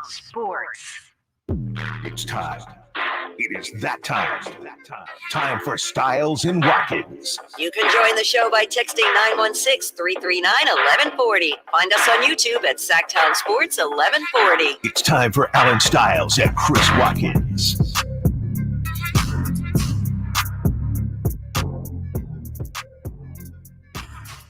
Sports. It's time. It is that time. Time for Stiles and Watkins. You can join the show by texting 916-339-1140. Find us on YouTube at Sacktown Sports 1140. It's time for Alan Stiles and Chris Watkins.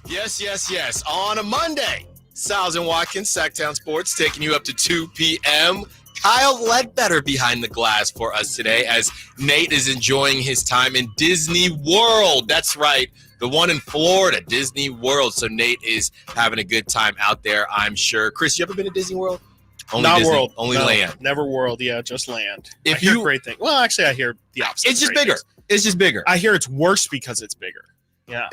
Yes. On a Monday, Stiles and Watkins, Sacktown Sports, taking you up to 2 p.m. Kyle Ledbetter behind the glass for us today as Nate is enjoying his time in Disney World. That's right, the one in Florida, Disney World. So Nate is having a good time out there, I'm sure. Chris, you ever been to Disney World? Only Not Disney, World. Only no, land. Never World. Yeah, just land. If I hear you great things. Well, actually, I hear the opposite. It's just bigger. It's just bigger. I hear it's worse because it's bigger. Yeah.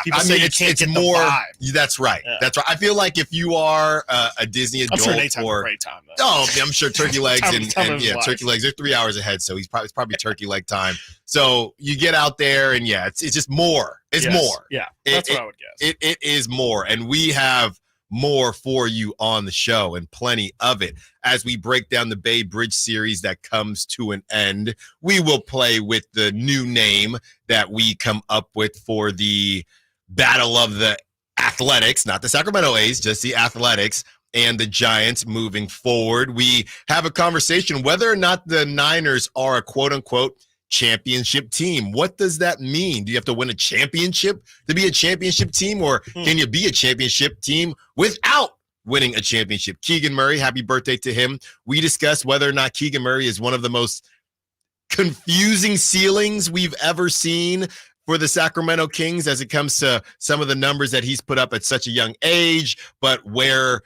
People say you can't get more. The vibe. That's right. Yeah. That's right. I feel like if you are a Disney adult, I'm sure Nate's having a great time. Though. Oh, I'm sure turkey legs turkey legs. They're 3 hours ahead, so it's probably turkey leg time. So you get out there, and it's just more. It's more. Yeah, that's what I would guess. It is more, and we have more for you on the show, and plenty of it. As we break down the Bay Bridge series that comes to an end, we will play with the new name that we come up with for the Battle of the Athletics, not the Sacramento A's, just the Athletics and the Giants moving forward. We have a conversation whether or not the Niners are a quote-unquote championship team. What does that mean? Do you have to win a championship to be a championship team, or can you be a championship team without winning a championship? Keegan Murray, happy birthday to him. We discussed whether or not Keegan Murray is one of the most confusing ceilings we've ever seen for the Sacramento Kings as it comes to some of the numbers that he's put up at such a young age, but where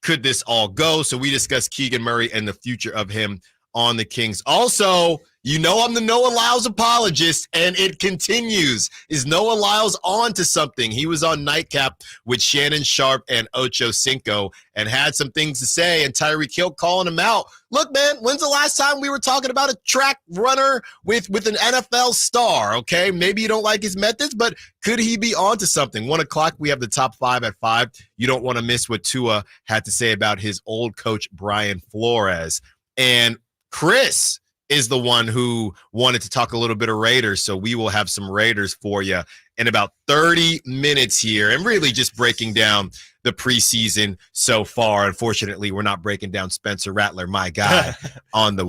could this all go? So we discussed Keegan Murray and the future of him on the Kings. Also, I'm the Noah Lyles apologist, and it continues. Is Noah Lyles on to something? He was on Nightcap with Shannon Sharp and Ocho Cinco and had some things to say, and Tyreek Hill calling him out. Look, man, when's the last time we were talking about a track runner with an NFL star, okay? Maybe you don't like his methods, but could he be on to something? 1 o'clock, we have the top 5 at 5. You don't want to miss what Tua had to say about his old coach, Brian Flores. And Chris is the one who wanted to talk a little bit of Raiders, so we will have some Raiders for you in about 30 minutes here, and really just breaking down the preseason so far. Unfortunately, we're not breaking down Spencer Rattler, my guy,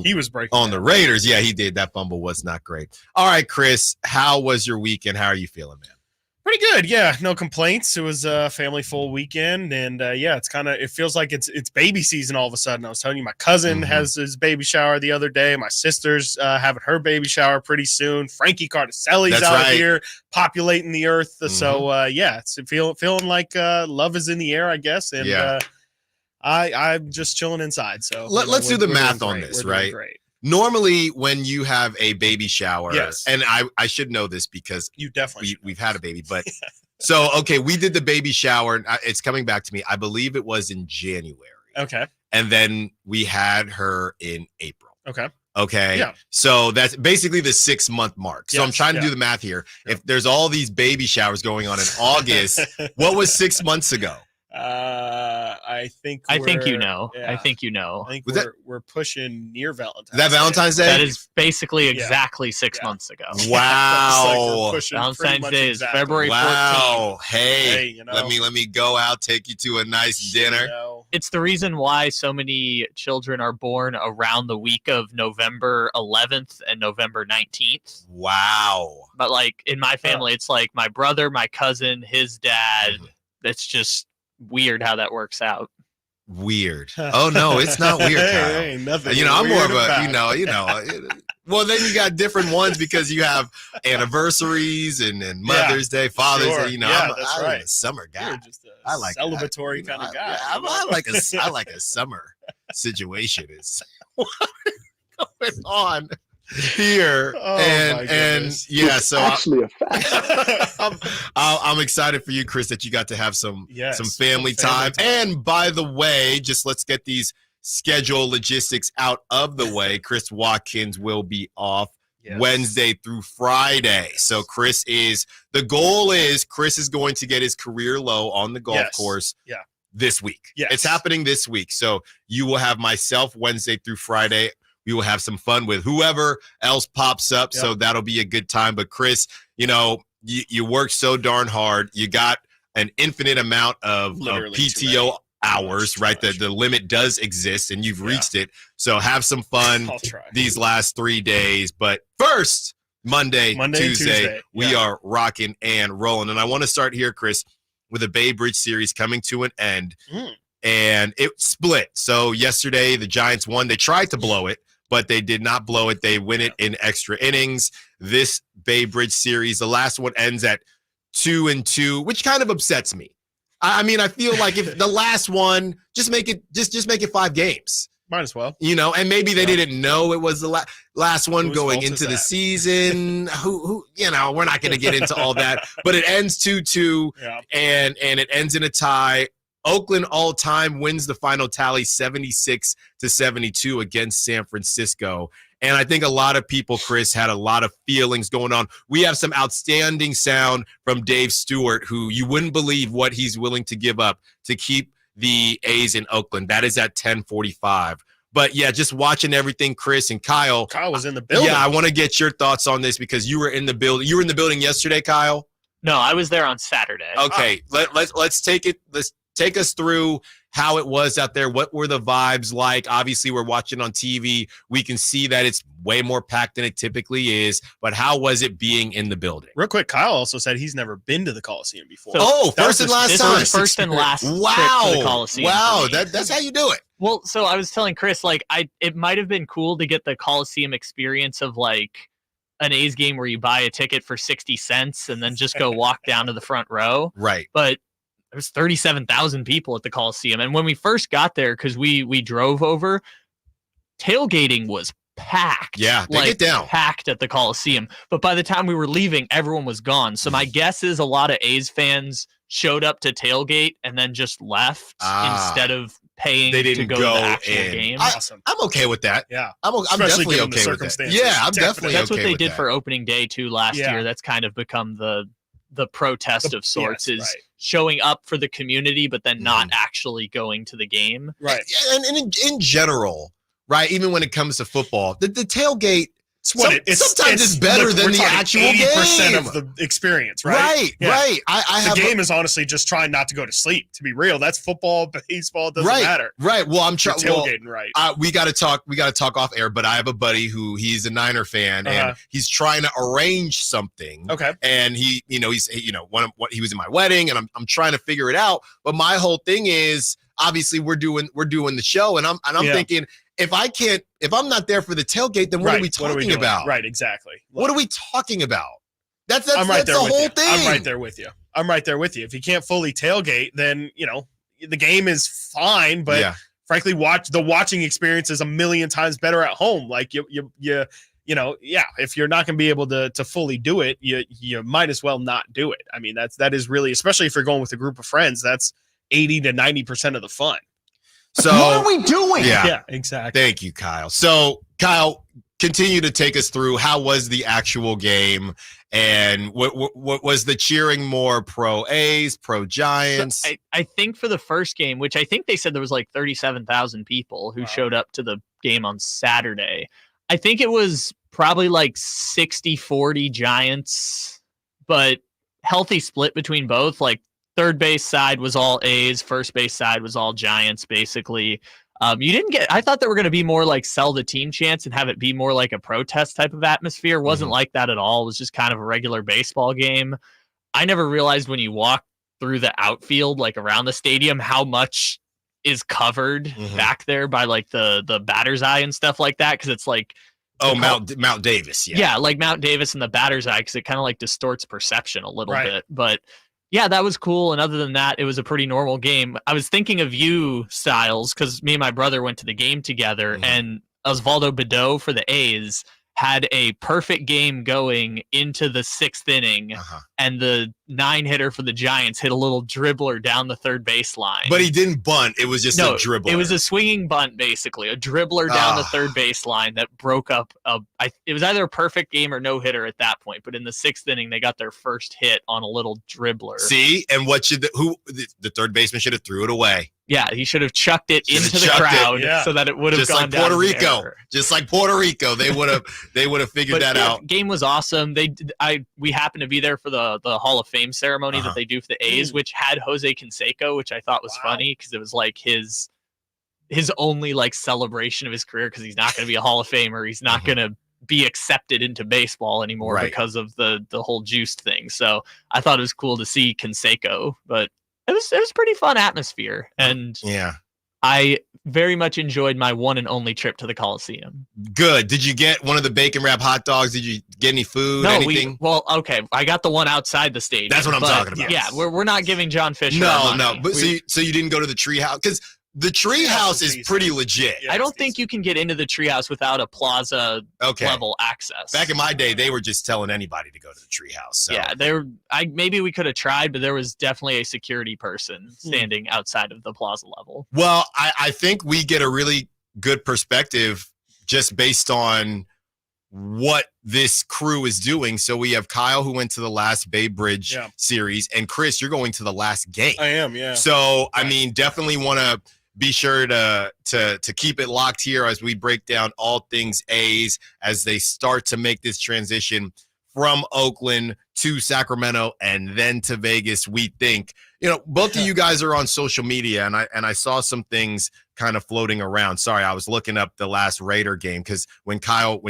he was breaking on the Raiders. Yeah, he did. That fumble was not great. All right, Chris, how was your weekend? How are you feeling, man? Pretty good, yeah. No complaints. It was a family full weekend, and it feels like it's baby season all of a sudden. I was telling you, my cousin has his baby shower the other day. My sister's having her baby shower pretty soon. Frankie Cardicelli's out here populating the earth. So it's feeling like love is in the air, I guess. And I'm just chilling inside. So let's do the math on this, right? Great. Normally, when you have a baby shower, and I should know this because you definitely we've had a baby, but so we did the baby shower, and it's coming back to me. I believe it was in January. Okay. And then we had her in April. Okay. Yeah. So that's basically the 6-month mark. So I'm trying to do the math here. Yeah. If there's all these baby showers going on in August, what was 6 months ago? I think you know. Yeah. I think you know. I think we're pushing near Valentine's. Is that Valentine's Day? That is basically exactly 6 months ago. Wow. Valentine's Day is February 14th. Wow. Hey, let me go out, take you to a nice dinner. It's the reason why so many children are born around the week of November 11th and November 19th. Wow. But like in my family, it's like my brother, my cousin, his dad. It's just weird how that works out. Weird. Oh no, it's not weird, Kyle. Ain't nothing. I'm more of a well, then you got different ones because you have anniversaries and Mother's Day, Father's Day. That's right. I'm a summer guy. You're just a I like celebratory kind of guy. I like a summer situation. Is going on here. So actually a fact. I'm excited for you, Chris, that you got to have some family time. And by the way, just let's get these schedule logistics out of the way. Chris Watkins will be off Wednesday through Friday. So Chris is going to get his career low on the golf course this week. Yes. It's happening this week. So you will have myself Wednesday through Friday. We will have some fun with whoever else pops up. Yep. So that'll be a good time. But Chris, you work so darn hard. You got an infinite amount of PTO hours, right? The limit does exist and you've reached it. So have some fun these last 3 days. But first, Monday, Tuesday, we are rocking and rolling. And I want to start here, Chris, with a Bay Bridge series coming to an end. And it split. So yesterday, the Giants won. They tried to blow it, but they did not blow it. They win it in extra innings. This Bay Bridge series, the last one ends at 2-2, which kind of upsets me. I mean, I feel like if the last one, just make it 5 games. Might as well. And maybe they didn't know it was the last one going into the season. Who we're not going to get into all that. But it ends 2-2, and it ends in a tie. Oakland all-time wins the final tally 76-72 against San Francisco. And I think a lot of people, Chris, had a lot of feelings going on. We have some outstanding sound from Dave Stewart, who you wouldn't believe what he's willing to give up to keep the A's in Oakland. That is at 10:45. But yeah, just watching everything, Chris and Kyle. Kyle was in the building. Yeah, I want to get your thoughts on this because you were in the building. You were in the building yesterday, Kyle? No, I was there on Saturday. Okay, let's take it. Let's take us through how it was out there. What were the vibes like? Obviously, we're watching on TV. We can see that it's way more packed than it typically is. But how was it being in the building? Real quick, Kyle also said he's never been to the Coliseum before. First and last time. First and last trip to the Coliseum. Wow, that's how you do it. Well, so I was telling Chris, it might have been cool to get the Coliseum experience of an A's game where you buy a ticket for 60 cents and then just go walk down to the front row. Right. But there's 37,000 people at the Coliseum. And when we first got there, because we drove over, tailgating was packed. Yeah, they get down. Packed at the Coliseum. But by the time we were leaving, everyone was gone. So my guess is a lot of A's fans showed up to tailgate and then just left instead of paying to go to the actual game. Awesome. I'm okay with that. Yeah. I'm definitely okay with that. Yeah, I'm definitely That's okay what they with did that. for opening day too last year. That's kind of become the protest of sorts, showing up for the community, but then not actually going to the game. Right. And in general, right, even when it comes to football, the tailgate, sometimes it's better than the actual 80% game. of the experience, right? Right. The game is honestly just trying not to go to sleep. To be real, that's football, baseball. It doesn't matter. Right. Well, I'm trying. Tailgating, right? We got to talk. We got to talk off air. But I have a buddy who he's a Niner fan, and he's trying to arrange something. Okay. And he was in my wedding, and I'm trying to figure it out. But my whole thing is, obviously, we're doing the show, and I'm thinking, if I'm not there for the tailgate, then what are we talking about? Right, exactly. What are we talking about? That's I'm right the there with whole you. thing. I'm right there with you. If you can't fully tailgate, then the game is fine, but frankly, the watching experience is a million times better at home. Like if you're not going to be able to fully do it, you might as well not do it. I mean, that is really, especially if you're going with a group of friends, that's 80 to 90% of the fun. So what are we doing? Yeah, exactly. Thank you, Kyle. So Kyle, continue to take us through how was the actual game, and what was the cheering more pro A's, pro Giants? So I think for the first game, which I think they said there was 37,000 people who showed up to the game on Saturday. I think it was probably 60-40 Giants, but healthy split between both. Third base side was all A's, first base side was all Giants, basically. I thought there were going to be more sell the team chance and have it be more like a protest type of atmosphere. It wasn't like that at all. It was just kind of a regular baseball game. I never realized when you walk through the outfield, around the stadium, how much is covered back there by the batter's eye and stuff like that. Cause it's Mount Davis. Yeah. Mount Davis and the batter's eye. Cause it kind of distorts perception a little bit, but yeah, that was cool. And other than that, it was a pretty normal game. I was thinking of you, Stiles, because me and my brother went to the game together, and Osvaldo Bideau for the A's had a perfect game going into the 6th inning, and the 9-hitter for the Giants hit a little dribbler down the third baseline. But he didn't bunt. It was just a dribbler. It was a swinging bunt, basically. A dribbler down the third baseline that broke up. It was either a perfect game or no-hitter at that point. But in the 6th inning, they got their first hit on a little dribbler. See? And what should the third baseman should have threw it away. Yeah, he should have chucked it into the crowd so that it would have gone down. Just like Puerto Rico, they would have figured that out. Game was awesome. We happened to be there for the Hall of Fame ceremony that they do for the A's, which had Jose Canseco, which I thought was funny because it was like his only like celebration of his career because he's not going to be a Hall of Famer. He's not going to be accepted into baseball anymore because of the whole juiced thing. So I thought it was cool to see Canseco, but it was pretty fun atmosphere, and I very much enjoyed my one and only trip to the Coliseum. Good. Did you get one of the bacon wrap hot dogs? Did you get any food? No, anything? Okay. I got the one outside the stadium. That's what I'm talking about. Yeah, we're not giving John Fisher. No. But so you didn't go to the treehouse because the treehouse is pretty legit. I don't think you can get into the treehouse without a plaza level access. Back in my day, they were just telling anybody to go to the treehouse. So. Yeah, maybe we could have tried, but there was definitely a security person standing outside of the plaza level. Well, I think we get a really good perspective just based on what this crew is doing. So we have Kyle, who went to the last Bay Bridge series, and Chris, you're going to the last game. I am, yeah. So, I mean, definitely want to be sure to keep it locked here as we break down all things A's as they start to make this transition from Oakland to Sacramento and then to Vegas. We think, both of you guys are on social media, and I saw some things kind of floating around. Sorry, I was looking up the last Raider game because when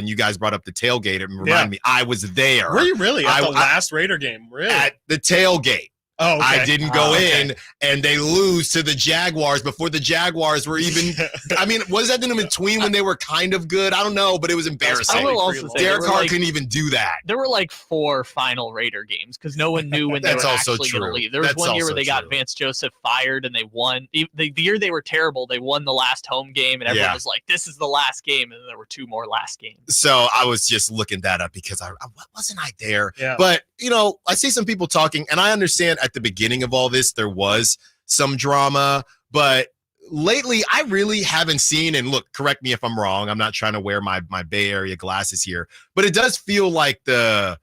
you guys brought up the tailgate, it reminded me I was there. Were you really at the last Raider game? Really? At the tailgate. Oh, okay. I didn't go in, and they lose to the Jaguars before the Jaguars were even. I mean, was that in between when they were kind of good? I don't know, but it was embarrassing. I will also say Derek Carr couldn't even do that. There were like 4 final Raider games because no one knew when they were actually going to leave. There was one year where they got Vance Joseph fired and they won. The year they were terrible, they won the last home game, and everyone was like, "This is the last game," and then there were 2 more last games. So I was just looking that up because I wasn't there. Yeah. But I see some people talking, and I understand at the beginning of all this there was some drama, but lately I really haven't seen, and look, correct me if I'm wrong, I'm not trying to wear my Bay Area glasses here, but it does feel like the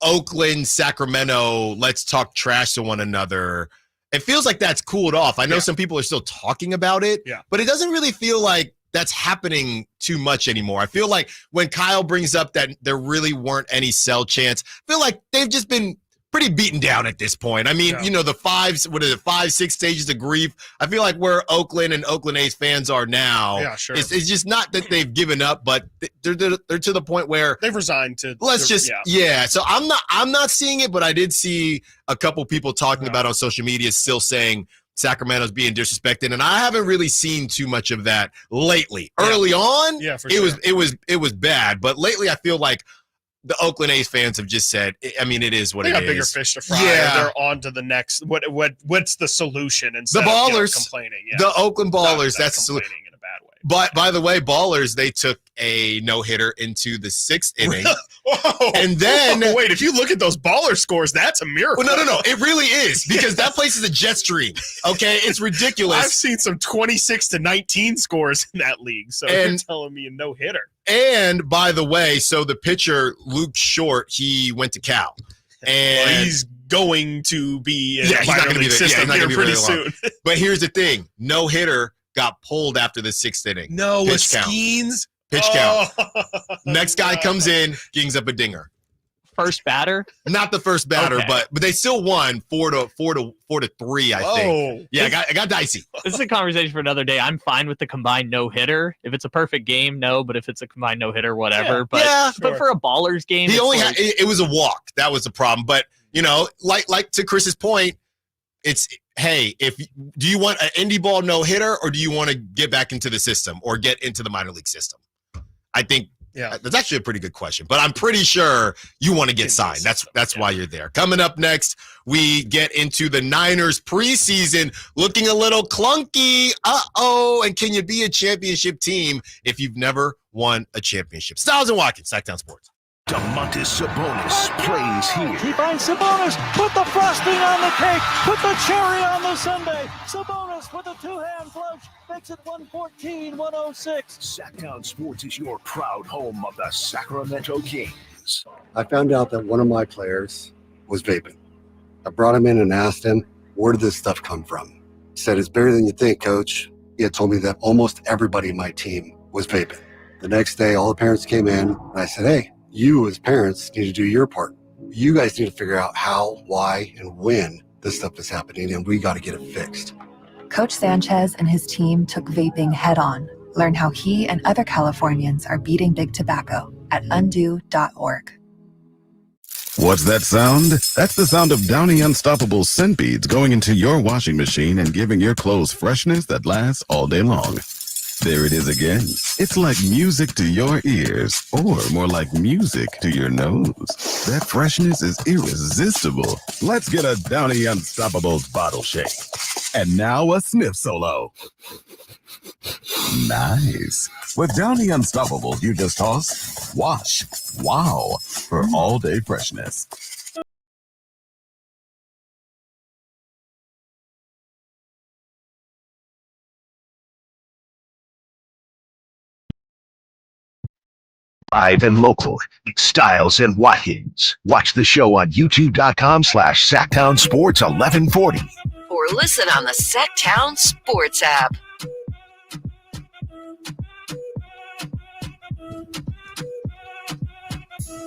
Oakland, Sacramento, let's talk trash to one another, it feels like that's cooled off. I know some people are still talking about it, but it doesn't really feel like that's happening too much anymore. I feel like when Kyle brings up that there really weren't any sell chance, I feel like they've just been pretty beaten down at this point. I mean, the 5-6 stages of grief. I feel like where Oakland and Oakland A's fans are now, it's just not that they've given up, but they're to the point where they've resigned to. So I'm not seeing it, but I did see a couple people talking about on social media still saying Sacramento's being disrespected, and I haven't really seen too much of that lately. Early on, it was bad, but lately I feel like the Oakland A's fans have just said, I mean, it is what it is. They got bigger fish to fry. They're on to the next. What's the solution? Instead the Ballers, of complaining. The Oakland Ballers. That's the solution. In a bad way. But by the way, Ballers, they took a no-hitter into the 6th inning. And then wait, if you look at those Baller scores, that's a miracle. Well, no, it really is, because that place is a jet stream. Okay, it's ridiculous. I've seen some 26-19 scores in that league. So you're telling me a no-hitter. And by the way, so the pitcher Luke Short, he went to Cal, and he's going to be he's not going to be there. System here pretty soon. But here's the thing: no hitter got pulled after the 6th inning. No, with Skeens. Pitch count. Next guy comes in, kings up a dinger. First batter? Not the first batter, but they still won 4-3, I think. Yeah, I got dicey. This is a conversation for another day. I'm fine with the combined no-hitter. If it's a perfect game, no, but if it's a combined no-hitter, whatever. But for a Ballers game, it was a walk. That was the problem. But, like to Chris's point, it's, hey, do you want an indie ball no-hitter, or do you want to get back into the system or get into the minor league system? I think Yeah. That's actually a pretty good question, but I'm pretty sure you want to get signed. That's why you're there. Coming up next, we get into the Niners preseason looking a little clunky. And can you be a championship team if you've never won a championship? Stiles and Watkins, Sacktown Sports. Domantas Sabonis plays here. He finds Sabonis, put the frosting on the cake, put the cherry on the sundae. Sabonis with a two-hand flush makes it 114-106. Sacktown Sports is your proud home of the Sacramento Kings. I found out that one of my players was vaping. I brought him in and asked him, where did this stuff come from? He said, it's better than you think, coach. He had told me that almost everybody in my team was vaping. The next day, all the parents came in, and I said, hey, you as parents need to do your part. You guys need to figure out how, why, and when this stuff is happening, and we got to get it fixed. Coach Sanchez and his team took vaping head on. Learn how he and other Californians are beating big tobacco at undo.org. What's that sound? That's the sound of Downy Unstoppable scent beads going into your washing machine and giving your clothes freshness that lasts all day long. There it is again. It's like music to your ears, or more like music to your nose. That freshness is irresistible. Let's get a Downy Unstoppables bottle shake. And now a sniff solo. Nice. With Downy Unstoppables, you just toss, wash, wow, for all-day freshness. Live and local, Stiles and Watkins. Watch the show on youtube.com/Sacktown Sports 1140. Or listen on the Sacktown Sports app.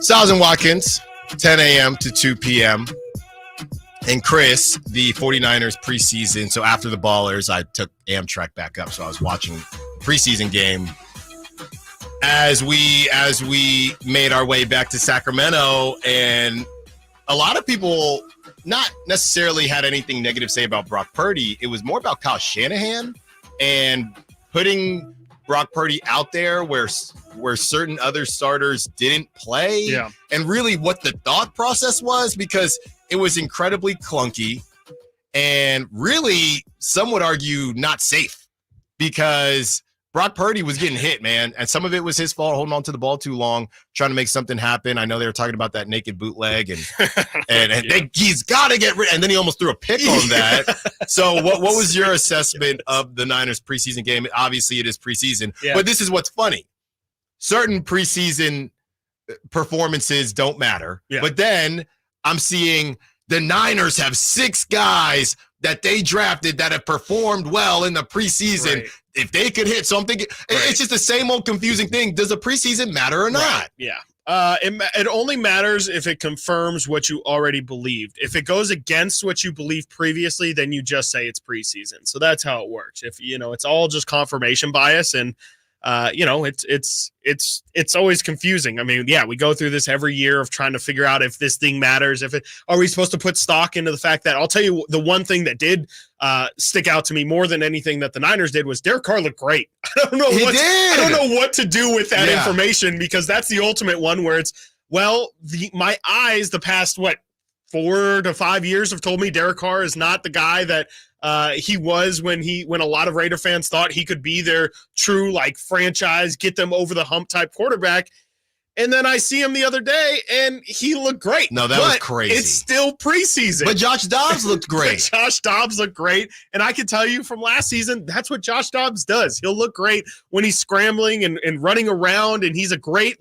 Stiles and Watkins, 10 a.m. to 2 p.m. And Chris, the 49ers preseason. So after the Ballers, I took Amtrak back up. So I was watching preseason game as we made our way back to Sacramento, and a lot of people not necessarily had anything negative to say about Brock Purdy. It was more about Kyle Shanahan and putting Brock Purdy out there where certain other starters didn't play. Yeah. And really what the thought process was, because it was incredibly clunky and really, some would argue, not safe, because Brock Purdy was getting hit, man, and some of it was his fault, holding on to the ball too long, trying to make something happen. I know they were talking about that naked bootleg, and he's got to get rid. And then he almost threw a pick on that. So, what was your assessment of the Niners preseason game? Obviously, it is preseason, but this is what's funny: certain preseason performances don't matter, but then I'm seeing the Niners have 6 guys that they drafted that have performed well in the preseason. Right. If they could hit something, it's just the same old confusing thing. Does the preseason matter or not? Right. Yeah. It only matters if it confirms what you already believed. If it goes against what you believed previously, then you just say it's preseason. So that's how it works. If it's all just confirmation bias, and it's always confusing. I mean, we go through this every year of trying to figure out if this thing matters. Are we supposed to put stock into the fact that, I'll tell you, the one thing that did stick out to me more than anything that the Niners did was Derek Carr looked great. I don't know what to do with that information, because that's the ultimate one where it's, my eyes the past 4 to 5 years have told me Derek Carr is not the guy that he was when a lot of Raider fans thought he could be their true franchise, get them over the hump type quarterback. And then I see him the other day, and he looked great. No, that was crazy. It's still preseason. But Josh Dobbs looked great. Josh Dobbs looked great. And I can tell you from last season, that's what Josh Dobbs does. He'll look great when he's scrambling and running around, and he's a great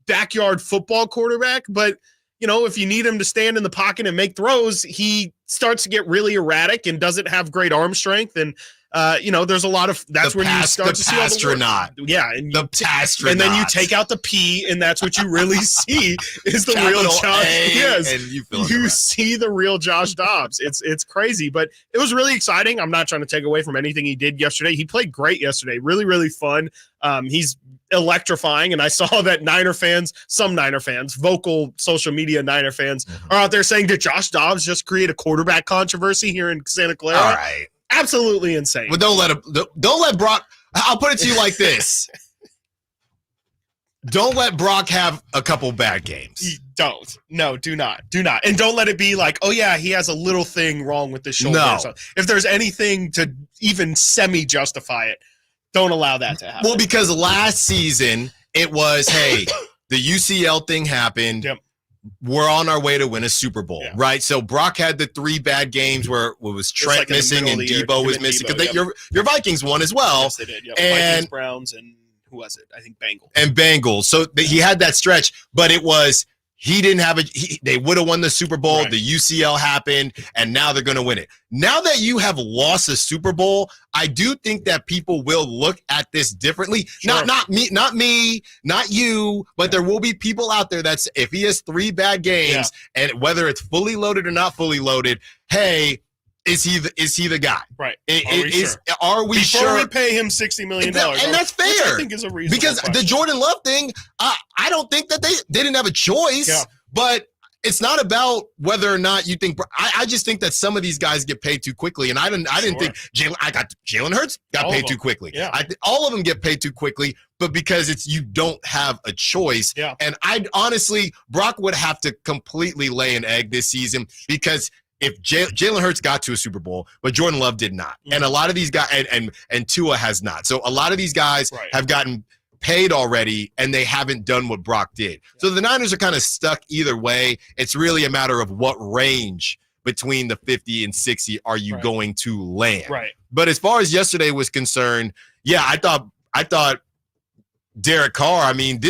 backyard football quarterback. But if you need him to stand in the pocket and make throws, he starts to get really erratic and doesn't have great arm strength. And there's a lot of when you start to see all the work. And the pastronaut. And then you take out the P, and that's what you really see is the real Josh. Yes, and you see the real Josh Dobbs. It's crazy, but it was really exciting. I'm not trying to take away from anything he did yesterday. He played great yesterday. Really, really fun. He's electrifying, and I saw that some Niner fans, vocal social media Niner fans, are out there saying, did Josh Dobbs just create a quarterback controversy here in Santa Clara? All right. Absolutely insane. But don't let Brock. I'll put it to you like this: don't let Brock have a couple bad games. Don't. No, do not. Do not. And don't let it be like, oh, yeah, he has a little thing wrong with the shoulder. No. So if there's anything to even semi-justify it, don't allow that to happen. Well, because last season, it was, hey, the UCL thing happened. Yep. We're on our way to win a Super Bowl, right? So Brock had the 3 bad games where it was Trent like missing and Debo was missing. Because your Vikings won as well. Yes, they did. Yep. And Vikings, Browns, and who was it? I think Bengals. And Bengals. So he had that stretch, but it was he didn't have they would have won the Super Bowl. Right. The UCL happened, and now they're going to win it. Now that you have lost a Super Bowl, I do think that people will look at this differently. Sure. Not me, not you, but there will be people out there that's if he has 3 bad games, and whether it's fully loaded or not fully loaded, hey, is he the guy? Right. Are we sure? Before we pay him $60 million. And that's fair. Which I think is a reasonable because question. the Jordan Love thing, I don't think that they didn't have a choice, but it's not about whether or not you think. I just think that some of these guys get paid too quickly, and I didn't think Jalen Hurts got paid too quickly. Yeah. All of them get paid too quickly, but because you don't have a choice. Yeah. And honestly, Brock would have to completely lay an egg this season because if Jalen Hurts got to a Super Bowl, but Jordan Love did not. Mm-hmm. And a lot of these guys, and Tua has not. So a lot of these guys have gotten paid already, and they haven't done what Brock did. Yeah. So the Niners are kind of stuck either way. It's really a matter of what range between the 50 and 60 are you going to land. Right. But as far as yesterday was concerned, I thought Derek Carr, I mean,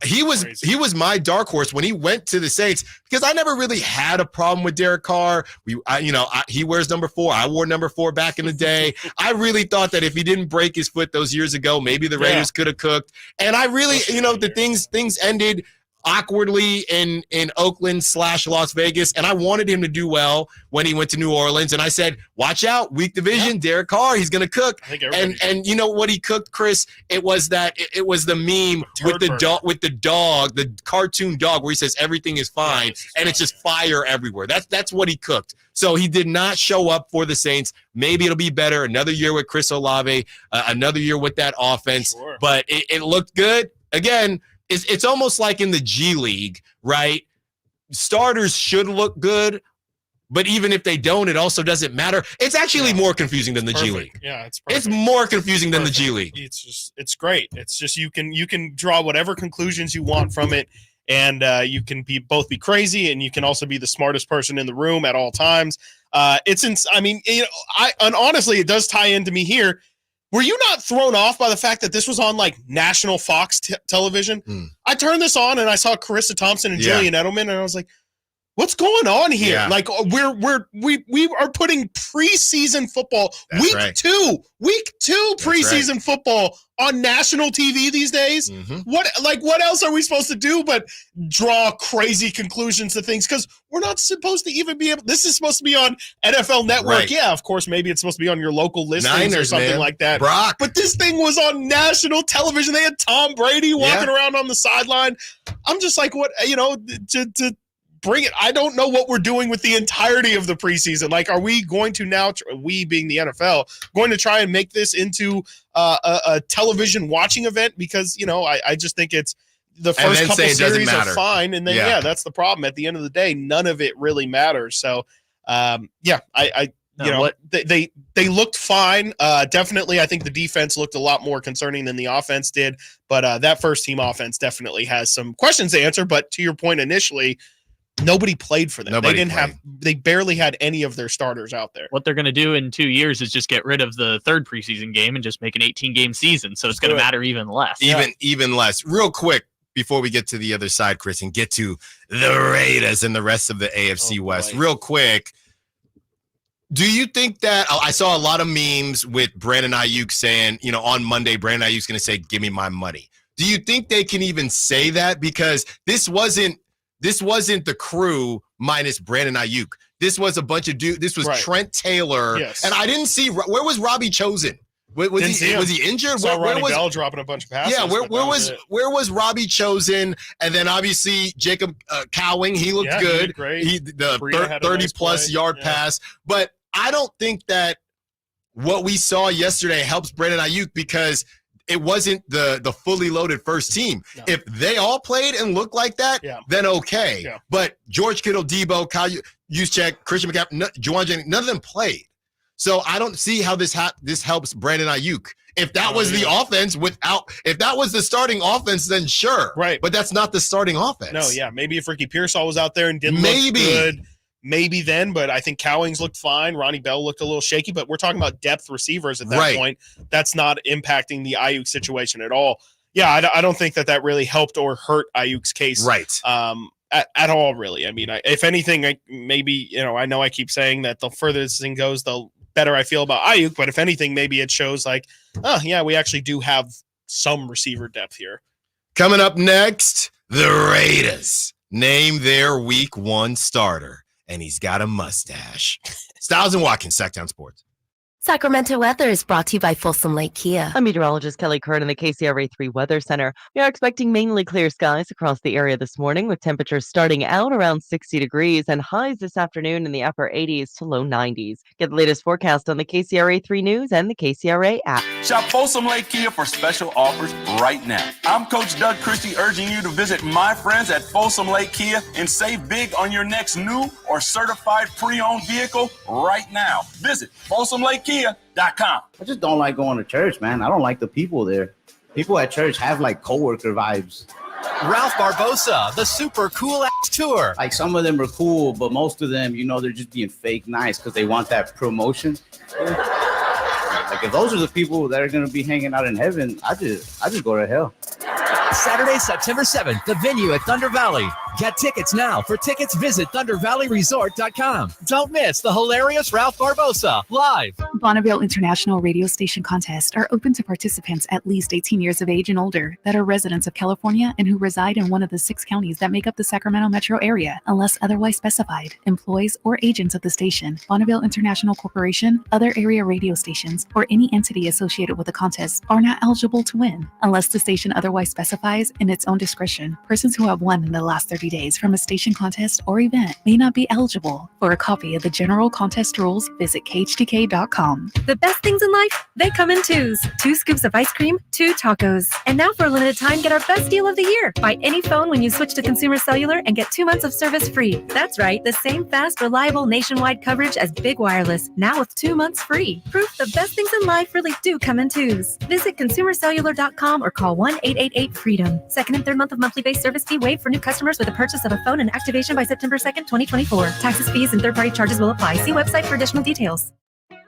he was my dark horse when he went to the Saints because I never really had a problem with Derek Carr. He wears number 4. I wore number 4 back in the day. I really thought that if he didn't break his foot those years ago, maybe the Raiders could have cooked. And I really, things ended awkwardly in Oakland / Las Vegas, and I wanted him to do well when he went to New Orleans. And I said, watch out, weak division, Derek Carr, he's gonna cook. And you know what he cooked, Chris? It was the meme with the dog, the cartoon dog, where he says everything is fine, and it's just fire everywhere. That's what he cooked. So he did not show up for the Saints. Maybe it'll be better another year with Chris Olave, another year with that offense. But it looked good again. It's almost like in the G League, right? Starters should look good, but even if they don't, it also doesn't matter. It's actually more confusing than the G League. Yeah, it's perfect. It's more confusing than the G League. It's great. It's just you can draw whatever conclusions you want from it, and you can both be crazy, and you can also be the smartest person in the room at all times. And honestly, it does tie into me here. Were you not thrown off by the fact that this was on like national Fox television? I turned this on and I saw Carissa Thompson and Julian Edelman, and I was like, "What's going on here?" Yeah. Like we are putting preseason football week two preseason football on national TV these days. Mm-hmm. What else are we supposed to do but draw crazy conclusions to things? Because we're not supposed to even be able. This is supposed to be on NFL Network. Right. Yeah, of course, maybe it's supposed to be on your local listings Niners, or something like that. Brock. But this thing was on national television. They had Tom Brady walking around on the sideline. I'm just like, what to bring it. I don't know what we're doing with the entirety of the preseason. Like, are we going to now, we being the NFL, going to try and make this into a television watching event? Because, I just think it's the first couple series are fine. And then, that's the problem. At the end of the day, none of it really matters. So, they looked fine. Definitely, I think the defense looked a lot more concerning than the offense did. But that first team offense definitely has some questions to answer. But to your point initially, nobody played for them. They barely had any of their starters out there. What they're going to do in 2 years is just get rid of the third preseason game and just make an 18-game season. So it's going to matter even less. Even less. Real quick, before we get to the other side, Chris, and get to the Raiders and the rest of the AFC West. Real quick, do you think that I saw a lot of memes with Brandon Ayuk saying, on Monday, Brandon Ayuk's going to say, "Give me my money." Do you think they can even say that? Because this wasn't the crew minus Brandon Ayuk. This was a bunch of dudes. This was Trent Taylor. Yes. And I didn't see, where was Robbie Chosen? Was he injured? Where was Bell dropping a bunch of passes? Yeah, where was Robbie Chosen? And then obviously Jacob Cowing, he looked good. He did great. The 30-plus yard pass. But I don't think that what we saw yesterday helps Brandon Ayuk because it wasn't the fully loaded first team. No. If they all played and looked like that, then okay. Yeah. But George Kittle, Debo, Kyle Juszczyk, Christian McCaffrey, Juwan Jennings, none of them played. So I don't see how this helps Brandon Ayuk. If that was the offense if that was the starting offense, then sure. Right. But that's not the starting offense. No, yeah. Maybe if Ricky Pearsall was out there and didn't look good, maybe then. But I think Cowings looked fine. Ronnie Bell looked a little shaky. But we're talking about depth receivers at that point. That's not impacting the Ayuk situation at all. Yeah, I don't think that really helped or hurt Ayuk's case. Right. At all, really. I mean, if anything, I know I keep saying that the further this thing goes, the better I feel about Ayuk, but if anything, maybe it shows like, oh, yeah, we actually do have some receiver depth here. Coming up next, the Raiders name their week 1 starter, and he's got a mustache. Stiles and Watkins, Sacktown Sports. Sacramento weather is brought to you by Folsom Lake Kia. I'm meteorologist Kelly Kern in the KCRA 3 Weather Center. We are expecting mainly clear skies across the area this morning, with temperatures starting out around 60 degrees and highs this afternoon in the upper 80s to low 90s. Get the latest forecast on the KCRA 3 News and the KCRA app. Shop Folsom Lake Kia for special offers right now. I'm Coach Doug Christie urging you to visit my friends at Folsom Lake Kia and save big on your next new or certified pre-owned vehicle right now. Visit FolsomLakeKia.com. I just don't like going to church, man. I don't like the people there. People at church have like coworker vibes. Ralph Barbosa, the super cool ass tour. Like some of them are cool, but most of them, they're just being fake nice because they want that promotion. Like if those are the people that are going to be hanging out in heaven, I just go to hell. Saturday, September 7th, the venue at Thunder Valley. Get tickets now. For tickets, visit ThunderValleyResort.com. Don't miss the hilarious Ralph Barbosa live. Bonneville International Radio Station contests are open to participants at least 18 years of age and older that are residents of California and who reside in one of the 6 counties that make up the Sacramento metro area, unless otherwise specified. Employees or agents of the station, Bonneville International Corporation, other area radio stations, or any entity associated with the contest are not eligible to win, unless the station otherwise specifies in its own discretion. Persons who have won in the last 30 days from a station contest or event may not be eligible. For a copy of the general contest rules, visit KHTK.com. The best things in life, they come in 2s. 2 scoops of ice cream, 2 tacos. And now for a limited time, get our best deal of the year. Buy any phone when you switch to Consumer Cellular and get 2 months of service free. That's right, the same fast, reliable nationwide coverage as Big Wireless, now with 2 months free. Proof the best things in life really do come in 2s. Visit ConsumerCellular.com or call 1-888-FREEDOM. Second and third month of monthly base service fee waived for new customers with a purchase of a phone and activation by September 2nd, 2024. Taxes, fees, and third-party charges will apply. See website for additional details.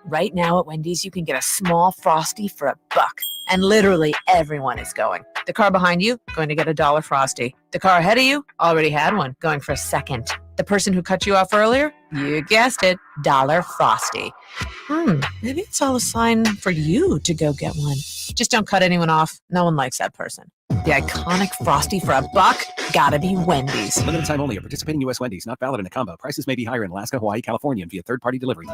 Right now at Wendy's, you can get a small Frosty for $1. And literally everyone is going. The car behind you, going to get a $1 Frosty. The car ahead of you, already had one, going for a second. The person who cut you off earlier, you guessed it, $1 Frosty. Maybe it's all a sign for you to go get one. Just don't cut anyone off. No one likes that person. The iconic Frosty for $1, gotta be Wendy's. Limited time only at participating U.S. Wendy's. Not valid in a combo. Prices may be higher in Alaska, Hawaii, California, and via third-party delivery.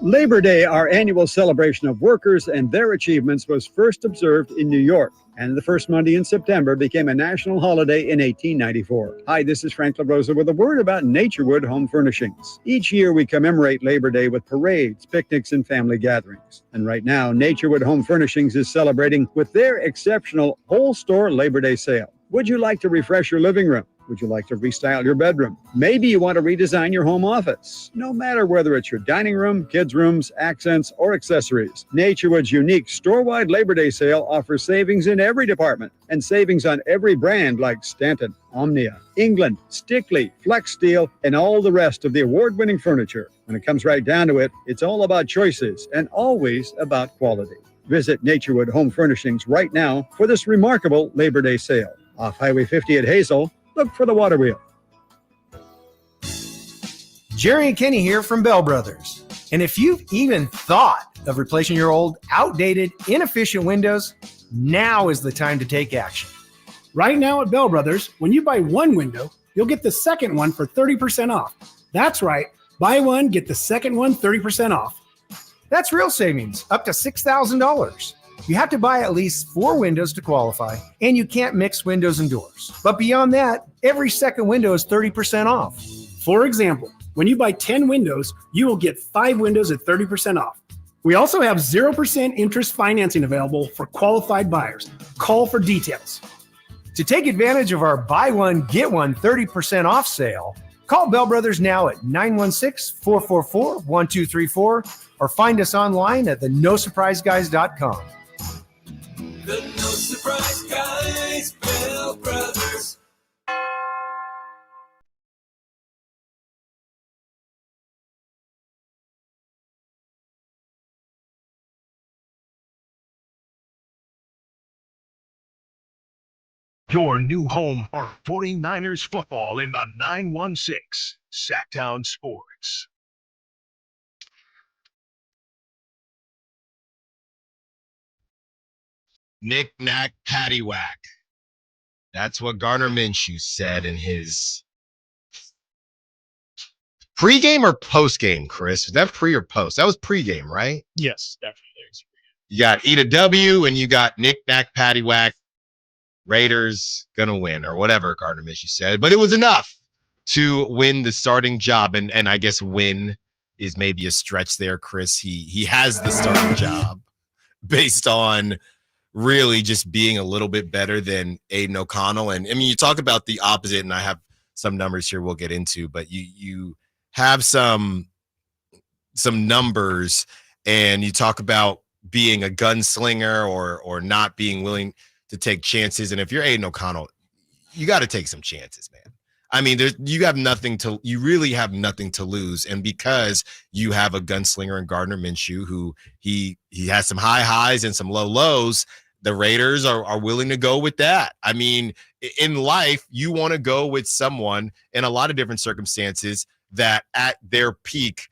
Labor Day, our annual celebration of workers and their achievements, was first observed in New York, and the first Monday in September became a national holiday in 1894. Hi, this is Frank LaRosa with a word about Naturewood Home Furnishings. Each year we commemorate Labor Day with parades, picnics, and family gatherings. And right now, Naturewood Home Furnishings is celebrating with their exceptional whole store Labor Day sale. Would you like to refresh your living room? Would you like to restyle your bedroom? Maybe you want to redesign your home office. No matter whether it's your dining room, kids' rooms, accents, or accessories, Naturewood's unique store-wide Labor Day sale offers savings in every department and savings on every brand like Stanton, Omnia, England, Stickley, Flex Steel, and all the rest of the award-winning furniture. When it comes right down to it, it's all about choices and always about quality. Visit Naturewood Home Furnishings right now for this remarkable Labor Day sale. Off Highway 50 at Hazel, look for the water wheel. Jerry and Kenny here from Bell Brothers. And if you've even thought of replacing your old, outdated, inefficient windows, now is the time to take action. Right now at Bell Brothers, when you buy one window, you'll get the second one for 30% off. That's right. Buy one, get the second one 30% off. That's real savings, up to $6,000. You have to buy at least 4 windows to qualify, and you can't mix windows and doors. But beyond that, every second window is 30% off. For example, when you buy 10 windows, you will get 5 windows at 30% off. We also have 0% interest financing available for qualified buyers. Call for details. To take advantage of our buy one, get one 30% off sale, call Bell Brothers now at 916-444-1234 or find us online at thenosurpriseguys.com. The No Surprise Guys, Bell Brothers. Your new home for 49ers football in the 916 Sacktown Sports. Knick-knack, paddywhack. That's what Gardner Minshew said in his pregame or postgame, Chris? Was that pre or post? That was pregame, right? Yes, definitely. You got eat a W and you got knick-knack, paddywhack. Raiders gonna win or whatever Gardner Minshew said. But it was enough to win the starting job. And I guess win is maybe a stretch there, Chris. He has the starting job based on really just being a little bit better than Aiden O'Connell. And I mean, you talk about the opposite, and I have some numbers here we'll get into, but you have some numbers, and you talk about being a gunslinger or not being willing to take chances. And if you're Aiden O'Connell, you got to take some chances, man. I mean, you really have nothing to lose. And because you have a gunslinger in Gardner Minshew, who he has some high highs and some low lows, the Raiders are willing to go with that. I mean, in life, you want to go with someone in a lot of different circumstances that at their peak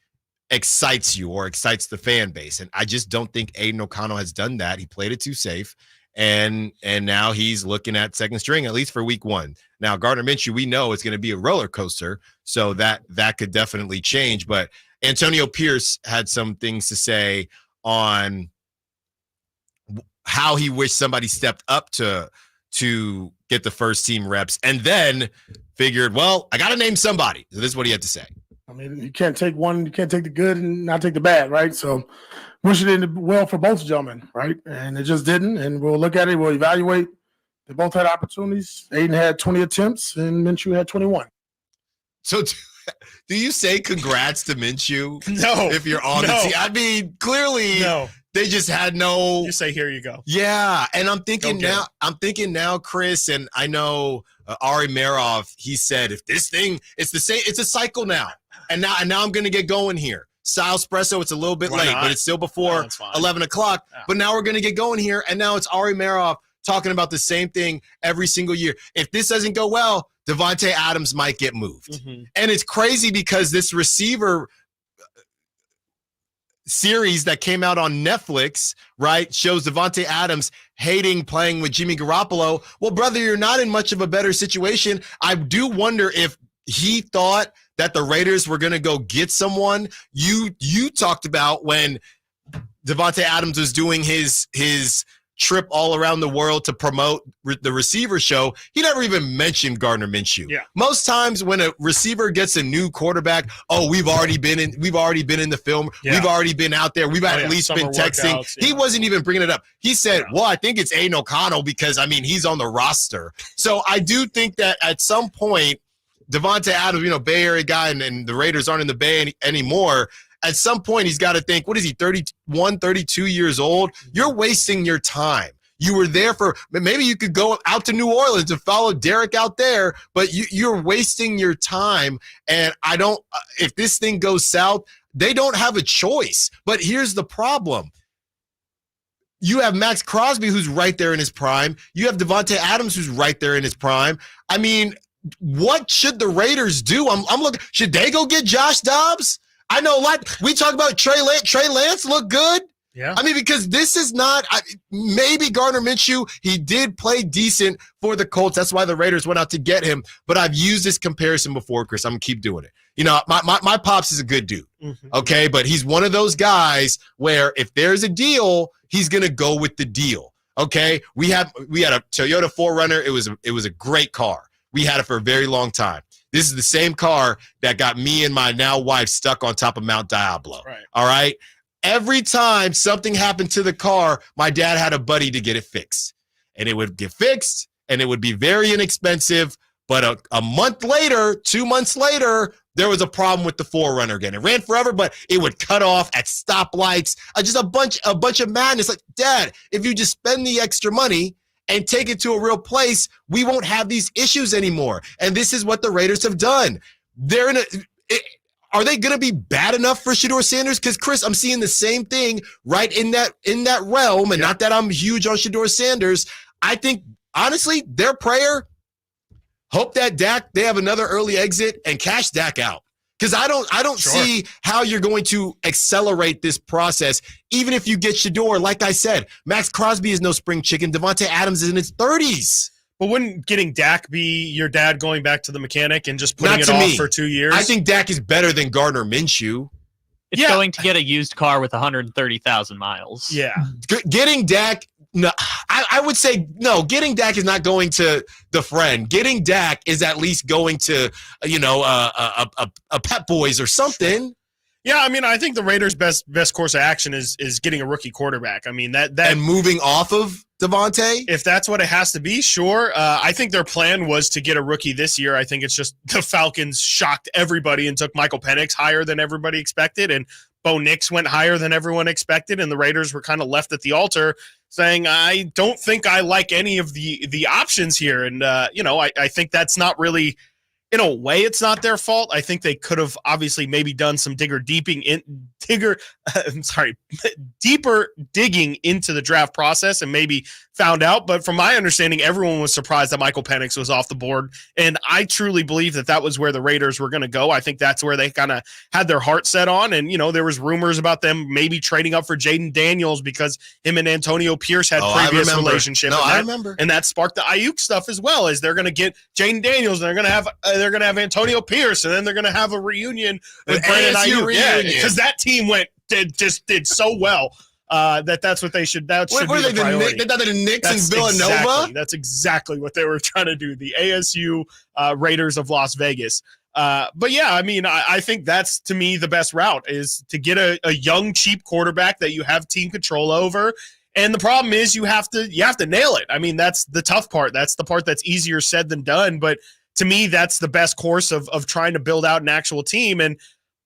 excites you or excites the fan base. And I just don't think Aiden O'Connell has done that. He played it too safe. And now he's looking at second string, at least for week one. Now, Gardner Minshew, we know it's going to be a roller coaster, so that could definitely change. But Antonio Pierce had some things to say on how he wished somebody stepped up to get the first team reps, and then figured, well, I got to name somebody. So this is what he had to say. I mean, you can't take the good and not take the bad, right? So wish it did well for both gentlemen, right? And it just didn't. And we'll look at it. We'll evaluate. They both had opportunities. Aiden had 20 attempts and Minshew had 21. So do you say congrats to Minshew? No. If you're on the team? I mean, clearly they just had no. You say, here you go. Yeah. And I'm thinking now, Chris, and I know Ari Meroff, he said, if this thing, it's the same, it's a cycle now. And now I'm going to get going here. Style Espresso, it's a little bit late, but it's still before 11 o'clock. Yeah. But now we're going to get going here. And now it's Ari Meroff talking about the same thing every single year. If this doesn't go well, Devontae Adams might get moved. Mm-hmm. And it's crazy because this receiver series that came out on Netflix, right, shows Devontae Adams hating playing with Jimmy Garoppolo. Well, brother, you're not in much of a better situation. I do wonder if he thought that the Raiders were going to go get someone. You talked about when Devontae Adams was doing his trip all around the world to promote the receiver show. He never even mentioned Gardner Minshew. Yeah. Most times when a receiver gets a new quarterback, we've already been in the film. Yeah. We've already been out there. We've at least been texting. Workouts, yeah. He wasn't even bringing it up. He said, well, I think it's Aiden O'Connell because, I mean, he's on the roster. So I do think that at some point, Devontae Adams, Bay Area guy, and the Raiders aren't in the Bay anymore. At some point, he's got to think, what is he, 31, 32 years old? You're wasting your time. You were there maybe you could go out to New Orleans and follow Derek out there, but you're wasting your time. And if this thing goes south, they don't have a choice. But here's the problem. You have Max Crosby, who's right there in his prime. You have Devontae Adams, who's right there in his prime. I mean, what should the Raiders do? I'm looking. Should they go get Josh Dobbs? I know a lot. We talk about Trey Lance look good. Yeah. I mean, because this is not maybe Gardner Minshew. He did play decent for the Colts. That's why the Raiders went out to get him. But I've used this comparison before, Chris. I'm gonna keep doing it. My pops is a good dude. Mm-hmm. Okay, but he's one of those guys where if there's a deal, he's gonna go with the deal. Okay, we had a Toyota 4Runner. It was a great car. We had it for a very long time. This is the same car that got me and my now wife stuck on top of Mount Diablo. Right. All right. Every time something happened to the car, my dad had a buddy to get it fixed. And it would get fixed, and it would be very inexpensive. But a month later, 2 months later, there was a problem with the 4Runner again. It ran forever, but it would cut off at stoplights. Just a bunch of madness. Like, Dad, if you just spend the extra money and take it to a real place, we won't have these issues anymore. And this is what the Raiders have done. Are they going to be bad enough for Shedeur Sanders? Because, Chris, I'm seeing the same thing right in that realm, and not that I'm huge on Shedeur Sanders. I think, honestly, their prayer, hope that Dak, they have another early exit and cash Dak out. Because I don't see how you're going to accelerate this process, even if you get Shedeur. Like I said, Max Crosby is no spring chicken. Devontae Adams is in his 30s. But wouldn't getting Dak be your dad going back to the mechanic and just putting it off for 2 years? I think Dak is better than Gardner Minshew. It's going to get a used car with 130,000 miles. Yeah. Getting Dak, no, I would say no. Getting Dak is not going to the friend. Getting Dak is at least going to, a Pep Boys or something. Yeah, I mean, I think the Raiders' best course of action is getting a rookie quarterback. I mean, that and moving off of Devontae? If that's what it has to be, sure. I think their plan was to get a rookie this year. I think it's just the Falcons shocked everybody and took Michael Penix higher than everybody expected, and Bo Nix went higher than everyone expected, and the Raiders were kind of left at the altar saying, I don't think I like any of the options here. And, I think that's not really – in a way, it's not their fault. I think they could have obviously maybe done some deeper digging into the draft process and maybe found out. But from my understanding, everyone was surprised that Michael Penix was off the board. And I truly believe that was where the Raiders were going to go. I think that's where they kind of had their heart set on. And, there was rumors about them maybe trading up for Jaden Daniels because him and Antonio Pierce had previous relationship. No, I remember. And that sparked the Ayuk stuff as well, as they're going to get Jaden Daniels and they're going to have Antonio Pierce, and then they're going to have a reunion with Brandon Ayuk. Yeah, because that team did so well that's what they should. That should be the priority. The Knicks and Villanova. That's exactly what they were trying to do. The ASU Raiders of Las Vegas. But yeah, I mean, I think that's, to me, the best route is to get a young, cheap quarterback that you have team control over. And the problem is you have to nail it. I mean, that's the tough part. That's the part that's easier said than done. But to me, that's the best course of trying to build out an actual team. And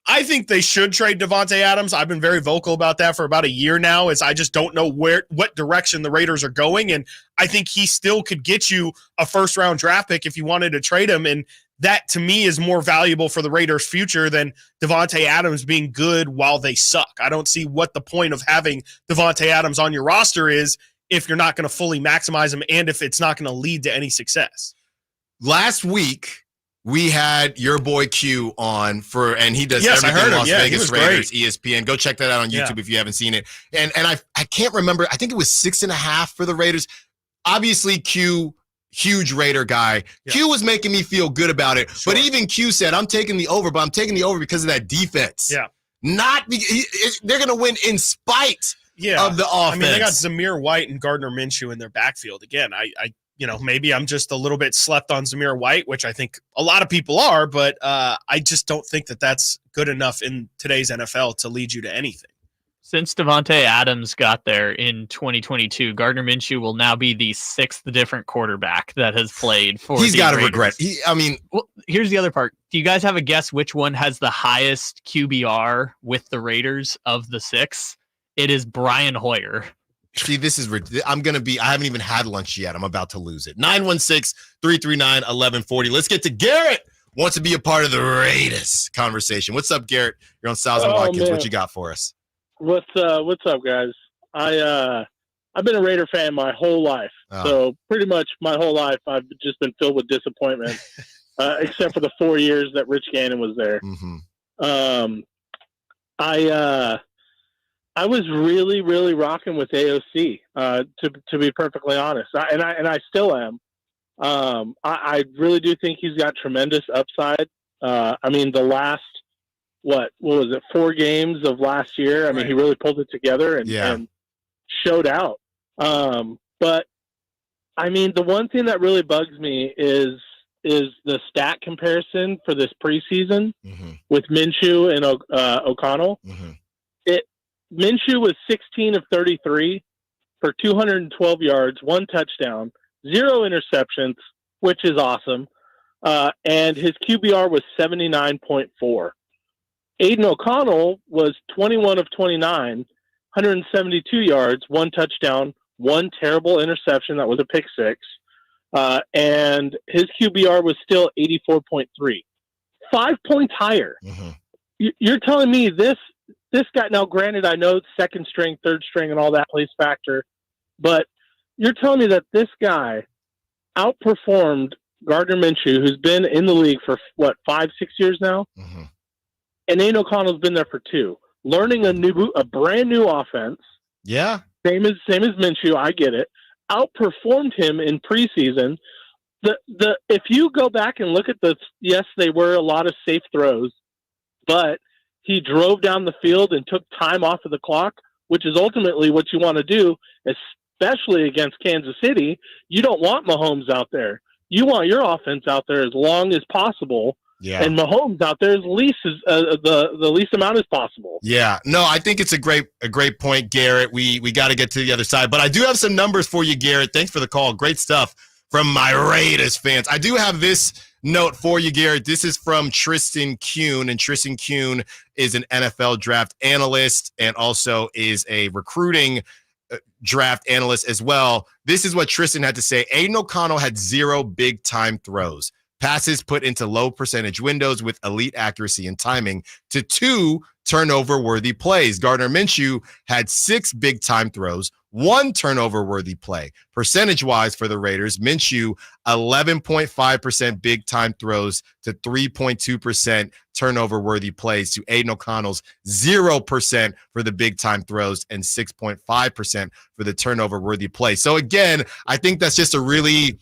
I think they should trade Devontae Adams. I've been very vocal about that for about a year now, as I just don't know what direction the Raiders are going. And I think he still could get you a first-round draft pick if you wanted to trade him. And that, to me, is more valuable for the Raiders' future than Devontae Adams being good while they suck. I don't see what the point of having Devontae Adams on your roster is if you're not going to fully maximize him and if it's not going to lead to any success. Last week, we had your boy Q on and he does everything Las Vegas Raiders, great. ESPN. Go check that out on YouTube if you haven't seen it. And I can't remember. I think it was 6.5 for the Raiders. Obviously, Q, huge Raider guy. Yeah. Q was making me feel good about it. Sure. But even Q said, I'm taking the over, but I'm taking the over because of that defense. Yeah. They're going to win in spite of the offense. I mean, they got Zamir White and Gardner Minshew in their backfield. Again, maybe I'm just a little bit slept on Zamir White, which I think a lot of people are, but I just don't think that that's good enough in today's NFL to lead you to anything. Since Devontae Adams got there in 2022, Gardner Minshew will now be the 6th different quarterback that has played for He's got to Raiders. regret. Well, here's the other part. Do you guys have a guess which one has the highest QBR with the Raiders of the 6? It is Brian Hoyer. See, this is I haven't even had lunch yet. I'm about to lose it. 916-339-1140. Let's get to Garrett. Wants to be a part of the Raiders conversation. What's up, Garrett? You're on Stiles Watkins. Man. What you got for us? What's up, guys? I've been a Raider fan my whole life. So pretty much my whole life I've just been filled with disappointment, except for the 4 years that Rich Gannon was there. Mm-hmm. I was really, really rocking with AOC, to be perfectly honest. I still am. I really do think he's got tremendous upside. I mean, the last, what was it, 4 games of last year? I mean, he really pulled it together and showed out. But I mean, the one thing that really bugs me is the stat comparison for this preseason with Minshew and O'Connell. Minshew was 16 of 33 for 212 yards, 1 touchdown, 0 interceptions, which is awesome. And his QBR was 79.4. Aiden O'Connell was 21 of 29, 172 yards, 1 touchdown, 1 terrible interception. That was a pick six. And his QBR was still 84.3. 5 points higher. You're telling me this guy, now granted, I know second string, third string, and all that plays factor, but you're telling me that this guy outperformed Gardner Minshew, who's been in the league for, 5-6 years now? And Aiden O'Connell's been there for 2, learning a brand new offense. Yeah. Same as Minshew, I get it. Outperformed him in preseason. If you go back and look at yes, they were a lot of safe throws, but he drove down the field and took time off of the clock, which is ultimately what you want to do, especially against Kansas City. You don't want Mahomes out there. You want your offense out there as long as possible. Yeah. And Mahomes out there as least as the least amount as possible. Yeah. No, I think it's a great point, Garrett. We got to get to the other side, but I do have some numbers for you, Garrett. Thanks for the call. Great stuff from my Raiders fans. I do have this note for you, Garrett. This is from Tristan Kuhn, and Tristan Kuhn is an NFL draft analyst and also is a recruiting draft analyst as well. This is what Tristan had to say. Aiden O'Connell had 0 big-time throws. Passes put into low percentage windows with elite accuracy and timing to 2 turnover-worthy plays. Gardner Minshew had 6 big-time throws, 1 turnover-worthy play. Percentage-wise for the Raiders, Minshew 11.5% big-time throws to 3.2% turnover-worthy plays to Aiden O'Connell's 0% for the big-time throws and 6.5% for the turnover-worthy play. So again, I think that's just a really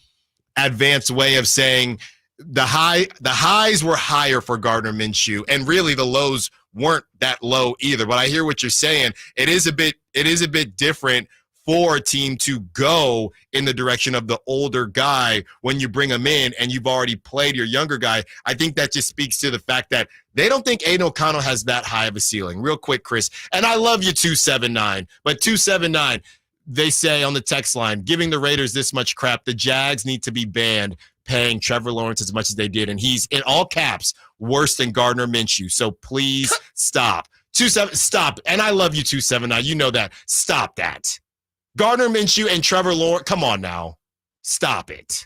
advanced way of saying the highs were higher for Gardner Minshew, and really the lows weren't that low either. But I hear what you're saying. It is a bit different for a team to go in the direction of the older guy when you bring him in and you've already played your younger guy. I think that just speaks to the fact that they don't think Aiden O'Connell has that high of a ceiling. Real quick, Chris, and I love you 279, but 279, they say on the text line, giving the Raiders this much crap, the Jags need to be banned paying Trevor Lawrence as much as they did, and he's, in all caps, worse than Gardner Minshew. So please stop. Stop. And I love you, 279. You know that. Stop that. Gardner Minshew and Trevor Lawrence, come on now. Stop it.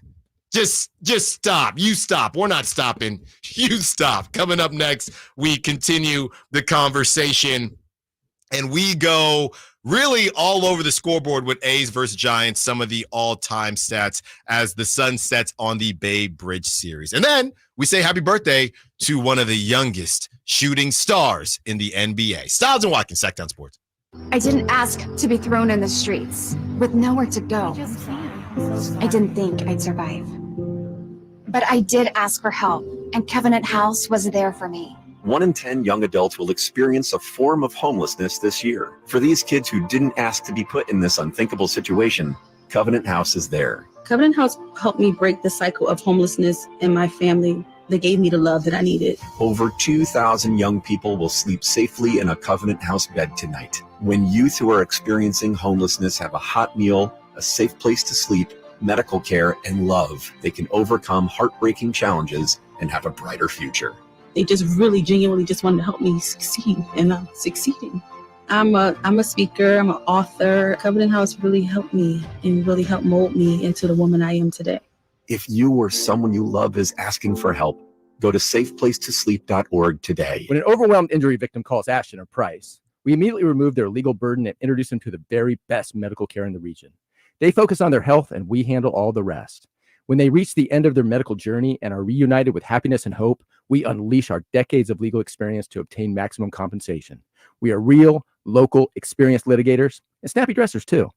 Just stop. You stop. We're not stopping. You stop. Coming up next, we continue the conversation, and we go really all over the scoreboard with A's versus Giants, some of the all-time stats as the sun sets on the Bay Bridge series. And then we say happy birthday to one of the youngest shooting stars in the NBA. Stiles and Watkins, Sacktown Sports. I didn't ask to be thrown in the streets with nowhere to go. I didn't think I'd survive. But I did ask for help, and Covenant House was there for me. 1 in 10 young adults will experience a form of homelessness this year. For these kids who didn't ask to be put in this unthinkable situation, Covenant House is there. Covenant House helped me break the cycle of homelessness in my family. They gave me the love that I needed. Over 2,000 young people will sleep safely in a Covenant House bed tonight. When youth who are experiencing homelessness have a hot meal, a safe place to sleep, medical care, and love, they can overcome heartbreaking challenges and have a brighter future. They just really genuinely just wanted to help me succeed, and I'm succeeding. I'm a speaker, I'm an author. Covenant House really helped me and really helped mold me into the woman I am today. If you or someone you love is asking for help, go to safeplacetosleep.org today. When an overwhelmed injury victim calls Ashton or Price, we immediately remove their legal burden and introduce them to the very best medical care in the region. They focus on their health, and we handle all the rest. When they reach the end of their medical journey and are reunited with happiness and hope, we unleash our decades of legal experience to obtain maximum compensation. We are real, local, experienced litigators and snappy dressers too.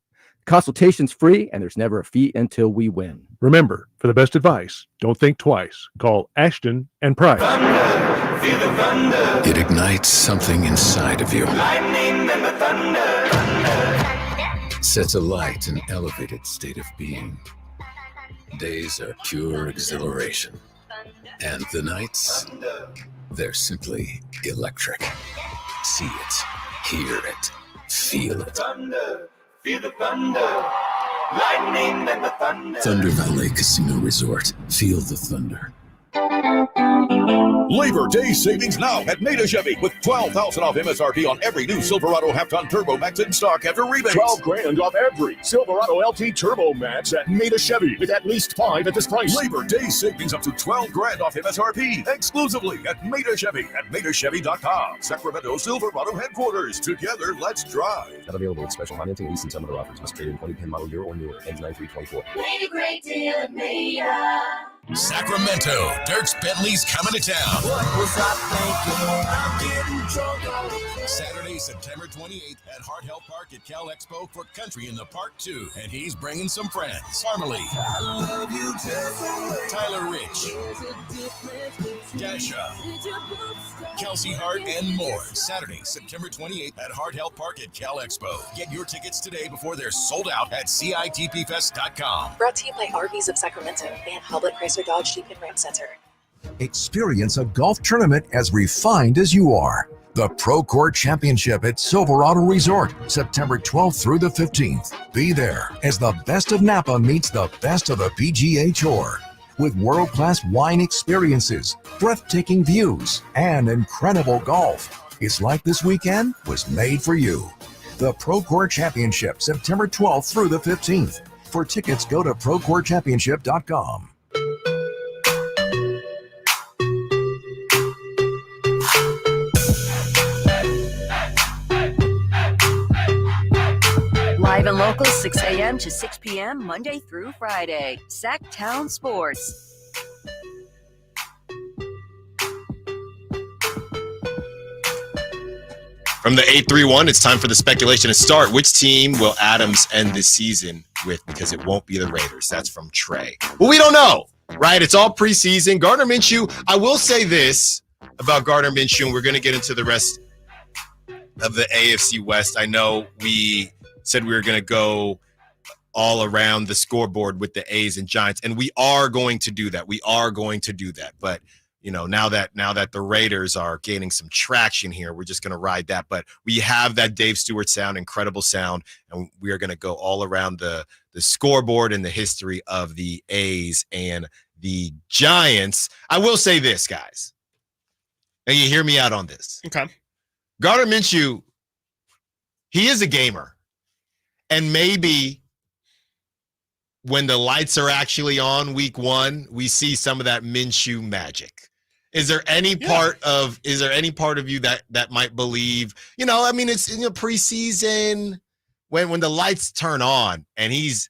Consultation's free, and there's never a fee until we win. Remember, for the best advice, don't think twice. Call Ashton and Price. Thunder, feel the thunder. It ignites something inside of you. Lightning and the thunder. Sets alight an elevated state of being. Days are pure exhilaration. And the nights, they're simply electric. See it, hear it, feel it. Thunder, feel the thunder. Lightning and the thunder. Thunder Valley Casino Resort. Feel the thunder. Labor Day savings now at Maida Chevy with $12,000 off MSRP on every new Silverado half-ton Turbo Max in stock after rebates. $12,000 off every Silverado LT Turbo Max at Maida Chevy with at least 5 at this price. Labor Day savings up to $12,000 off MSRP exclusively at Maida Chevy at MaidaChevy.com. Sacramento Silverado headquarters. Together, let's drive. Not available with special financing, lease, and some other offers. Must trade in 2010 model year or newer. Ends 9/3/24. Made a great deal at Maida. Sacramento, Dirks Bentley's coming to town. What was I thinking? I'm getting drunk on it. Saturday, September 28th at Hart Health Park at Cal Expo for Country in the Park 2. And he's bringing some friends. Harmony, I love you just the way. Tyler Rich, Dasha, Kelsey Hart, and more. Saturday, September 28th at Hart Health Park at Cal Expo. Get your tickets today before they're sold out at CITPFest.com. Brought to you by RVs of Sacramento and Hoblet Chrysler Dodge Jeep and Ram Center. Experience a golf tournament as refined as you are. The Pro Court Championship at Silverado Resort, September 12th through the 15th. Be there as the best of Napa meets the best of the PGA Tour. With world-class wine experiences, breathtaking views, and incredible golf. It's like this weekend was made for you. The Pro Court Championship, September 12th through the 15th. For tickets, go to ProCourtChampionship.com. Live and local, 6 a.m. to 6 p.m., Monday through Friday. Sacktown Sports. From the 831, it's time for the speculation to start. Which team will Adams end this season with? Because it won't be the Raiders. That's from Trey. Well, we don't know, right? It's all preseason. Gardner Minshew, I will say this about Gardner Minshew, and we're going to get into the rest of the AFC West. I know we said we were going to go all around the scoreboard with the A's and Giants, and we are going to do that. We are going to do that. But you know, now that the Raiders are gaining some traction here, we're just going to ride that. But we have that Dave Stewart sound, incredible sound, and we are going to go all around the scoreboard and the history of the A's and the Giants. I will say this, guys, and you hear me out on this. Okay. Gardner Minshew, he is a gamer. And maybe when the lights are actually on week 1, we see some of that Minshew magic. Is there any part of you that might believe, you know, I mean, it's in the preseason when the lights turn on and he's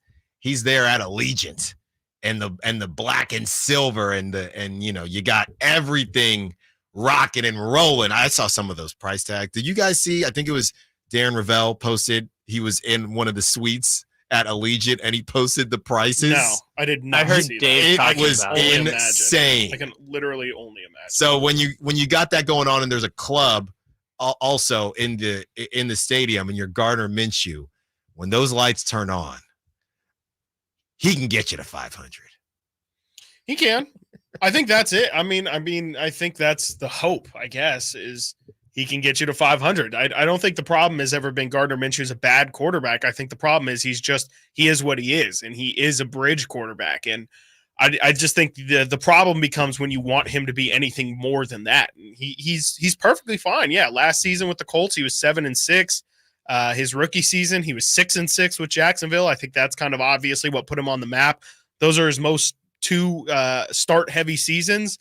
there at Allegiant and the black and silver and you know, you got everything rocking and rolling. I saw some of those price tags. Did you guys see? I think it was Darren Ravel posted. He was in one of the suites at Allegiant and he posted the prices. No, I did not. I heard see Dave that. talking It was about it. insane. I can literally only imagine. So when you got that going on and there's a club also in the stadium and you're Gardner Minshew, when those lights turn on, he can get you to 500. He can. I think that's it. I mean, I think that's the hope, I guess, is he can get you to 500. I don't think the problem has ever been Gardner Minshew's a bad quarterback. I think the problem is he is what he is, and he is a bridge quarterback. And I just think the problem becomes when you want him to be anything more than that. And he's perfectly fine. Yeah, last season with the Colts, he was 7-6. His rookie season, he was 6-6 with Jacksonville. I think that's kind of obviously what put him on the map. Those are his most two start-heavy seasons.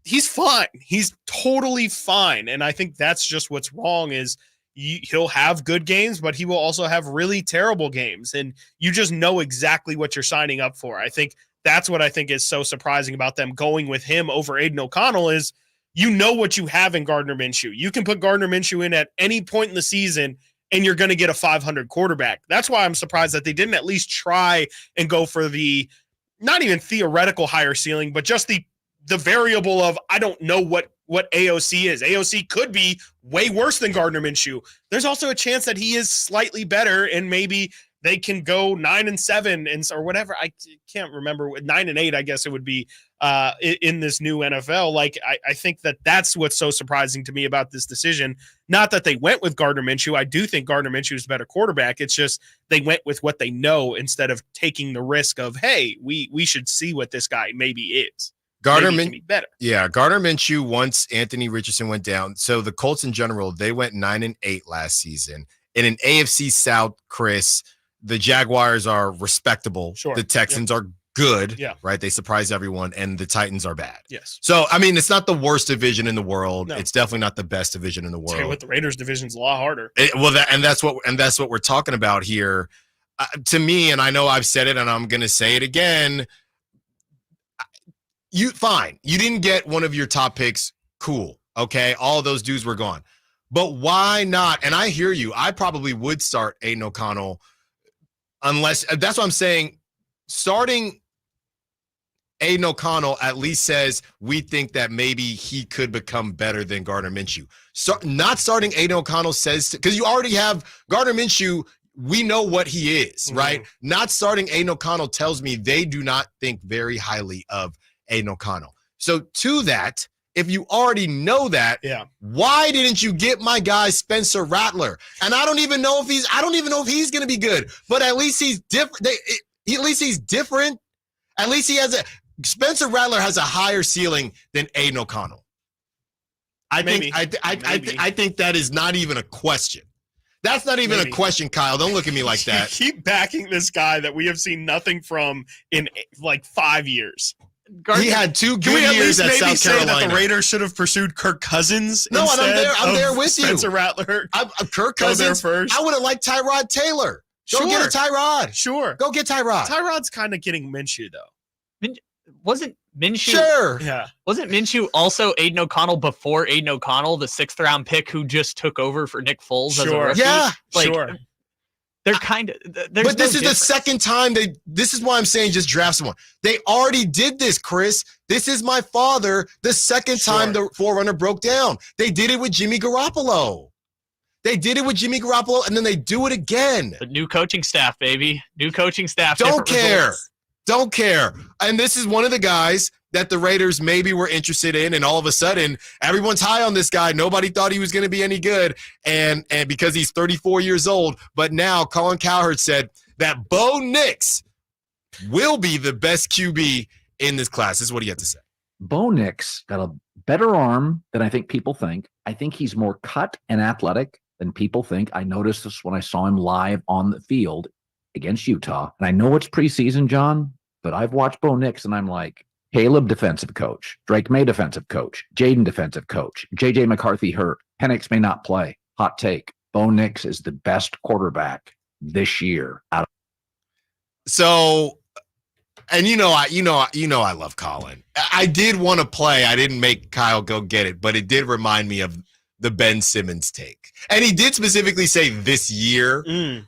He's fine. He's totally fine. And I think that's just what's wrong is he'll have good games, but he will also have really terrible games. And you just know exactly what you're signing up for. I think that's what I think is so surprising about them going with him over Aiden O'Connell is you know what you have in Gardner Minshew. You can put Gardner Minshew in at any point in the season and you're going to get a 500 quarterback. That's why I'm surprised that they didn't at least try and go for the not even theoretical higher ceiling, but just the variable of I don't know what AOC is. AOC could be way worse than Gardner Minshew. There's also a chance that he is slightly better and maybe they can go 9-7 and or whatever. I can't remember 9-8. I guess it would be in this new NFL. Like I think that's what's so surprising to me about this decision. Not that they went with Gardner Minshew. I do think Gardner Minshew is a better quarterback. It's just they went with what they know instead of taking the risk of, hey, we should see what this guy maybe is. Gardner Maybe he can be better. Yeah, Gardner Minshew, once Anthony Richardson went down. So the Colts in general, they went 9-8 last season. In an AFC South, Chris, the Jaguars are respectable. Sure. The Texans are good. Yeah. Right. They surprise everyone, and the Titans are bad. Yes. So I mean, it's not the worst division in the world. No. It's definitely not the best division in the world. Tell you what, the Raiders division's a lot harder. That's what we're talking about here. To me, and I know I've said it, and I'm going to say it again. You didn't get one of your top picks. Cool. Okay. All of those dudes were gone. But why not? And I hear you. I probably would start Aiden O'Connell unless that's what I'm saying. Starting Aiden O'Connell at least says we think that maybe he could become better than Gardner Minshew. So not starting Aiden O'Connell says, because you already have Gardner Minshew, we know what he is, right? Not starting Aiden O'Connell tells me they do not think very highly of Aiden O'Connell. So to that, if you already know that, why didn't you get my guy Spencer Rattler? And I don't even know if he's going to be good, but at least he's different. At least he's different. At least Spencer Rattler has a higher ceiling than Aiden O'Connell. I think that is not even a question. That's not even a question, Kyle. Don't look at me like that. Keep backing this guy that we have seen nothing from in like 5 years. He had 2 good years at South Carolina. That the Raiders should have pursued Kirk Cousins? No, and I'm there with you. Spencer Rattler. Kirk Cousins. First. I would have liked Tyrod Taylor. Go get a Tyrod. Sure. Go get Tyrod. Tyrod's kind of getting Minshew though. Wasn't Minshew? Sure. Yeah. Wasn't Minshew also Aiden O'Connell before Aiden O'Connell, the 6th round pick who just took over for Nick Foles as a rookie? Yeah. Sure. They're kind of. But this is the second time this is why I'm saying just draft someone. They already did this, Chris. This is my father. The second time the forerunner broke down. They did it with Jimmy Garoppolo. And then they do it again. The new coaching staff, baby. New coaching staff. Don't care. And this is one of the guys that the Raiders maybe were interested in, and all of a sudden, everyone's high on this guy. Nobody thought he was going to be any good, and because he's 34 years old. But now Colin Cowherd said that Bo Nix will be the best QB in this class. This is what he had to say. Bo Nix got a better arm than I think people think. I think he's more cut and athletic than people think. I noticed this when I saw him live on the field against Utah. And I know it's preseason, John, but I've watched Bo Nix, and I'm like, Caleb defensive coach, Drake May defensive coach, Jaden defensive coach, JJ McCarthy hurt, Penix may not play. Hot take. Bo Nix is the best quarterback this year. So, and I love Colin. I did want to play. I didn't make Kyle go get it, but it did remind me of the Ben Simmons take. And he did specifically say this year,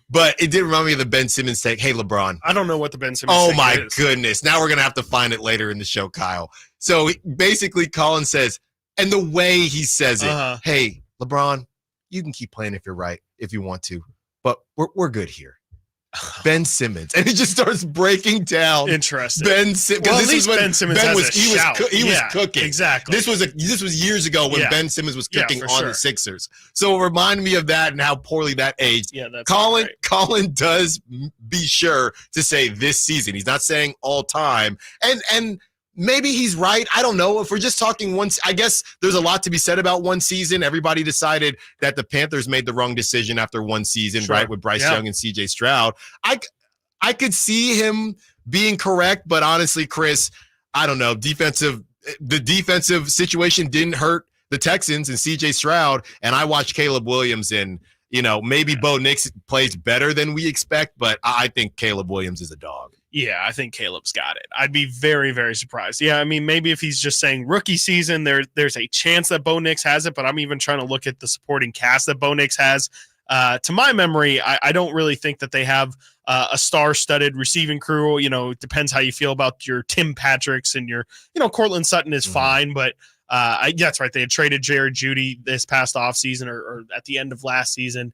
but it did remind me of the Ben Simmons take. Hey, LeBron. I don't know what the Ben Simmons take is. Oh, my goodness. Now we're going to have to find it later in the show, Kyle. So basically, Colin says, and the way he says it, hey, LeBron, you can keep playing if you're right, if you want to, but we're good here. Ben Simmons, and he just starts breaking down. Interesting. Ben Simmons. Well, at least Ben Simmons was cooking. Exactly. This was years ago when Ben Simmons was cooking on the Sixers. So it reminded me of that and how poorly that aged. Yeah, that's Colin does be sure to say this season. He's not saying all time, and maybe he's right. I don't know. If we're just talking once, I guess there's a lot to be said about one season. Everybody decided that the Panthers made the wrong decision after one season, right, with Bryce Young and CJ Stroud. I could see him being correct, but honestly, Chris, I don't know. The defensive situation didn't hurt the Texans and CJ Stroud, and I watched Caleb Williams, and maybe Bo Nix plays better than we expect, but I think Caleb Williams is a dog. Yeah, I think Caleb's got it. I'd be very, very surprised. Yeah, I mean, maybe if he's just saying rookie season, there's a chance that Bo Nix has it, but I'm even trying to look at the supporting cast that Bo Nix has. To my memory, I don't really think that they have a star-studded receiving crew. It depends how you feel about your Tim Patricks and your, Cortland Sutton is fine, but that's right. They had traded Jared Jeudy this past offseason or at the end of last season.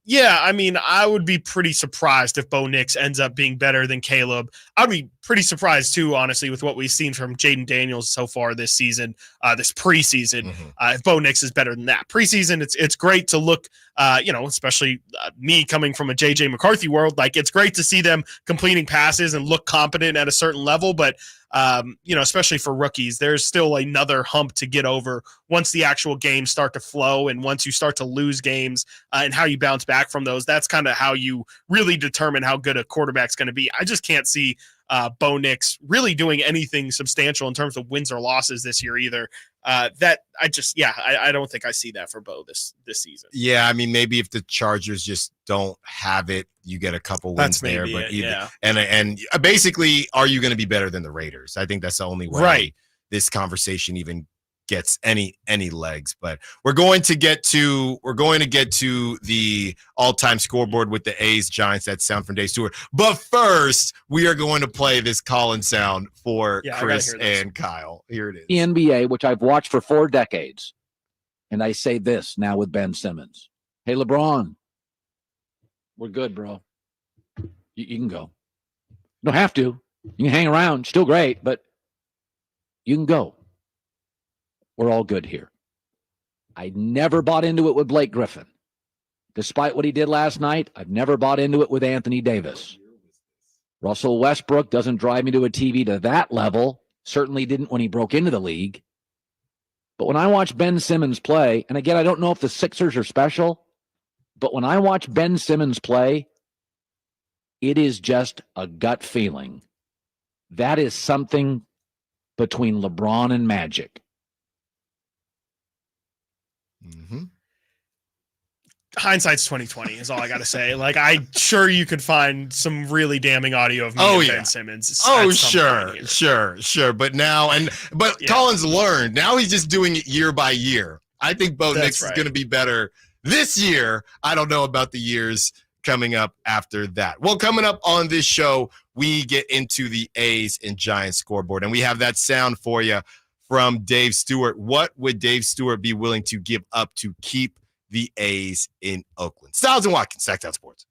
Yeah, I mean, I would be pretty surprised if Bo Nix ends up being better than Caleb. I'd be pretty surprised too, honestly, with what we've seen from Jaden Daniels so far this season, this preseason. If Bo Nix is better than that preseason, it's great to look, especially me coming from a JJ McCarthy world. Like, it's great to see them completing passes and look competent at a certain level, but especially for rookies, there's still another hump to get over once the actual games start to flow, and once you start to lose games and how you bounce back from those. That's kind of how you really determine how good a quarterback's going to be. I just can't see Bo Nix really doing anything substantial in terms of wins or losses this year either. I don't think I see that for Bo this season. Yeah, I mean, maybe if the Chargers just don't have it, you get a couple wins there. But and basically, are you going to be better than the Raiders? I think that's the only way this conversation even gets any legs. But we're going to get to the all-time scoreboard with the A's Giants. That sound from Dave Stewart. But first, we are going to play this call-in sound for Chris and Kyle. Here it is. The NBA, which I've watched for 4 decades, and I say this now with Ben Simmons. Hey, LeBron, we're good, bro. You can go. You don't have to. You can hang around. Still great, but you can go. We're all good here. I never bought into it with Blake Griffin. Despite what he did last night, I've never bought into it with Anthony Davis. Russell Westbrook doesn't drive me to a TV to that level. Certainly didn't when he broke into the league. But when I watch Ben Simmons play, and again, I don't know if the Sixers are special, but when I watch Ben Simmons play, it is just a gut feeling. That is something between LeBron and Magic. Hindsight's 2020 is all I got to say. Like, I'm sure you could find some really damning audio of me and Ben Simmons. Sure. But now, Collins learned. Now he's just doing it year by year. I think Bo Nix is going to be better this year. I don't know about the years coming up after that. Well, coming up on this show, we get into the A's and Giants scoreboard, and we have that sound for you from Dave Stewart. What would Dave Stewart be willing to give up to keep the A's in Oakland? Stiles and Watkins, Sacktown Sports.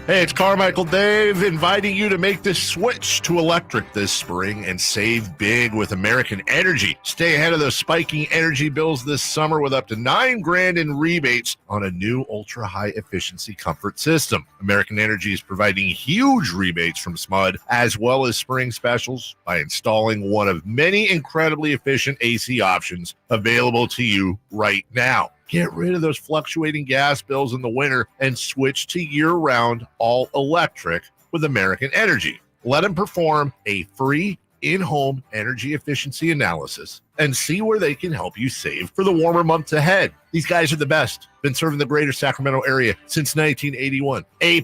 Hey, it's Carmichael Dave inviting you to make the switch to electric this spring and save big with American Energy. Stay ahead of those spiking energy bills this summer with up to $9,000 in rebates on a new ultra-high efficiency comfort system. American Energy is providing huge rebates from SMUD as well as spring specials by installing one of many incredibly efficient AC options available to you right now. Get rid of those fluctuating gas bills in the winter and switch to year-round all-electric with American Energy. Let them perform a free in-home energy efficiency analysis and see where they can help you save for the warmer months ahead. These guys are the best. Been serving the greater Sacramento area since 1981. A+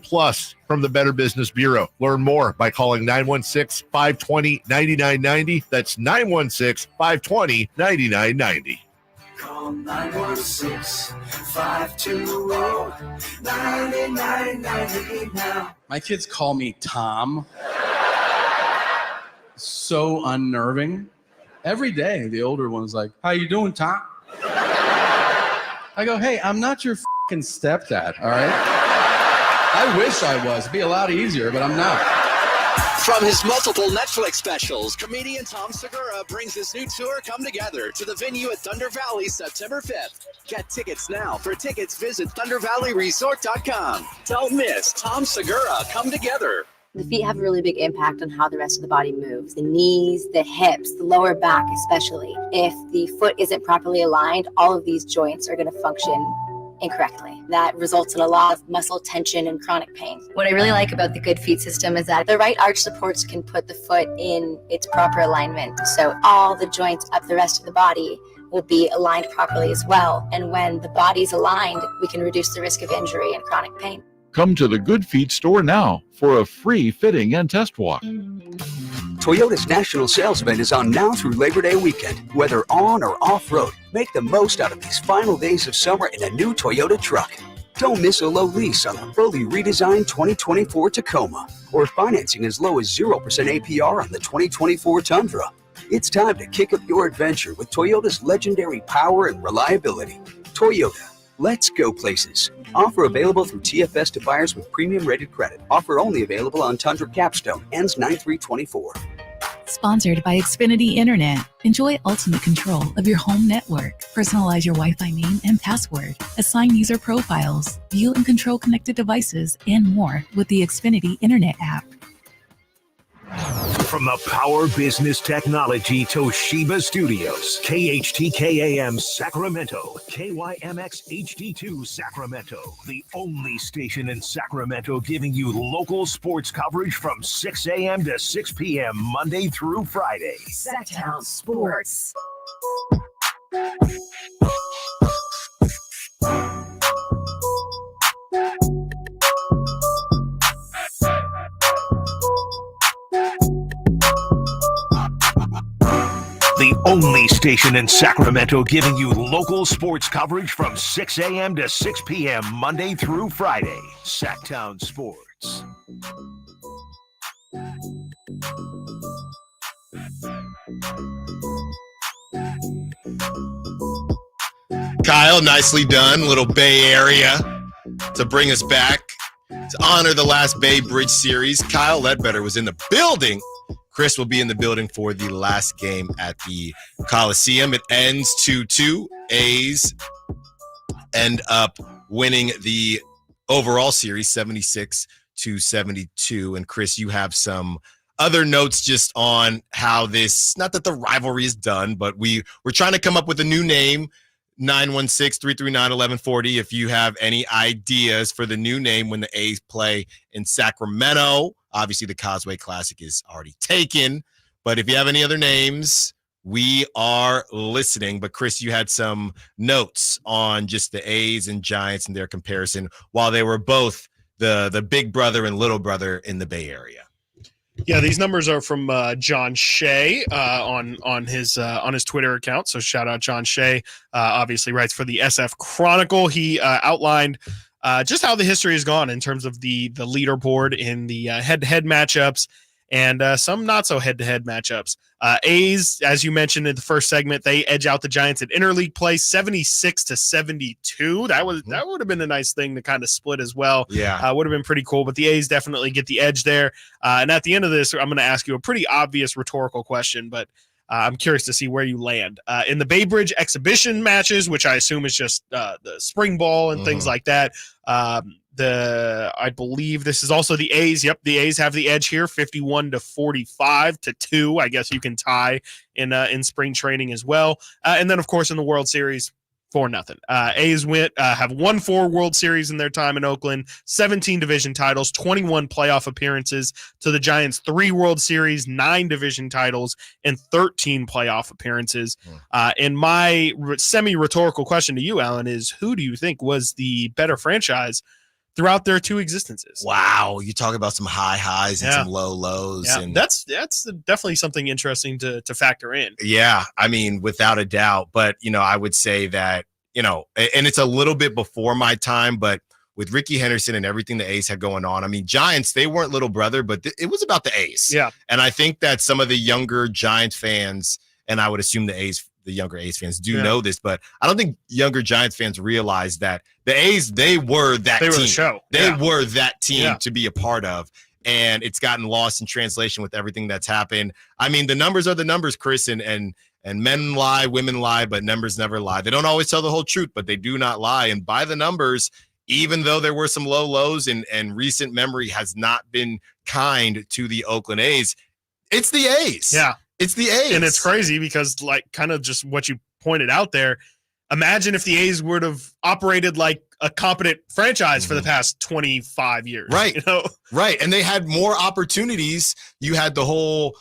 from the Better Business Bureau. Learn more by calling 916-520-9990. That's 916-520-9990. Call 916-520-9990 now. My kids call me Tom. So unnerving. Every day, the older one's like, "How you doing, Tom?" I go, "Hey, I'm not your fucking stepdad, all right?" I wish I was. It'd be a lot easier, but I'm not. From his multiple Netflix specials, comedian Tom Segura brings his new tour, Come Together, to the venue at Thunder Valley September 5th. Get tickets now. For tickets, visit ThunderValleyResort.com. Don't miss Tom Segura, Come Together. The feet have a really big impact on how the rest of the body moves. The knees, the hips, the lower back especially. If the foot isn't properly aligned, all of these joints are going to function incorrectly. That results in a lot of muscle tension and chronic pain. What I really like about the Good Feet system is that the right arch supports can put the foot in its proper alignment. So all the joints up the rest of the body will be aligned properly as well. And when the body's aligned, we can reduce the risk of injury and chronic pain. Come to the Good Feet store now for a free fitting and test walk. Toyota's national sales event is on now through Labor Day weekend. Whether on or off-road, make the most out of these final days of summer in a new Toyota truck. Don't miss a low lease on the fully redesigned 2024 Tacoma or financing as low as 0% APR on the 2024 Tundra. It's time to kick up your adventure with Toyota's legendary power and reliability. Toyota, Let's go places. Offer available through TFS to buyers with premium rated credit. Offer only available on Tundra Capstone. Ends 9/3/24. Sponsored by Xfinity Internet. Enjoy ultimate control of your home network. Personalize your Wi-Fi name and password. Assign user profiles. View and control connected devices and more with the Xfinity Internet app. From the Power Business Technology Toshiba Studios, KHTK-AM Sacramento, KYMX HD2 Sacramento, the only station in Sacramento giving you local sports coverage from 6 a.m. to 6 p.m. Monday through Friday. Sacktown Sports. The only station in Sacramento giving you local sports coverage from 6 a.m. to 6 p.m. Monday through Friday. Sacktown Sports. Kyle, nicely done. Little Bay Area to bring us back to honor the last Bay Bridge series. Kyle Ledbetter was in the building. Chris will be in the building for the last game at the Coliseum. It ends 2-2. A's end up winning the overall series 76-72. And Chris, you have some other notes just on how this, not that the rivalry is done, but we're trying to come up with a new name. 916-339-1140 if you have any ideas for the new name when the A's play in Sacramento. Obviously, the Causeway Classic is already taken, but if you have any other names, we are listening. But Chris, you had some notes on just the A's and Giants and their comparison while they were both the big brother and little brother in the Bay Area. Yeah, these numbers are from John Shea on his Twitter account. So shout out John Shea. Obviously writes for the SF Chronicle. He outlined just how the history has gone in terms of the leaderboard in the head-to-head matchups and some not so head-to-head matchups. A's, as you mentioned in the first segment, they edge out the Giants at interleague play 76-72. That would have been a nice thing to kind of split as well. Yeah, would have been pretty cool. But the A's definitely get the edge there. And at the end of this, I'm going to ask you a pretty obvious rhetorical question, but I'm curious to see where you land. In the Bay Bridge exhibition matches, which I assume is just the spring ball and things like that, I believe this is also the A's. Yep, the A's have the edge here, 51-45-2. I guess you can tie in spring training as well. And then, of course, in the World Series, 4-0. A's have won 4 World Series in their time in Oakland, 17 division titles, 21 playoff appearances. To the Giants, 3 World Series, 9 division titles, and 13 playoff appearances. And my semi-rhetorical question to you, Alan, is who do you think was the better franchise throughout their 2 existences? Wow, you talk about some high highs and some low lows. Yeah, and that's definitely something interesting to factor in. Yeah, I mean, without a doubt. But, I would say that, and it's a little bit before my time, but with Ricky Henderson and everything the A's had going on, I mean, Giants, they weren't little brother, but it was about the A's. Yeah. And I think that some of the younger Giants fans, and I would assume the younger A's fans do know this, but I don't think younger Giants fans realize that the A's, they were that team. Were the show. They were that team to be a part of. And it's gotten lost in translation with everything that's happened. I mean, the numbers are the numbers, Chris, and men lie, women lie, but numbers never lie. They don't always tell the whole truth, but they do not lie. And by the numbers, even though there were some low lows and recent memory has not been kind to the Oakland A's, it's the A's. Yeah. It's the A's. And it's crazy because, kind of just what you pointed out there, imagine if the A's would have operated like a competent franchise for the past 25 years. Right. Right. And they had more opportunities. You had the whole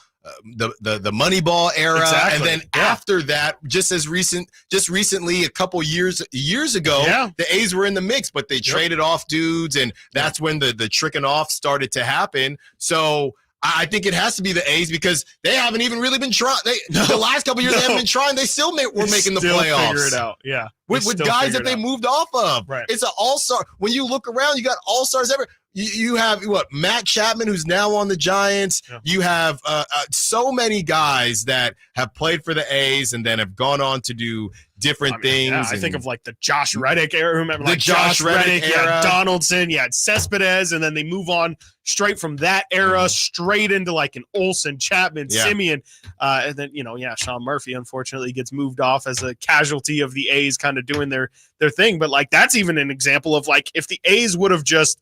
the Moneyball era. Exactly. And then after that, just recently, a couple years ago, the A's were in the mix, but they traded off dudes. And that's when the tricking off started to happen. So I think it has to be the A's because they haven't even really been trying. The last couple years they haven't been trying. They still were making the playoffs. Figure it out. Yeah. With guys that they moved off of. Right. It's an all-star. When you look around, you got all-stars everywhere. You have Matt Chapman, who's now on the Giants. Yeah. You have so many guys that have played for the A's and then have gone on to do different things. Yeah, I think of like the Josh Reddick era. Remember, the like Josh Reddick era. You had Donaldson, you had Cespedes, and then they move on straight from that era straight into like an Olsen, Chapman, Simeon, and then Sean Murphy unfortunately gets moved off as a casualty of the A's kind of doing their thing. But like that's even an example of like if the A's would have just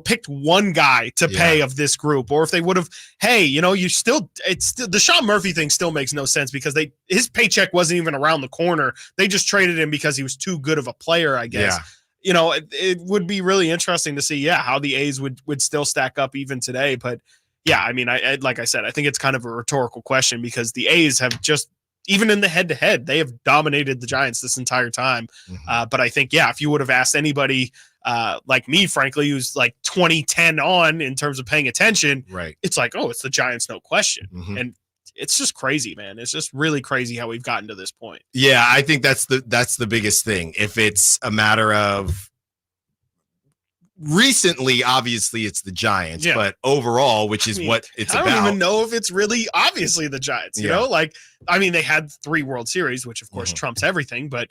picked one guy to pay of this group, or if they would have, it's still the Sean Murphy thing still makes no sense because his paycheck wasn't even around the corner. They just traded him because he was too good of a player, I guess. Yeah. It would be really interesting to see, how the A's would still stack up even today. But yeah, I mean, I like I said, I think it's kind of a rhetorical question because the A's have just, even in the head-to-head, they have dominated the Giants this entire time. But I think, if you would have asked anybody like me, frankly, who's like 2010 on in terms of paying attention, right? It's like, it's the Giants, no question. And it's just crazy, man. It's just really crazy how we've gotten to this point. Yeah, I think that's the biggest thing. If it's a matter of recently, obviously it's the Giants, but overall, which is what it's about. I don't even know if it's really obviously the Giants, you know, like, I mean, they had 3 World Series, which of course trumps everything, but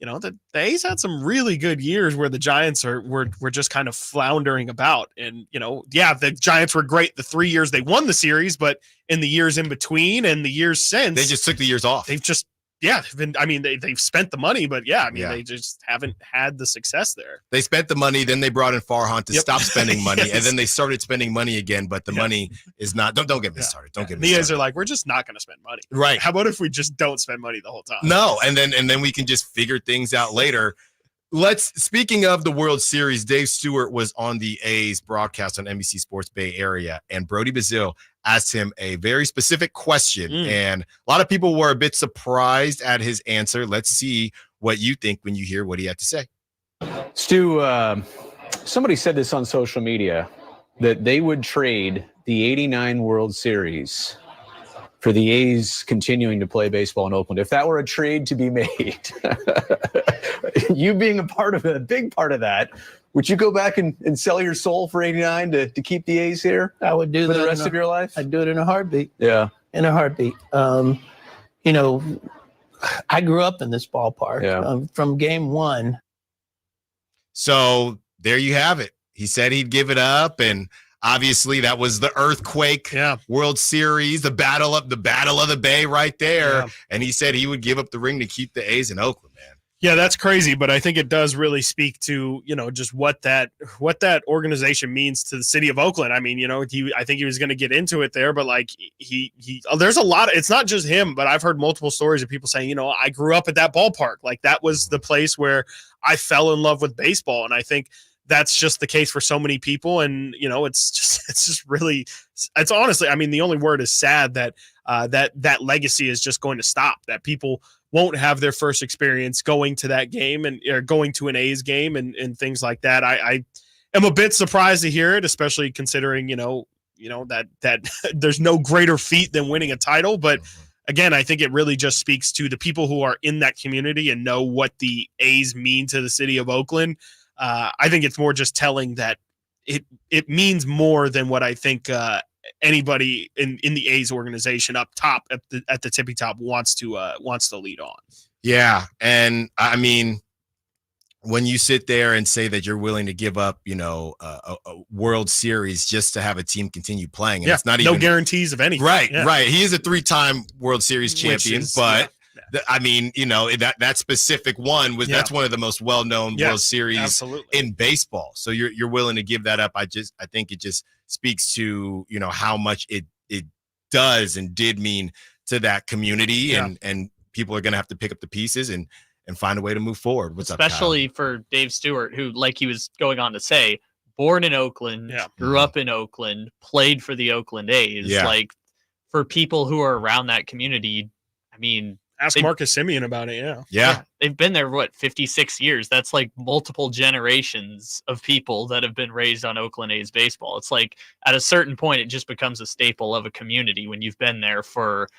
the A's had some really good years where the Giants were just kind of floundering about. And, the Giants were great the 3 years they won the series, but in the years in between and the years since, they just took the years off. They've just, they've spent the money, but they just haven't had the success there. They spent the money, then they brought in Farhan to stop spending money, and then they started spending money again, but the money is not, don't get me started. Don't get me started. The A's are like, we're just not going to spend money. Right. How about if we just don't spend money the whole time? No, and then we can just figure things out later. Speaking of the World Series, Dave Stewart was on the A's broadcast on NBC Sports Bay Area, and Brody Bazile asked him a very specific question, and a lot of people were a bit surprised at his answer. Let's see what you think when you hear what he had to say. Stu, somebody said this on social media, that they would trade the 89 World Series for the A's continuing to play baseball in Oakland. If that were a trade to be made, you being a big part of that, would you go back and sell your soul for 89 to keep the A's here? I would do for that the rest of your life. I'd do it in a heartbeat. Yeah, in a heartbeat. I grew up in this ballpark from game one. So there you have it. He said he'd give it up, and obviously that was the earthquake World Series, the battle of the Bay right there. Yeah. And he said he would give up the ring to keep the A's in Oakland, man. Yeah, that's crazy, but I think it does really speak to, just what that organization means to the city of Oakland. I mean, I think he was going to get into it there, but like there's a lot of, it's not just him, but I've heard multiple stories of people saying, I grew up at that ballpark. Like that was the place where I fell in love with baseball. And I think that's just the case for so many people. And, it's just really, it's honestly, I mean, the only word is sad that that legacy is just going to stop, that people won't have their first experience going to that game or going to an A's game and things like that. I am a bit surprised to hear it, especially considering, that there's no greater feat than winning a title. But again, I think it really just speaks to the people who are in that community and know what the A's mean to the city of Oakland. I think it's more just telling that it means more than what I think anybody in the A's organization up top at the tippy top wants to lead on. Yeah, and I mean, when you sit there and say that you're willing to give up, a World Series just to have a team continue playing, and it's not even no guarantees of anything. Right, right. He is a 3-time World Series champion, but. I mean, that specific one that's one of the most well-known World Series in baseball. So you're willing to give that up. I think it just speaks to, how much it does and did mean to that community, and people are going to have to pick up the pieces and find a way to move forward. Especially for Dave Stewart, who, like he was going on to say, born in Oakland, grew up in Oakland, played for the Oakland A's. Yeah. Like, for people who are around that community, I mean, ask Marcus Simeon about it. Yeah. They've been there, 56 years. That's like multiple generations of people that have been raised on Oakland A's baseball. It's like at a certain point, it just becomes a staple of a community when you've been there for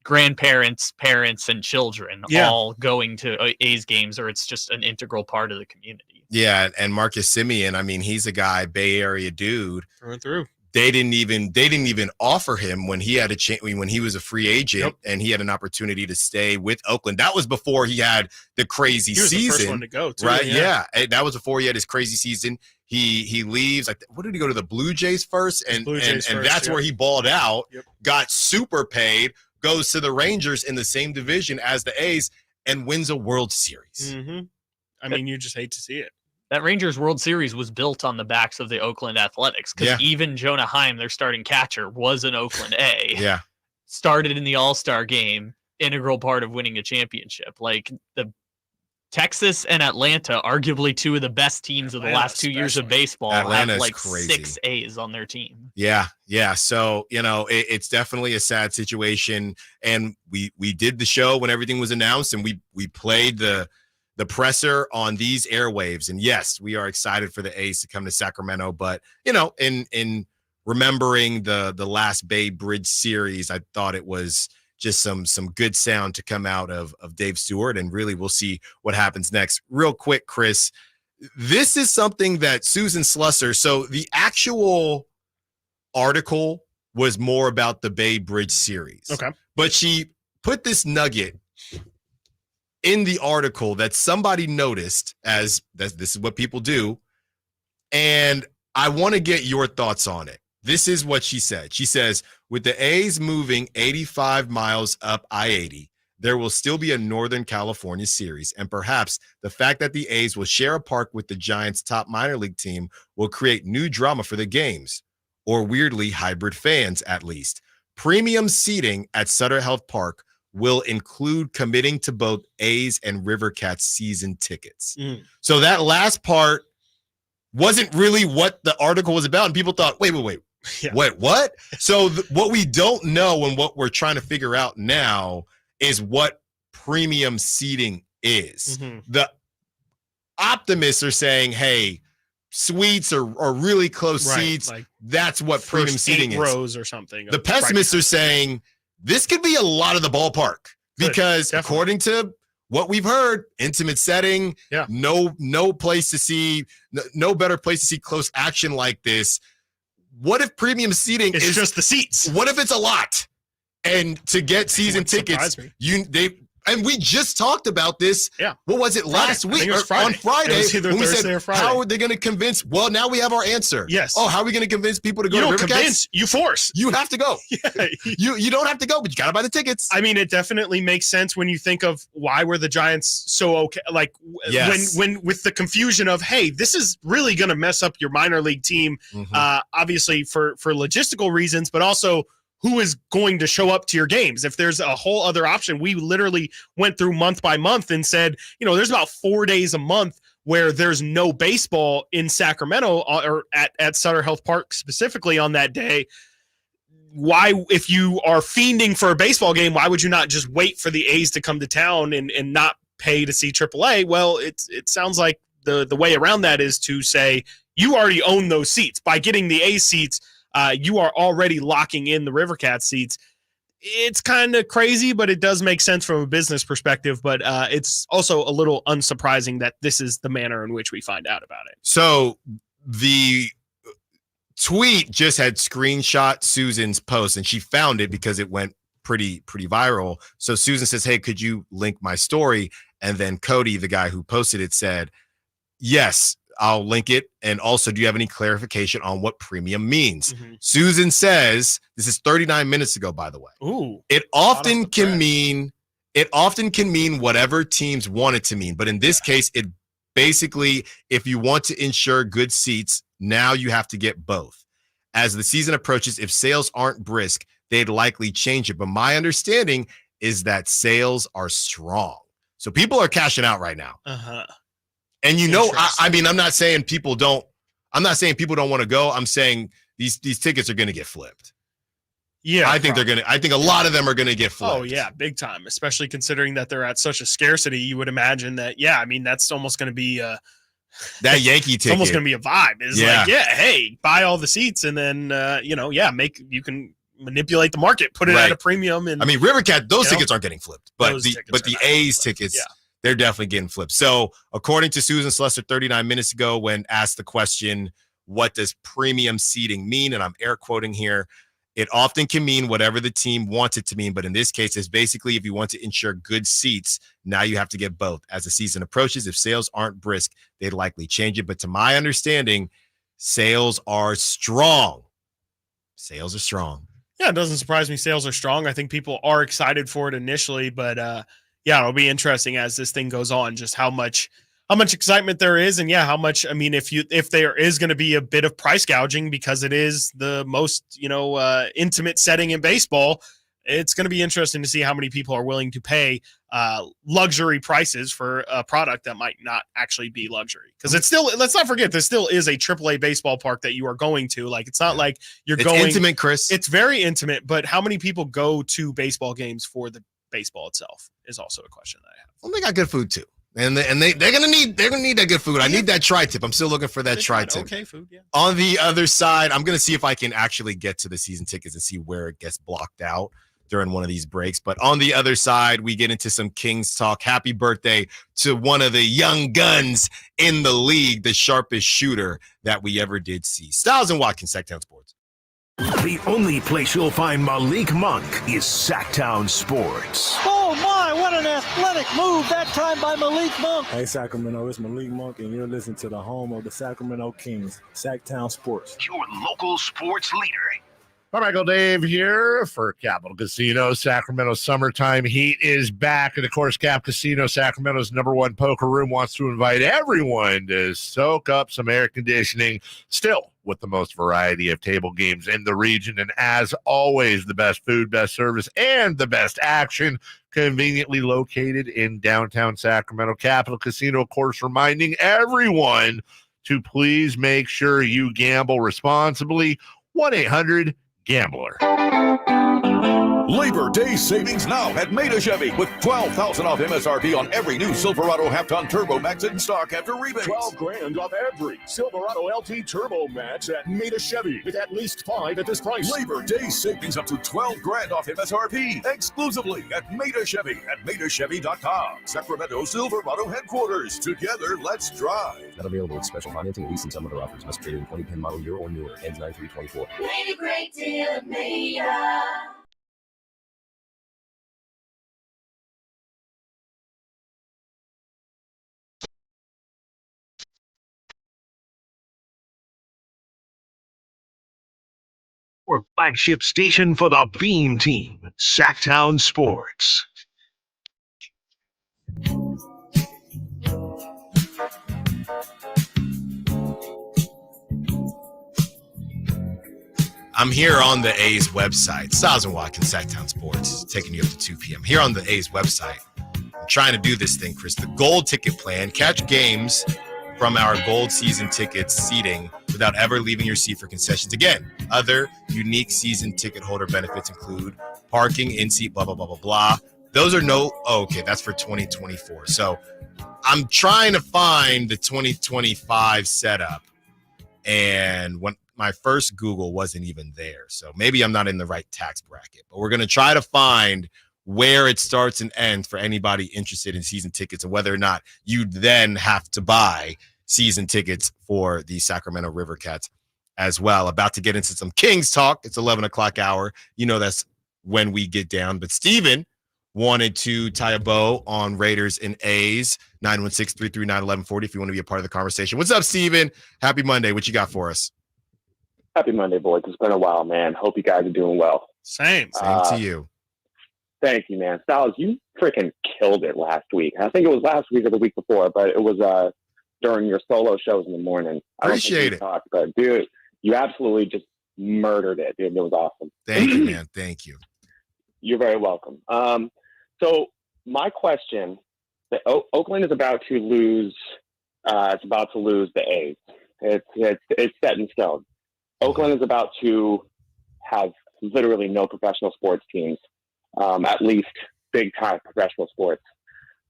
grandparents, parents, and children all going to A's games, or it's just an integral part of the community. Yeah, and Marcus Simeon, I mean, he's a guy, Bay Area dude. Through and through. They didn't even offer him when he had a chance, when he was a free agent and he had an opportunity to stay with Oakland. That was before he had the crazy season. He was the first one to go, too, right? Yeah. That was before he had his crazy season. He leaves. Like, what did he go to the Blue Jays first? And that's where he balled out. Got super paid. Goes to the Rangers in the same division as the A's and wins a World Series. Mm-hmm. I mean, you just hate to see it. That Rangers World Series was built on the backs of the Oakland Athletics, because even Jonah Heim, their starting catcher, was an Oakland A. Yeah. Started in the All-Star game, integral part of winning a championship. Like, the Texas and Atlanta, arguably two of the best teams of the last 2 years of baseball, Atlanta's have like crazy. 6 A's on their team. Yeah. So, it's definitely a sad situation. And we did the show when everything was announced, and we played the presser on these airwaves. And yes, we are excited for the A's to come to Sacramento. But, in remembering the last Bay Bridge series, I thought it was just some good sound to come out of Dave Stewart. And really, we'll see what happens next. Real quick, Chris, this is something that Susan Slusser, so the actual article was more about the Bay Bridge series. Okay. But she put this nugget in the article that somebody noticed, as this is what people do. And I want to get your thoughts on it. This is what she said. She says, with the A's moving 85 miles up I-80, there will still be a Northern California series. And perhaps the fact that the A's will share a park with the Giants' top minor league team will create new drama for the games, or weirdly hybrid fans at least. Premium seating at Sutter Health Park will include committing to both A's and River Cats season tickets. So that last part wasn't really what the article was about. And people thought, wait. Wait, what? So what we don't know and what we're trying to figure out now is what premium seating is. The optimists are saying, hey, suites or really close seats, like that's what premium seating is. Rows or something. The pessimists are saying this could be a lot of the ballpark because according to what we've heard, intimate setting, no place to see, no better place to see close action like this. What if premium seating is just the seats? What if it's a lot? And to get season tickets, and we just talked about this. Yeah. What was it last week? On Friday. It was either when we Thursday said, or Friday. how are they going to convince? Well, now we have our answer. Yes. Oh, how are we going to convince people to go you to don't River convince, Cats? you force. You have to go. Yeah. You don't have to go, but you got to buy the tickets. I mean, it definitely makes sense when you think of why were the Giants so okay. Like when with the confusion of, hey, this is really going to mess up your minor league team. Obviously for logistical reasons, but also who is going to show up to your games. If there's a whole other option, we literally went through month by month and said, there's about 4 days a month where there's no baseball in Sacramento or at Sutter Health Park specifically on that day. Why, if you are fiending for a baseball game, why would you not just wait for the A's to come to town and not pay to see AAA? Well, it sounds like the way around that is to say you already own those seats. By getting the A's seats, you are already locking in the River Cats seats. It's kind of crazy, but it does make sense from a business perspective. But it's also a little unsurprising that this is the manner in which we find out about it. So the tweet just had screenshot Susan's post, and she found it because it went pretty viral. So Susan says, hey, could you link my story? And then Cody, the guy who posted it, said, yes, I'll link it. And also, do you have any clarification on what premium means? Susan says, this is 39 minutes ago, by the way. Ooh. It often can mean whatever teams want it to mean. But in this case, it basically, if you want to ensure good seats, now you have to get both. As the season approaches, if sales aren't brisk, they'd likely change it. But my understanding is that sales are strong. So people are cashing out right now. And I mean, I'm not saying people don't want to go. I'm saying these tickets are going to get flipped. Yeah. I think a lot of them are going to get flipped. Oh yeah, big time, especially considering that they're at such a scarcity. You would imagine that, I mean, that's almost going to be that Yankee ticket. It's almost going to be a vibe. It's like, hey, buy all the seats and then, you can manipulate the market, put it at a premium. And I mean, Rivercat, those tickets aren't getting flipped, but the A's tickets, Yeah. they're definitely getting flipped. So according to Susan Slessor 39 minutes ago, when asked the question, what does premium seating mean? And I'm air quoting here. It often can mean whatever the team wants it to mean, but in this case, it's basically if you want to ensure good seats, now you have to get both. As the season approaches, if sales aren't brisk, they'd likely change it. But to my understanding, sales are strong. Sales are strong. Yeah, it doesn't surprise me. Sales are strong. I think people are excited for it initially, but yeah, it'll be interesting as this thing goes on, just how much excitement there is, and how much. I mean, if there is going to be a bit of price gouging because it is the most intimate setting in baseball, it's going to be interesting to see how many people are willing to pay luxury prices for a product that might not actually be luxury. Because it's still, let's not forget, this still is a AAA baseball park that you are going to. Like, it's not like you're going. It's intimate, Chris. It's very intimate, but how many people go to baseball games for the baseball itself is also a question that I have. Well, they got good food too. And they're gonna need that good food. I need that tri-tip. I'm still looking for that tri-tip. Okay, food. Yeah. On the other side, I'm gonna see if I can actually get to the season tickets and see where it gets blocked out during one of these breaks. But on the other side, we get into some Kings talk. Happy birthday to one of the young guns in the league, the sharpest shooter that we ever did see. Stiles and Watkins, Sacktown Sports. The only place you'll find Malik Monk is Sacktown Sports. Oh my, what an athletic move that time by Malik Monk. Hey Sacramento, it's Malik Monk and you're listening to the home of the Sacramento Kings, Sacktown Sports. Your local sports leader. Carmichael Dave here for Capital Casino. Sacramento summertime heat is back. And of course, Cap Casino, Sacramento's #1 poker room, wants to invite everyone to soak up some air conditioning, still with the most variety of table games in the region. And as always, the best food, best service, and the best action, conveniently located in downtown Sacramento. Capital Casino, of course, reminding everyone to please make sure you gamble responsibly. 1-800-GAMBLER. Labor Day savings now at Maida Chevy with $12,000 off MSRP on every new Silverado half-ton Turbo Max in stock after rebates. $12,000 off every Silverado LT Turbo Max at Maida Chevy with at least 5 at this price. Labor Day savings up to $12,000 off MSRP exclusively at Maida Chevy at MaidaChevy.com. Sacramento Silverado headquarters. Together, let's drive. Not available with special financing, lease, and some other offers. Must trade in 2010 model year or newer. Ends 9/3/24. Made a great deal at Maida. Or flagship station for the Beam Team, Sacktown Sports. I'm here on the A's website. Stiles and Watkins, Sacktown Sports, taking you up to 2 p.m. Here on the A's website. I'm trying to do this thing, Chris. The gold ticket plan. Catch games from our gold season tickets seating without ever leaving your seat for concessions. Again, other unique season ticket holder benefits include parking, in-seat, blah, blah, blah, blah, blah. Those are okay, that's for 2024. So I'm trying to find the 2025 setup. And when my first Google wasn't even there. So maybe I'm not in the right tax bracket. But we're going to try to find where it starts and ends for anybody interested in season tickets and whether or not you then have to buy season tickets for the Sacramento Rivercats as well. About to get into some Kings talk. It's 11 o'clock hour. You know that's when we get down. But Steven wanted to tie a bow on Raiders and A's. 916-339-1140 if you want to be a part of the conversation. What's up, Steven? Happy Monday. What you got for us? Happy Monday, boys. It's been a while, man. Hope you guys are doing well. Same to you. Thank you, man. Stiles, you freaking killed it last week. I think it was last week or the week before, but it was during your solo shows in the morning. Appreciate it. But, dude, you absolutely just murdered it, dude. It was awesome. Thank you, man. Thank you. You're very welcome. So my question, Oakland is about to lose. It's about to lose the A's. It's set in stone. Oakland is about to have literally no professional sports teams, at least big-time professional sports.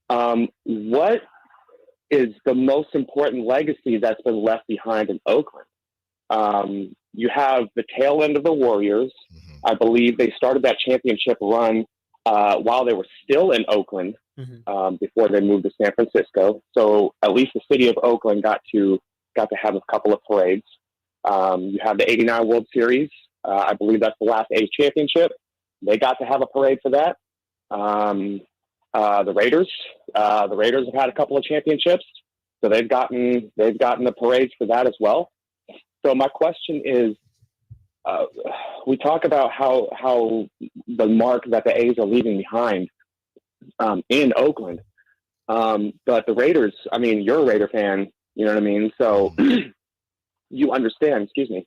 What is the most important legacy that's been left behind in Oakland? You have the tail end of the Warriors. I believe they started that championship run while they were still in Oakland before they moved to San Francisco. So at least the city of Oakland got to have a couple of parades. You have the '89 World Series. I believe that's the last A's championship. They got to have a parade for that. The Raiders have had a couple of championships, so they've gotten the parades for that as well. So my question is, we talk about how the mark that the A's are leaving behind in Oakland, but the Raiders. I mean, you're a Raider fan, you know what I mean. So you understand. Excuse me.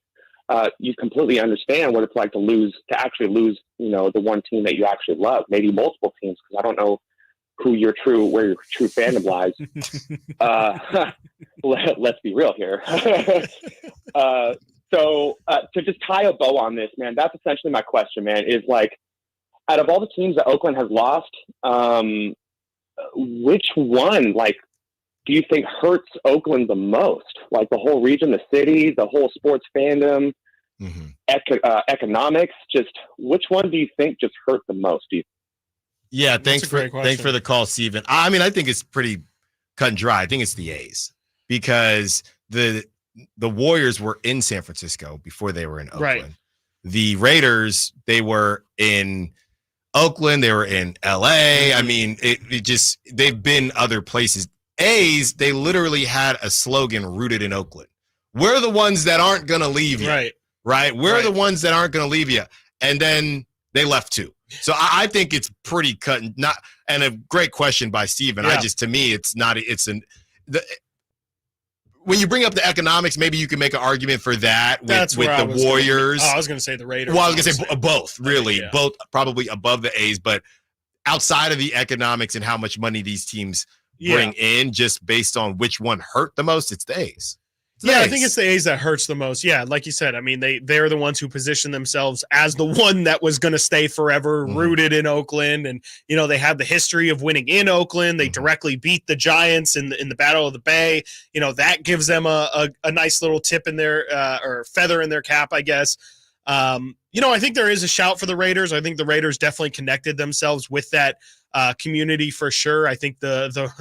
You completely understand what it's like to actually lose, the one team that you actually love, maybe multiple teams, because I don't know where your true fandom lies. Let's be real here. So to just tie a bow on this, man, that's essentially my question, man, is like, out of all the teams that Oakland has lost, which one, like, do you think hurts Oakland the most? Like the whole region, the city, the whole sports fandom, economics, just which one do you think just hurt the most? Yeah, thanks for the call, Steven. I mean, I think it's pretty cut and dry. I think it's the A's because the Warriors were in San Francisco before they were in Oakland. Right. The Raiders, they were in Oakland, they were in LA. I mean, they've been other places. A's, they literally had a slogan rooted in Oakland. We're the ones that aren't going to leave you. Right. We're the ones that aren't going to leave you. And then they left too. So I think it's pretty cut and a great question by Steven. Yeah. To me, when you bring up the economics, maybe you can make an argument for that with the Warriors. I was going to say the Raiders. Well, I was going to say both, really. Yeah. Both probably above the A's, but outside of the economics and how much money these teams bring in, just based on which one hurt the most, it's the A's. I think it's the A's that hurts the most. Yeah, like you said, I mean, they're the ones who position themselves as the one that was going to stay forever, rooted in Oakland. And, they have the history of winning in Oakland. They directly beat the Giants in the Battle of the Bay. That gives them a nice little tip in their or feather in their cap, I guess. I think there is a shout for the Raiders. I think the Raiders definitely connected themselves with that community for sure. I think the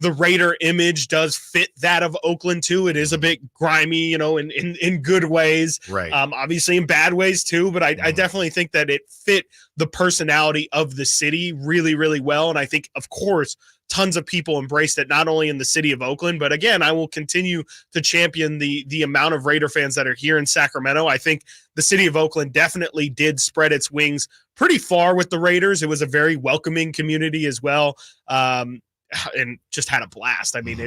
Raider image does fit that of Oakland too. It is a bit grimy, in good ways, right? Obviously in bad ways too. But I definitely think that it fit the personality of the city really, really well. And I think, of course, tons of people embraced it, not only in the city of Oakland, but again, I will continue to champion the amount of Raider fans that are here in Sacramento. I think the city of Oakland definitely did spread its wings pretty far with the Raiders. It was a very welcoming community as well. And just had a blast. I mean,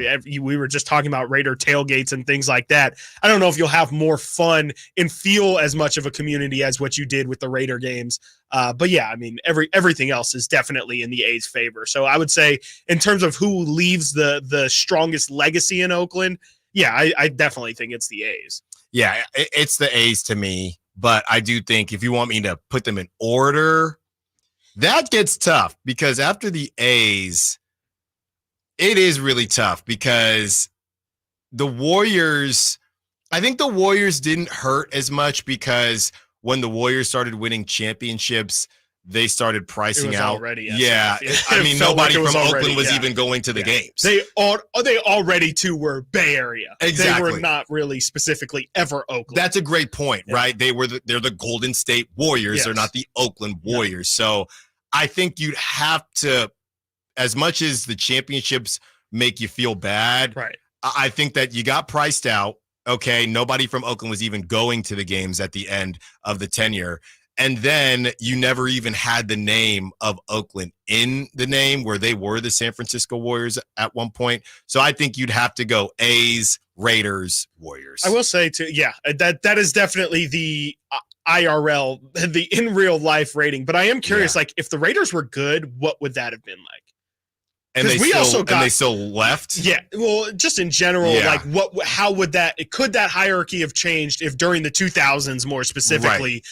we were just talking about Raider tailgates and things like that. I don't know if you'll have more fun and feel as much of a community as what you did with the Raider games. But yeah, I mean, everything else is definitely in the A's favor. So I would say in terms of who leaves the strongest legacy in Oakland, yeah, I definitely think it's the A's. Yeah, it's the A's to me. But I do think if you want me to put them in order, that gets tough because after the A's, it is really tough because the Warriors, I think the Warriors didn't hurt as much because when the Warriors started winning championships, they started pricing out. Already, yeah. I mean, nobody from Oakland was even going to the games. They already too were Bay Area. Exactly. They were not really specifically ever Oakland. That's a great point, right? They're the Golden State Warriors. Yes. They're not the Oakland Warriors. Yeah. So I think you'd have to, as much as the championships make you feel bad, right? I think that you got priced out. Okay, nobody from Oakland was even going to the games at the end of the tenure. And then you never even had the name of Oakland in the name where they were the San Francisco Warriors at one point. So I think you'd have to go A's, Raiders, Warriors. I will say too, yeah, that is definitely the IRL, the in real life rating. But I am curious, like if the Raiders were good, what would that have been like? And they still left. Yeah. Well, just in general, like how would could that hierarchy have changed if during the 2000s, more specifically,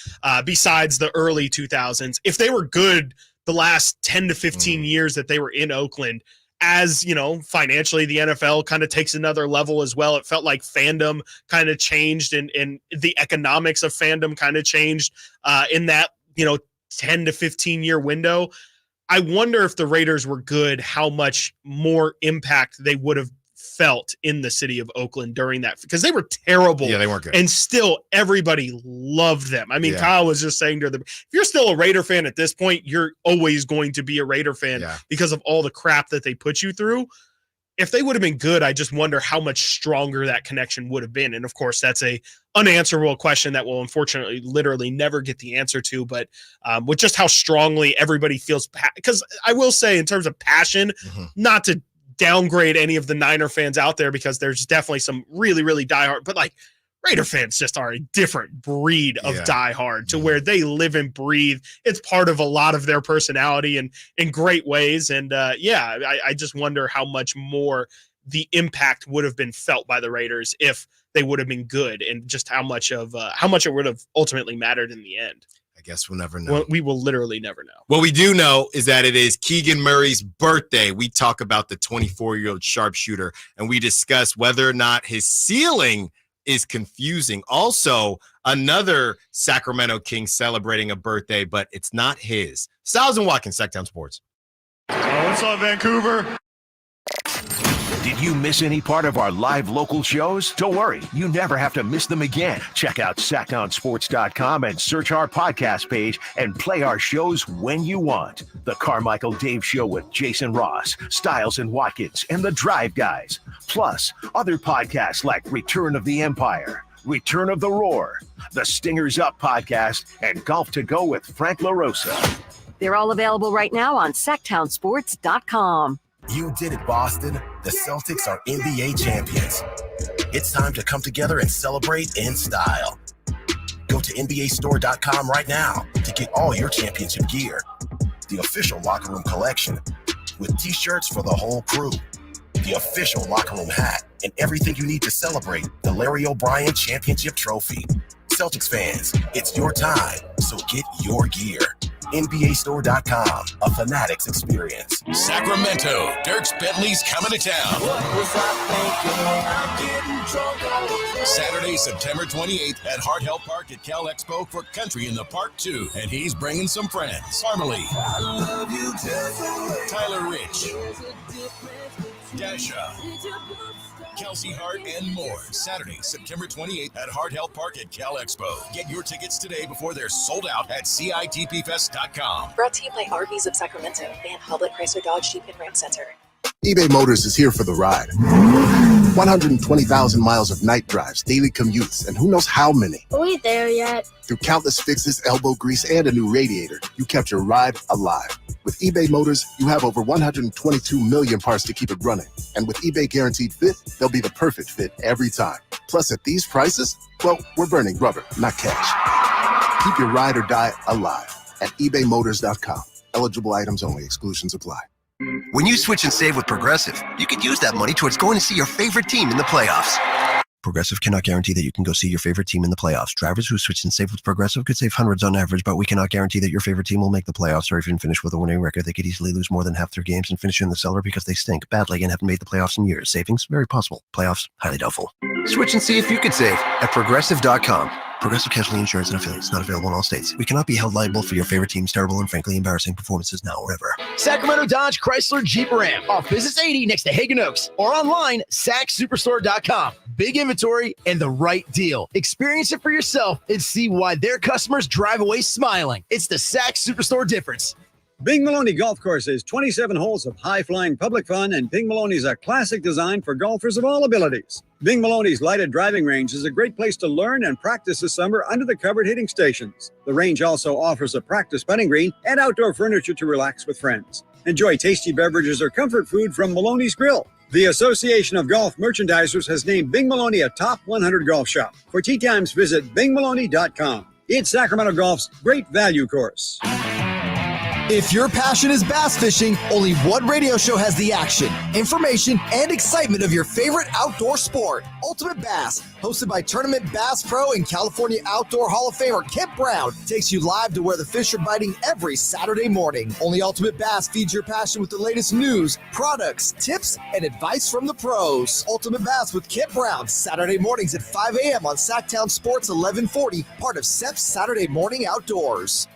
besides the early 2000s, if they were good the last 10 to 15 years that they were in Oakland, as, financially, the NFL kind of takes another level as well. It felt like fandom kind of changed and the economics of fandom kind of changed in that, 10 to 15 year window. I wonder if the Raiders were good, how much more impact they would have felt in the city of Oakland during that, because they were terrible. Yeah, they weren't good. And still everybody loved them. I mean, Kyle was just saying to them, if you're still a Raider fan at this point, you're always going to be a Raider fan because of all the crap that they put you through. If they would have been good, I just wonder how much stronger that connection would have been. And of course, that's a unanswerable question that we'll unfortunately literally never get the answer to, but with just how strongly everybody feels, because I will say in terms of passion, not to downgrade any of the Niner fans out there, because there's definitely some really, really diehard, but like Raider fans just are a different breed of diehard to where they live and breathe. It's part of a lot of their personality and in great ways. And I just wonder how much more the impact would have been felt by the Raiders if they would have been good, and just how much it would have ultimately mattered in the end. I guess we'll never know. Well, we will literally never know. What we do know is that it is Keegan Murray's birthday. We talk about the 24-year-old sharpshooter, and we discuss whether or not his ceiling is confusing. Also, another Sacramento Kings celebrating a birthday, but it's not his. Stiles and Watkins, Sacktown Sports. What's up, Vancouver? Did you miss any part of our live local shows? Don't worry, you never have to miss them again. Check out sacktownsports.com and search our podcast page and play our shows when you want. The Carmichael Dave Show with Jason Ross, Stiles and Watkins, and The Drive Guys. Plus, other podcasts like Return of the Empire, Return of the Roar, The Stingers Up podcast, and Golf to Go with Frank LaRosa. They're all available right now on sacktownsports.com. You did it, Boston. The Celtics are NBA champions. It's time to come together and celebrate in style. Go to NBAstore.com right now to get all your championship gear. The official locker room collection with t-shirts for the whole crew. The official locker room hat and everything you need to celebrate the Larry O'Brien Championship Trophy. Celtics fans, it's your time, so get your gear. NBAstore.com, a Fanatics experience. Sacramento, Dirks Bentley's coming to town. Saturday, September 28th at Hart Health Park at Cal Expo for Country in the Park 2. And he's bringing some friends. Harmony, Tyler Rich, Dasha, Kelsey Hart, and more. Saturday, September 28th at Hart Health Park at Cal Expo. Get your tickets today before they're sold out at CITPFest.com. Brought to you by RVs of Sacramento and Hoblet Chrysler Dodge Jeep and Ram Center. eBay Motors is here for the ride. 120,000 miles of night drives, daily commutes, and who knows how many. Are we there yet? Through countless fixes, elbow grease, and a new radiator, you kept your ride alive. With eBay Motors, you have over 122 million parts to keep it running. And with eBay Guaranteed Fit, they'll be the perfect fit every time. Plus, at these prices, well, we're burning rubber, not cash. Keep your ride or die alive at ebaymotors.com. Eligible items only. Exclusions apply. When you switch and save with Progressive, you could use that money towards going to see your favorite team in the playoffs. Progressive cannot guarantee that you can go see your favorite team in the playoffs. Drivers who switch and save with Progressive could save hundreds on average, but we cannot guarantee that your favorite team will make the playoffs or even finish with a winning record. They could easily lose more than half their games and finish in the cellar because they stink badly and haven't made the playoffs in years. Savings? Very possible. Playoffs? Highly doubtful. Switch and see if you could save at Progressive.com. Progressive Casualty Insurance and Affiliates, not available in all states. We cannot be held liable for your favorite team's terrible and frankly embarrassing performances now or ever. Sacramento Dodge Chrysler Jeep Ram off Business 80 next to Hagen Oaks or online sacksuperstore.com. Big inventory and the right deal. Experience it for yourself and see why their customers drive away smiling. It's the Sack Superstore difference. Bing Maloney Golf Course is 27 holes of high-flying public fun, and Bing Maloney's a classic design for golfers of all abilities. Bing Maloney's lighted driving range is a great place to learn and practice this summer under the covered hitting stations. The range also offers a practice putting green and outdoor furniture to relax with friends. Enjoy tasty beverages or comfort food from Maloney's Grill. The Association of Golf Merchandisers has named Bing Maloney a top 100 golf shop. For tee times, visit bingmaloney.com. It's Sacramento Golf's great value course. If your passion is bass fishing, only one radio show has the action, information, and excitement of your favorite outdoor sport. Ultimate Bass, hosted by Tournament Bass Pro and California Outdoor Hall of Famer Kent Brown, takes you live to where the fish are biting every Saturday morning. Only Ultimate Bass feeds your passion with the latest news, products, tips, and advice from the pros. Ultimate Bass with Kent Brown, Saturday mornings at 5 a.m. on Sacktown Sports 1140, part of SEP's Saturday Morning Outdoors.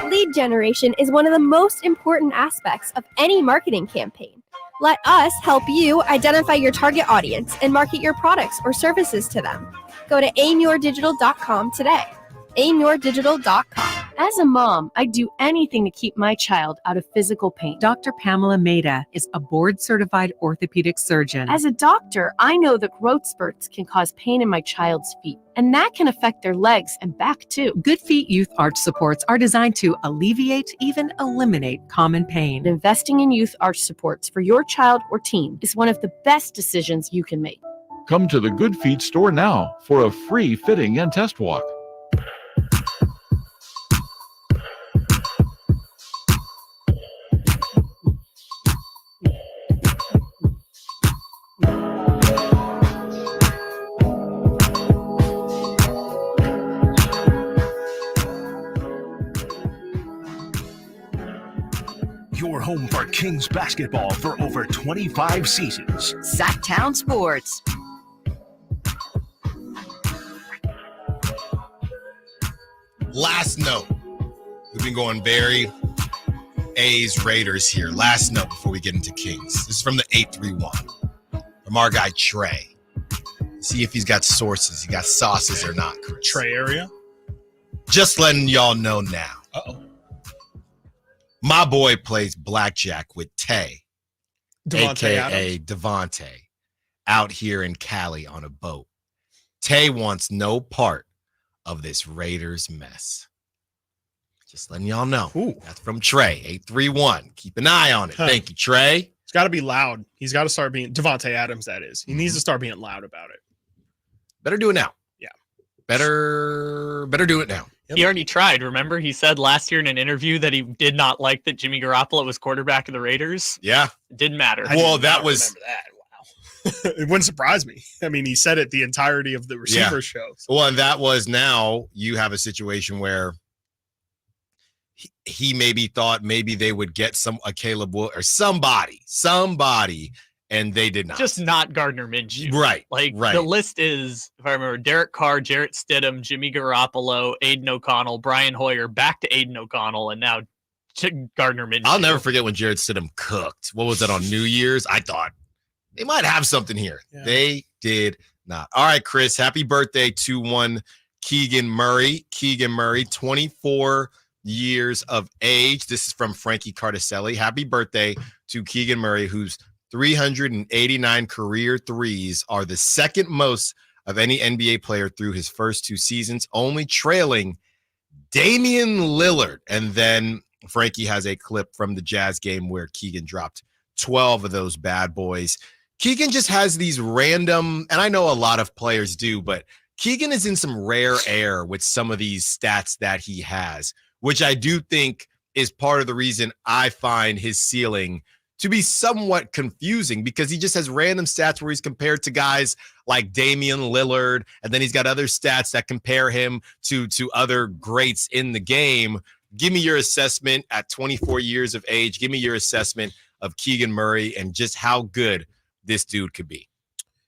Lead generation is one of the most important aspects of any marketing campaign. Let us help you identify your target audience and market your products or services to them. Go to aimyourdigital.com today. aimyourdigital.com. As a mom, I'd do anything to keep my child out of physical pain. Dr. Pamela Maida is a board-certified orthopedic surgeon. As a doctor, I know that growth spurts can cause pain in my child's feet, and that can affect their legs and back too. Good Feet Youth Arch Supports are designed to alleviate, even eliminate common pain. Investing in youth arch supports for your child or teen is one of the best decisions you can make. Come to the Good Feet store now for a free fitting and test walk. Your home for Kings basketball for over 25 seasons. Sacktown Sports. Last note. We've been going very A's Raiders here. Last note before we get into Kings. This is from the 831. From our guy Trey. See if he's got sources. He got sauces or not, Chris. Trey area? Just letting y'all know now. Uh-oh. My boy plays blackjack with Tay, Devontae a.k.a. Devontae, out here in Cali on a boat. Tay wants no part of this Raiders mess. Just letting y'all know. Ooh. That's from Trey, 831. Keep an eye on it. Huh. Thank you, Trey. It's got to be loud. He's got to start being Devontae Adams, that is. He needs to start being loud about it. Better do it now. Yeah. Better do it now. Yep. He already tried, remember? He said last year in an interview that he did not like that Jimmy Garoppolo was quarterback of the Raiders. Yeah. It didn't matter. Well, that was... Wow. It wouldn't surprise me. I mean, he said it the entirety of the receiver show. So. Well, and that was now you have a situation where he maybe thought maybe they would get a Caleb Wood or somebody, and they did not. Just not Gardner Minshew. Right. The list is, if I remember, Derek Carr, Jarrett Stidham, Jimmy Garoppolo, Aiden O'Connell, Brian Hoyer, back to Aiden O'Connell, and now to Gardner Minshew. I'll never forget when Jarrett Stidham cooked. What was that on New Year's? I thought they might have something here. Yeah. They did not. All right, Chris, happy birthday to one Keegan Murray. Keegan Murray, 24 years of age. This is from Frankie Cardicelli. Happy birthday to Keegan Murray, who's 389 career threes are the second most of any NBA player through his first two seasons, only trailing Damian Lillard. And then Frankie has a clip from the Jazz game where Keegan dropped 12 of those bad boys. Keegan just has these random, and I know a lot of players do, but Keegan is in some rare air with some of these stats that he has, which I do think is part of the reason I find his ceiling to be somewhat confusing, because he just has random stats where he's compared to guys like Damian Lillard, and then he's got other stats that compare him to other greats in the game. Give me your assessment at 24 years of age. Give me your assessment of Keegan Murray and just how good this dude could be.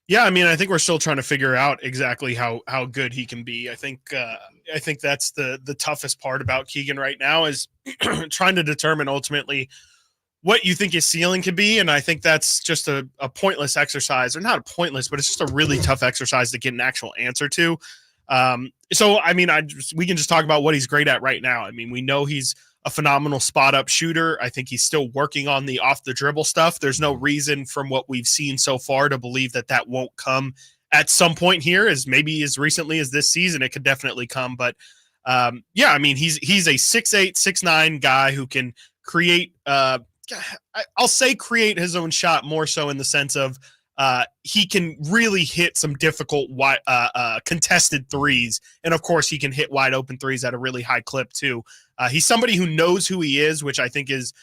Yeah, I mean, I think we're still trying to figure out exactly how good he can be. I think that's the toughest part about Keegan right now is trying to determine ultimately what you think his ceiling could be. And I think that's just a pointless exercise, or not a pointless, but it's just a really tough exercise to get an actual answer to. So, I mean, we can just talk about what he's great at right now. I mean, we know he's a phenomenal spot up shooter. I think he's still working on the off the dribble stuff. There's no reason from what we've seen so far to believe that won't come at some point here, as maybe as recently as this season. It could definitely come. But yeah, I mean, he's a 6'8", 6'9" guy who can create, I'll say create his own shot more so in the sense of he can really hit some difficult contested threes. And of course, he can hit wide open threes at a really high clip too. He's somebody who knows who he is, which I think is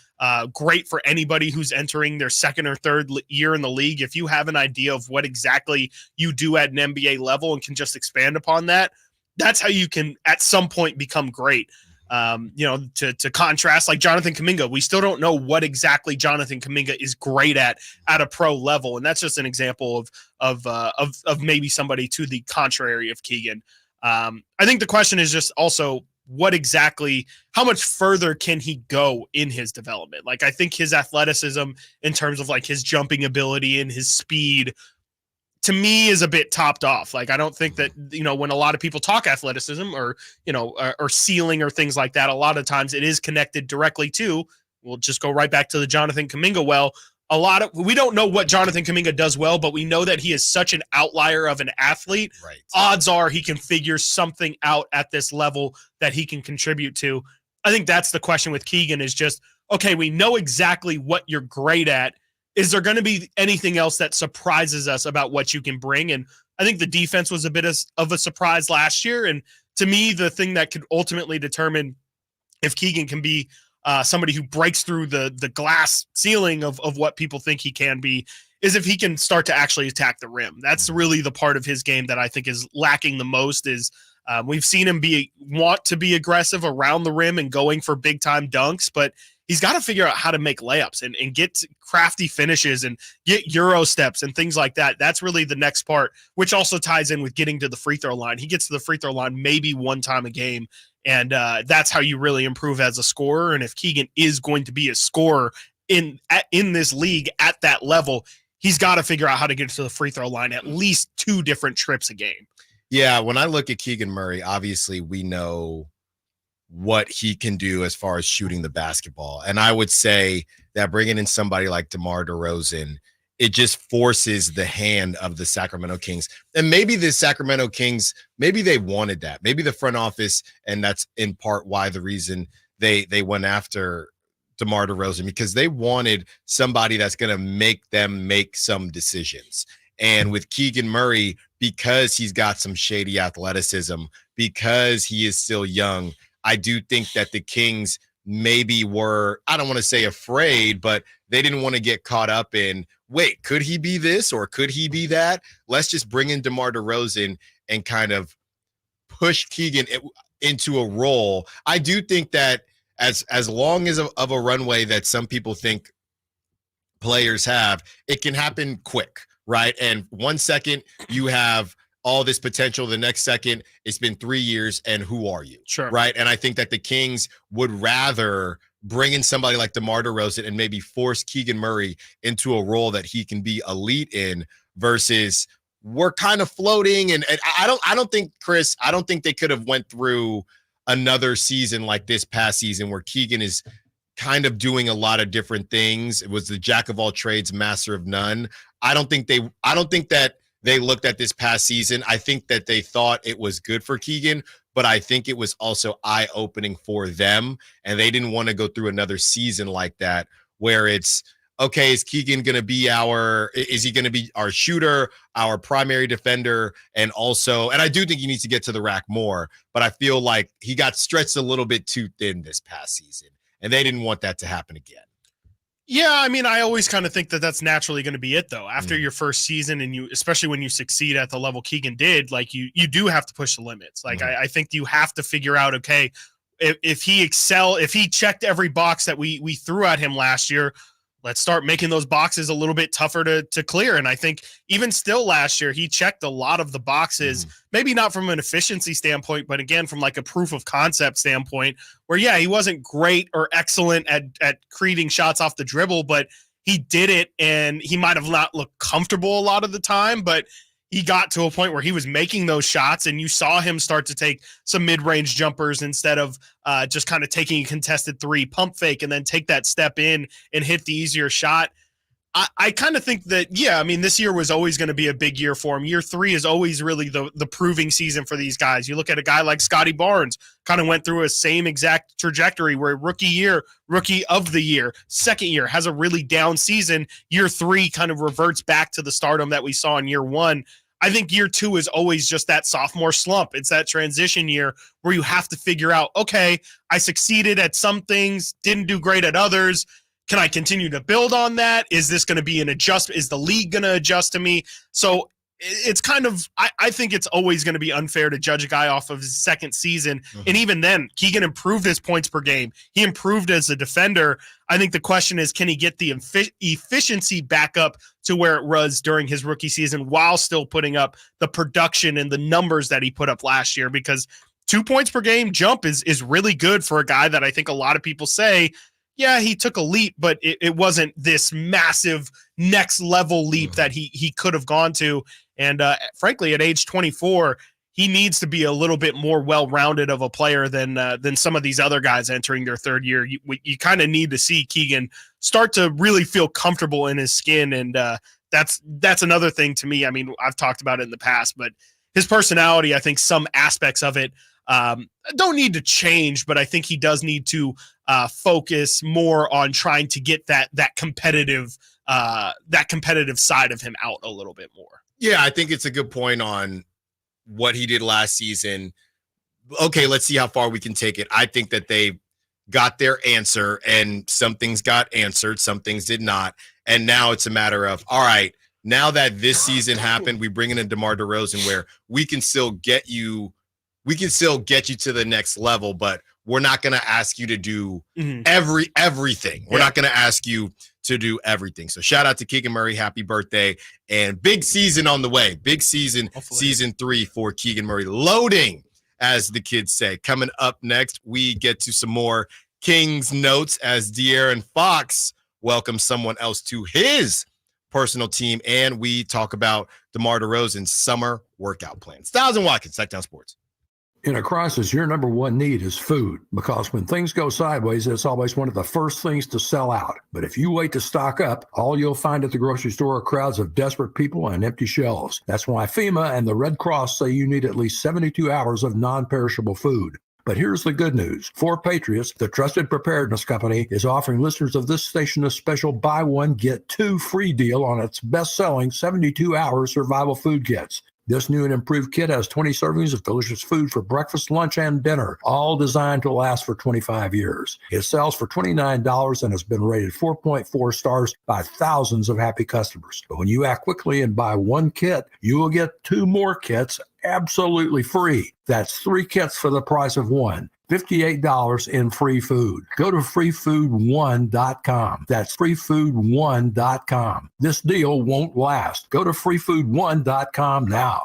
great for anybody who's entering their second or third year in the league. If you have an idea of what exactly you do at an NBA level and can just expand upon that, that's how you can at some point become great. To contrast, like Jonathan Kuminga, we still don't know what exactly Jonathan Kuminga is great at a pro level, and that's just an example of maybe somebody to the contrary of Keegan. I think the question is just also how much further can he go in his development? Like, I think his athleticism in terms of like his jumping ability and his speed, to me, is a bit topped off. Like, I don't think that, when a lot of people talk athleticism or ceiling or things like that, a lot of times it is connected directly to, we'll just go right back to the Jonathan Kuminga well. We don't know what Jonathan Kuminga does well, but we know that he is such an outlier of an athlete. Right. Odds are he can figure something out at this level that he can contribute to. I think that's the question with Keegan is just, okay, we know exactly what you're great at. Is there going to be anything else that surprises us about what you can bring? And I think the defense was a bit of a surprise last year. And to me, the thing that could ultimately determine if Keegan can be somebody who breaks through the glass ceiling of what people think he can be is if he can start to actually attack the rim. That's really the part of his game that I think is lacking the most. Is we've seen him want to be aggressive around the rim and going for big time dunks, but he's got to figure out how to make layups and get crafty finishes and get Euro steps and things like that. That's really the next part, which also ties in with getting to the free throw line. He gets to the free throw line maybe one time a game, and that's how you really improve as a scorer. And if Keegan is going to be a scorer in this league at that level, he's got to figure out how to get to the free throw line at least 2 different trips a game. Yeah, when I look at Keegan Murray, obviously we know what he can do as far as shooting the basketball. And I would say that bringing in somebody like DeMar DeRozan, it just forces the hand of the Sacramento Kings. And maybe the Sacramento Kings, maybe they wanted that. Maybe the front office, and that's in part why the reason they went after DeMar DeRozan, because they wanted somebody that's going to make them make some decisions. And with Keegan Murray, because he's got some shady athleticism, because he is still young, I do think that the Kings maybe were, I don't want to say afraid, but they didn't want to get caught up in, wait, could he be this or could he be that? Let's just bring in DeMar DeRozan and kind of push Keegan into a role. I do think that as long as of a runway that some people think players have, it can happen quick, right? And 1 second you have all this potential, the next second it's been 3 years, and who are you? Sure. Right. And I think that the Kings would rather bring in somebody like DeMar DeRozan and maybe force Keegan Murray into a role that he can be elite in versus we're kind of floating. And I don't think, Chris, I don't think they could have went through another season like this past season where Keegan is kind of doing a lot of different things. It was the jack of all trades, master of none. I don't think that they looked at this past season. I think that they thought it was good for Keegan, but I think it was also eye-opening for them, and they didn't want to go through another season like that where it's, okay, is Keegan going to be is he going to be our shooter, our primary defender, and I do think he needs to get to the rack more, but I feel like he got stretched a little bit too thin this past season, and they didn't want that to happen again. Yeah, I mean, I always kind of think that that's naturally going to be it, though. After your first season, and especially when you succeed at the level Keegan did, like you do have to push the limits. Like I think you have to figure out, okay, if he checked every box that we threw at him last year, let's start making those boxes a little bit tougher to clear. And I think even still last year, he checked a lot of the boxes, maybe not from an efficiency standpoint, but again, from like a proof of concept standpoint where, yeah, he wasn't great or excellent at creating shots off the dribble, but he did it, and he might have not looked comfortable a lot of the time, but he got to a point where he was making those shots, and you saw him start to take some mid-range jumpers instead of just kind of taking a contested three, pump fake, and then take that step in and hit the easier shot. I kind of think that, this year was always going to be a big year for him. Year 3 is always really the proving season for these guys. You look at a guy like Scotty Barnes, kind of went through a same exact trajectory where rookie of the year, second year, has a really down season. Year 3 kind of reverts back to the stardom that we saw in year 1. I think year 2 is always just that sophomore slump. It's that transition year where you have to figure out, okay, I succeeded at some things, didn't do great at others. Can I continue to build on that? Is this going to be an adjustment? Is the league going to adjust to me? So it's kind of, I think it's always going to be unfair to judge a guy off of his second season. Mm-hmm. And even then, Keegan improved his points per game. He improved as a defender. I think the question is, can he get the efficiency back up to where it was during his rookie season while still putting up the production and the numbers that he put up last year? Because 2 points per game jump is really good for a guy that I think a lot of people say, yeah, he took a leap, but it wasn't this massive next level leap that he could have gone to. And frankly, at age 24, he needs to be a little bit more well-rounded of a player than some of these other guys entering their third year. You kind of need to see Keegan start to really feel comfortable in his skin. And that's another thing to me. I mean, I've talked about it in the past, but his personality, I think some aspects of it don't need to change, but I think he does need to focus more on trying to get that competitive side of him out a little bit more. Yeah, I think it's a good point on what he did last season. Okay, let's see how far we can take it. I think that they got their answer, and some things got answered, some things did not. And now it's a matter of, all right, now that this season happened, we bring in DeMar DeRozan where we can still get you to the next level, but we're not going to ask you to do everything. We're not going to ask you to do everything. So shout out to Keegan Murray. Happy birthday. And big season on the way. Big season, hopefully. Season 3 for Keegan Murray. Loading, as the kids say. Coming up next, we get to some more Kings notes as De'Aaron Fox welcomes someone else to his personal team. And we talk about DeMar DeRozan's summer workout plan. Stiles and Watkins, Sacktown Sports. In a crisis, your number one need is food, because when things go sideways, it's always one of the first things to sell out. But if you wait to stock up, all you'll find at the grocery store are crowds of desperate people and empty shelves. That's why FEMA and the Red Cross say you need at least 72 hours of non-perishable food. But here's the good news. For Patriots, the trusted preparedness company, is offering listeners of this station a special buy one, get two free deal on its best-selling 72-hour survival food kits. This new and improved kit has 20 servings of delicious food for breakfast, lunch, and dinner, all designed to last for 25 years. It sells for $29 and has been rated 4.4 stars by thousands of happy customers. But when you act quickly and buy one kit, you will get 2 more kits absolutely free. That's 3 kits for the price of one. $58 in free food. Go to freefood1.com. That's freefood1.com. This deal won't last. Go to freefood1.com now.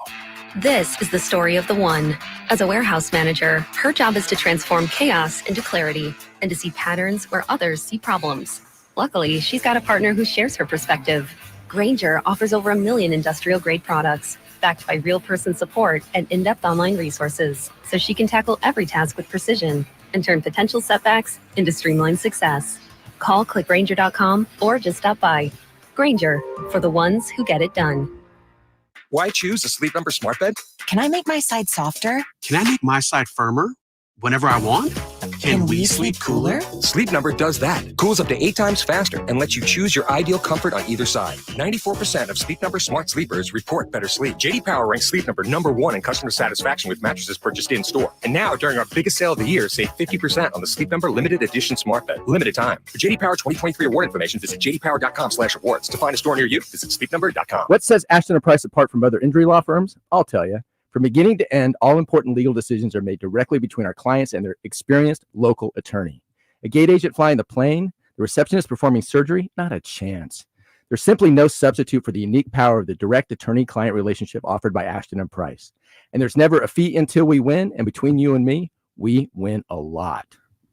This is the story of the one. As a warehouse manager, her job is to transform chaos into clarity and to see patterns where others see problems. Luckily, she's got a partner who shares her perspective. Grainger offers over 1 million industrial-grade products, backed by real person support and in-depth online resources, so she can tackle every task with precision and turn potential setbacks into streamlined success. Call clickgrainger.com or just stop by. Grainger, for the ones who get it done. Why choose a Sleep Number smart bed? Can I make my side softer? Can I make my side firmer whenever I want? Can we sleep cooler? Sleep Number does that. Cools up to 8 times faster and lets you choose your ideal comfort on either side. 94% of Sleep Number smart sleepers report better sleep. J.D. Power ranks Sleep Number #1 in customer satisfaction with mattresses purchased in-store. And now, during our biggest sale of the year, save 50% on the Sleep Number limited edition smart bed. Limited time. For J.D. Power 2023 award information, visit jdpower.com/awards. To find a store near you, visit sleepnumber.com. What sets Ashton & Price apart from other injury law firms? I'll tell you. From beginning to end, all important legal decisions are made directly between our clients and their experienced local attorney. A gate agent flying the plane, the receptionist performing surgery, not a chance. There's simply no substitute for the unique power of the direct attorney-client relationship offered by Ashton & Price. And there's never a fee until we win, and between you and me, we win a lot.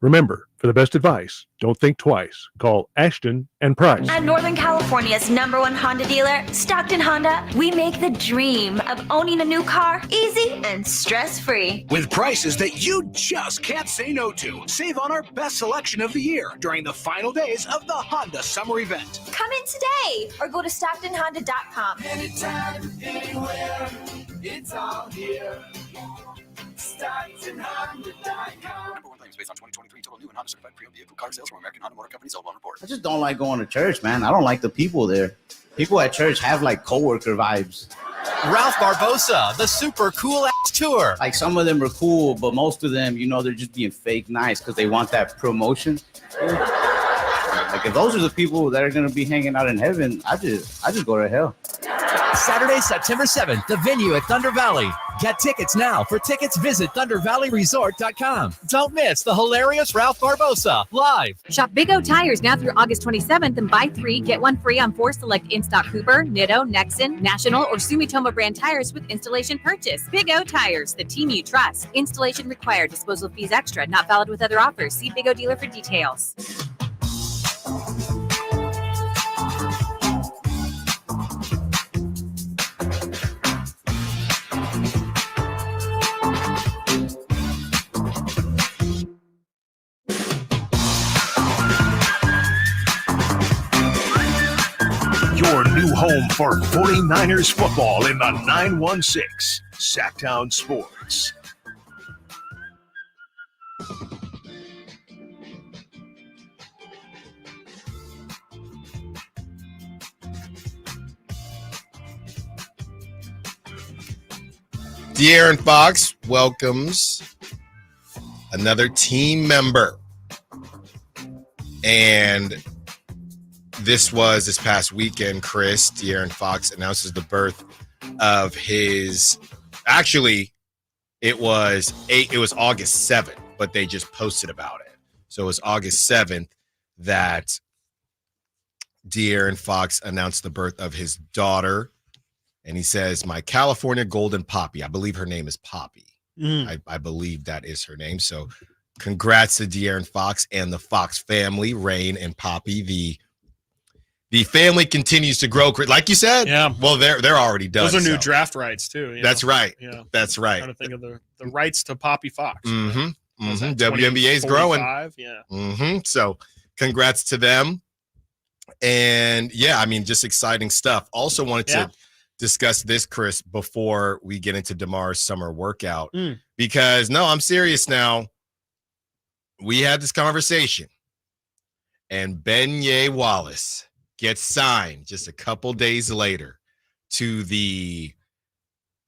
Remember, for the best advice, don't think twice. Call Ashton and Price. At Northern California's #1 Honda dealer, Stockton Honda, we make the dream of owning a new car easy and stress-free. With prices that you just can't say no to. Save on our best selection of the year during the final days of the Honda Summer Event. Come in today or go to StocktonHonda.com. Anytime, anywhere, it's all here. StocktonHonda.com. Based on 2023 total new and Honda certified pre-owned vehicle car sales from American Honda Motor Company sold on report. I just don't like going to church, man. I don't like the people there. People at church have like coworker vibes. Ralph Barbosa, the super cool ass tour. Like some of them are cool, but most of them, they're just being fake nice because they want that promotion. Like if those are the people that are gonna be hanging out in heaven, I just go to hell. Saturday, September 7th, the venue at Thunder Valley. Get tickets now. For tickets, visit ThunderValleyResort.com. Don't miss the hilarious Ralph Barbosa live. Shop Big O Tires now through August 27th and buy 3, get 1 free on 4 select in-stock Cooper, Nitto, Nexen, National, or Sumitomo brand tires with installation purchase. Big O Tires, the team you trust. Installation required. Disposal fees extra. Not valid with other offers. See Big O dealer for details. Your new home for 49ers football in the 916 Sacktown Sports. De'Aaron Fox welcomes another team member. And this past weekend, Chris. De'Aaron Fox announces the birth of his, actually, it was August 7th, but they just posted about it. So it was August 7th that De'Aaron Fox announced the birth of his daughter. And he says, my California Golden Poppy. I believe her name is Poppy. I believe that is her name. So congrats to De'Aaron Fox and the Fox family, Rain and Poppy. The family continues to grow. Like you said, yeah. Well, they're already done. Those are new draft rights too. That's right. Yeah, that's right. I'm trying to think of the rights to Poppy Fox. Mm-hmm. Mm-hmm. WNBA is growing. Yeah. Mm-hmm. So, congrats to them. And yeah, I mean, just exciting stuff. Also wanted to discuss this, Chris, before we get into DeMar's summer workout, because I'm serious now. We had this conversation, and Ben Wallace gets signed just a couple days later to the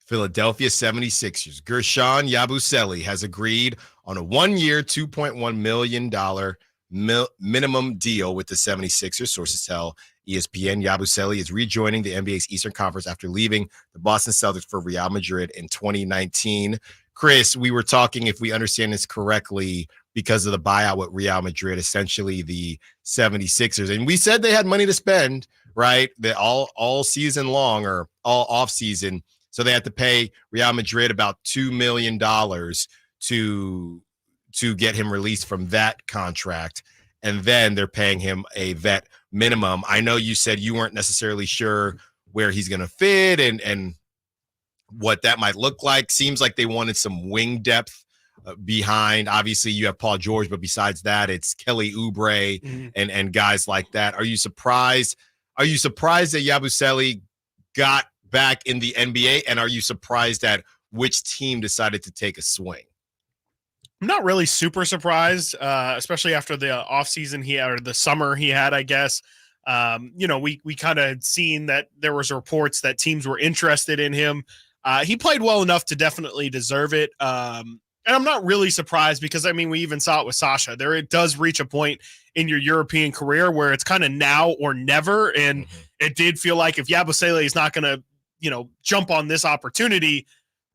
Philadelphia 76ers. Gershon Yabusele has agreed on a 1-year, $2.1 million minimum deal with the 76ers. Sources tell ESPN Yabusele is rejoining the NBA's Eastern Conference after leaving the Boston Celtics for Real Madrid in 2019. Chris, we were talking, if we understand this correctly, because of the buyout with Real Madrid, essentially the 76ers. And we said they had money to spend, right? That all season long or all off season. So they had to pay Real Madrid about $2 million to get him released from that contract. And then they're paying him a vet minimum. I know you said you weren't necessarily sure where he's going to fit and what that might look like. Seems like they wanted some wing depth behind. Obviously, you have Paul George, but besides that, it's Kelly Oubre and guys like that. Are you surprised? Are you surprised that Yabusele got back in the NBA? And are you surprised at which team decided to take a swing? I'm not really super surprised, especially after the offseason he had, or the summer he had, I guess. We kind of had seen that there was reports that teams were interested in him. He played well enough to definitely deserve it. And I'm not really surprised because, I mean, we even saw it with Sasha. It does reach a point in your European career where it's kind of now or never. And it did feel like if Yabusele is not going to, jump on this opportunity,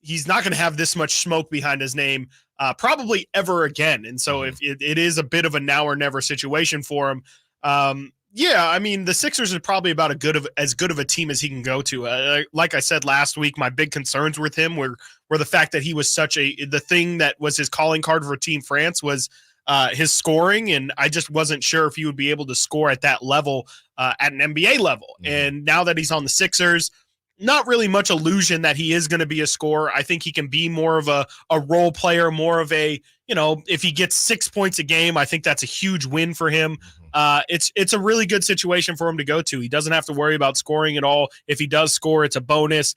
he's not going to have this much smoke behind his name probably ever again. And so if it is a bit of a now or never situation for him, I mean, the Sixers are probably about as good of a team as he can go to. Like I said last week, my big concerns with him were the fact that he was the thing that was his calling card for Team France was his scoring, and I just wasn't sure if he would be able to score at that level, at an NBA level. And now that he's on the Sixers, not really much illusion that he is going to be a scorer. I think he can be more of a role player, more of a, if he gets 6 points a game, I think that's a huge win for him. It's a really good situation for him to go to. He doesn't have to worry about scoring at all. If he does score, it's a bonus.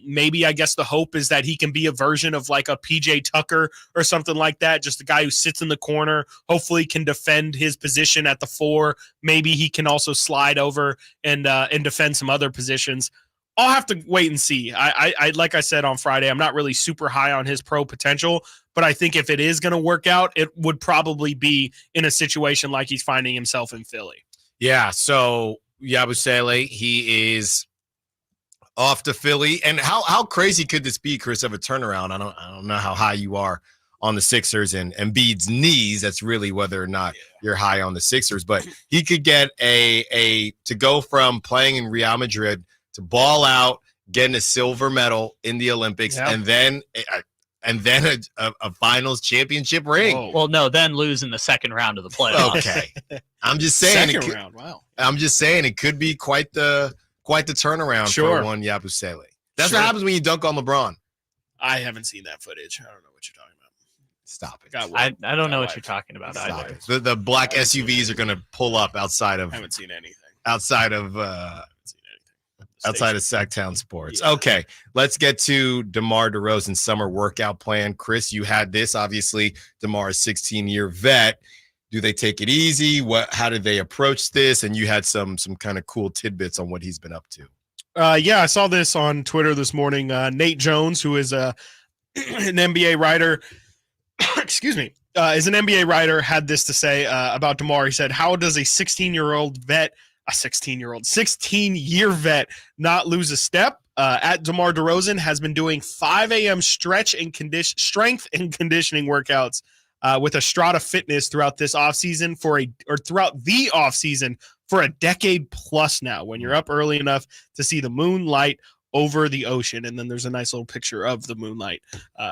Maybe I guess the hope is that he can be a version of like a PJ Tucker or something like that. Just a guy who sits in the corner, hopefully can defend his position at the 4. Maybe he can also slide over and defend some other positions. I'll have to wait and see. I like I said on Friday, I'm not really super high on his pro potential, but I think if it is going to work out, it would probably be in a situation like he's finding himself in Philly. Yeah. So Yabusele, he is off to Philly. And how crazy could this be, Chris, of a turnaround? I don't know how high you are on the Sixers and Embiid's knees. That's really whether or not you're high on the Sixers, but he could get to go from playing in Real Madrid to ball out, getting a silver medal in the Olympics, and then a finals championship ring. Whoa. Well, no, then lose in the second round of the playoffs. Okay, I'm just saying. Second round, wow. I'm just saying it could be quite the turnaround for one Yabusele. That's what happens when you dunk on LeBron. I haven't seen that footage. I don't know what you're talking about. Stop it. I don't know what you're talking about either. The black SUVs are going to pull up outside of. I haven't seen anything. Outside of Sacktown Sports. Yeah. Okay, let's get to DeMar DeRozan's summer workout plan. Chris, you had this. Obviously, DeMar's 16-year vet. Do they take it easy? How did they approach this? And you had some kind of cool tidbits on what he's been up to. I saw this on Twitter this morning. Nate Jones, who is an NBA writer, excuse me, is an NBA writer, had this to say about DeMar. He said, "How does a 16-year vet not lose a step?" At DeMar DeRozan has been doing 5 a.m. strength and conditioning workouts with a Strata Fitness throughout this offseason throughout the offseason for a decade plus now, when you're up early enough to see the moonlight over the ocean. And then there's a nice little picture of the moonlight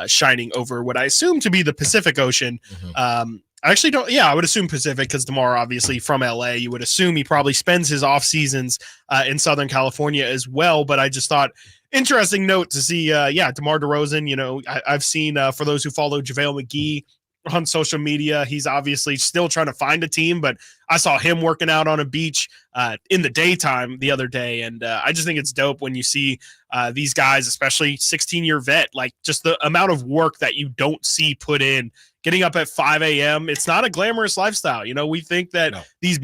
shining over what I assume to be the Pacific Ocean. I actually don't. Yeah, I would assume Pacific, because DeMar obviously from LA. You would assume he probably spends his off seasons in Southern California as well. But I just thought interesting note to see. DeMar DeRozan. I've seen for those who follow JaVale McGee on social media, he's obviously still trying to find a team. But I saw him working out on a beach in the daytime the other day, and I just think it's dope when you see these guys, especially 16-year vet, like just the amount of work that you don't see put in. Getting up at 5 a.m. It's not a glamorous lifestyle. We think that these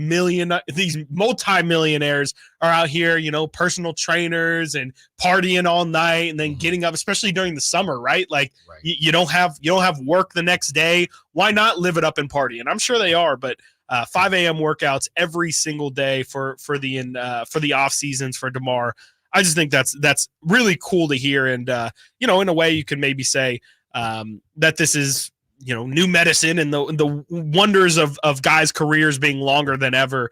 multi-millionaires are out here, personal trainers and partying all night and then getting up, especially during the summer, right? Like you don't have work the next day. Why not live it up and party? And I'm sure they are, but 5 a.m. workouts every single day for the off seasons for DeMar. I just think that's really cool to hear. And in a way you can maybe say that this is new medicine and the wonders of guys' careers being longer than ever.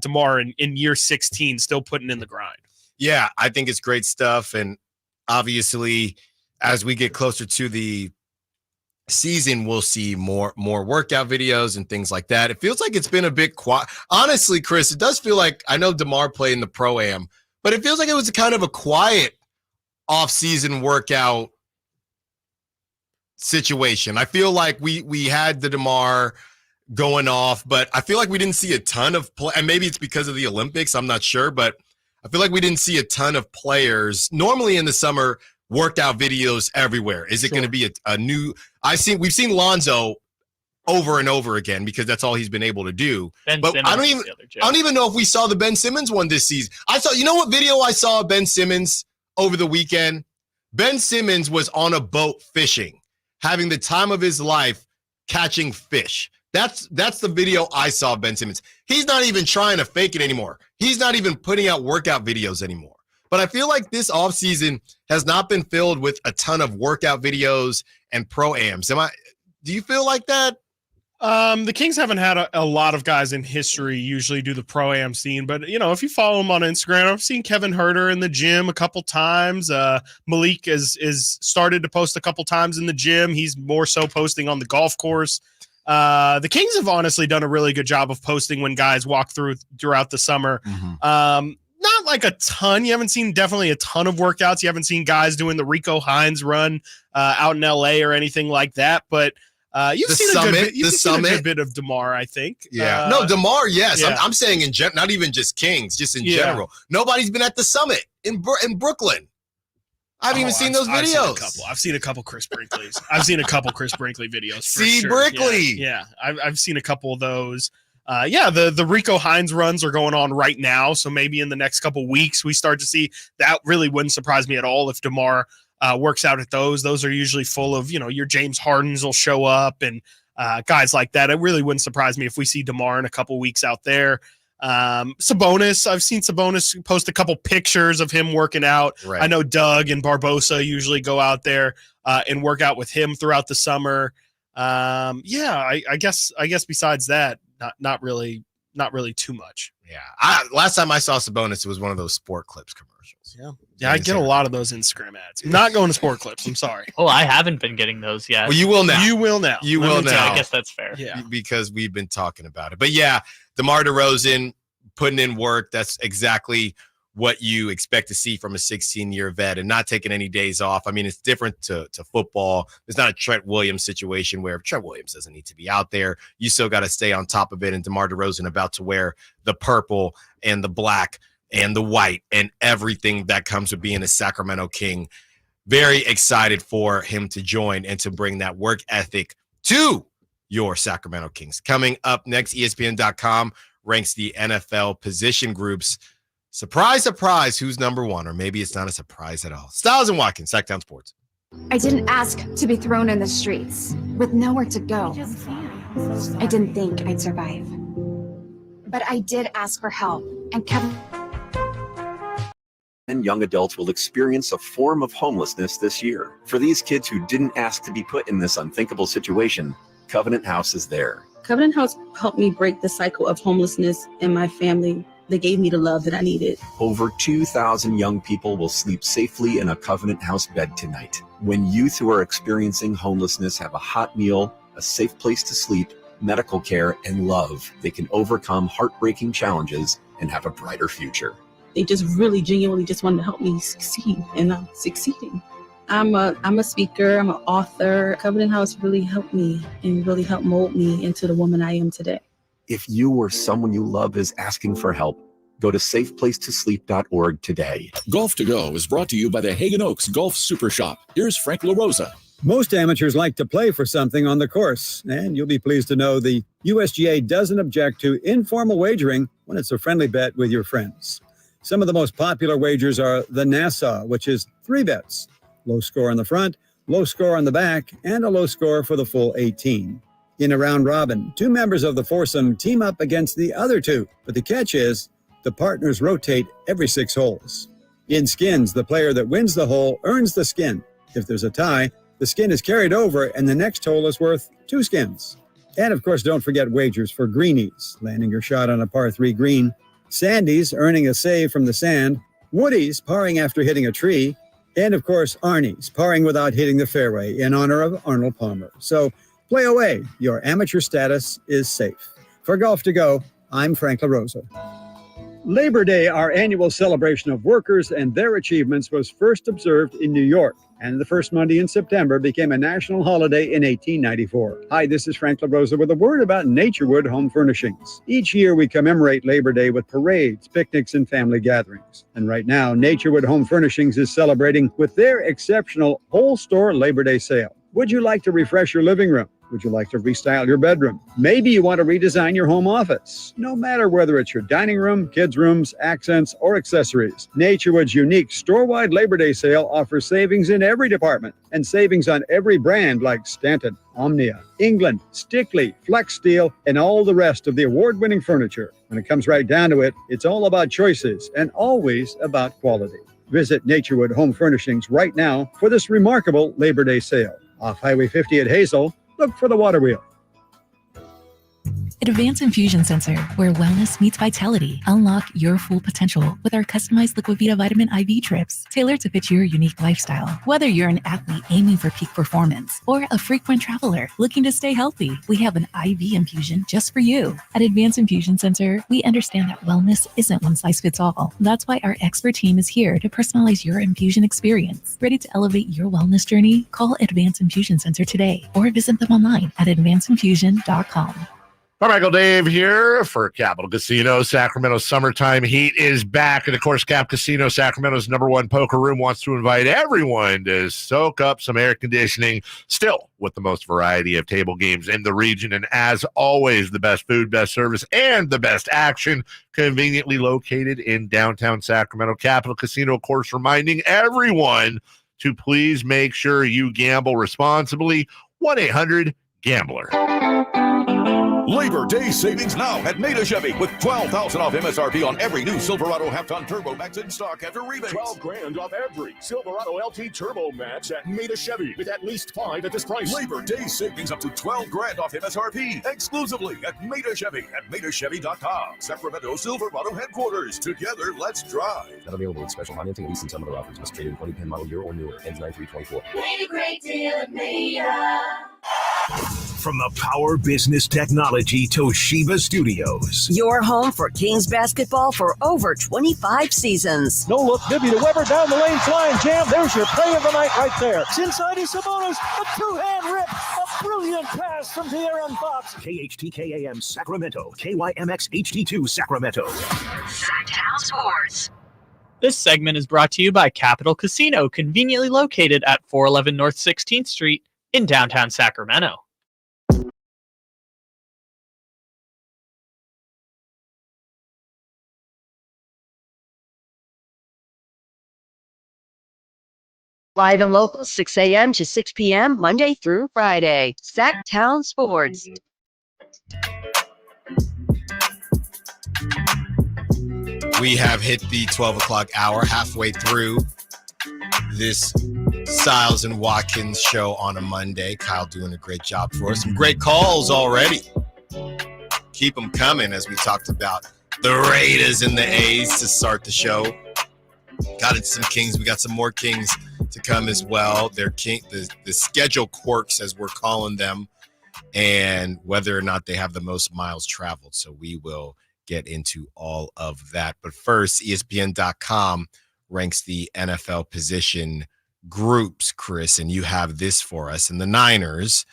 DeMar in year 16 still putting in the grind. Yeah, I think it's great stuff. And obviously, as we get closer to the season, we'll see more workout videos and things like that. It feels like it's been a bit quiet. Honestly, Chris, it does feel like, I know DeMar played in the Pro-Am, but it feels like it was kind of a quiet off-season workout situation. I feel like we had the DeMar going off, but I feel like we didn't see a ton of play, and maybe it's because of the Olympics, I'm not sure, but I feel like we didn't see a ton of players. Normally in the summer, workout videos everywhere. Is it going to be a new? We've seen Lonzo over and over again because that's all he's been able to do. But I don't even know if we saw the Ben Simmons one this season. What video I saw of Ben Simmons over the weekend? Ben Simmons was on a boat fishing, having the time of his life catching fish. That's the video I saw of Ben Simmons. He's not even trying to fake it anymore. He's not even putting out workout videos anymore. But I feel like this offseason has not been filled with a ton of workout videos and pro-ams. Do you feel like that? The Kings haven't had a lot of guys in history usually do the pro-am scene, but if you follow him on Instagram, I've seen Kevin Huerter in the gym a couple times. Malik is started to post a couple times in the gym. He's more so posting on the golf course. The Kings have honestly done a really good job of posting when guys walk throughout the summer. Not like a ton. You haven't seen definitely a ton of workouts. You haven't seen guys doing the Rico Hines run out in LA or anything like that. But you've seen a good bit of DeMar, I think. Yeah. No, DeMar, yes. yeah. I'm saying not even just Kings, just in general. Nobody's been at the summit in Brooklyn. I haven't even seen those videos. I've seen a couple Chris Brinkley's. I've seen a couple Chris Brinkley videos. See, Brinkley. Yeah. I've seen a couple of those. The Rico Hines runs are going on right now. So maybe in the next couple weeks, we start to see that. Really wouldn't surprise me at all if DeMar works out at those. Those are usually full of, your James Hardens will show up and guys like that. It really wouldn't surprise me if we see DeMar in a couple weeks out there. Sabonis, I've seen Sabonis post a couple pictures of him working out. Right. I know Doug and Barbosa usually go out there and work out with him throughout the summer. I guess besides that, not really too much. Yeah. Last time I saw Sabonis, it was one of those Sport Clips commercials. Yeah, I get a lot of those Instagram ads. I'm not going to Sport Clips. I'm sorry. Oh, I haven't been getting those yet. Well, you will now. You will now. You will now. I guess that's fair. Yeah. Because we've been talking about it. But yeah, DeMar DeRozan putting in work. That's exactly what you expect to see from a 16-year vet and not taking any days off. I mean, it's different to football. It's not a Trent Williams situation where Trent Williams doesn't need to be out there. You still got to stay on top of it. And DeMar DeRozan about to wear the purple and the black and the white and everything that comes with being a Sacramento King. Very excited for him to join and to bring that work ethic to your Sacramento Kings. Coming up next, ESPN.com ranks the NFL position groups. Surprise, surprise, who's number one? Or maybe it's not a surprise at all. Stiles and Watkins, Sacktown Sports. I didn't ask to be thrown in the streets with nowhere to go. I didn't think I'd survive. But I did ask for help and kept... And young adults will experience a form of homelessness this year. For these kids who didn't ask to be put in this unthinkable situation, Covenant House is there. Covenant House helped me break the cycle of homelessness in my family. They gave me the love that I needed. Over 2,000 young people will sleep safely in a Covenant House bed tonight. When youth who are experiencing homelessness have a hot meal, a safe place to sleep, medical care, and love, they can overcome heartbreaking challenges and have a brighter future. They just really genuinely just wanted to help me succeed, and I'm succeeding. I'm a speaker, I'm an author. Covenant House really helped me and really helped mold me into the woman I am today. If you or someone you love is asking for help, go to safeplacetosleep.org today. Golf to Go is brought to you by the Hagen Oaks Golf Super Shop. Here's Frank LaRosa. Most amateurs like to play for something on the course, and you'll be pleased to know the USGA doesn't object to informal wagering when it's a friendly bet with your friends. Some of the most popular wagers are the Nassau, which is 3 bets. Low score on the front, low score on the back, and a low score for the full 18. In a round robin, 2 members of the foursome team up against the other 2, but the catch is the partners rotate every 6 holes. In skins, the player that wins the hole earns the skin. If there's a tie, the skin is carried over and the next hole is worth 2 skins. And of course, don't forget wagers for greenies, landing your shot on a par 3 green, sandies, earning a save from the sand, woodies, parring after hitting a tree, and of course, Arnies, parring without hitting the fairway in honor of Arnold Palmer. So play away. Your amateur status is safe. For Golf to Go, I'm Frank LaRosa. Labor Day, our annual celebration of workers and their achievements, was first observed in New York, and the first Monday in September became a national holiday in 1894. Hi, this is Frank LaRosa with a word about Naturewood Home Furnishings. Each year we commemorate Labor Day with parades, picnics, and family gatherings. And right now, Naturewood Home Furnishings is celebrating with their exceptional whole store Labor Day sale. Would you like to refresh your living room? Would you like to restyle your bedroom? Maybe you want to redesign your home office. No matter whether it's your dining room, kids' rooms, accents, or accessories, Naturewood's unique store-wide Labor Day sale offers savings in every department and savings on every brand like Stanton, Omnia, England, Stickley, Flex Steel, and all the rest of the award-winning furniture. When it comes right down to it, it's all about choices and always about quality. Visit Naturewood Home Furnishings right now for this remarkable Labor Day sale. Off Highway 50 at Hazel, look for the Water Wheel. Advanced Infusion Center, where wellness meets vitality. Unlock your full potential with our customized Liquivita vitamin IV drips, tailored to fit your unique lifestyle. Whether you're an athlete aiming for peak performance or a frequent traveler looking to stay healthy, we have an IV infusion just for you. At Advanced Infusion Center, we understand that wellness isn't one size fits all. That's why our expert team is here to personalize your infusion experience. Ready to elevate your wellness journey? Call Advanced Infusion Center today or visit them online at advancedinfusion.com. Carmichael Dave here for Capital Casino. Sacramento summertime heat is back. And of course, Cap Casino, Sacramento's #1 poker room, wants to invite everyone to soak up some air conditioning, still with the most variety of table games in the region. And as always, the best food, best service, and the best action, conveniently located in downtown Sacramento. Capital Casino, of course, reminding everyone to please make sure you gamble responsibly. 1-800-GAMBLER. Labor Day savings now at Maida Chevy with $12,000 off MSRP on every new Silverado half-ton Turbo Max in stock after rebates. $12,000 off every Silverado LT Turbo Max at Maida Chevy with at least 5 at this price. Labor Day savings up to $12,000 off MSRP exclusively at Maida Chevy at MaidaChevy.com. Sacramento Silverado headquarters. Together, let's drive. Not available with special financing, lease, and some other offers. Must trade in 2010 model year or newer. Ends 9/3/24. Made a great deal at Maida. From the Power Business Technology Toshiba Studios. Your home for Kings basketball for over 25 seasons. No look, Bibby to Weber down the lane, flying jam. There's your play of the night right there. It's inside is Sabonis, a two-hand rip, a brilliant pass from De'Aaron Fox. KHTKAM Sacramento, KYMX HD2 Sacramento. Sacktown Sports. This segment is brought to you by Capital Casino, conveniently located at 411 North 16th Street in downtown Sacramento. Live and local, 6 a.m. to 6 p.m., Monday through Friday. Sacktown Sports. We have hit the 12 o'clock hour, halfway through this Stiles and Watkins show on a Monday. Kyle doing a great job for us. Some great calls already. Keep them coming as we talked about the Raiders and the A's to start the show. Got into some Kings. We got some more Kings to come as well. They're the schedule quirks, as we're calling them, and whether or not they have the most miles traveled. So we will get into all of that. But first, ESPN.com ranks the NFL position groups, Chris, and you have this for us. And the Niners,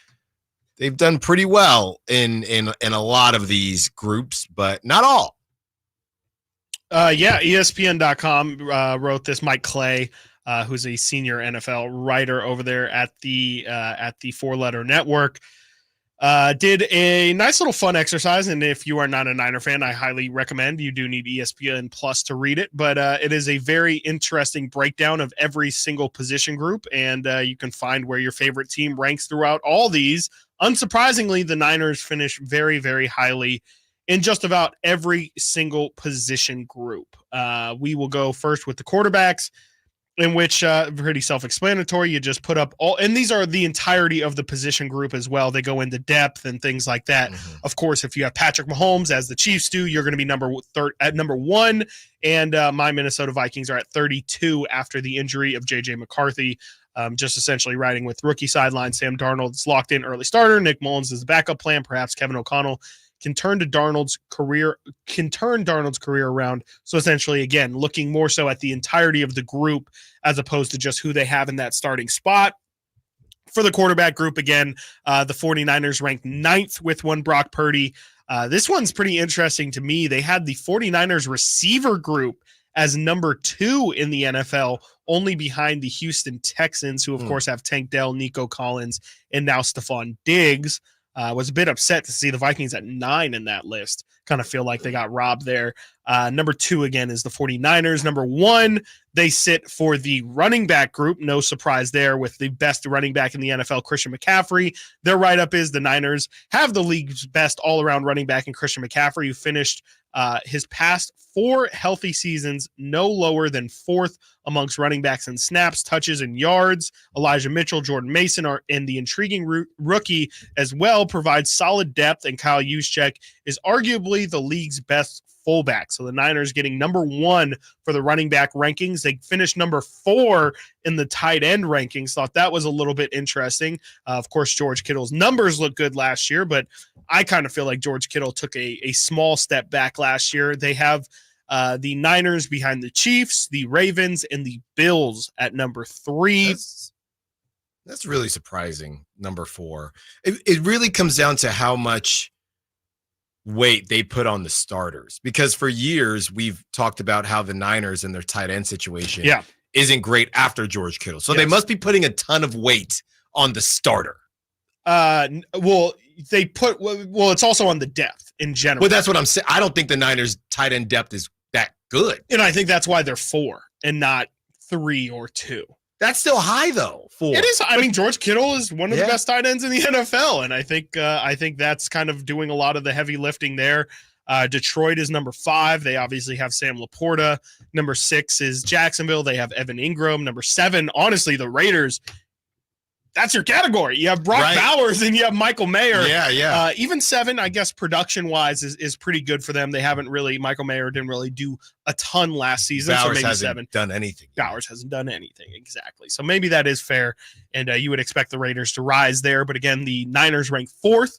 they've done pretty well in a lot of these groups, but not all. ESPN.com wrote this. Mike Clay, who's a senior NFL writer over there at the Four-Letter Network, did a nice little fun exercise. And if you are not a Niner fan, I highly recommend. You do need ESPN Plus to read it, but it is a very interesting breakdown of every single position group, and you can find where your favorite team ranks throughout all these. Unsurprisingly, the Niners finish very, very highly in just about every single position group. We will go first with the quarterbacks, in which pretty self-explanatory. You just put up all, and these are the entirety of the position group as well. They go into depth and things like that. Mm-hmm. Of course, if you have Patrick Mahomes, as the Chiefs do, you're going to be at number 1, and my Minnesota Vikings are at 32 after the injury of J.J. McCarthy. Just essentially riding with rookie sideline. Sam Darnold's locked in early starter. Nick Mullins is the backup plan. Perhaps Kevin O'Connell can turn Darnold's career around. So essentially, again, looking more so at the entirety of the group as opposed to just who they have in that starting spot. For the quarterback group, again, the 49ers ranked 9th with one Brock Purdy. This one's pretty interesting to me. They had the 49ers receiver group as number 2 in the NFL, only behind the Houston Texans, who, of course, have Tank Dell, Nico Collins, and now Stephon Diggs. Was a bit upset to see the Vikings at 9 in that list. Kind of feel like they got robbed there. Number 2, again, is the 49ers. Number 1, they sit for the running back group. No surprise there with the best running back in the NFL, Christian McCaffrey. Their write-up is the Niners have the league's best all-around running back in Christian McCaffrey, who finished his past 4 healthy seasons no lower than 4th amongst running backs in snaps, touches, and yards. Elijah Mitchell, Jordan Mason are in the intriguing rookie as well, provides solid depth, and Kyle Juszczyk is arguably the league's best fullback. So the Niners getting number 1 for the running back rankings. They finished number 4 in the tight end rankings. Thought that was a little bit interesting. Of course, George Kittle's numbers looked good last year, but I kind of feel like George Kittle took a small step back last year. They have the Niners behind the Chiefs, the Ravens, and the Bills at number 3. That's really surprising. Number 4. It really comes down to how much weight they put on the starters, because for years we've talked about how the Niners and their tight end situation isn't great after George Kittle. So they must be putting a ton of weight on the starter. Well, it's also on the depth in general. Well, that's what I'm saying. I don't think the Niners tight end depth is that good. And I think that's why they're 4 and not 3 or 2. That's still high though. 4. It is. I mean, George Kittle is one of the best tight ends in the NFL, and I think that's kind of doing a lot of the heavy lifting there. Detroit is number 5. They obviously have Sam Laporta. Number 6 is Jacksonville. They have Evan Ingram. Number 7, honestly, the Raiders. That's your category. You have Brock Bowers and you have Michael Mayer. Yeah. Even 7, I guess, production-wise is pretty good for them. They haven't really – Michael Mayer didn't really do a ton last season. Bowers so maybe hasn't 7. done anything. Bowers hasn't done anything, exactly. So maybe that is fair, and you would expect the Raiders to rise there. But, again, the Niners rank 4th.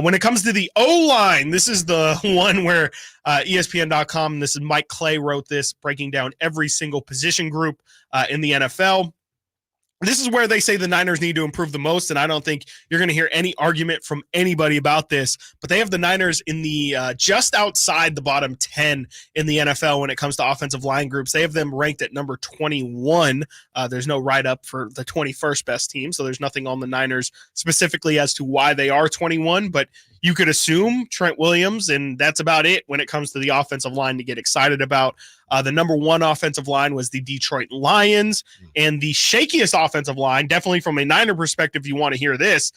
When it comes to the O-line, this is the one where ESPN.com, this is Mike Clay wrote this, breaking down every single position group in the NFL. This is where they say the Niners need to improve the most, and I don't think you're going to hear any argument from anybody about this, but they have the Niners in the just outside the bottom 10 in the NFL when it comes to offensive line groups. They have them ranked at number 21. There's no write-up for the 21st best team, so there's nothing on the Niners specifically as to why they are 21, but you could assume Trent Williams, and that's about it when it comes to the offensive line to get excited about. The number 1 offensive line was the Detroit Lions, and the shakiest offensive line, definitely from a Niner perspective, you want to hear this,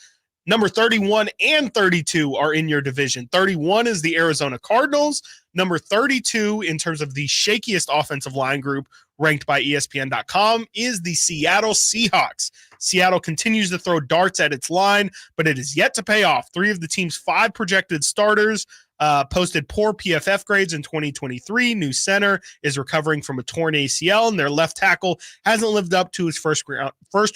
number 31 and 32 are in your division. 31 is the Arizona Cardinals. Number 32 in terms of the shakiest offensive line group ranked by ESPN.com is the Seattle Seahawks. Seattle continues to throw darts at its line, but it is yet to pay off. 3 of the team's 5 projected starters posted poor PFF grades in 2023. New center is recovering from a torn ACL, and their left tackle hasn't lived up to his first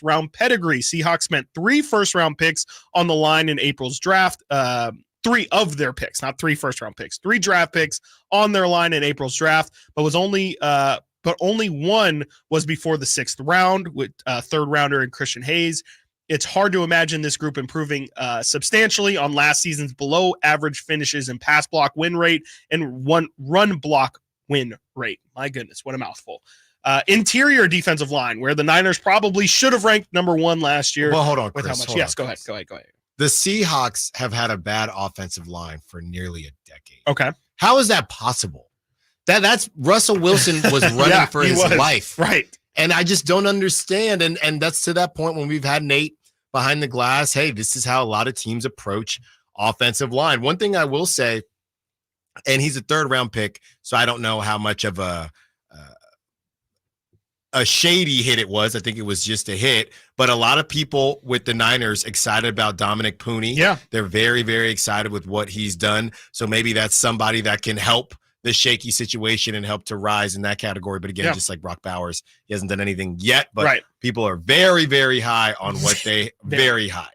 round pedigree. Seahawks spent 3 first-round picks on the line in April's draft. 3 of their picks, not 3 first-round picks. 3 draft picks on their line in April's draft, but only 1 was before the 6th round with third rounder and Christian Hayes. It's hard to imagine this group improving substantially on last season's below average finishes in pass block win rate and run block win rate. My goodness, what a mouthful. Interior defensive line, where the Niners probably should have ranked number 1 last year. Well, hold on, with Chris, how much? hold Yes, on, go Chris. ahead. The Seahawks have had a bad offensive line for nearly a decade. Okay. How is that possible? That's Russell Wilson was running for his life. Right. And I just don't understand. And that's to that point when we've had Nate behind the glass. Hey, this is how a lot of teams approach offensive line. One thing I will say, and he's a 3rd round pick, so I don't know how much of a shady hit it was. I think it was just a hit, but a lot of people with the Niners excited about Dominic Pooney. Yeah. They're very, very excited with what he's done. So maybe that's somebody that can help the shaky situation and help to rise in that category. But again, just like Brock Bowers, he hasn't done anything yet, but people are very, very high on what they very high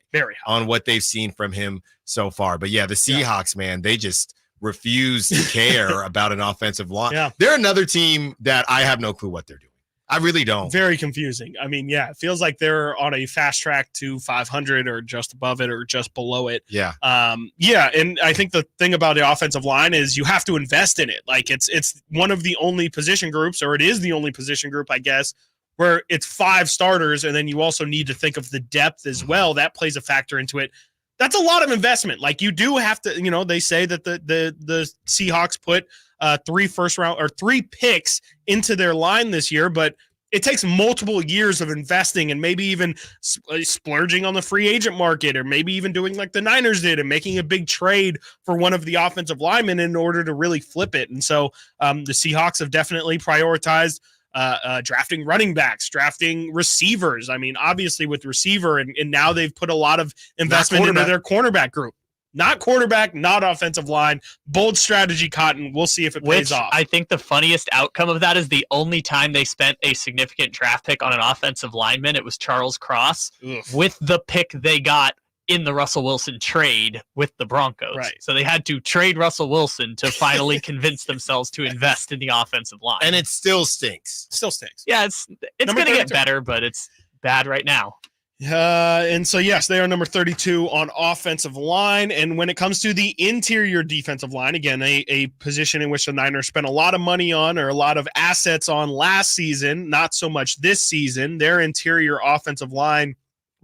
on what they've seen from him so far. But yeah, the Seahawks, man, they just refuse to care about an offensive line. Yeah. They're another team that I have no clue what they're doing. I really don't. Very confusing. I mean, yeah, it feels like they're on a fast track to 500 or just above it or just below it. Yeah. And I think the thing about the offensive line is you have to invest in it. Like it's one of the only position groups, or it is the only position group, I guess, where it's 5 starters, and then you also need to think of the depth as well. That plays a factor into it. That's a lot of investment. Like you do have to, they say that the Seahawks put three picks into their line this year, but it takes multiple years of investing and maybe even splurging on the free agent market, or maybe even doing like the Niners did and making a big trade for one of the offensive linemen in order to really flip it. And so the Seahawks have definitely prioritized drafting running backs, drafting receivers. I mean, obviously with receiver, and now they've put a lot of investment into their cornerback group. Not quarterback, not offensive line. Bold strategy, Cotton. We'll see if it pays off. I think the funniest outcome of that is the only time they spent a significant draft pick on an offensive lineman, it was Charles Cross with the pick they got in the Russell Wilson trade with the Broncos. Right. So they had to trade Russell Wilson to finally convince themselves to invest in the offensive line. And it still stinks. Still stinks. Yeah, it's going to get better, but it's bad right now. And so, yes, they are number 32 on offensive line. And when it comes to the interior defensive line, again, a position in which the Niners spent a lot of money on, or a lot of assets on last season, not so much this season, their interior offensive line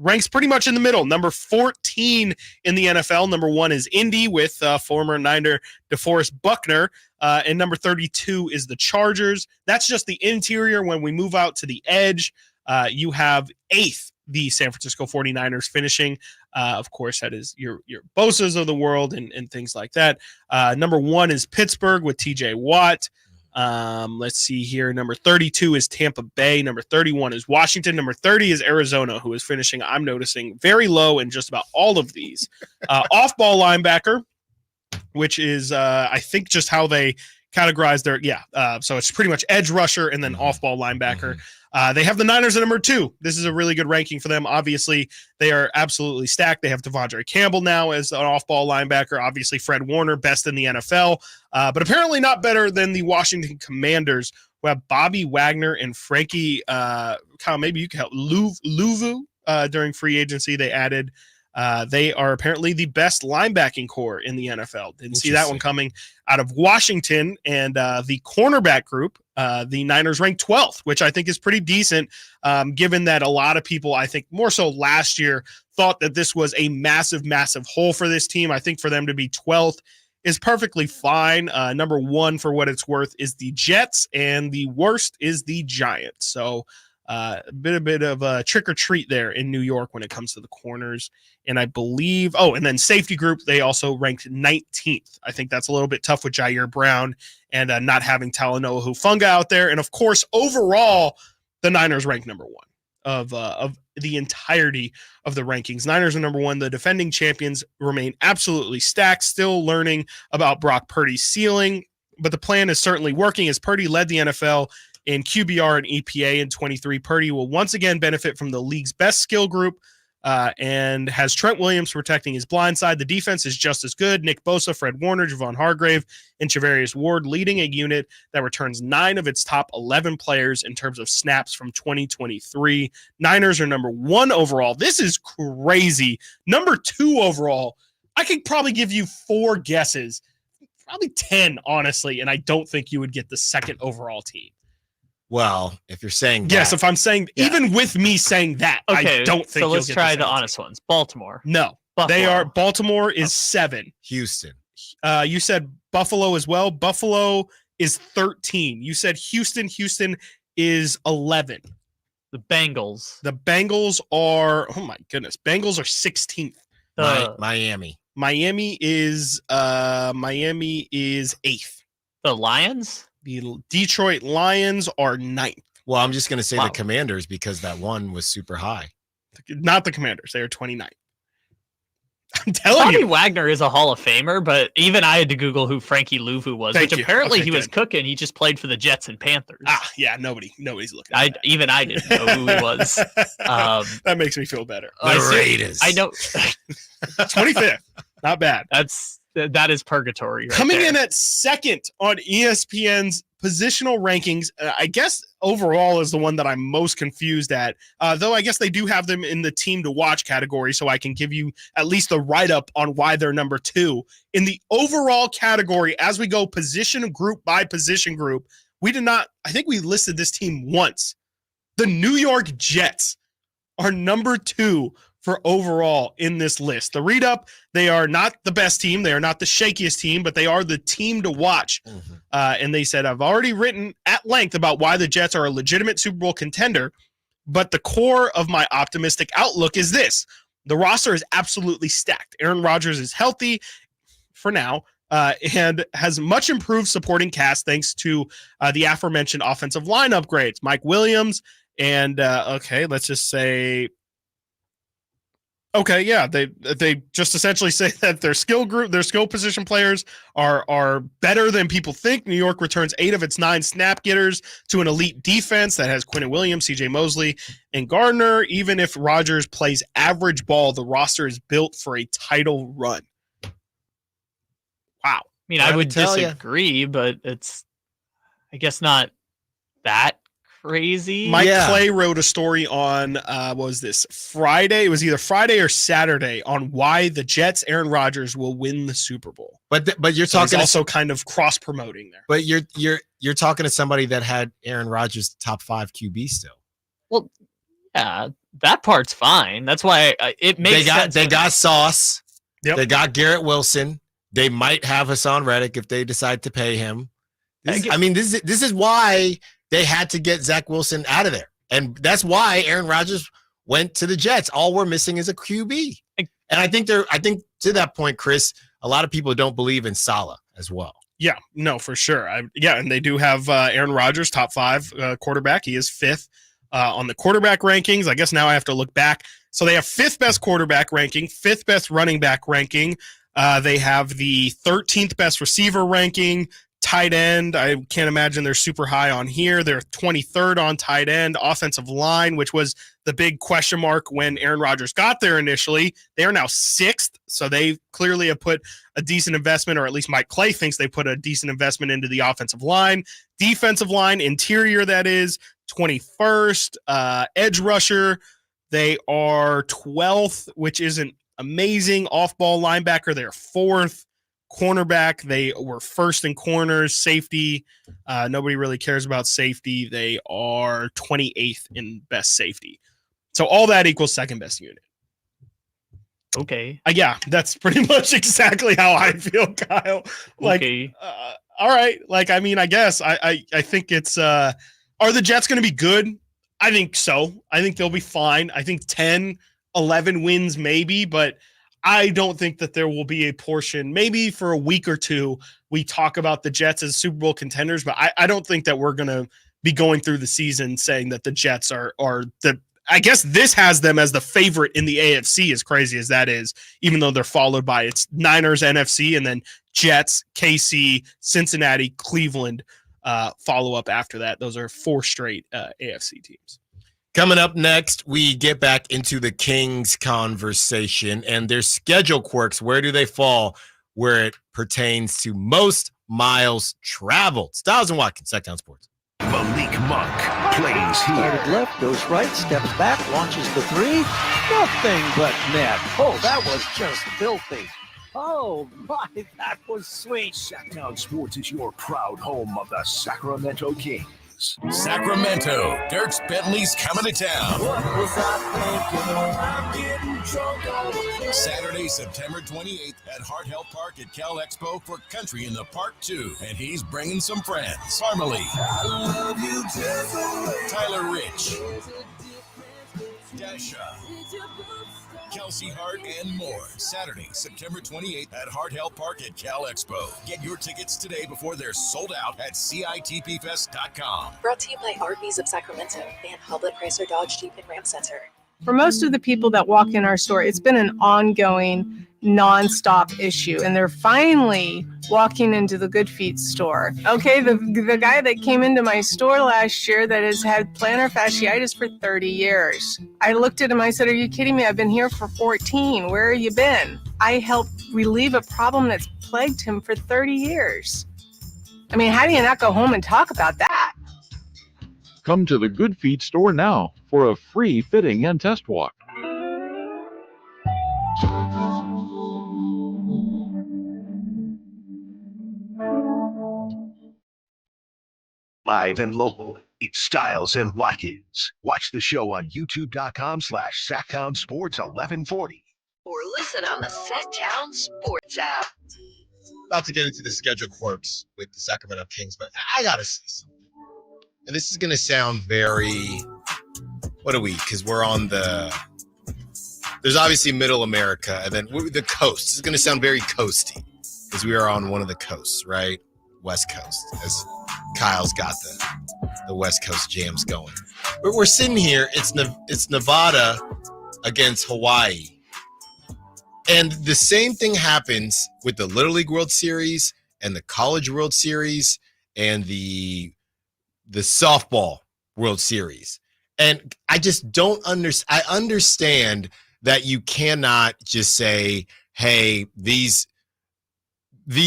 ranks pretty much in the middle. Number 14 in the NFL. Number 1 is Indy with former Niner DeForest Buckner. And number 32 is the Chargers. That's just the interior. When we move out to the edge, you have 8th. The San Francisco 49ers finishing. Of course, that is your Bosa's of the world and things like that. Number 1 is Pittsburgh with TJ Watt. Let's see here. Number 32 is Tampa Bay. Number 31 is Washington. Number 30 is Arizona, who is finishing, I'm noticing, very low in just about all of these. Off-ball linebacker, which is, I think, just how they categorize their, so it's pretty much edge rusher and then off-ball linebacker. They have the Niners at number 2. This is a really good ranking for them. Obviously, they are absolutely stacked. They have Devondre Campbell now as an off-ball linebacker. Obviously, Fred Warner, best in the NFL, but apparently not better than the Washington Commanders, who have Bobby Wagner and Frankie, Kyle, maybe you can help, Luvu during free agency. They added. They are apparently the best linebacking core in the NFL. Didn't see that one coming out of Washington. And the cornerback group, the Niners ranked 12th, which I think is pretty decent, given that a lot of people, I think more so last year, thought that this was a massive, massive hole for this team. I think for them to be 12th is perfectly fine. Number 1, for what it's worth, is the Jets, and the worst is the Giants. So a bit of a trick or treat there in New York when it comes to the corners. And I believe, and then safety group, they also ranked 19th. I think that's a little bit tough with Jair Brown and not having Talanoa Hufanga out there. And of course, overall, the Niners ranked number 1 of the entirety of the rankings. Niners are number 1. The defending champions remain absolutely stacked, still learning about Brock Purdy's ceiling, but the plan is certainly working as Purdy led the NFL in QBR and EPA in 23. Purdy will once again benefit from the league's best skill group and has Trent Williams protecting his blind side. The defense is just as good. Nick Bosa, Fred Warner, Javon Hargrave, and Charvarius Ward leading a unit that returns 9 of its top 11 players in terms of snaps from 2023. Niners are number 1 overall. This is crazy. Number 2 overall. I could probably give you 4 guesses, probably 10, honestly, and I don't think you would get the 2nd overall team. Well, if you're saying that, yes, if I'm saying, even with me saying that, okay, I don't think so. Let's you'll get try the honest ones. Baltimore. No, Buffalo. Baltimore is 7. Houston. You said Buffalo as well. Buffalo is 13. You said Houston. Houston is 11. The Bengals. The Bengals are, oh my goodness, Bengals are 16th. Miami. Miami is 8th. The Lions? The Detroit Lions are 9th. Well, I'm just going to say the Commanders because that one was super high. Not the Commanders. They are 29th. I'm telling Bobby you. Wagner is a Hall of Famer, but even I had to Google who Frankie Luvu was, which apparently he was cooking. He just played for the Jets and Panthers. Yeah, nobody's looking at that. Even I didn't know who he was. That makes me feel better. The Raiders. I know. 25th. Not bad. That is purgatory. Coming in at 2nd on ESPN's positional rankings, I guess overall is the one that I'm most confused at, though I guess they do have them in the team to watch category, so I can give you at least a write-up on why they're number 2. In the overall category, as we go position group by position group, we did not, I think we listed this team once. The New York Jets are number 2 for overall in this list. The read up, they are not the best team. They are not the shakiest team, but they are the team to watch. And they said, I've already written at length about why the Jets are a legitimate Super Bowl contender, but the core of my optimistic outlook is this. The roster is absolutely stacked. Aaron Rodgers is healthy for now and has much improved supporting cast thanks to the aforementioned offensive line upgrades. Mike Williams and, let's just say, they just essentially say that their skill position players are better than people think. New York returns 8 of its 9 snap getters to an elite defense that has Quinnen Williams, CJ Mosley, and Gardner. Even if Rodgers plays average ball, the roster is built for a title run. Wow. I mean, I would disagree, but it's, I guess, not that crazy. Mike Clay wrote a story on what was this, Friday? It was either Friday or Saturday on why the Jets, Aaron Rodgers, will win the Super Bowl. But you're talking also kind of cross promoting there. But you're talking to somebody that had Aaron Rodgers top 5 QB still. Well, yeah, that part's fine. That's why it makes sense. They got Sauce. Yep. They got Garrett Wilson. They might have Hassan Reddick if they decide to pay him. This is why they had to get Zach Wilson out of there. And that's why Aaron Rodgers went to the Jets. All we're missing is a QB. And I think to that point, Chris, a lot of people don't believe in Saleh as well. Yeah, no, for sure. And they do have Aaron Rodgers, top 5 quarterback. He is 5th on the quarterback rankings. I guess now I have to look back. So they have 5th best quarterback ranking, 5th best running back ranking. They have the 13th best receiver ranking. Tight end, I can't imagine they're super high on here. They're 23rd on tight end. Offensive line, which was the big question mark when Aaron Rodgers got there initially. They are now 6th, so they clearly have put a decent investment, or at least Mike Clay thinks they put a decent investment into the offensive line. Defensive line, interior, that is, 21st. Edge rusher, they are 12th, which isn't amazing. Off-ball linebacker, they're 4th. Cornerback, they were 1st in corners. Safety, nobody really cares about safety. They are 28th in best safety. So all that equals 2nd best unit. Okay. Yeah, that's pretty much exactly how I feel, Kyle. Like, okay. All right. Like, I mean, I guess I think it's are the Jets going to be good? I think so. I think they'll be fine. I think 10, 11 wins maybe, but I don't think that there will be a portion, maybe for a week or two, we talk about the Jets as Super Bowl contenders, but I don't think that we're going to be going through the season saying that the Jets are the, I guess this has them as the favorite in the AFC, as crazy as that is, even though they're followed by its Niners, NFC, and then Jets, KC, Cincinnati, Cleveland follow up after that. Those are 4 straight AFC teams. Coming up next, we get back into the Kings conversation and their schedule quirks. Where do they fall where it pertains to most miles traveled? Stiles and Watkins, Sacktown Sports. Malik Monk plays here. Started left, goes right, steps back, launches the 3. Nothing but net. Oh, that was just filthy. Oh, my, that was sweet. Sacktown Sports is your proud home of the Sacramento Kings. Sacramento, Dirks Bentley's coming to town. What was I thinking? I'm getting drunk all the Saturday, September 28th at Hart Health Park at Cal Expo for Country in the Park 2. And he's bringing some friends. Parmalee, I love you just the way Tyler Rich, Dasha, Kelsey Hart, and more. Saturday, September 28th at Hart Health Park at Cal Expo. Get your tickets today before they're sold out at CITPFest.com. Brought to you by Arby's of Sacramento and Hublet Chrysler Dodge Jeep and Ram Center. For most of the people that walk in our store, it's been an ongoing, nonstop issue, and they're finally walking into the Good Feet store. Okay, the guy that came into my store last year that has had plantar fasciitis for 30 years. I looked at him, I said, "Are you kidding me? I've been here for 14. Where have you been?" I helped relieve a problem that's plagued him for 30 years. I mean, how do you not go home and talk about that? Come to the Good Feet store now for a free fitting and test walk. Live and local. It's Stiles and Watkins. Watch the show on youtube.com/SacktownSports 1140. Or listen on the Sacktown Sports app. About to get into the schedule quirks with the Sacramento Kings, but I gotta say something. And this is gonna sound very, what are we? Because we're on there's obviously Middle America, and then the coast. This is gonna sound very coasty, because we are on one of the coasts, right? West Coast, as Kyle's got the West Coast jams going. But we're sitting here. It's Nevada against Hawaii. And the same thing happens with the Little League World Series and the College World Series and the Softball World Series. And I just don't understand. I understand that you cannot just say, hey, these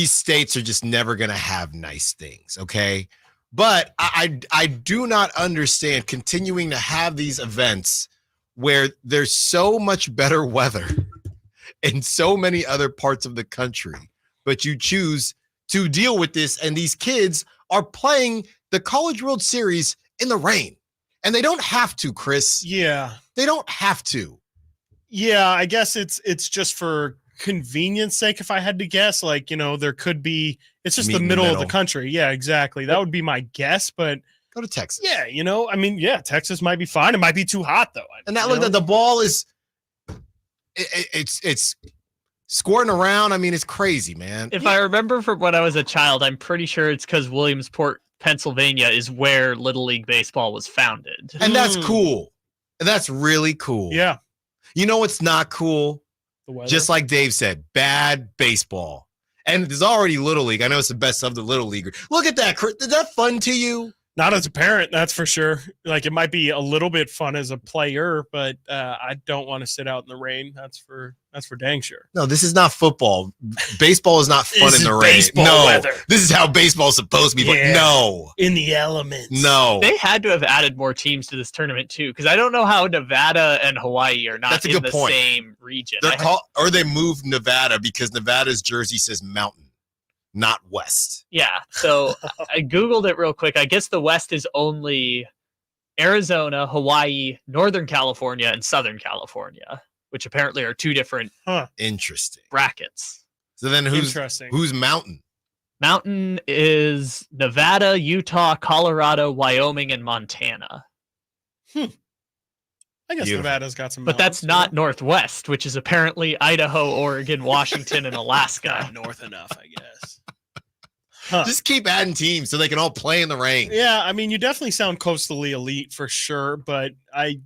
states are just never going to have nice things, okay? But I do not understand continuing to have these events where there's so much better weather in so many other parts of the country, but you choose to deal with this, and these kids are playing the College World Series in the rain, and they don't have to, Chris. Yeah. They don't have to. Yeah, I guess it's just for convenience sake, if I had to guess. Like, there could be, it's just the middle of the country. Yeah, exactly. That would be my guess, but go to Texas. Yeah, Texas might be fine. It might be too hot though. And that look, the ball is it's squirting around. I mean, it's crazy, man. If I remember from when I was a child, I'm pretty sure it's because Williamsport, Pennsylvania is where Little League Baseball was founded. And that's cool. That's really cool. Yeah. You know what's not cool? The weather. Just like Dave said, bad baseball. And there's already Little League. I know it's the best of the Little League. Look at that. Is that fun to you? Not as a parent, that's for sure. Like, it might be a little bit fun as a player, but I don't want to sit out in the rain. That's for dang sure. No, this is not football. Baseball is not fun in the rain. Baseball No, weather. this is how baseball is supposed to be. Yeah. But no, in the elements. no. They had to have added more teams to this tournament too, because I don't know how Nevada and Hawaii are not That's a in good the point. same region. Or they moved Nevada because Nevada's jersey says mountain, not west. Yeah, so I Googled it real quick. I guess the West is only Arizona, Hawaii, Northern California, and Southern California, which apparently are two different Interesting brackets. So then who's mountain? Mountain is Nevada, Utah, Colorado, Wyoming, and Montana. I guess Beautiful. Nevada's got some But that's not Northwest, which is apparently Idaho, Oregon, Washington, and Alaska. not north enough, I guess. Just keep adding teams so they can all play in the rain. Yeah, I mean, you definitely sound coastally elite for sure, but I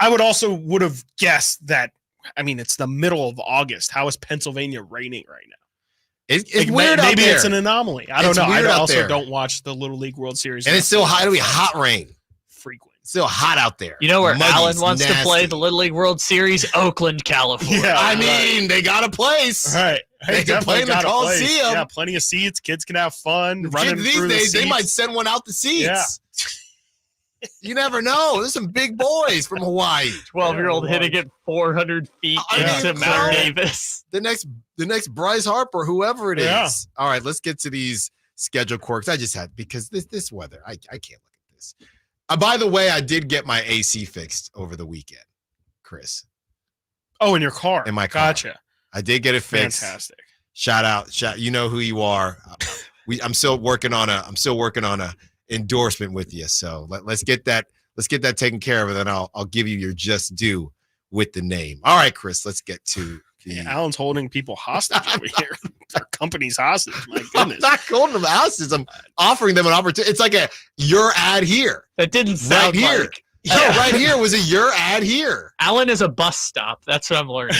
would also would have guessed that. I mean, it's the middle of August. How is Pennsylvania raining right now? It's Like, weird out maybe there. it's an anomaly. I don't It's know. weird I out also there. don't watch the Little League World Series. And it's still hot. It'll be frequent. hot rain. It's still hot out there. You know where Muggy, Allen it's wants to play nasty. the Little League World Series? Oakland, California. Yeah, I mean, they got a place. Right. They can play in the got a place. Coliseum. Yeah, plenty of seats. Kids can have fun. Running Kids these through the days, they seats. might send one out the seats. Yeah. You never know. There's some big boys from Hawaii. 12-year-old hitting it 400 feet into Mount Davis. The next Bryce Harper, whoever it is. Yeah. All right, let's get to these schedule quirks. I just had because this weather, I can't look at this. By the way, I did get my AC fixed over the weekend, Chris. Oh, in your car. In my car. Gotcha. I did get it fixed. Fantastic. Shout out. You know who you are. I'm still working on a endorsement with you. So let's get that taken care of, and then I'll give you your just due with the name. All right, Chris, let's get to Alan's holding people hostage over here. Their company's hostage. My I'm goodness. not holding them hostage. I'm offering them an opportunity. It's like your ad here. That didn't sound right here. like. Yeah, right here was your ad here. Allen is a bus stop. That's what I'm learning.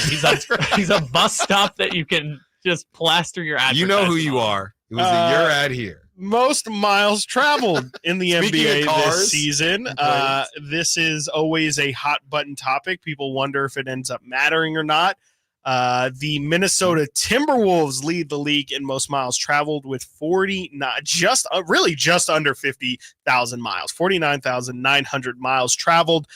He's a bus stop that you can just plaster your ad. You know who you are. It was your ad here. Most miles traveled in the Speaking NBA of cars this season. and players. This is always a hot button topic. People wonder if it ends up mattering or not. The Minnesota Timberwolves lead the league in most miles traveled with just under 50,000 miles, 49,900 miles traveled.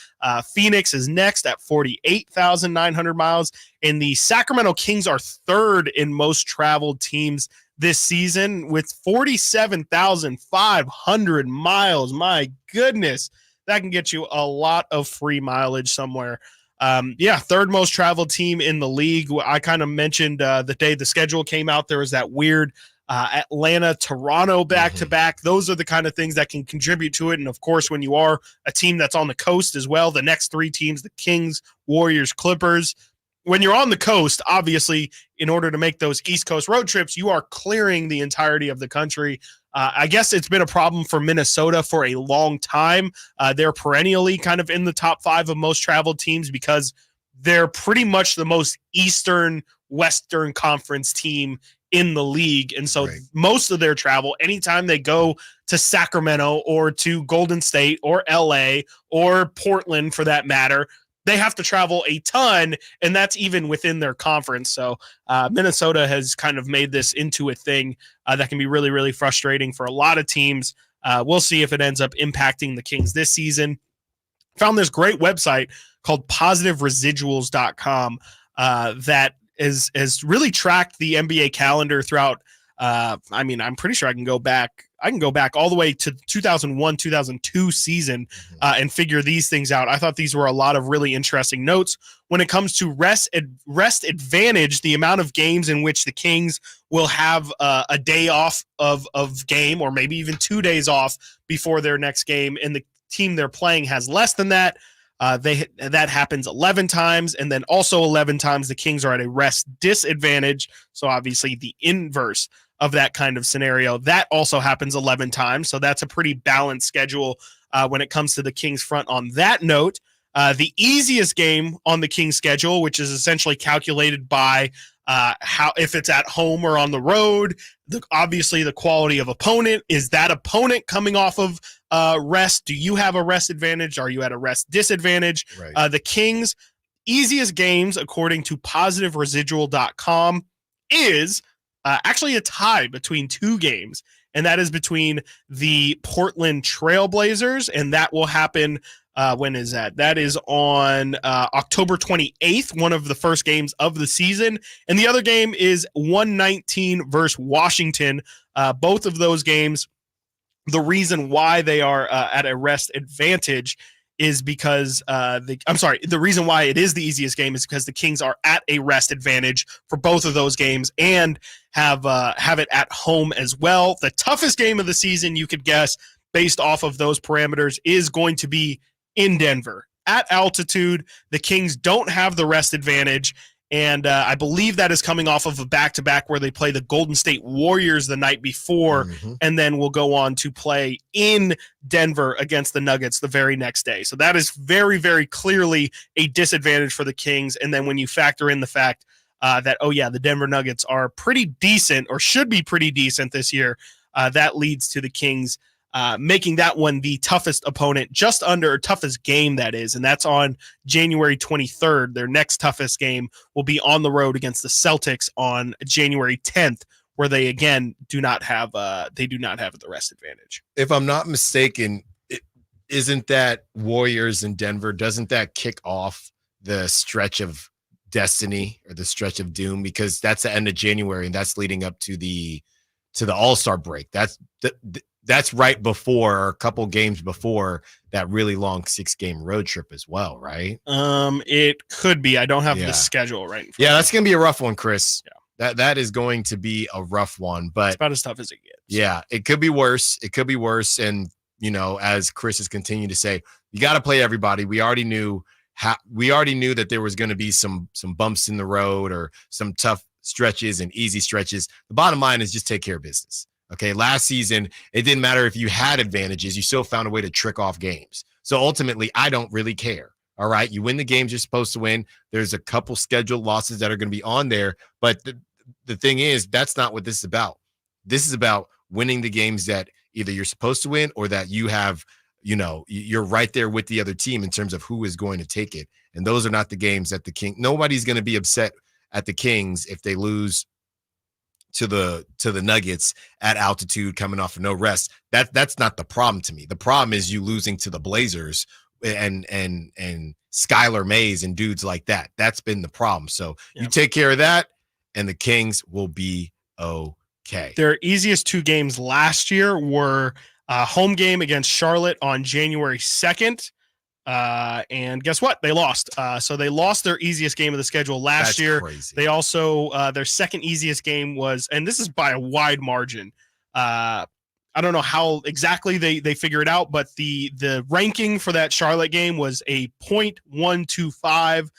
Phoenix is next at 48,900 miles. And the Sacramento Kings are third in most traveled teams this season with 47,500 miles. My goodness, that can get you a lot of free mileage somewhere. Third most traveled team in the league. I kind of mentioned the day the schedule came out, there was that weird Atlanta, Toronto back-to-back. Those are the kind of things that can contribute to it. And, of course, when you are a team that's on the coast as well, the next three teams, the Kings, Warriors, Clippers, when you're on the coast, obviously, in order to make those East Coast road trips, you are clearing the entirety of the country. I guess it's been a problem for Minnesota for a long time. They're perennially kind of in the top 5 of most traveled teams because they're pretty much the most Eastern Western Conference team in the league. And so most of their travel, anytime they go to Sacramento or to Golden State or LA or Portland for that matter, they have to travel a ton, and that's even within their conference. So Minnesota has kind of made this into a thing that can be really, really frustrating for a lot of teams. We'll see if it ends up impacting the Kings this season. Found this great website called positiveresiduals.com that has really tracked the NBA calendar throughout. I'm pretty sure I can go back all the way to 2001, 2002 season and figure these things out. I thought these were a lot of really interesting notes when it comes to rest advantage, the amount of games in which the Kings will have a day off of game, or maybe even 2 days off before their next game, and the team they're playing has less than that. That happens 11 times, and then also 11 times the Kings are at a rest disadvantage. So obviously the inverse of that kind of scenario. That also happens 11 times. So that's a pretty balanced schedule when it comes to the Kings front on that note. The easiest game on the Kings schedule, which is essentially calculated by if it's at home or on the road, obviously the quality of opponent. Is that opponent coming off of rest? Do you have a rest advantage? Are you at a rest disadvantage? Right. The Kings' easiest games, according to positiveresidual.com, is actually a tie between 2 games, and that is between the Portland Trailblazers, and that will happen. When is that? That is on October 28th, one of the first games of the season. And the other game is 119 versus Washington. Both of those games, the reason why they are at a rest advantage is because the reason why it is the easiest game is because the Kings are at a rest advantage for both of those games and have it at home as well. The toughest game of the season, you could guess, based off of those parameters, is going to be in Denver. At altitude, the Kings don't have the rest advantage, and I believe that is coming off of a back-to-back where they play the Golden State Warriors the night before, and then will go on to play in Denver against the Nuggets the very next day. So that is very, very clearly a disadvantage for the Kings. And then when you factor in the fact that, the Denver Nuggets are pretty decent, or should be pretty decent this year, that leads to the Kings making that one the toughest opponent, toughest game, that is, and that's on January 23rd. Their next toughest game will be on the road against the Celtics on January 10th, where they again do not have the rest advantage. If I'm not mistaken, isn't that Warriors in Denver? Doesn't that kick off the stretch of destiny or the stretch of doom? Because that's the end of January, and that's leading up to the All-Star break. That's right before, or a couple games before, that really long 6-game road trip as well, right? It could be. I don't have the schedule right in front of me. That's going to be a rough one, Chris. Yeah. That is going to be a rough one, but it's about as tough as it gets. Yeah, it could be worse. It could be worse. And, as Chris has continued to say, you got to play everybody. We already knew that there was going to be some bumps in the road, or some tough stretches and easy stretches. The bottom line is just take care of business. Okay, last season, it didn't matter if you had advantages. You still found a way to trick off games. So ultimately, I don't really care. All right, you win the games you're supposed to win. There's a couple scheduled losses that are going to be on there. But the thing is, that's not what this is about. This is about winning the games that either you're supposed to win, or that you have, you're right there with the other team in terms of who is going to take it. And those are not the games that the Kings, nobody's going to be upset at the Kings if they lose to the Nuggets at altitude coming off of no rest. That's not the problem to me. The problem is you losing to the Blazers and Skylar Mays and dudes like that. That's been the problem. So you take care of that, and the Kings will be okay. Okay. Their easiest 2 games last year were a home game against Charlotte on January 2nd. And guess what? They lost. So they lost their easiest game of the schedule last year. Crazy. They also, their second easiest game was, and this is by a wide margin. I don't know how exactly they figure it out, but the ranking for that Charlotte game was a 0.125.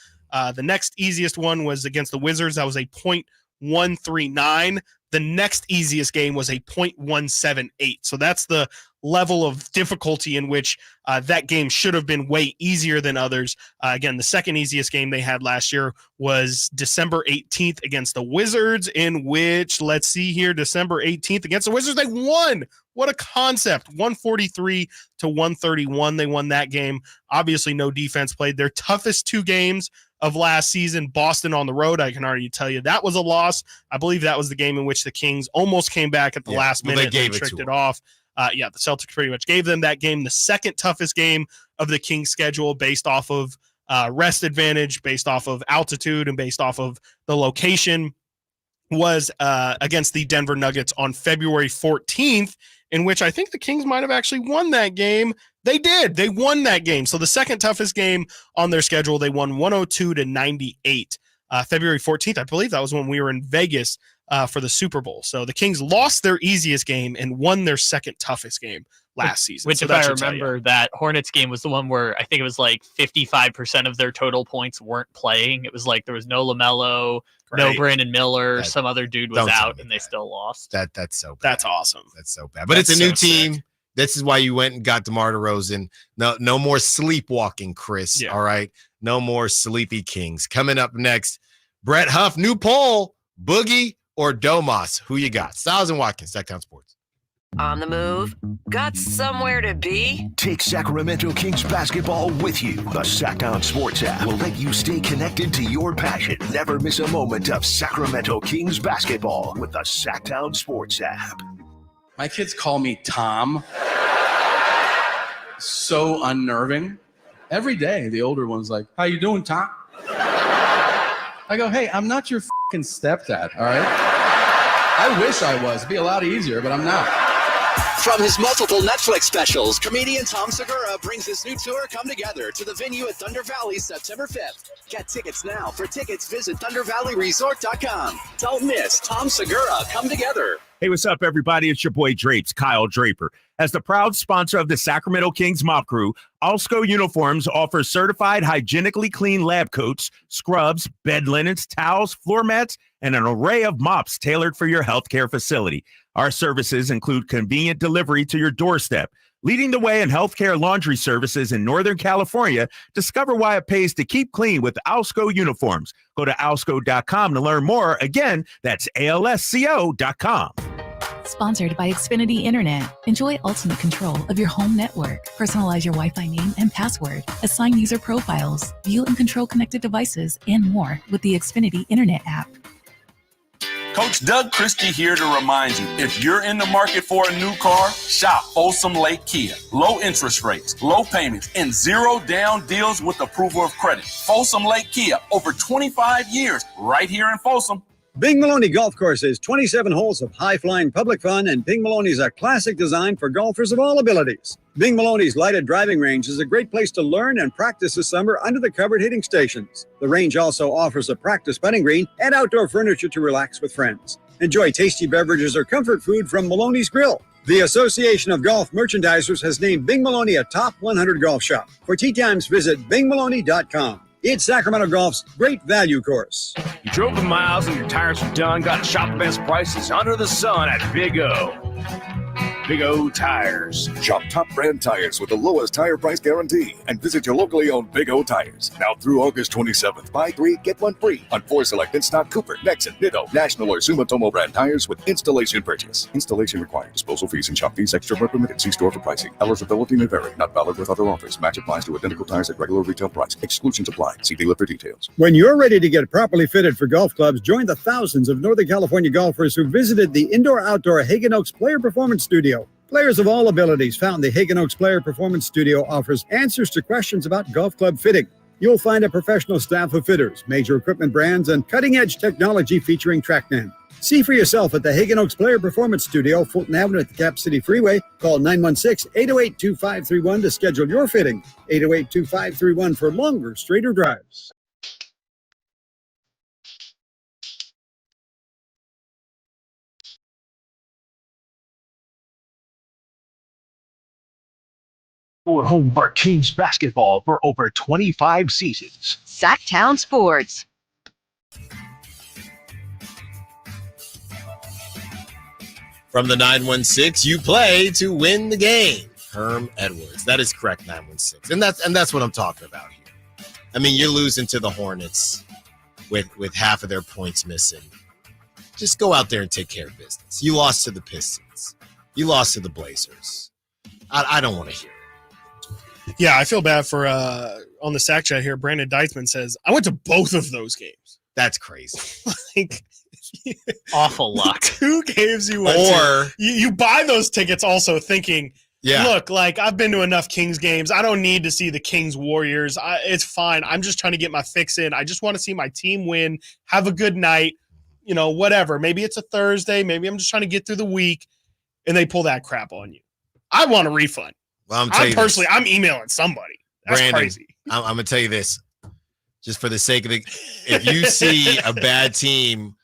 The next easiest one was against the Wizards. That was a 0.139. The next easiest game was a 0.178. So that's the level of difficulty in which that game should have been way easier than others. Again, the second easiest game they had last year was December 18th against the Wizards, in which, let's see here, December 18th against the Wizards, they won. What a concept. 143-131. They won that game. Obviously, no defense played. Their toughest 2 games of last season, Boston on the road, I can already tell you that was a loss. I believe that was the game in which the Kings almost came back at the last minute. They tricked it off. The Celtics pretty much gave them that game. The second toughest game of the Kings schedule, based off of rest advantage, based off of altitude, and based off of the location, was against the Denver Nuggets on February 14th, in which I think the Kings might have actually won that game. They did. They won that game. So the second toughest game on their schedule, they won 102-98. February 14th, I believe that was when we were in Vegas for the Super Bowl. So the Kings lost their easiest game and won their second toughest game last season. Which, so if I remember, that Hornets game was the one where I think it was like 55% of their total points weren't playing. It was like there was no LaMelo, no Brandon Miller, some other dude was out, and they still lost. That's so bad. That's awesome. That's so bad. But it's a new team. Sick. This is why you went and got DeMar DeRozan. No more sleepwalking, Chris. Yeah. All right. No more sleepy Kings. Coming up next, Brett Huff, new poll, Boogie or Domas? Who you got? Stiles and Watkins, Sacktown Sports. On the move? Got somewhere to be? Take Sacramento Kings basketball with you. The Sacktown Sports app will let you stay connected to your passion. Never miss a moment of Sacramento Kings basketball with the Sacktown Sports app. My kids call me Tom. So unnerving. Every day, the older one's like, "How you doing, Tom?" I go, "Hey, I'm not your fucking stepdad, all right? I wish I was. It'd be a lot easier, but I'm not." From his multiple Netflix specials, comedian Tom Segura brings his new tour, Come Together, to the venue at Thunder Valley September 5th. Get tickets now. For tickets, visit ThunderValleyResort.com. Don't miss Tom Segura, Come Together. Hey, what's up, everybody? It's your boy Drapes, Kyle Draper. As the proud sponsor of the Sacramento Kings Mop Crew, Alsco Uniforms offers certified hygienically clean lab coats, scrubs, bed linens, towels, floor mats, and an array of mops tailored for your healthcare facility. Our services include convenient delivery to your doorstep. Leading the way in healthcare laundry services in Northern California, discover why it pays to keep clean with Alsco Uniforms. Go to alsco.com to learn more. Again, that's ALSCO.com. Sponsored by Xfinity Internet. Enjoy ultimate control of your home network. Personalize your Wi-Fi name and password. Assign user profiles. View and control connected devices and more with the Xfinity Internet app. Coach Doug Christie here to remind you, if you're in the market for a new car, shop Folsom Lake Kia. Low interest rates, low payments, and zero down deals with approval of credit. Folsom Lake Kia, over 25 years, right here in Folsom. Bing Maloney Golf Course is 27 holes of high-flying public fun, and Bing Maloney's a classic design for golfers of all abilities. Bing Maloney's lighted driving range is a great place to learn and practice this summer under the covered hitting stations. The range also offers a practice putting green and outdoor furniture to relax with friends. Enjoy tasty beverages or comfort food from Maloney's Grill. The Association of Golf Merchandisers has named Bing Maloney a top 100 golf shop. For tee times, visit bingmaloney.com. It's Sacramento Golf's great value course. You drove the miles and your tires are done. Got to shop the best prices under the sun at Big O. Big O Tires. Shop top brand tires with the lowest tire price guarantee and visit your locally owned Big O Tires. Now through August 27th, buy 3, get 1 free on 4 select in-stock Cooper, Nexen, Nitto, National or Sumitomo brand tires with installation purchase. Installation required. Disposal fees and shop fees extra were permitted. See store for pricing. Eligibility may vary. Not valid with other offers. Match applies to identical tires at regular retail price. Exclusions apply. See dealer for details. When you're ready to get properly fitted for golf clubs, join the thousands of Northern California golfers who visited the indoor-outdoor Hagen Oaks Player Performance Studio. Players of all abilities found the Hagen Oaks Player Performance Studio offers answers to questions about golf club fitting. You'll find a professional staff of fitters, major equipment brands, and cutting-edge technology featuring TrackMan. See for yourself at the Hagen Oaks Player Performance Studio, Fulton Avenue at the Cap City Freeway. Call 916-808-2531 to schedule your fitting. 808-2531 for longer, straighter drives. For home for Kings basketball for over 25 seasons. Sacktown Sports. From the 916, you play to win the game. Herm Edwards. That is correct, 916. And that's what I'm talking about here. I mean, you're losing to the Hornets with half of their points missing. Just go out there and take care of business. You lost to the Pistons. You lost to the Blazers. I don't want to hear it. Yeah, I feel bad for on the sack chat here. Brandon Deitzman says, I went to both of those games. That's crazy. Like, awful luck. 2 games you went to. You buy those tickets also thinking, look, like I've been to enough Kings games. I don't need to see the Kings Warriors. It's fine. I'm just trying to get my fix in. I just want to see my team win, have a good night, whatever. Maybe it's a Thursday. Maybe I'm just trying to get through the week, and they pull that crap on you. I want a refund. Well, I'm emailing somebody. That's Brandon, crazy. I'm going to tell you this. Just for the sake of if you see a bad team,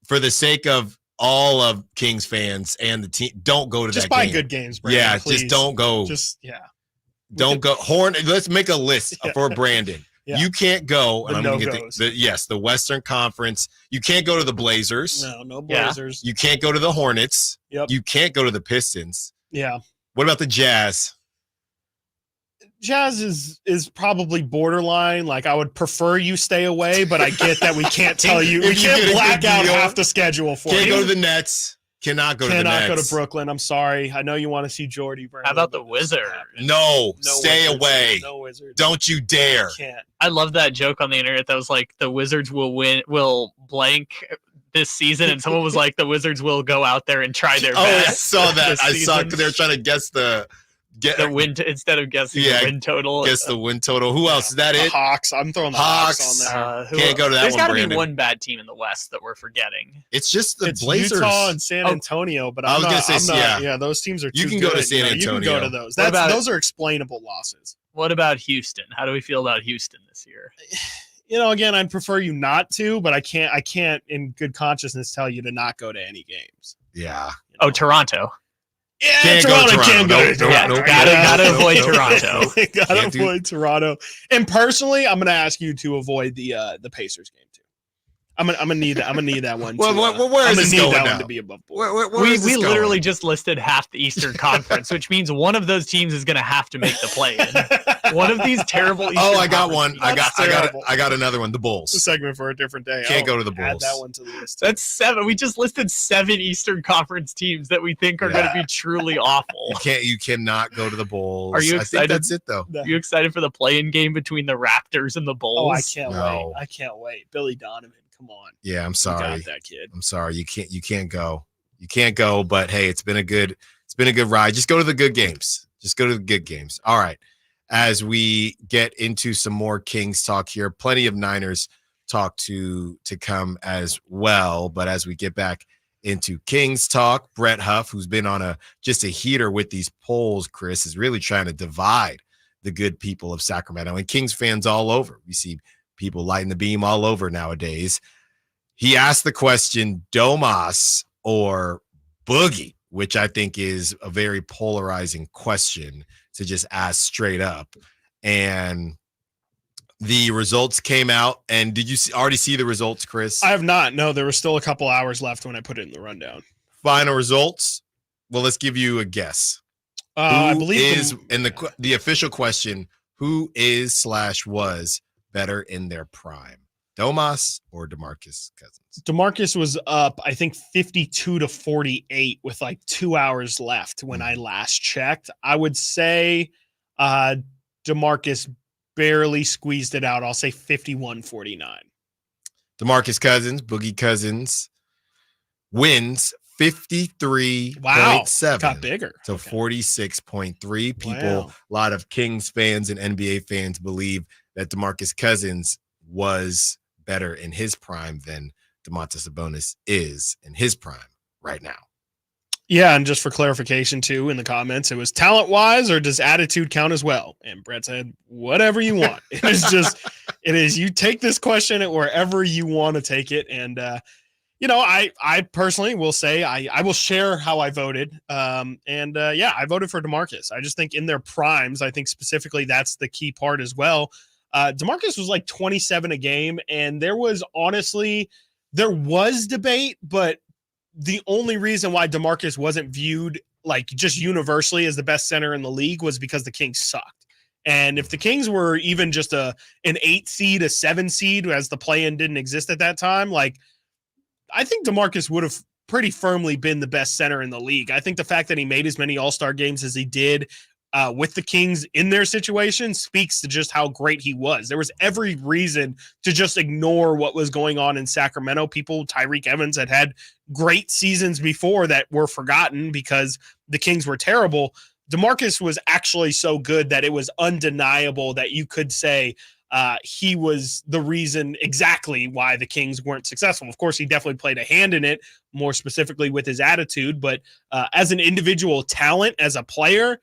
for the sake of all of Kings fans and the team, don't go to just that game. Just buy good games, Brandon, please. Just don't go. Don't go. Let's make a list for Brandon. Yeah. You can't go. And I'm going to get the Western Conference. You can't go to the Blazers. No Blazers. You can't go to the Hornets. Yep. You can't go to the Pistons. Yeah. What about the Jazz? Jazz is probably borderline. Like, I would prefer you stay away, but I get that we can't tell you. We can't black out half the schedule for you. Can't go to the Nets. Cannot go to the Nets. Cannot go to Brooklyn. I'm sorry. I know you want to see Jordy. Brandon, how about the Wizards? No, stay Wizards. away. No Wizards. Don't you dare. Can't. I love that joke on the internet that was like, the Wizards will blank this season, and someone was like, the Wizards will go out there and try their best. I saw that. I saw it because they were trying to guess the win instead of guessing the win total. Guess the win total. Who else? Is that the it? Hawks. I'm throwing the Hawks on there. Can't go to that There's one, got to Brandon. be one bad team in the West that we're forgetting. It's just the it's Blazers. Utah and San Antonio, but I was going to say, yeah, those teams are too You can good. go to San Antonio. You can go to those. Those are explainable losses. What about Houston? How do we feel about Houston this year? Again, I'd prefer you not to, but I can't in good consciousness tell you to not go to any games. Yeah. Oh, Toronto. Yeah, Toronto can't go to Toronto. Gotta avoid Toronto. Gotta avoid Toronto. And personally, I'm gonna ask you to avoid the Pacers game too. I'm gonna need that. I'm gonna need that one. Where is this going now? To be above board. Where we is this going? literally just listed half the Eastern Conference, which means one of those teams is gonna have to make the play-in. One of these terrible. Eastern I got one. I got another one. The It's a Bulls. segment for a different day. Can't go to the Bulls. Add that one to the list. That's 7. We just listed 7 Eastern Conference teams that we think are going to be truly awful. You cannot go to the Bulls. Are you excited? I think that's it though. Are you excited for the play-in game between the Raptors and the Bulls? Oh, I can't wait. I can't wait. Billy Donovan, come on. Yeah, I'm sorry. You got that kid. I'm sorry. You can't go. You can't go, but hey, it's been a good ride. Just go to the good games. All right. As we get into some more Kings talk here, plenty of Niners talk to come as well. But as we get back into Kings talk, Brett Huff, who's been on just a heater with these polls, Chris, is really trying to divide the good people of Sacramento and Kings fans all over. We see people lighting the beam all over nowadays. He asked the question, Domas or Boogie, which I think is a very polarizing question to just ask straight up. And the results came out. And did you already see the results, Chris? I have not. No, there were still a couple hours left when I put it in the rundown. Final results. Well, let's give you a guess. I believe the official question, who is/was better in their prime? Domas or DeMarcus Cousins? DeMarcus was up, I think, 52-48 with like 2 hours left when I last checked. I would say DeMarcus barely squeezed it out. I'll say 51-49. DeMarcus Cousins, Boogie Cousins, wins 53.7. Wow, got bigger. To 46.3. People, Wow. A lot of Kings fans and NBA fans believe that DeMarcus Cousins was better in his prime than Domantas Sabonis is in his prime right now. Yeah, and just for clarification, too, in the comments, it was talent-wise, or does attitude count as well? And Brett said, whatever you want. It is you take this question at wherever you want to take it. And, I personally will say I will share how I voted. I voted for DeMarcus. I just think in their primes, I think specifically that's the key part as well. DeMarcus was like 27 a game, and there was debate, but the only reason why DeMarcus wasn't viewed like just universally as the best center in the league was because the Kings sucked. And if the Kings were even just an 8 seed, a 7 seed, as the play-in didn't exist at that time, like I think DeMarcus would have pretty firmly been the best center in the league. I think the fact that he made as many All-Star games as he did with the Kings in their situation speaks to just how great he was. There was every reason to just ignore what was going on in Sacramento. Tyreek Evans had great seasons before that were forgotten because the Kings were terrible. DeMarcus was actually so good that it was undeniable that you could say he was the reason exactly why the Kings weren't successful. Of course, he definitely played a hand in it, more specifically with his attitude, but as an individual talent, as a player,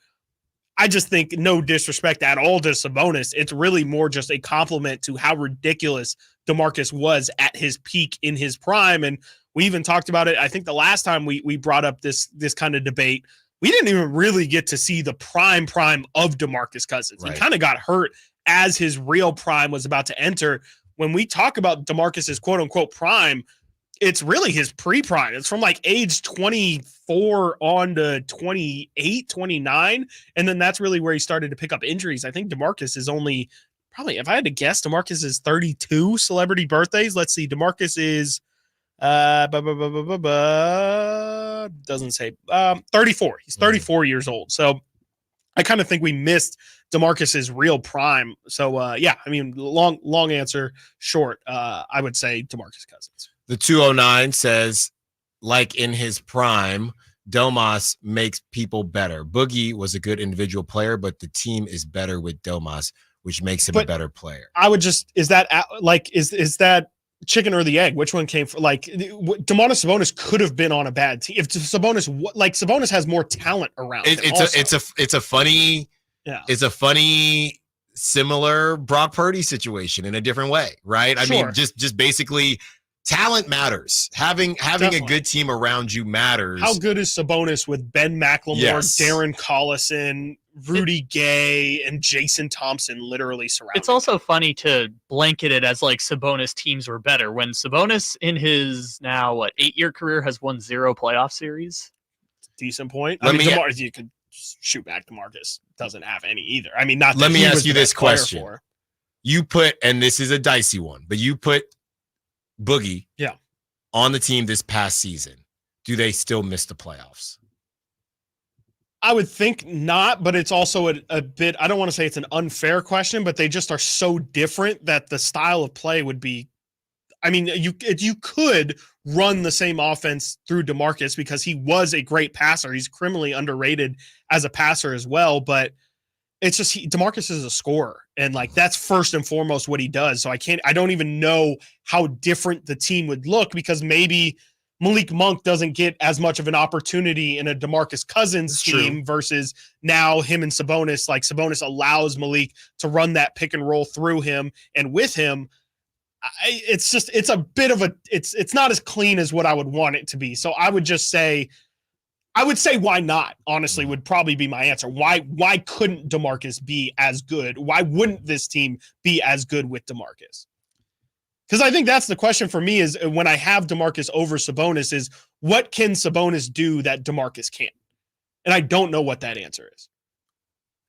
I just think, no disrespect at all to Sabonis, it's really more just a compliment to how ridiculous DeMarcus was at his peak in his prime. And we even talked about it, I think the last time we brought up this kind of debate, we didn't even really get to see the prime of DeMarcus Cousins. Right. He kind of got hurt as his real prime was about to enter. When we talk about DeMarcus's quote-unquote prime, it's really his pre-prime. It's from like age 24 on to 28, 29. And then that's really where he started to pick up injuries. I think DeMarcus is only probably, if I had to guess, DeMarcus is 32 celebrity birthdays. Let's see. DeMarcus is, doesn't say, 34. He's 34 years old. So I kind of think we missed DeMarcus's real prime. So long answer short. I would say DeMarcus Cousins. The 209 says, like in his prime, Domas makes people better. Boogie was a good individual player, but the team is better with Domas, which makes him a better player. I would just, is that chicken or the egg? Which one came from? Like, Domantas Sabonis could have been on a bad team. If Sabonis has more talent around. It's a funny similar Brock Purdy situation in a different way, right? I mean, just basically talent matters. Having a good team around you matters. How good is Sabonis with Ben McLemore, Darren Collison, Rudy Gay, and Jason Thompson literally surrounding? It's also funny to blanket it as like Sabonis teams were better when Sabonis in his now 8-year career has won 0 playoff series. Decent point. DeMarcus, you could shoot back. DeMarcus doesn't have any either. I mean, not. Let me ask you this question: you put, and this is a dicey one, but you put Boogie on the team this past season. Do they still miss the playoffs? I would think not, but it's also a bit, I don't want to say it's an unfair question, but they just are so different that the style of play would be, I mean, you could run the same offense through DeMarcus because he was a great passer. He's criminally underrated as a passer as well, but it's just DeMarcus is a scorer, and like that's first and foremost what he does. So I don't even know how different the team would look because maybe Malik Monk doesn't get as much of an opportunity in a DeMarcus Cousins team versus now him and Sabonis. Like Sabonis allows Malik to run that pick and roll through him and with him. It's a bit of it's not as clean as what I would want it to be. So I would say why not, honestly, would probably be my answer. Why couldn't DeMarcus be as good? Why wouldn't this team be as good with DeMarcus? Because I think that's the question for me is when I have DeMarcus over Sabonis is what can Sabonis do that DeMarcus can't? And I don't know what that answer is.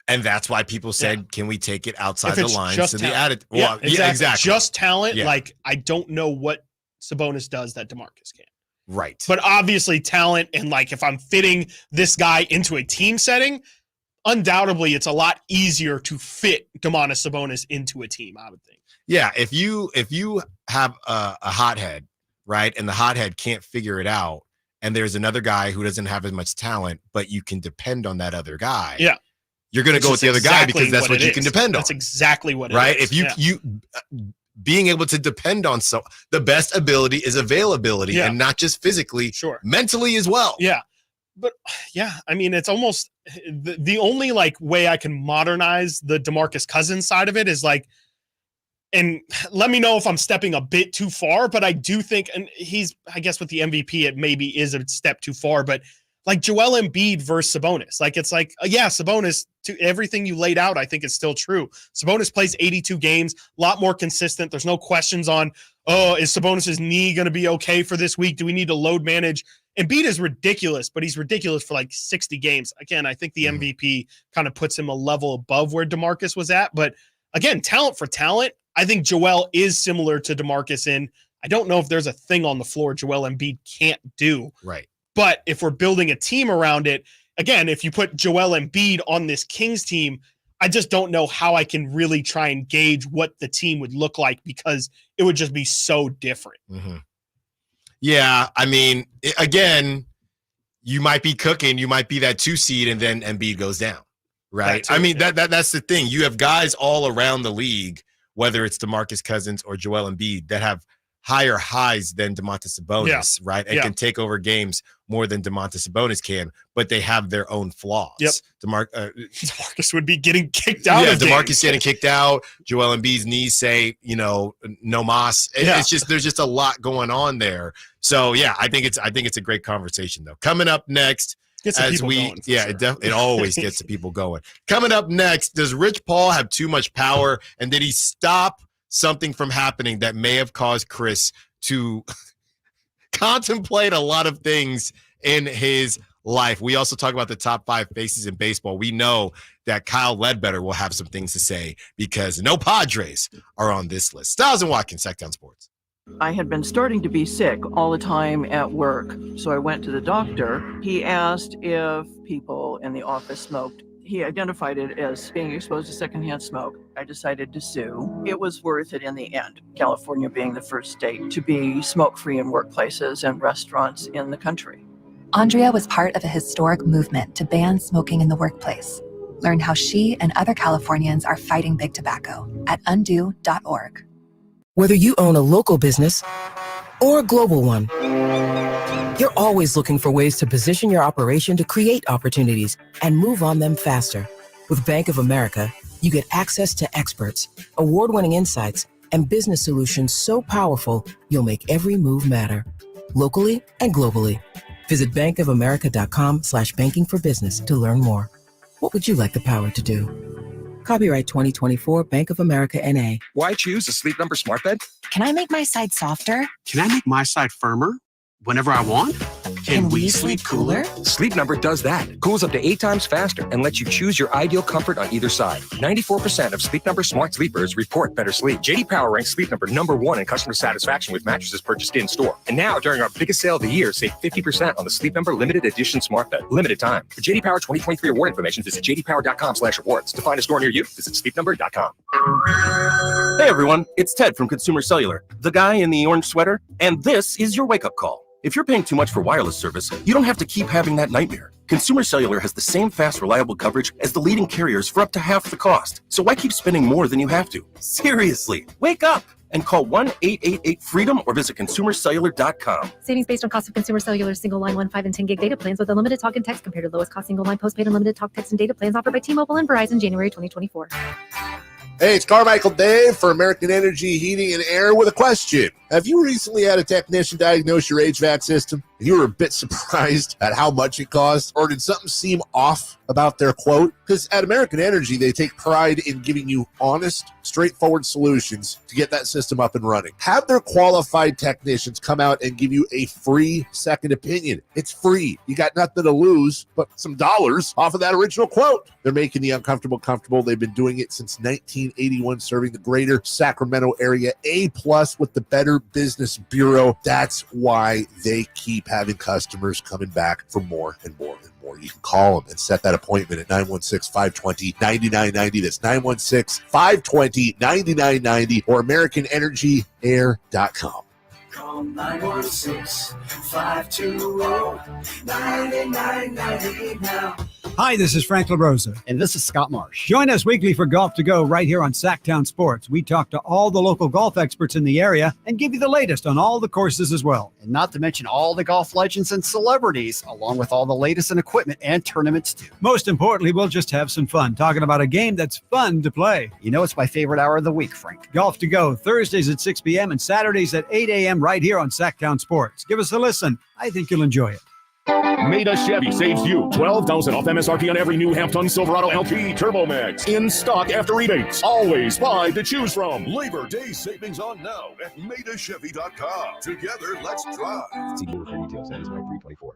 And that's why people said, can we take it outside the lines to the attitude? Well, exactly. Just talent. Yeah. Like, I don't know what Sabonis does that DeMarcus can't. Right. But obviously talent, and like if I'm fitting this guy into a team setting, undoubtedly it's a lot easier to fit Domantas Sabonis into a team, I would think. Yeah, if you have a hothead, right, and the hothead can't figure it out, and there's another guy who doesn't have as much talent, but you can depend on that other guy. Yeah. You're going to go with the other guy because that's what you can depend on. That's exactly what it right? is. If you being able to depend on the best ability is availability, and not just physically, mentally as well. Yeah. But yeah, I mean, it's almost the only like way I can modernize the DeMarcus Cousins side of it is like, and let me know if I'm stepping a bit too far, but I do think, and I guess with the MVP, it maybe is a step too far, but like Joel Embiid versus Sabonis, like it's like, yeah, Sabonis, to everything you laid out, I think is still true. Sabonis plays 82 games, a lot more consistent. There's no questions on, is Sabonis's knee going to be okay for this week? Do we need to load manage? Embiid is ridiculous, but he's ridiculous for like 60 games. Again, I think the MVP kind of puts him a level above where DeMarcus was at. But again, talent for talent, I think Joel is similar to DeMarcus in, I don't know if there's a thing on the floor Joel Embiid can't do. Right. But if we're building a team around it, again, if you put Joel Embiid on this Kings team, I just don't know how I can really try and gauge what the team would look like because it would just be so different. Mm-hmm. Yeah, I mean, again, you might be cooking, you might be that 2 seed, and then Embiid goes down, right? I mean, that's the thing. You have guys all around the league, whether it's DeMarcus Cousins or Joel Embiid, that have higher highs than Domantas Sabonis, right? And can take over games more than Domantas Sabonis can, but they have their own flaws. Yep. DeMarcus would be getting kicked out. Yeah, DeMarcus getting kicked out. Joel Embiid's knees say, no mas. It's just there's just a lot going on there. So yeah, I think it's a great conversation though. Coming up next, it always gets the people going. Coming up next, does Rich Paul have too much power, and did he stop something from happening that may have caused Chris to contemplate a lot of things in his life? We also talk about the top 5 faces in baseball. We know that Kyle Ledbetter will have some things to say because no Padres are on this list. Stiles and Watkins, Sacktown Sports. I had been starting to be sick all the time at work, so I went to the doctor. He asked if people in the office smoked. He identified it as being exposed to secondhand smoke. I decided to sue. It was worth it in the end, California being the first state to be smoke-free in workplaces and restaurants in the country. Andrea was part of a historic movement to ban smoking in the workplace. Learn how she and other Californians are fighting big tobacco at undo.org. Whether you own a local business or a global one, you're always looking for ways to position your operation to create opportunities and move on them faster. With Bank of America, you get access to experts, award-winning insights, and business solutions so powerful, you'll make every move matter, locally and globally. Visit bankofamerica.com/banking for business to learn more. What would you like the power to do? Copyright 2024 Bank of America NA. Why choose a Sleep Number smart bed? Can I make my side softer? Can I make my side firmer whenever I want? Can we sleep cooler? Sleep Number does that. Cools up to 8 times faster and lets you choose your ideal comfort on either side. 94% of Sleep Number smart sleepers report better sleep. J.D. Power ranks Sleep Number #1 in customer satisfaction with mattresses purchased in-store. And now, during our biggest sale of the year, save 50% on the Sleep Number limited edition smart bed. Limited time. For J.D. Power 2023 award information, visit jdpower.com/awards. To find a store near you, visit sleepnumber.com. Hey everyone, it's Ted from Consumer Cellular, the guy in the orange sweater, and this is your wake-up call. If you're paying too much for wireless service, you don't have to keep having that nightmare. Consumer Cellular has the same fast, reliable coverage as the leading carriers for up to half the cost. So why keep spending more than you have to? Seriously, wake up and call 1-888-FREEDOM or visit consumercellular.com. Savings based on cost of Consumer Cellular single line 1, 5, and 10 gig data plans with unlimited talk and text compared to lowest cost single line postpaid unlimited talk, text, and data plans offered by T-Mobile and Verizon January 2024. Hey, it's Carmichael Dave for American Energy Heating and Air with a question. Have you recently had a technician diagnose your HVAC system and you were a bit surprised at how much it cost? Or did something seem off about their quote? Because at American Energy, they take pride in giving you honest, straightforward solutions to get that system up and running. Have their qualified technicians come out and give you a free second opinion. It's free. You got nothing to lose but some dollars off of that original quote. They're making the uncomfortable comfortable. They've been doing it since 1981, serving the greater Sacramento area. A+ with the Better Business Bureau. That's why they keep having customers coming back for more and more and more. You can call them and set that appointment at 916-520-9990. That's 916-520-9990 or AmericanEnergyAir.com. Call 916-520-9990 now. Hi, this is Frank LaRosa. And this is Scott Marsh. Join us weekly for Golf to Go right here on Sacktown Sports. We talk to all the local golf experts in the area and give you the latest on all the courses as well. And not to mention all the golf legends and celebrities, along with all the latest in equipment and tournaments too. Most importantly, we'll just have some fun talking about a game that's fun to play. You know, it's my favorite hour of the week, Frank. Golf to Go, Thursdays at 6 p.m. and Saturdays at 8 a.m. right here on Sacktown Sports. Give us a listen. I think you'll enjoy it. Maida Chevy saves you $12,000 off MSRP on every new half-ton Silverado LT Turbo Max. In stock after rebates. Always 5 to choose from. Labor Day savings on now at MaidaChevy.com. Together, let's drive. See dealer for details. That is my 324.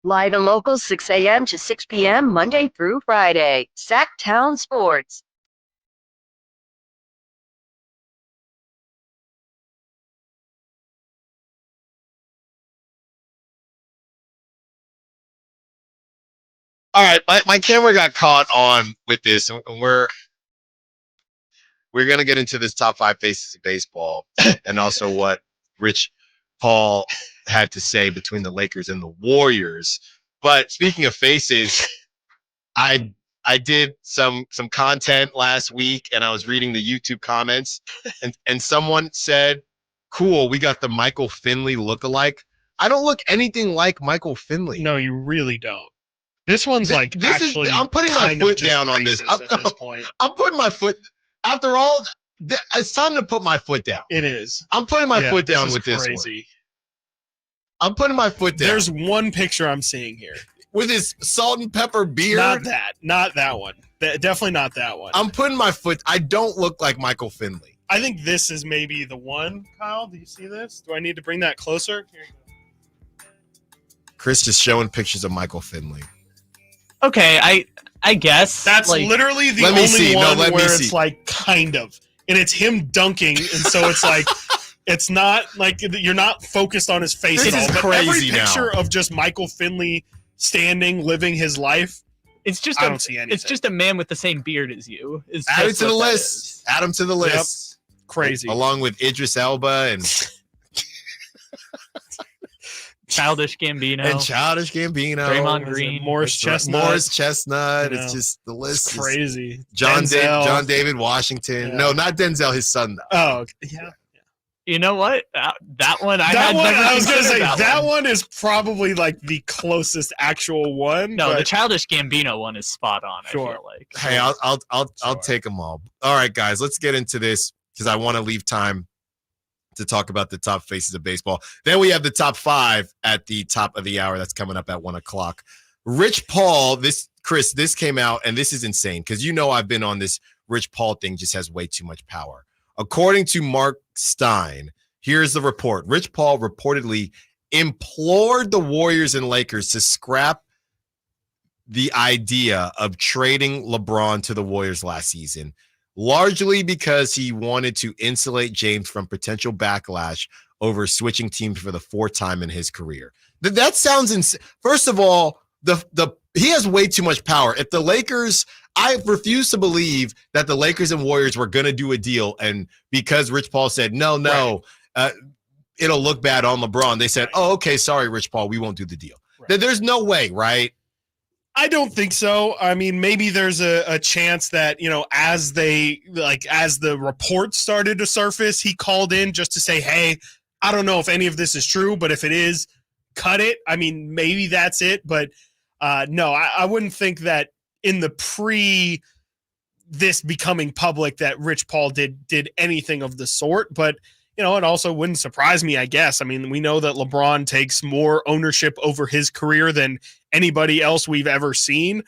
Live and local, 6 a.m. to 6 p.m., Monday through Friday. Sacktown Sports. All right, my camera got caught on with this, and we're gonna get into this top 5 faces of baseball, and also what Rich Paul had to say between the Lakers and the Warriors. But speaking of faces, I did some content last week, and I was reading the YouTube comments, and someone said, "Cool, we got the Michael Finley lookalike." I don't look anything like Michael Finley. No, you really don't. This one's like actually. I'm putting my foot down on this. At this point. I'm putting my foot. After all, it's time to put my foot down. It is. I'm putting my foot down with this one. I'm putting my foot down. There's one picture I'm seeing here with his salt and pepper beard. Not that one. Definitely not that one. I'm putting my foot. I don't look like Michael Finley. I think this is maybe the one. Kyle, do you see this? Do I need to bring that closer? Here you go. Chris just showing pictures of Michael Finley. Okay, I guess that's like, literally the only one where it's like kind of, and it's him dunking, and so it's like it's not like you're not focused on his face This at all. is But crazy every now. picture of just Michael Finley standing, living his life, it's just I don't see anything. It's just a man with the same beard as you. Add him to the list. Add him to the list. Crazy. Along with Idris Elba and Childish Gambino. Draymond Green. Morris Chestnut. Morris Chestnut. You know, It's just the list. it's is crazy. John Denzel. David Washington. Yeah. No, not Denzel. His son though. Oh, okay. Yeah. You know what? That one. I was gonna say that one is probably like the closest actual one. No, but the Childish Gambino one is spot on. Sure. I feel like. Hey, I'll take them all. All right, guys, let's get into this because I want to leave time to talk about the top faces of baseball. Then we have the top 5 at the top of the hour. That's coming up at 1:00. Rich Paul, Chris, this came out, and this is insane because you know I've been on this Rich Paul thing, just has way too much power. According to Mark Stein, here's the report. Rich Paul reportedly implored the Warriors and Lakers to scrap the idea of trading LeBron to the Warriors last season, largely because he wanted to insulate James from potential backlash over switching teams for the 4th time in his career. That sounds insane. First of all, he has way too much power. If the Lakers, I refuse to believe that the Lakers and Warriors were going to do a deal, and because Rich Paul said, no, it'll look bad on LeBron, they said, oh, okay, sorry, Rich Paul, we won't do the deal. Right. There's no way, right? I don't think so. I mean, maybe there's a chance that, you know, as the reports started to surface, he called in just to say, hey, I don't know if any of this is true, but if it is, cut it. I mean, maybe that's it. But no, I wouldn't think that in the this becoming public that Rich Paul did anything of the sort. But, you know, it also wouldn't surprise me, I guess. I mean, we know that LeBron takes more ownership over his career than anybody else we've ever seen.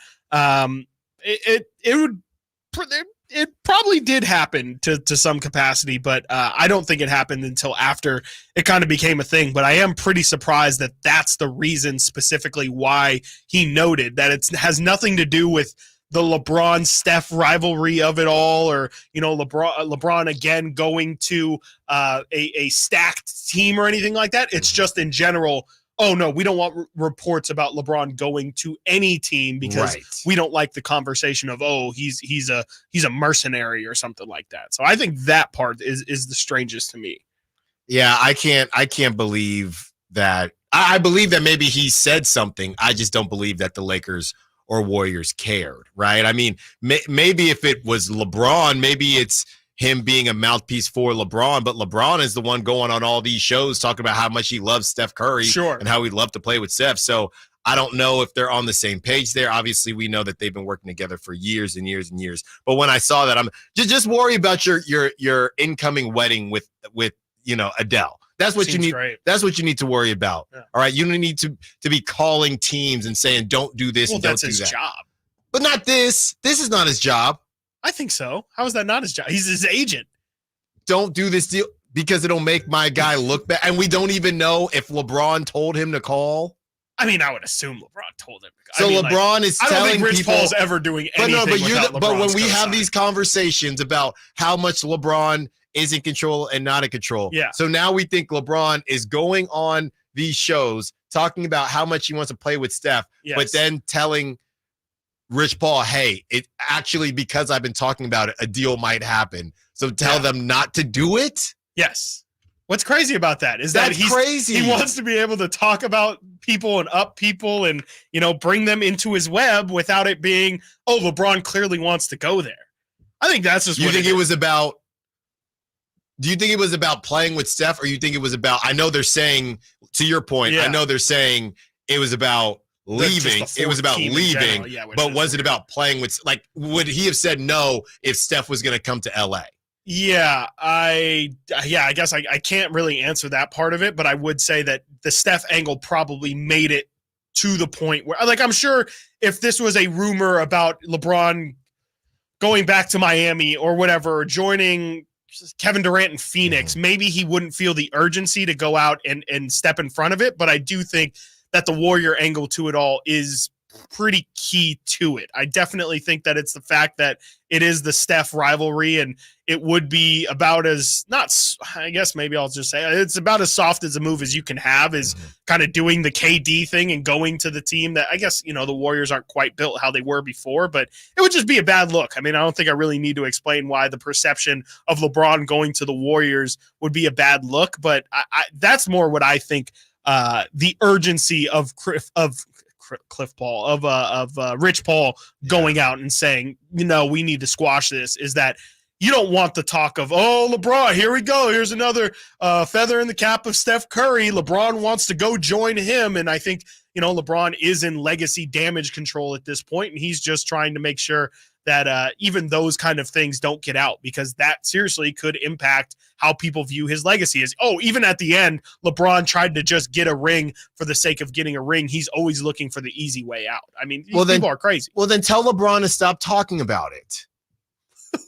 It probably did happen to some capacity, but I don't think it happened until after it kind of became a thing. But I am pretty surprised that that's the reason specifically why he noted that it has nothing to do with the LeBron-Steph rivalry of it all, or, you know, LeBron again going to a stacked team or anything like that. It's just in general, oh no, we don't want reports about LeBron going to any team because we don't like the conversation of, oh, he's a mercenary or something like that. So I think that part is the strangest to me. Yeah, I can't believe that. I believe that maybe he said something. I just don't believe that the Lakers or Warriors cared, right? I mean, maybe if it was LeBron, maybe it's him being a mouthpiece for LeBron, but LeBron is the one going on all these shows talking about how much he loves Steph Curry and how he'd love to play with Steph. So I don't know if they're on the same page there. Obviously, we know that they've been working together for years and years and years. But when I saw that, I'm just worry about your incoming wedding with Adele. That's what you need. Great. That's what you need to worry about. Yeah. All right. You don't need to be calling teams and saying, don't do this and don't do that. That's his job. But not this. This is not his job. I think so. How is that not his job? He's his agent. Don't do this deal because it'll make my guy look bad. And we don't even know if LeBron told him to call. I mean, I would assume LeBron told him. So LeBron is telling people. I don't think Rich Paul's ever doing anything but when we have these conversations about how much LeBron is in control and not in control. Yeah. So now we think LeBron is going on these shows talking about how much he wants to play with Steph, but then telling Rich Paul, hey, it actually, because I've been talking about it, a deal might happen. So tell them not to do it. Yes. What's crazy about that is that he's crazy. He wants to be able to talk about people and up people and, bring them into his web without it being, oh, LeBron clearly wants to go there. I think that's just Do you think it was about playing with Steph, or you think it was about, I know they're saying, to your point, I know they're saying it was about leaving. It was about leaving, but was it about playing with, like, would he have said no if Steph was going to come to LA? Yeah, I guess I can't really answer that part of it, but I would say that the Steph angle probably made it to the point where, like, I'm sure if this was a rumor about LeBron going back to Miami or whatever, or joining Kevin Durant in Phoenix, maybe he wouldn't feel the urgency to go out and step in front of it. But I do think that the Warrior angle to it all is pretty key to it. I definitely think that it's the fact that it is the Steph rivalry, and it would be about as I guess maybe I'll just say it's about as soft as a move as you can have, is kind of doing the KD thing and going to the team that I guess, the Warriors aren't quite built how they were before, but it would just be a bad look. I mean, I don't think I really need to explain why the perception of LeBron going to the Warriors would be a bad look, but that's more what I think the urgency of Cliff Paul, of Rich Paul going out and saying, we need to squash this, is that you don't want the talk of, oh, LeBron, here we go. Here's another feather in the cap of Steph Curry. LeBron wants to go join him. And I think, LeBron is in legacy damage control at this point, and he's just trying to make sure that even those kind of things don't get out, because that seriously could impact how people view his legacy. Is, even at the end, LeBron tried to just get a ring for the sake of getting a ring. He's always looking for the easy way out. I mean, people are crazy. Well, then tell LeBron to stop talking about it.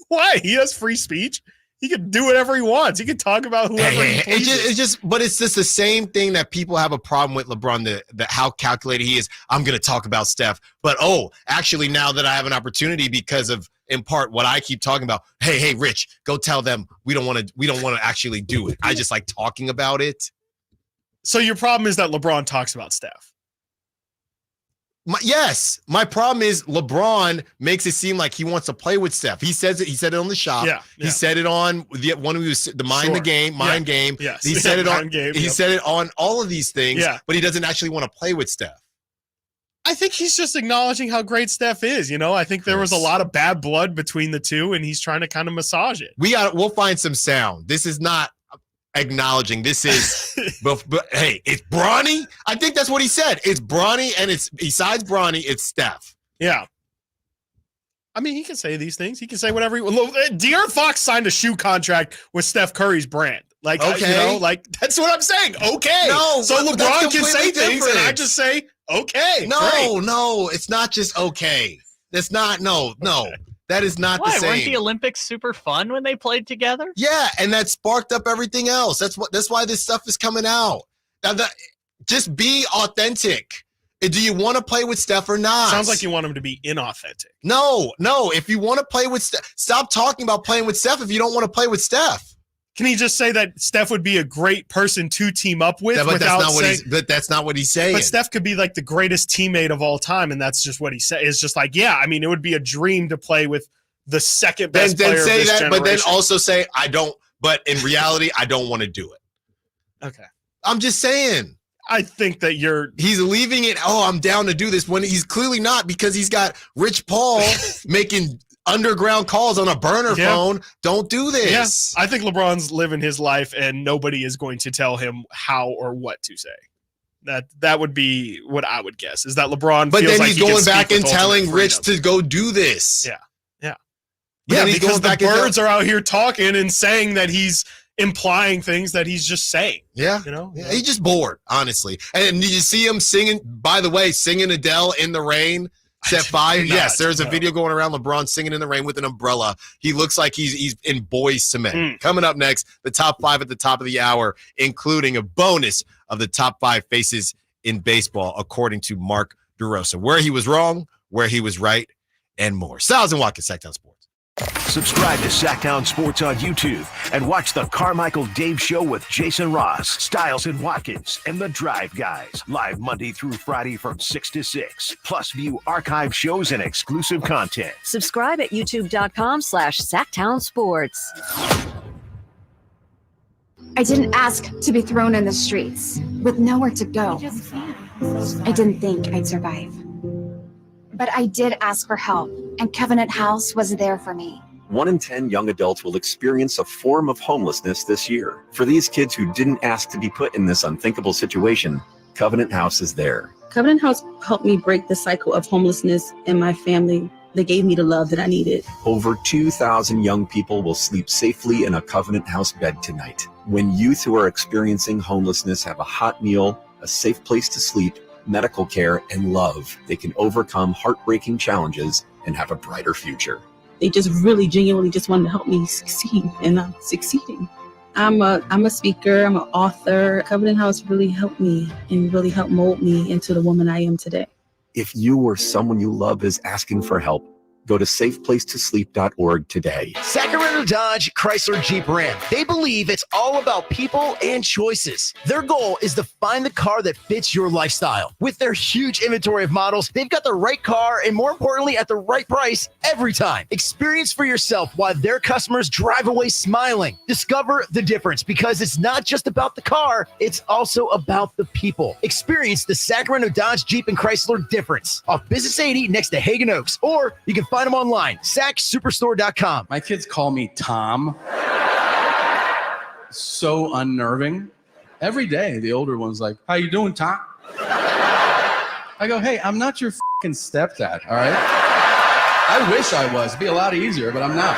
Why? He has free speech. He can do whatever he wants. He can talk about whoever he pleases. But it's just the same thing that people have a problem with LeBron, the how calculated he is. I'm going to talk about Steph, but actually now that I have an opportunity because of, in part, what I keep talking about. Hey, Rich, go tell them we don't want to actually do it. I just like talking about it. So your problem is that LeBron talks about Steph. My problem is LeBron makes it seem like he wants to play with Steph. He says it. He said it on the shop. Yeah. He said it on the one who was the mind game. Yes. He said it on. He said it on all of these things. Yeah. But he doesn't actually want to play with Steph. I think he's just acknowledging how great Steph is. I think there was a lot of bad blood between the two, and he's trying to kind of massage it. We'll find some sound. This is not acknowledging. This is, but hey, it's Bronny. I think that's what he said. It's Bronny, and it's besides Bronny, it's Steph. Yeah. I mean, he can say these things. He can say whatever he wants. De'Aaron Fox signed a shoe contract with Steph Curry's brand. Like, okay. That's what I'm saying. Okay. No, so LeBron can say things, and I just say, okay. No, it's not just okay. That's not, no. That is not the same. Weren't the Olympics super fun when they played together? Yeah, and that sparked up everything else. That's why this stuff is coming out. Now, just be authentic. Do you want to play with Steph or not? Sounds like you want him to be inauthentic. No. If you want to play with Steph, stop talking about playing with Steph if you don't want to play with Steph. Can he just say that Steph would be a great person to team up with? Yeah, but without that's not what he's saying. But Steph could be like the greatest teammate of all time, and that's just what he said. It's just like, yeah, I mean, it would be a dream to play with the second best player of this generation. But then also say, I don't, but in reality, I don't want to do it. Okay. I'm just saying. I think that he's leaving it, I'm down to do this, when he's clearly not, because he's got Rich Paul making underground calls on a burner phone. Don't do this. Yes, I think LeBron's living his life, and nobody is going to tell him how or what to say. That would be what I would guess, is that LeBron. But feels then like he's he can going speak back with and telling ultimate Rich freedom. to go do this. Yeah. But Yeah, because the birds are out here talking and saying that he's implying things that he's just saying. Yeah. He's just bored, honestly. And did you see him singing, by the way, singing Adele in the rain? Set fire. Yes, there's a video going around LeBron singing in the rain with an umbrella. He looks like he's in Boys to Men. Coming up next, the top 5 at the top of the hour, including a bonus of the top 5 faces in baseball, according to Mark DeRosa. Where he was wrong, where he was right, and more. Stiles and Watkins, Sacktown Sports. Subscribe to Sacktown Sports on YouTube and watch the Carmichael Dave Show with Jason Ross, Stiles and Watkins, and the Drive Guys. Live Monday through Friday from 6 to 6. Plus view archive shows and exclusive content. Subscribe at youtube.com/Sacktown Sports. I didn't ask to be thrown in the streets with nowhere to go. I didn't think I'd survive. But I did ask for help, and Covenant House was there for me. 1 in 10 young adults will experience a form of homelessness this year. For these kids who didn't ask to be put in this unthinkable situation, Covenant House is there. Covenant House helped me break the cycle of homelessness in my family. They gave me the love that I needed. Over 2,000 young people will sleep safely in a Covenant House bed tonight. When youth who are experiencing homelessness have a hot meal, a safe place to sleep, medical care, and love, they can overcome heartbreaking challenges and have a brighter future. They just really genuinely just wanted to help me succeed, and I'm succeeding. I'm a speaker, I'm an author. Covenant House really helped me and really helped mold me into the woman I am today. If you or someone you love is asking for help, go to safeplacetosleep.org today. Sacramento Dodge Chrysler Jeep Ram. They believe it's all about people and choices. Their goal is to find the car that fits your lifestyle. With their huge inventory of models, they've got the right car and, more importantly, at the right price every time. Experience for yourself why their customers drive away smiling. Discover the difference, because it's not just about the car, it's also about the people. Experience the Sacramento Dodge Jeep and Chrysler difference off Business 80 next to Hagen Oaks, or you can find them online, sacksuperstore.com. My kids call me Tom. So unnerving. Every day, the older one's like, "How you doing, Tom?" I go, "Hey, I'm not your fucking stepdad, all right? I wish I was. It'd be a lot easier, but I'm not."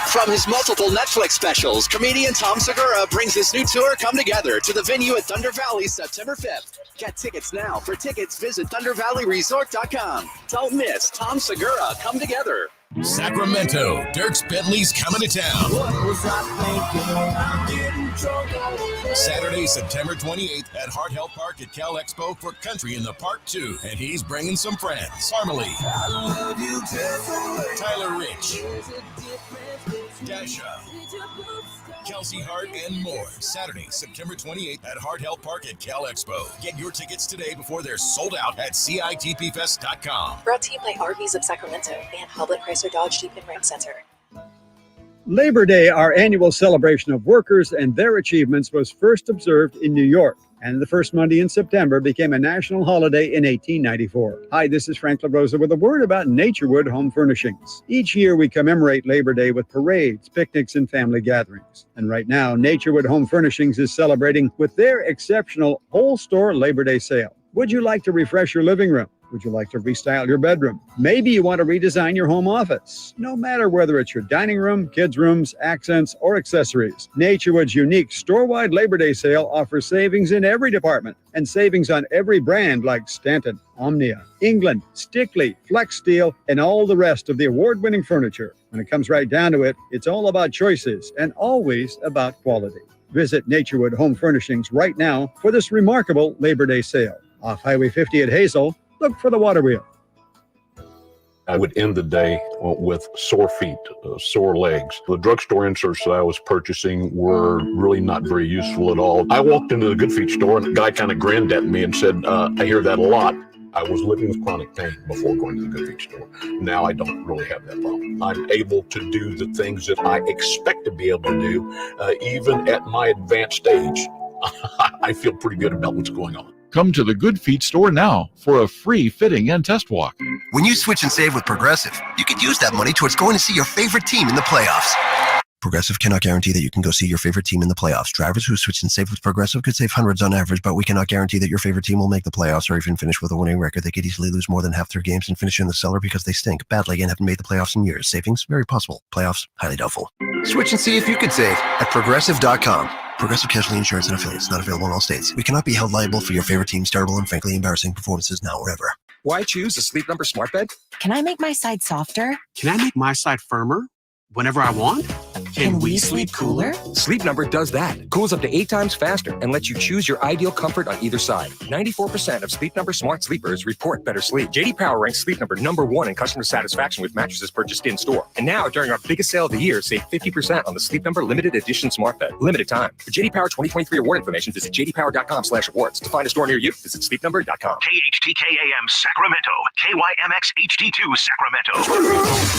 From his multiple Netflix specials, comedian Tom Segura brings his new tour, Come Together, to the venue at Thunder Valley September 5th. Get tickets now. For tickets, visit ThunderValleyResort.com. Don't miss Tom Segura, Come Together. Sacramento, Dirks Bentley's coming to town. Saturday, September 28th at Hart Health Park at Cal Expo for Country in the Park 2. And he's bringing some friends. Harmony, Tyler Rich, Dasha, Kelsey Hart, and more. Saturday, September 28th at Hart Health Park at Cal Expo. Get your tickets today before they're sold out at CITPFest.com. Brought to you by RVs of Sacramento and Hoblet Chrysler Dodge Jeep and Ram Center. Labor Day, our annual celebration of workers and their achievements, was first observed in New York, and the first Monday in September became a national holiday in 1894. Hi, this is Frank LaRosa with a word about Naturewood Home Furnishings. Each year we commemorate Labor Day with parades, picnics, and family gatherings. And right now, Naturewood Home Furnishings is celebrating with their exceptional whole store Labor Day sale. Would you like to refresh your living room? Would you like to restyle your bedroom? Maybe you want to redesign your home office. No matter whether it's your dining room, kids' rooms, accents, or accessories, Naturewood's unique store-wide Labor Day sale offers savings in every department and savings on every brand like Stanton, Omnia, England, Stickley, Flex Steel, and all the rest of the award-winning furniture. When it comes right down to it, it's all about choices and always about quality. Visit Naturewood Home Furnishings right now for this remarkable Labor Day sale. Off Highway 50 at Hazel, look for the Water Wheel. I would end the day with sore feet, sore legs. The drugstore inserts that I was purchasing were really not very useful at all. I walked into the Good Feet store and a guy kind of grinned at me and said, I hear that a lot. I was living with chronic pain before going to the Good Feet store. Now I don't really have that problem. I'm able to do the things that I expect to be able to do, even at my advanced age. I feel pretty good about what's going on. Come to the Good Feet store now for a free fitting and test walk. When you switch and save with Progressive, you could use that money towards going to see your favorite team in the playoffs. Progressive cannot guarantee that you can go see your favorite team in the playoffs. Drivers who switch and save with Progressive could save hundreds on average, but we cannot guarantee that your favorite team will make the playoffs or even finish with a winning record. They could easily lose more than half their games and finish in the cellar because they stink badly and haven't made the playoffs in years. Savings, very possible. Playoffs, highly doubtful. Switch and see if you could save at Progressive.com. Progressive Casualty Insurance and Affiliates, not available in all states. We cannot be held liable for your favorite team's terrible and frankly embarrassing performances now or ever. Why choose a Sleep Number smart bed? Can I make my side softer? Can I make my side firmer whenever I want? Can we sleep cooler? Sleep Number does that. Cools up to 8 times faster and lets you choose your ideal comfort on either side. 94% of Sleep Number smart sleepers report better sleep. JD Power ranks Sleep Number #1 in customer satisfaction with mattresses purchased in-store. And now, during our biggest sale of the year, save 50% on the Sleep Number limited edition smart bed. Limited time. For JD Power 2023 award information, visit jdpower.com/awards. To find a store near you, visit sleepnumber.com. KHTKAM Sacramento, KYMX HD2 Sacramento.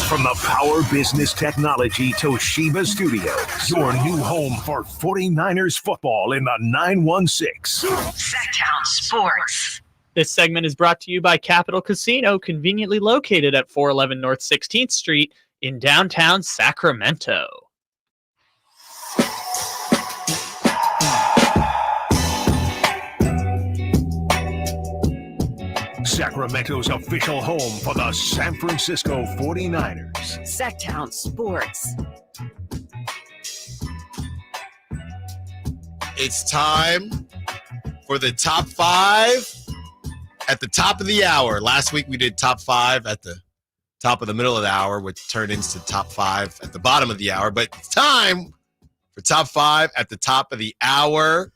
From the Power Business Technology Toshiba Studios, your new home for 49ers football in the 916. Sacktown Sports. This segment is brought to you by Capital Casino, conveniently located at 411 North 16th Street in downtown Sacramento. Sacramento's official home for the San Francisco 49ers. Sacktown Sports. It's time for the top 5 at the top of the hour. Last week we did top 5 at the top of the middle of the hour, which turned into top 5 at the bottom of the hour. But it's time for top 5 at the top of the hour.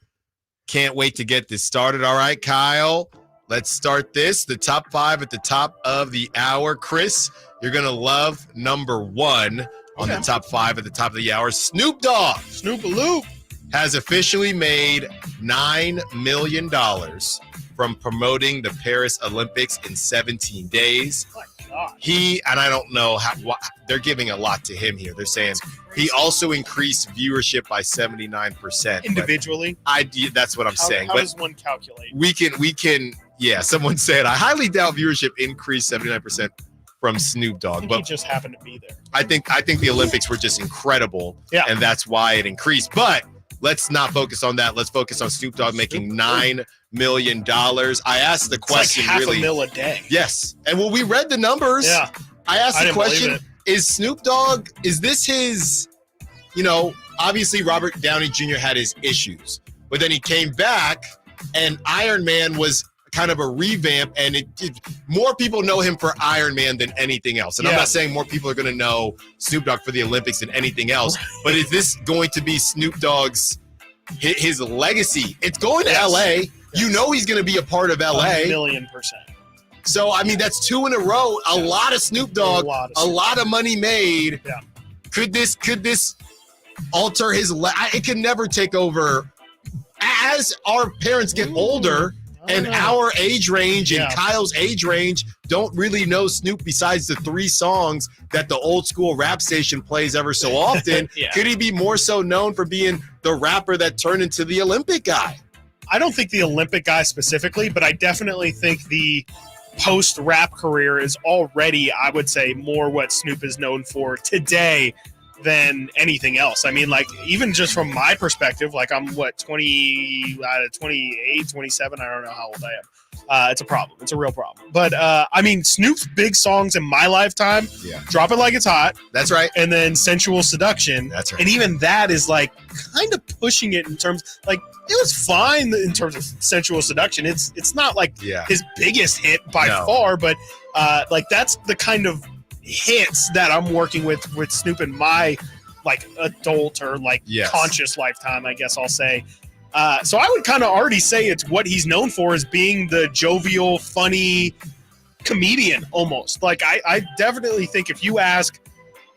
Can't wait to get this started. All right, Kyle, let's start this. The top 5 at the top of the hour. Chris, you're going to love number 1 on the top 5 at the top of the hour. Snoop Dogg. Snoop-a-loop. Has officially made $9 million from promoting the Paris Olympics in 17 days. Oh my God. He, and I don't know how, they're giving a lot to him here. They're saying he also increased viewership by 79%. Individually? That's what I'm saying. How does one calculate? We can, yeah, someone said, I highly doubt viewership increased 79% from Snoop Dogg. But he just happened to be there. I think the Olympics were just incredible. Yeah. And that's why it increased. But let's not focus on that. Let's focus on Snoop Dogg making $9 million. I asked the question, it's like really. $500,000 a day. Yes. And when we read the numbers, yeah. I asked the question, is Snoop Dogg, is this his, obviously Robert Downey Jr. had his issues, but then he came back and Iron Man was kind of a revamp, and more people know him for Iron Man than anything else. And I'm not saying more people are going to know Snoop Dogg for the Olympics than anything else, but is this going to be Snoop Dogg's his legacy? It's going to LA. Yes. You know he's going to be a part of LA. 1,000,000%. So, I mean, that's 2 in a row. A lot of Snoop Dogg, a lot of money made. Yeah. Could this alter his it can never take over. As our parents get older, and our age range and Kyle's age range don't really know Snoop besides the 3 songs that the old school rap station plays ever so often. Could he be more so known for being the rapper that turned into the Olympic guy? I don't think the Olympic guy specifically, but I definitely think the post-rap career is already, I would say, more what Snoop is known for today than anything else. I mean, like, even just from my perspective, like, I'm 28, 27, I don't know how old I am. It's a problem. It's a real problem. But I mean, Snoop's big songs in my lifetime, Drop It Like It's Hot. That's right. And then Sensual Seduction. That's right. And even that is like kind of pushing it in terms, like, it was fine in terms of Sensual Seduction. It's not like his biggest hit by far, but like, that's the kind of hits that I'm working with Snoop in my like adult or like conscious lifetime, I guess I'll say. So I would kind of already say it's what he's known for, is being the jovial, funny, comedian almost. Like I definitely think if you ask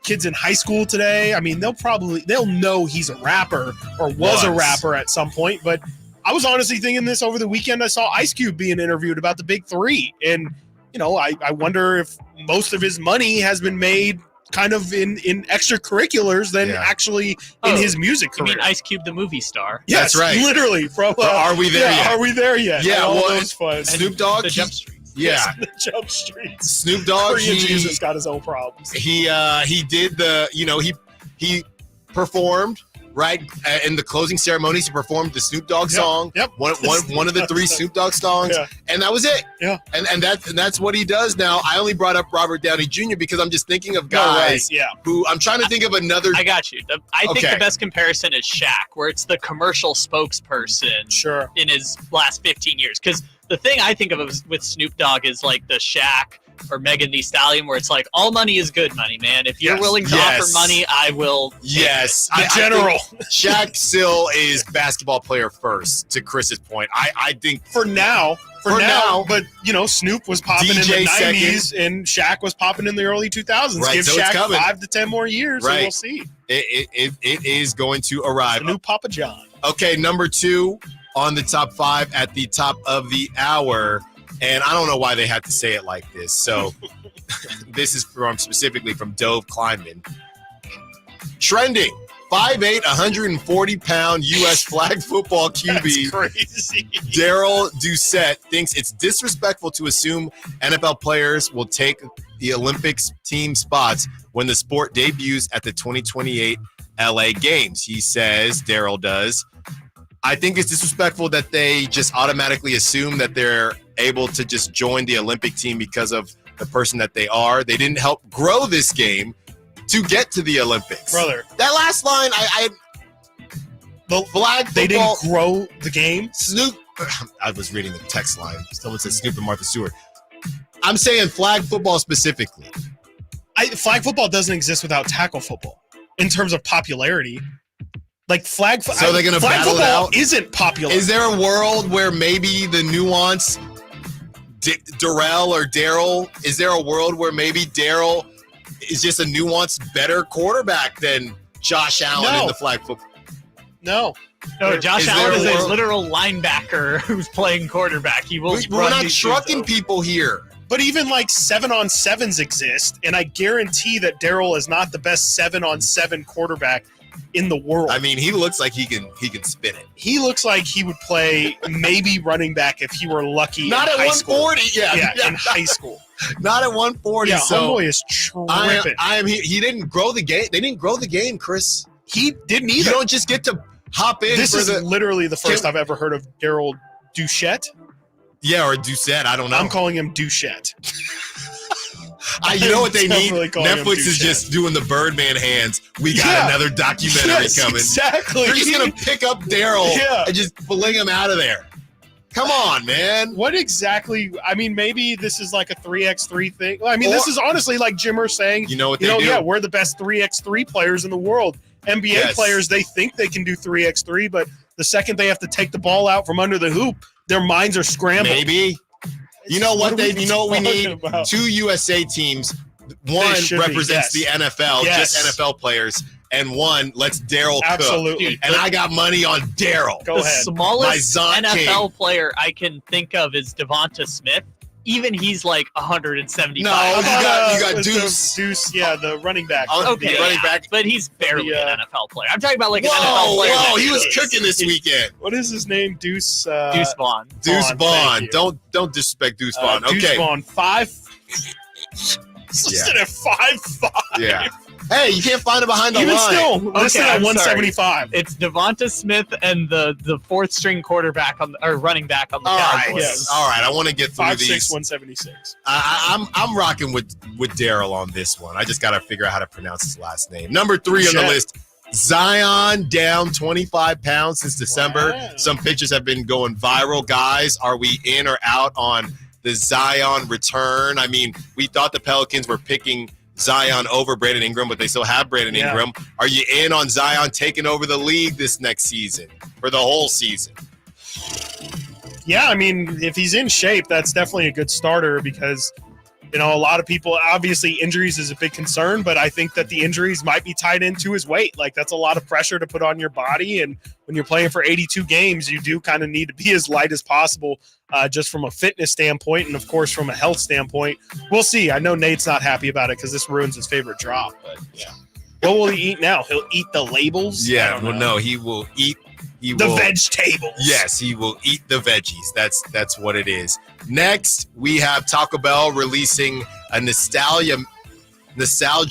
kids in high school today, I mean, they'll know he's a rapper or was a rapper at some point. But I was honestly thinking this over the weekend. I saw Ice Cube being interviewed about the Big Three, and I wonder if most of his money has been made kind of in extracurriculars than actually in his music career. You mean Ice Cube, the movie star? Yes, that's right. Literally from. Are we there yet? Are we there yet? Yeah. All those fun. Snoop Dogg. The Jump Street. Yeah, Yes, the Jump Streets. Snoop Dogg. Korean Jesus got his own problems. He did he performed right in the closing ceremonies. He performed the Snoop Dogg song. Yep. One of the 3 Snoop Dogg songs, and that was it. Yeah. And that's what he does now. I only brought up Robert Downey Jr. because I'm just thinking of guys who I'm trying to think of another. I got you. I think the best comparison is Shaq, where it's the commercial spokesperson in his last 15 years. Because the thing I think of with Snoop Dogg is like the Shaq or Megan Thee Stallion, where it's like all money is good money, man. If you're willing to offer money, I will. Yes, the general. Shaq still is basketball player first. To Chris's point, I think for now, but Snoop was popping DJ in the second. 90s, and Shaq was popping in the early 2000s. Right, Give so it's Shaq coming. 5 to 10 more years, and we'll see. It is going to arrive. The new Papa John. Okay, number 2 on the top 5 at the top of the hour. And I don't know why they had to say it like this. So this is specifically from Dove Kleinman. Trending, 5'8", 140-pound U.S. flag football QB. That's crazy. Daryl Doucette thinks it's disrespectful to assume NFL players will take the Olympics team spots when the sport debuts at the 2028 LA Games. He says, Daryl does, I think it's disrespectful that they just automatically assume that they're able to just join the Olympic team because of the person that they are. They didn't help grow this game to get to the Olympics. Brother. That last line, the flag football. They didn't grow the game? Snoop, I was reading the text line. Someone said Snoop and Martha Stewart. I'm saying flag football specifically. Flag football doesn't exist without tackle football in terms of popularity. Like flag football. So they're going to battle it out? Isn't popular. Is there a world where maybe the nuance, Darrell or Daryl, is there a world where maybe Daryl is just a nuanced better quarterback than Josh Allen in the flag football? No, Josh Allen is a literal linebacker who's playing quarterback. He will. We're not trucking people here. But even like 7-on-7s exist, and I guarantee that Daryl is not the best 7-on-7 quarterback in the world. I mean, he looks like he can spin it. He looks like he would play maybe running back if he were lucky. Not at 140. Yeah, in high school. Not at 140. Yeah, so homeboy is tripping. He didn't grow the game. They didn't grow the game, Chris. He didn't either. You don't just get to hop in. This is literally the first I've ever heard of Daryl Doucette. Yeah, or Doucette. I don't know. I'm calling him Doucette. You know what they need? Netflix is just doing the Birdman hands. We got another documentary coming. Exactly. They're just going to pick up Daryl and just fling him out of there. Come on, man. What exactly? I mean, maybe this is like a 3x3 thing. I mean, this is honestly like Jimmer saying, you know what they do? Yeah, we're the best 3x3 players in the world. NBA players, they think they can do 3x3, but the second they have to take the ball out from under the hoop, their minds are scrambled. Maybe. You know what we need? About? 2 USA teams. One represents the NFL, just NFL players, and one lets Daryl cook. Dude, and I got money on Daryl. The smallest NFL player I can think of is Devonta Smith. Even he's like 175. No, you got Deuce. Deuce, yeah, the running back. Okay, running back. But he's barely an NFL player. I'm talking about like an NFL player. Whoa, he was cooking this weekend. What is his name? Deuce Vaughn. Deuce Vaughn. Don't disrespect Deuce Vaughn. Okay. Deuce Vaughn, 5. Listed at 5'5". Yeah. Hey, you can't find him behind the Even line. still, listed at 175. It's Devonta Smith and the fourth string quarterback running back on the Cowboys. Yes. All right, I want to get through 5'6", these. 176. I'm rocking with Daryl on this one. I just got to figure out how to pronounce his last name. Number 3 on the list, Zion down 25 pounds since December. Wow. Some pictures have been going viral. Guys, are we in or out on the Zion return? I mean, we thought the Pelicans were picking Zion over Brandon Ingram, but they still have Brandon Ingram. Are you in on Zion taking over the league this next season for the whole season? Yeah, I mean, if he's in shape, that's definitely a good starter because a lot of people, obviously injuries is a big concern, but I think that the injuries might be tied into his weight. Like, that's a lot of pressure to put on your body. And when you're playing for 82 games, you do kind of need to be as light as possible, just from a fitness standpoint. And of course, from a health standpoint, we'll see. I know Nate's not happy about it because this ruins his favorite drop, but yeah. What will he eat now? He'll eat the labels? Yeah, well, no, he will eat the vegetables. Yes, he will eat the veggies. That's what it is. Next, we have Taco Bell releasing a nostalgia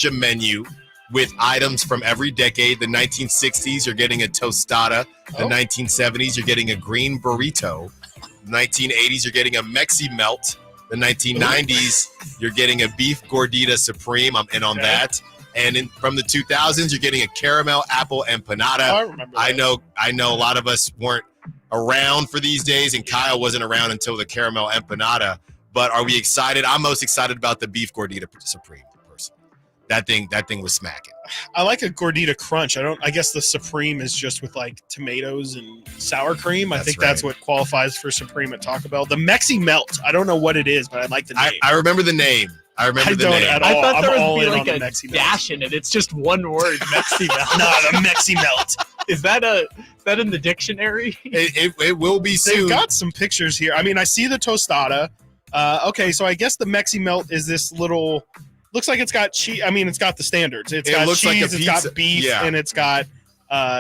menu with items from every decade. The 1960s, you're getting a tostada. The 1970s, you're getting a green burrito. The 1980s, you're getting a Mexi Melt. The 1990s, you're getting a beef gordita supreme. I'm in on that. And from the 2000s, you're getting a caramel apple empanada. I remember that. I know a lot of us weren't around for these days, and Kyle wasn't around until the caramel empanada. But are we excited? I'm most excited about the beef gordita supreme, personally. That thing was smacking. I like a gordita crunch. I guess the supreme is just with like tomatoes and sour cream. I think that's what qualifies for supreme at Taco Bell. The Mexi Melt, I don't know what it is, but I like the name. I remember the name. I remember the name. I thought there would be like a dash in it. It's just one word, Mexi Melt. No, the Mexi Melt. Is that in the dictionary? It will be soon. They've got some pictures here. I mean, I see the tostada. Okay, so I guess the Mexi Melt is this little. Looks like it's got cheese. I mean, it's got the standards. It's got cheese. Like it's got beef, and it's got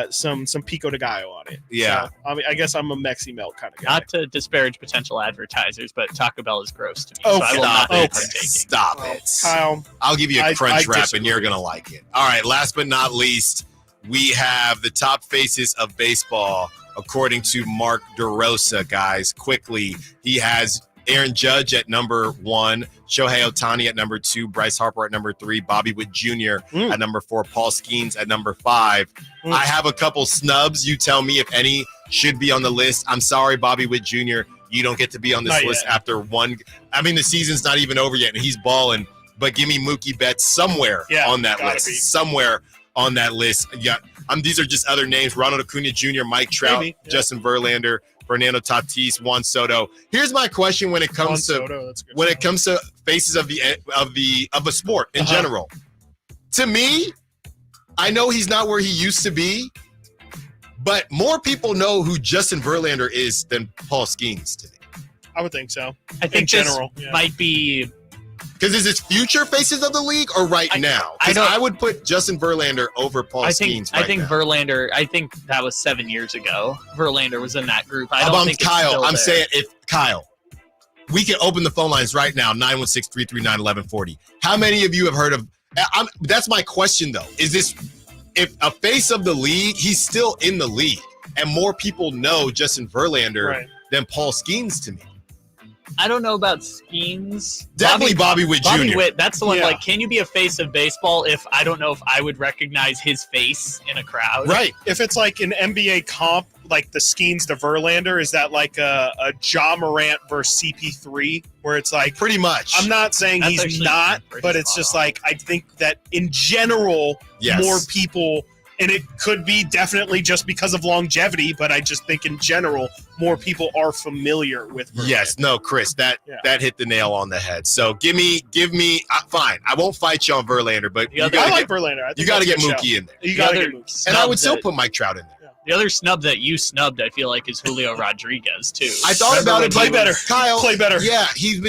some pico de gallo on it. Yeah. So, I mean, I guess I'm a Mexi Melt kind of guy. Not to disparage potential advertisers, but Taco Bell is gross to me. Oh, so I will not be partaking. Stop it. Kyle. I'll give you a crunch wrap disagree. and you're going to like it. All right, last but not least, we have the top faces of baseball, according to Mark DeRosa, guys. Quickly, he has Aaron Judge at number 1, Shohei Ohtani at number 2, Bryce Harper at number 3, Bobby Witt Jr. at number 4, Paul Skeens at number 5. I have a couple snubs. You tell me if any should be on the list. I'm sorry, Bobby Witt Jr., you don't get to be on this list after one. I mean, the season's not even over yet, and he's balling. But give me Mookie Betts somewhere on that list. Somewhere on that list. Yeah, these are just other names. Ronald Acuna Jr., Mike Trout, Justin Verlander, Fernando Tatis, Juan Soto. Here's my question when it comes to faces of a sport in general. To me, I know he's not where he used to be, but more people know who Justin Verlander is than Paul Skeens to me. I would think so. I think in general might be. Because is it future faces of the league or right now? Because I would put Justin Verlander over Paul Skeens I think now. Verlander, I think that was 7 years ago. Verlander was in that group. I How don't about think Kyle? it's still I'm there. saying if Kyle, we can open the phone lines right now, 916-339-1140. How many of you have heard of that's my question though. Is this if a face of the league, he's still in the league, and more people know Justin Verlander than Paul Skeens to me. I don't know about Skeens. Definitely Bobby Witt Jr. Bobby Witt, that's the one. Like, can you be a face of baseball if I don't know if I would recognize his face in a crowd? Right. If it's like an NBA comp, like the Skeens to Verlander, is that like a Ja Morant versus CP3, where it's like pretty much? I'm not saying That's he's actually not, but it's just like I think that in general, more people. And it could be definitely just because of longevity, but I just think in general, more people are familiar with Verlander. Yes, no, Chris, that hit the nail on the head. So give me, fine. I won't fight you on Verlander, but I like Verlander. I think you got to that's get a good Mookie shout. in there. You got to get Mookie. And I would still put Mike Trout in there. The other snub that you snubbed, I feel like, is Julio Rodriguez too. I thought about it. Play better, Kyle. Play better. Yeah, he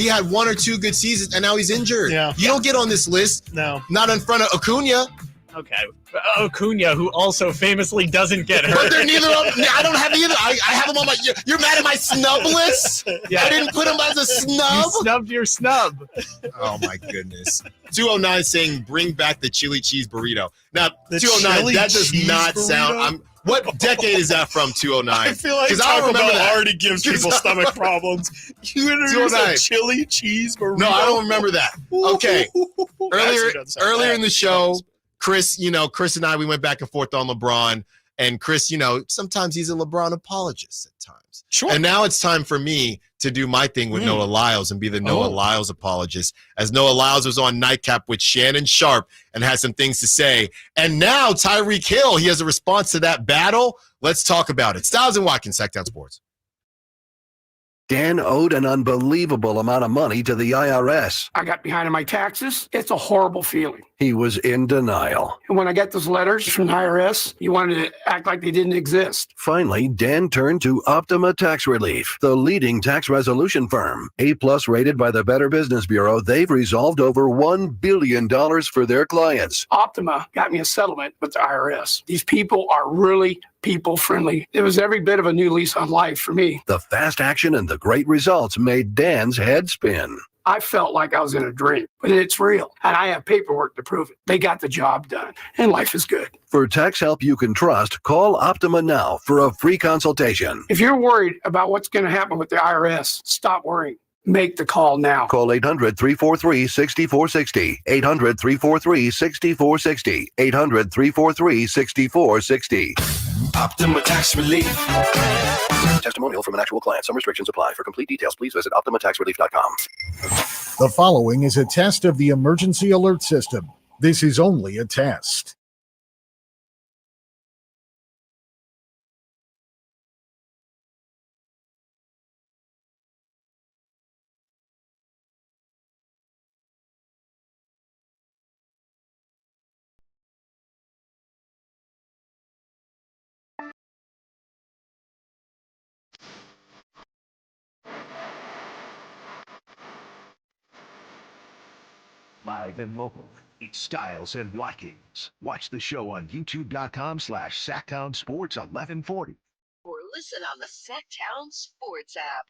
had 1 or 2 good seasons, and now he's injured. Yeah. You don't get on this list. No. Not in front of Acuna. Okay. Acuna, who also famously doesn't get hurt. But they're neither of them. I don't have either. I have him on my. You're mad at my snub list? Yeah. I didn't put him as a snub. You snubbed your snub. Oh my goodness. 209 saying bring back the chili cheese burrito. Now, The 209, chili that does cheese not burrito? sound. What decade is that from, 209? I feel like 'Cause I don't Taco remember Bell that. already gives people stomach problems. You introduce 209. a chili cheese burrito. No, I don't remember that. Okay. Earlier Doesn't sound bad. in the show, Chris and I, we went back and forth on LeBron. And Chris, sometimes he's a LeBron apologist at times. Sure. And now it's time for me to do my thing with Noah Lyles and be the Noah Lyles apologist. As Noah Lyles was on Nightcap with Shannon Sharp and has some things to say. And now Tyreek Hill, he has a response to that battle. Let's talk about it. Stiles and Watkins, Sacktown Sports. Dan owed an unbelievable amount of money to the IRS. I got behind on my taxes. It's a horrible feeling. He was in denial. And when I got those letters from the IRS, you wanted to act like they didn't exist. Finally, Dan turned to Optima Tax Relief, the leading tax resolution firm. A-plus rated by the Better Business Bureau, they've resolved over $1 billion for their clients. Optima got me a settlement with the IRS. These people are really people friendly. It was every bit of a new lease on life for me. The fast action and the great results made Dan's head spin. I felt like I was in a dream, but it's real, and I have paperwork to prove it. They got the job done, and life is good. For tax help you can trust, call Optima now for a free consultation. If you're worried about what's going to happen with the IRS, stop worrying. Make the call now. Call 800-343-6460. 800-343-6460. 800-343-6460. Optima Tax Relief. Testimonial from an actual client. Some restrictions apply. For complete details, please visit OptimaTaxRelief.com. The following is a test of the emergency alert system. This is only a test. Live and local, it's Stiles and Watkins. Watch the show on youtube.com/SacktownSports 1140. Or listen on the Sacktown Sports app.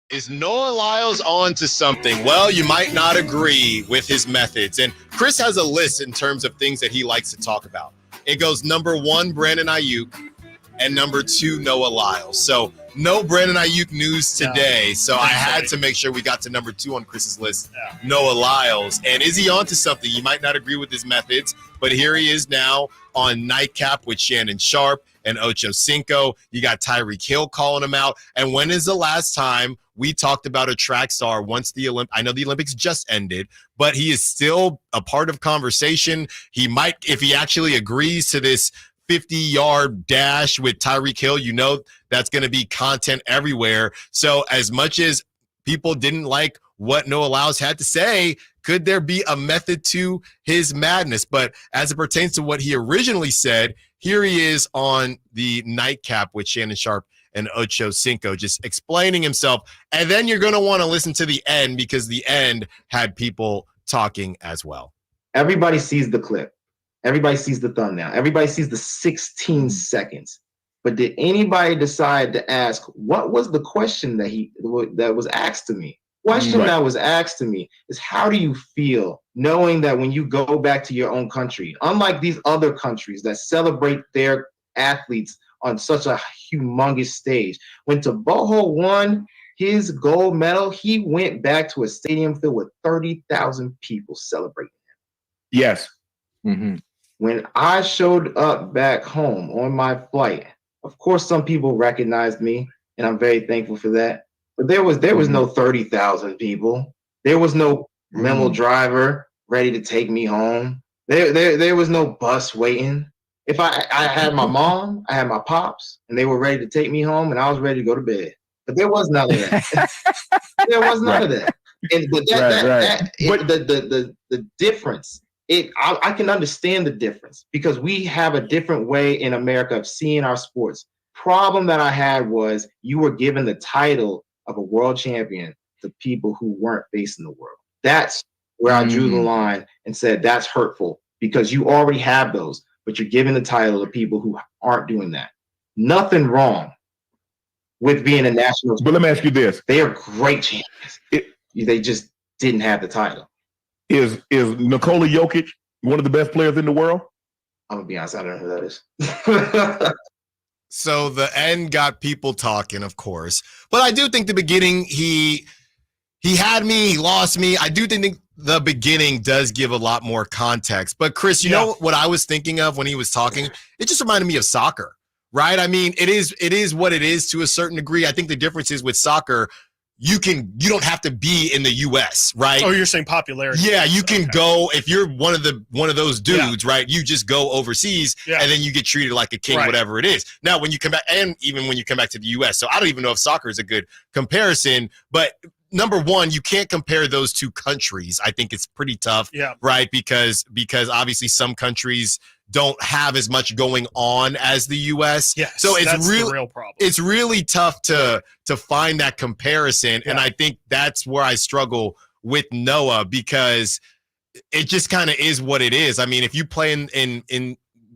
Is Noah Lyles on to something? Well, you might not agree with his methods. And Chris has a list in terms of things that he likes to talk about. It goes number 1, Brandon Ayuk, and number 2, Noah Lyles. So no Brandon Ayuk news today. So I had to make sure we got to number 2 on Chris's list, Noah Lyles. And is he on to something? You might not agree with his methods, but here he is now on Nightcap with Shannon Sharp and Ocho Cinco. You got Tyreek Hill calling him out. And when is the last time we talked about a track star once the I know the Olympics just ended, but he is still a part of conversation. He might, if he actually agrees to this 50-yard dash with Tyreek Hill, you know that's going to be content everywhere. So as much as people didn't like what Noah Lyles had to say, could there be a method to his madness? But as it pertains to what he originally said, here he is on the Nightcap with Shannon Sharp and Ocho Cinco, just explaining himself. And then you're going to want to listen to the end because the end had people talking as well. Everybody sees the clip. Everybody sees the thumbnail. Everybody sees the 16 seconds. But did anybody decide to ask, what was the question that was asked to me? Question that was asked to me is, how do you feel knowing that when you go back to your own country, unlike these other countries that celebrate their athletes on such a humongous stage, when Taboho won his gold medal, he went back to a stadium filled with 30,000 people celebrating him. Yes. Mm-hmm. When I showed up back home on my flight, of course, some people recognized me, and I'm very thankful for that. But there was no 30,000 people. There was no limo driver ready to take me home. There was no bus waiting. If I had my mom, I had my pops, and they were ready to take me home, and I was ready to go to bed. But there was none of that. There was none of that. And but the difference. I can understand the difference because we have a different way in America of seeing our sports. Problem that I had was you were given the title of a world champion to people who weren't facing the world. That's where I drew the line and said that's hurtful because you already have those, but you're giving the title to people who aren't doing that. Nothing wrong with being a national. But let me ask you this: they are great champions. They just didn't have the title. Is Nikola Jokic one of the best players in the world? I'm gonna be honest, I don't know who that is. So the end got people talking, of course. But I do think the beginning, he had me, he lost me. I do think the beginning does give a lot more context. But Chris, you know what I was thinking of when he was talking? It just reminded me of soccer, right? I mean, it is what it is to a certain degree. I think the difference is with soccer, you don't have to be in the US, right? Oh, you're saying popularity. Yeah, you can go if you're one of those dudes, right? You just go overseas and then you get treated like a king, whatever it is. Now, when you come back, and even when you come back to the US, so I don't even know if soccer is a good comparison, but number one, you can't compare those two countries. I think it's pretty tough, right? Because obviously some countries don't have as much going on as the US. Yes, so it's that's really the real problem. It's really tough to find that comparison. And I think that's where I struggle with Noah, because it just kind of is what it is. I mean, if you play in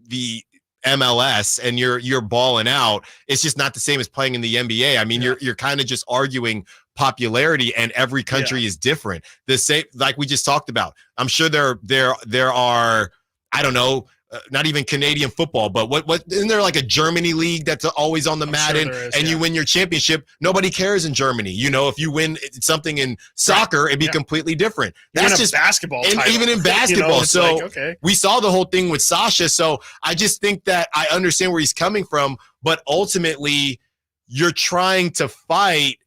the MLS and you're balling out, it's just not the same as playing in the NBA. I mean, you're kind of just arguing popularity, and every country is different. The same, like we just talked about. I'm sure there are, I don't know, not even Canadian football, but what isn't there like a Germany league that's always on the mat, and you win your championship? Nobody cares in Germany. You know, if you win something in soccer, it'd be completely different. That's just basketball, and title. even in basketball. So like, okay. We saw the whole thing with Sasha. So I just think that I understand where he's coming from, but ultimately, you're trying to fight.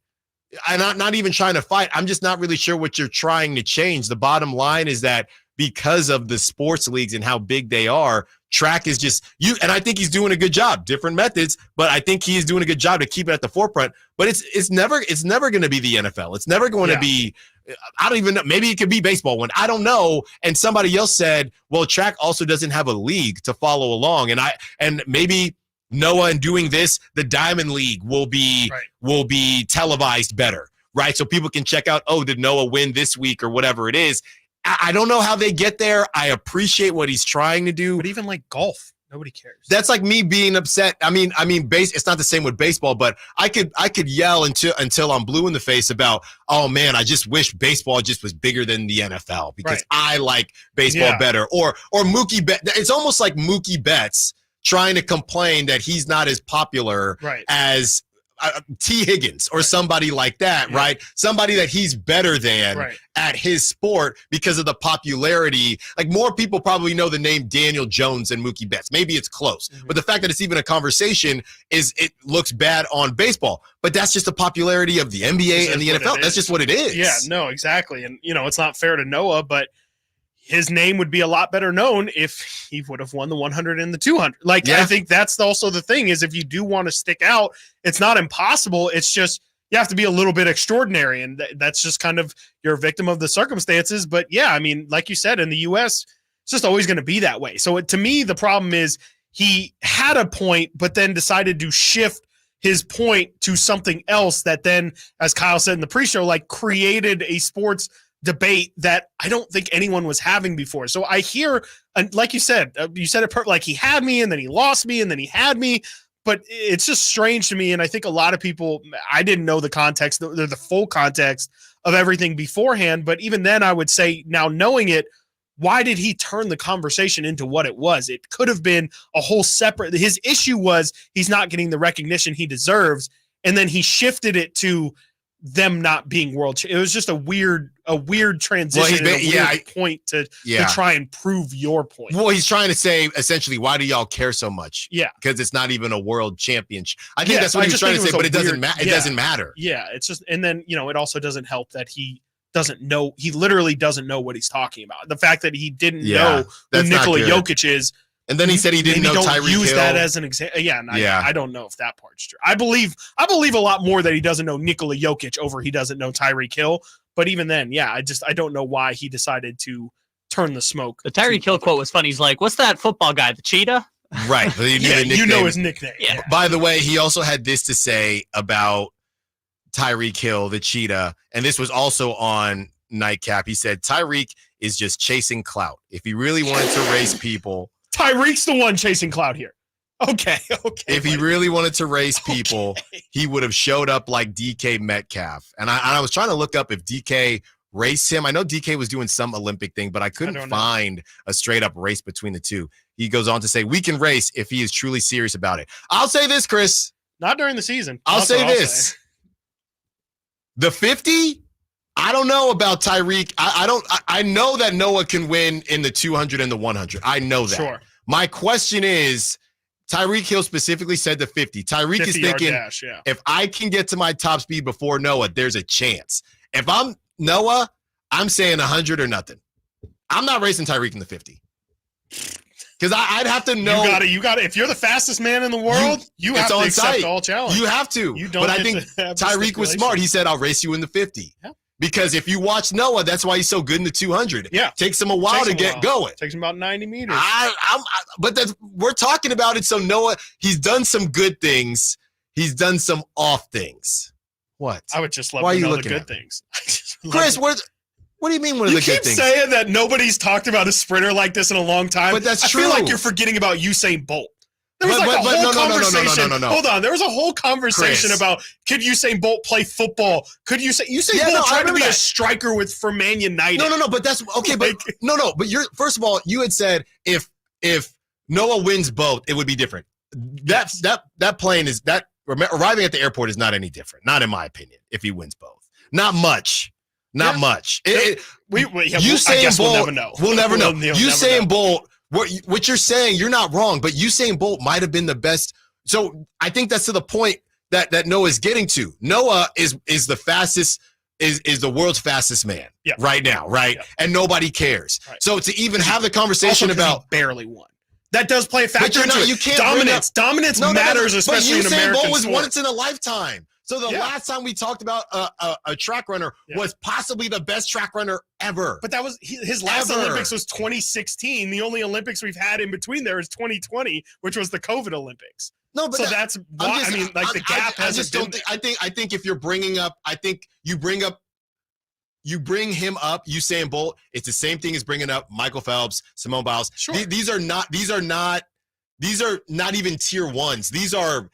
I'm not even trying to fight. I'm just not really sure what you're trying to change. The bottom line is that because of the sports leagues and how big they are, track is just you. And I think he's doing a good job, different methods, but I think he is doing a good job to keep it at the forefront. But it's never going to be the NFL. It's never going to be, I don't even know. Maybe it could be baseball one. I don't know. And somebody else said, well, track also doesn't have a league to follow along. And maybe Noah, in doing this, the Diamond League will be televised better, right? So people can check out, oh, did Noah win this week or whatever it is. I don't know how they get there. I appreciate what he's trying to do. But even like golf, nobody cares. That's like me being upset. I mean, it's not the same with baseball, but I could yell until I'm blue in the face about, oh man, I just wish baseball just was bigger than the NFL because I like baseball better. Or Mookie Betts. It's almost like Mookie Betts trying to complain that he's not as popular as T. Higgins or somebody like that, right? Somebody that he's better than at his sport because of the popularity. Like, more people probably know the name Daniel Jones than Mookie Betts. Maybe it's close, but the fact that it's even a conversation it looks bad on baseball. But that's just the popularity of the NBA and the NFL. That's just what it is. Yeah, no, exactly. And, it's not fair to Noah, but his name would be a lot better known if he would have won the 100 and the 200. I think that's also the thing is if you do want to stick out, it's not impossible. It's just you have to be a little bit extraordinary, and that's just kind of you're a victim of the circumstances. But yeah, I mean, like you said, in the U.S., it's just always going to be that way. So to me, the problem is he had a point, but then decided to shift his point to something else that then, as Kyle said in the pre-show, created a sports debate that I don't think anyone was having before. So I hear, and like you said it like he had me and then he lost me and then he had me, but it's just strange to me. And I think a lot of people, I didn't know the context, the full context of everything beforehand. But even then I would say now knowing it, why did he turn the conversation into what it was? It could have been a whole separate, his issue was he's not getting the recognition he deserves. And then he shifted it to them not being world. It was just a weird transition, point to try and prove your point. Well, he's trying to say essentially, why do y'all care so much? Yeah, because it's not even a world championship. I think that's what he's trying to say, but it doesn't matter. It doesn't matter. Yeah, it's just, and then it also doesn't help that he doesn't know. He literally doesn't know what he's talking about. The fact that he didn't know who Nikola Jokic is. And then he said he didn't know Tyreek Hill. Use that as an example. I don't know if that part's true. I believe a lot more that he doesn't know Nikola Jokic over he doesn't know Tyreek Hill. But even then, I don't know why he decided to turn the smoke. The Tyreek Hill quote was funny. He's like, "What's that football guy? The cheetah?" Right. You know his nickname. Yeah. By the way, he also had this to say about Tyreek Hill, the cheetah, and this was also on Nightcap. He said Tyreek is just chasing clout. If he really wanted to race people. Tyreek's the one chasing clout here. Okay. If he really wanted to race people, he would have showed up like DK Metcalf. And I was trying to look up if DK raced him. I know DK was doing some Olympic thing, but I couldn't find a straight up race between the two. He goes on to say, we can race if he is truly serious about it. I'll say this, Chris. Not during the season. I'll say this. The 50, I don't know about Tyreek. I know that Noah can win in the 200 and the 100. I know that. Sure. My question is Tyreek Hill specifically said the 50. Tyreek is 50-yard thinking, dash, yeah. if I can get to my top speed before Noah, there's a chance. If I'm Noah, I'm saying 100 or nothing. I'm not racing Tyreek in the 50. Because I'd have to know. You got to. If you're the fastest man in the world, you have to accept all challenges. You have to. You don't. But I think Tyreek was smart. He said, "I'll race you in the 50." Yeah. Because if you watch Noah, that's why he's so good in the 200. Yeah, takes him a while to get going. Takes him about 90 meters. But we're talking about it. So Noah, he's done some good things. He's done some off things. What? I would just love Why to are you know the looking good at things. Chris, what do you mean one of the good things? You keep saying that nobody's talked about a sprinter like this in a long time. But that's I true. feel like you're forgetting about Usain Bolt. There was a whole conversation. Hold on. There was a whole conversation about could Usain Bolt play football? Could Usain Bolt try to be a striker for Man United? No. But that's okay. But But you're first of all, you had said if Noah wins both, it would be different. That plane is that arriving at the airport is not any different. Not in my opinion. If he wins both, not much. Not much. Usain Bolt, we'll never know. We'll never know. Usain Bolt, what you're saying, you're not wrong, but Usain Bolt might have been the best. So I think that's to the point that Noah's getting to. Noah is the fastest, is the world's fastest man right now, right? Yeah. And nobody cares. Right. So to even have the conversation about he barely won. That does play a factor into it. You can't Dominance matters, especially in American Bolt was sport. once in a lifetime. So the last time we talked about a track runner was possibly the best track runner ever. But that was his last Olympics was 2016. The only Olympics we've had in between there is 2020, which was the COVID Olympics. No, but so that's why the gap hasn't been. I think if you're bringing up, I think you bring him up, Usain Bolt. It's the same thing as bringing up Michael Phelps, Simone Biles. Sure. These are not even tier ones. These are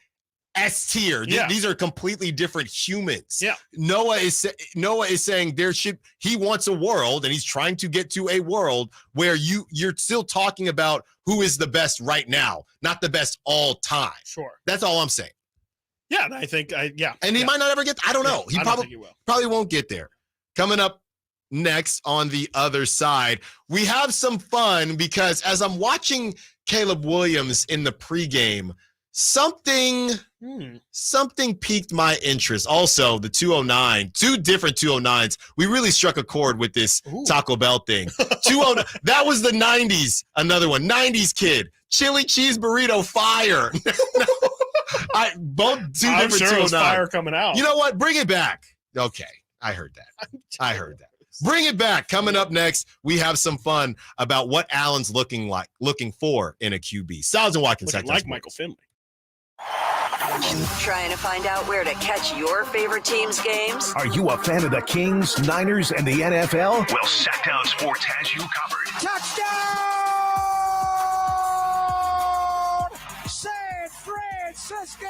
S tier. Yeah. These are completely different humans. Yeah. Noah is saying he wants a world, and he's trying to get to a world where you're still talking about who is the best right now, not the best all time. Sure. That's all I'm saying. Yeah, I think And he might not ever get. I don't know. He probably won't get there. Coming up next on the other side, we have some fun because as I'm watching Caleb Williams in the pregame, something piqued my interest. Also, the 209, two different 209s. We really struck a chord with this Taco Bell thing. 209, that was the 90s. Another one, 90s kid. Chili cheese burrito fire. Both two different 209s. Fire coming out. You know what? Bring it back. Okay, I heard that. Bring it back. Coming up next, we have some fun about what Allen's looking for in a QB. Stiles and Watkins. Like Michael Finley. Trying to find out where to catch your favorite team's games? Are you a fan of the Kings, Niners, and the NFL? Well, Sacktown Sports has you covered. Touchdown! San Francisco!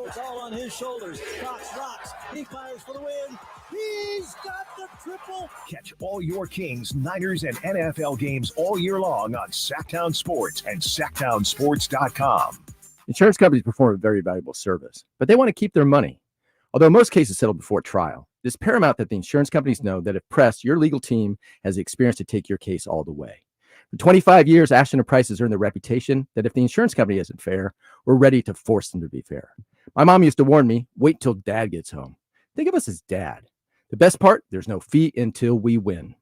It's all on his shoulders. Cox rocks. He fires for the win. He's got the triple. Catch all your Kings, Niners, and NFL games all year long on Sacktown Sports and SacktownSports.com. Insurance companies perform a very valuable service, but they want to keep their money. Although most cases settle before trial, it is paramount that the insurance companies know that if pressed, your legal team has the experience to take your case all the way. For 25 years, Ashton & Price has earned the reputation that if the insurance company isn't fair, we're ready to force them to be fair. My mom used to warn me, wait till dad gets home. Think of us as dad. The best part, there's no fee until we win.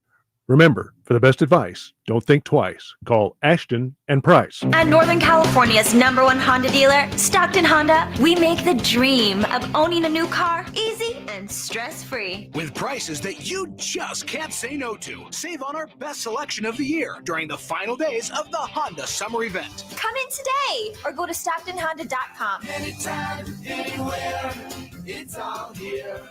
Remember, for the best advice, don't think twice. Call Ashton and Price. At Northern California's #1 Honda dealer, Stockton Honda, we make the dream of owning a new car easy and stress-free. With prices that you just can't say no to. Save on our best selection of the year during the final days of the Honda Summer Event. Come in today or go to StocktonHonda.com. Anytime, anywhere, it's all here.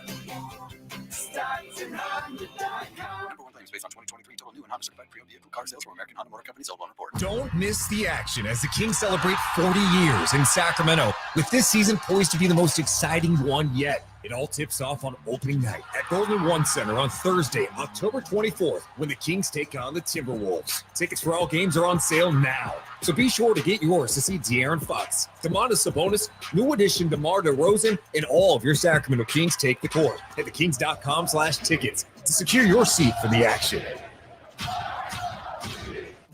StocktonHonda.com. Based on 2023 total new and Honda certified pre-owned vehicle car sales from American Honda Motor Company sold on report. Don't miss the action as the Kings celebrate 40 years in Sacramento, with this season poised to be the most exciting one yet. It all tips off on opening night at Golden One Center on Thursday, October 24th, when the Kings take on the Timberwolves. Tickets for all games are on sale now, so be sure to get yours to see De'Aaron Fox, Domantas Sabonis, new addition DeMar DeRozan, and all of your Sacramento Kings take the court at thekings.com/tickets to secure your seat for the action.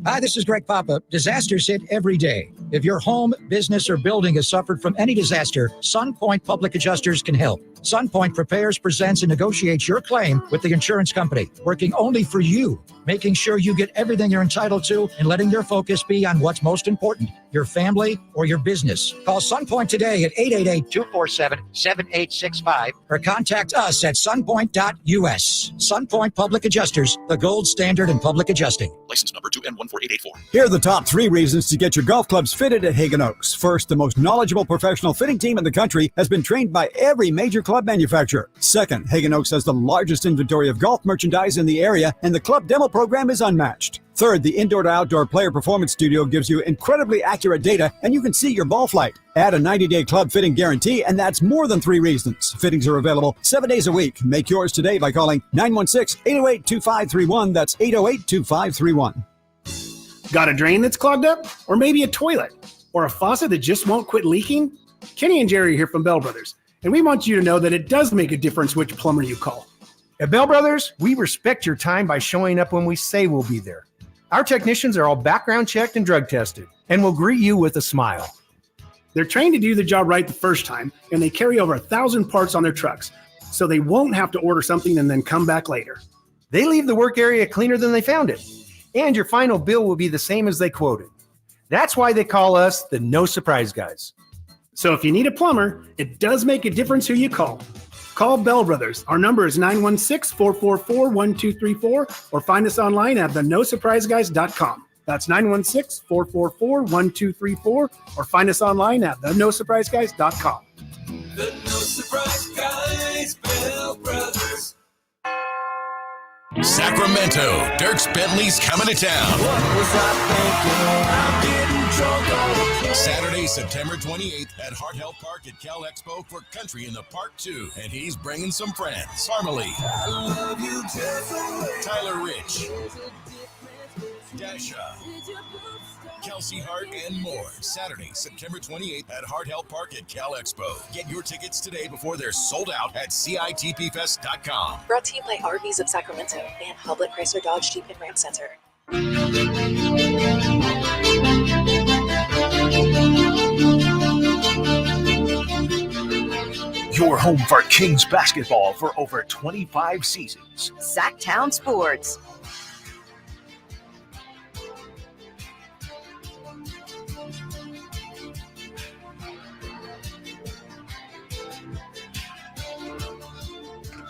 Hi, this is Greg Papa. Disasters hit every day. If your home, business, or building has suffered from any disaster, SunPoint Public Adjusters can help. SunPoint prepares, presents, and negotiates your claim with the insurance company, working only for you, making sure you get everything you're entitled to and letting their focus be on what's most important, your family or your business. Call SunPoint today at 888-247-7865 or contact us at sunpoint.us. SunPoint Public Adjusters, the gold standard in public adjusting. License number 2N14884. Here are the top 3 reasons to get your golf clubs fitted at Hagen Oaks. First, the most knowledgeable professional fitting team in the country has been trained by every major club manufacturer. Second, Hagen Oaks has the largest inventory of golf merchandise in the area, and the club demo program is unmatched. Third, the indoor to outdoor player performance studio gives you incredibly accurate data, and you can see your ball flight. Add a 90-day club fitting guarantee, and that's more than 3 reasons. Fittings are available 7 days a week. Make yours today by calling 916-808-2531. That's 808-2531. Got a drain that's clogged up? Or maybe a toilet? Or a faucet that just won't quit leaking? Kenny and Jerry here from Bell Brothers, and we want you to know that it does make a difference which plumber you call. At Bell Brothers, we respect your time by showing up when we say we'll be there. Our technicians are all background checked and drug tested and will greet you with a smile. They're trained to do the job right the first time, and they carry over 1,000 parts on their trucks, so they won't have to order something and then come back later. They leave the work area cleaner than they found it, and your final bill will be the same as they quoted. That's why they call us the No Surprise Guys. So if you need a plumber, it does make a difference who you call. Call Bell Brothers. Our number is 916-444-1234 or find us online at thenosurpriseguys.com. That's 916-444-1234 or find us online at thenosurpriseguys.com. The No Surprise Guys, Bell Brothers. Sacramento, Dirks Bentley's coming to town. What was I thinking? I'm getting drunk on the plane. Saturday, September 28th at Hart Health Park at Cal Expo for Country in the Park 2. And he's bringing some friends. Parmalee. I love you just the way. Tyler Rich. Dasha. Kelsey Hart and more. Saturday, September 28th at Hart Health Park at Cal Expo. Get your tickets today before they're sold out at CITPFest.com. Brought to you by Arby's of Sacramento and Public Chrysler Dodge Jeep and Ram Center. Your home for Kings basketball for over 25 seasons. Sacktown Sports.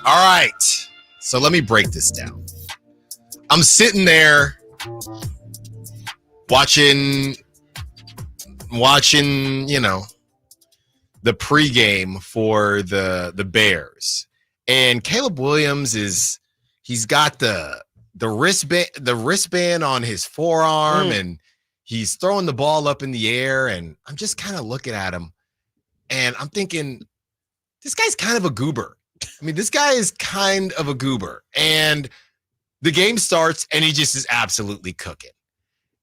All right. So let me break this down. I'm sitting there watching, you know, the pregame for the Bears. And Caleb Williams he's got the wristband on his forearm and he's throwing the ball up in the air. And I'm just kind of looking at him and I'm thinking, this guy's kind of a goober. I mean, this guy is kind of a goober. And the game starts and he just is absolutely cooking.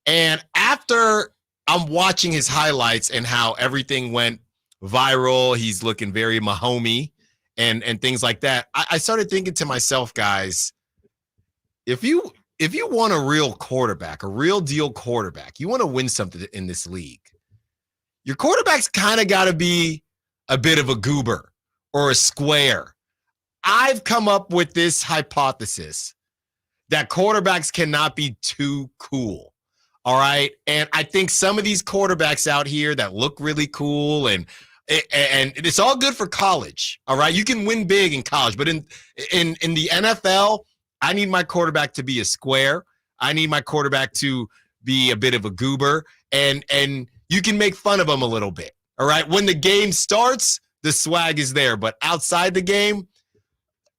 And after I'm watching his highlights and how everything went viral, he's looking very Mahomey and things like that. I started thinking to myself, guys, if you want a real quarterback, a real deal quarterback, you want to win something in this league, your quarterback's kind of got to be a bit of a goober or a square. I've come up with this hypothesis that quarterbacks cannot be too cool. All right. And I think some of these quarterbacks out here that look really cool and it's all good for college. All right. You can win big in college, but in the NFL, I need my quarterback to be a square. I need my quarterback to be a bit of a goober and you can make fun of him a little bit. All right. When the game starts, the swag is there, but outside the game,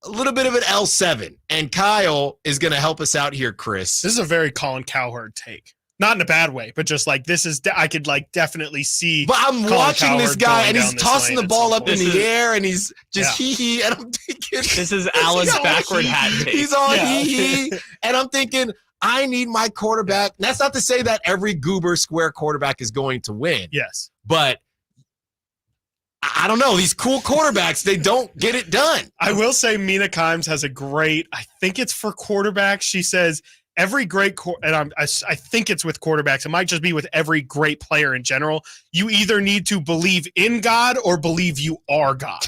a little bit of an L7. And Kyle is going to help us out here, Chris. This is a very Colin Cowherd take. Not in a bad way, but just like this is, I could like definitely see. But I'm watching this guy and he's tossing the ball up in the air and he's just hee-hee. And I'm thinking. This is Alan's backward hat take. He's all hee-hee. And I'm thinking, I need my quarterback. That's not to say that every goober square quarterback is going to win. Yes. But I don't know. These cool quarterbacks, they don't get it done. I will say Mina Kimes has a great, I think it's for quarterbacks. She says, every great and I think it's with quarterbacks. It might just be with every great player in general. You either need to believe in God or believe you are God.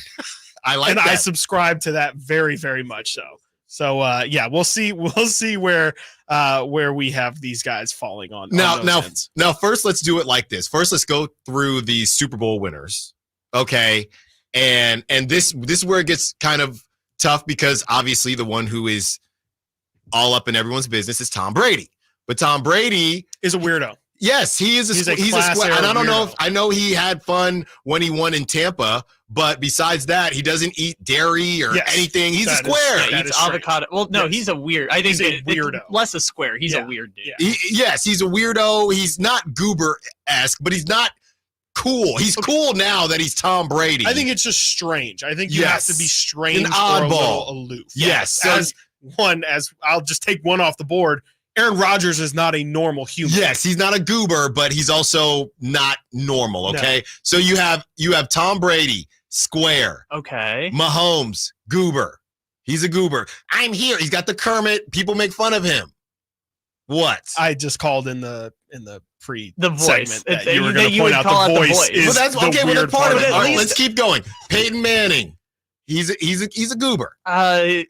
I subscribe to that very, very much so. So yeah, we'll see where we have these guys falling on ends. Now first let's do it like this. First let's go through the Super Bowl winners. Okay. And this is where it gets kind of tough because obviously the one who is all up in everyone's business is Tom Brady. But Tom Brady is a weirdo. Yes, he's a square. And I don't know if I know he had fun when he won in Tampa, but besides that, he doesn't eat dairy or anything. He's a square. He eats avocado. Well, no, he's a weird. I think he's a weirdo. Less a square. He's a weird dude. He's a weirdo. He's not Goober-esque, but he's not cool. He's cool now that he's Tom Brady. I think it's just strange. I think you have to be strange an oddball. Or a little aloof. Yes. As I'll just take one off the board. Aaron Rodgers is not a normal human. Yes, he's not a goober, but he's also not normal. Okay, so you have Tom Brady, square. Okay. Mahomes, goober. He's a goober. I'm here. He's got the Kermit. People make fun of him. What? I just called in the pre the voice segment that you were going to point out the voice. Well, that's okay. Well, that's part of it. All right, let's keep going. Peyton Manning. He's a goober.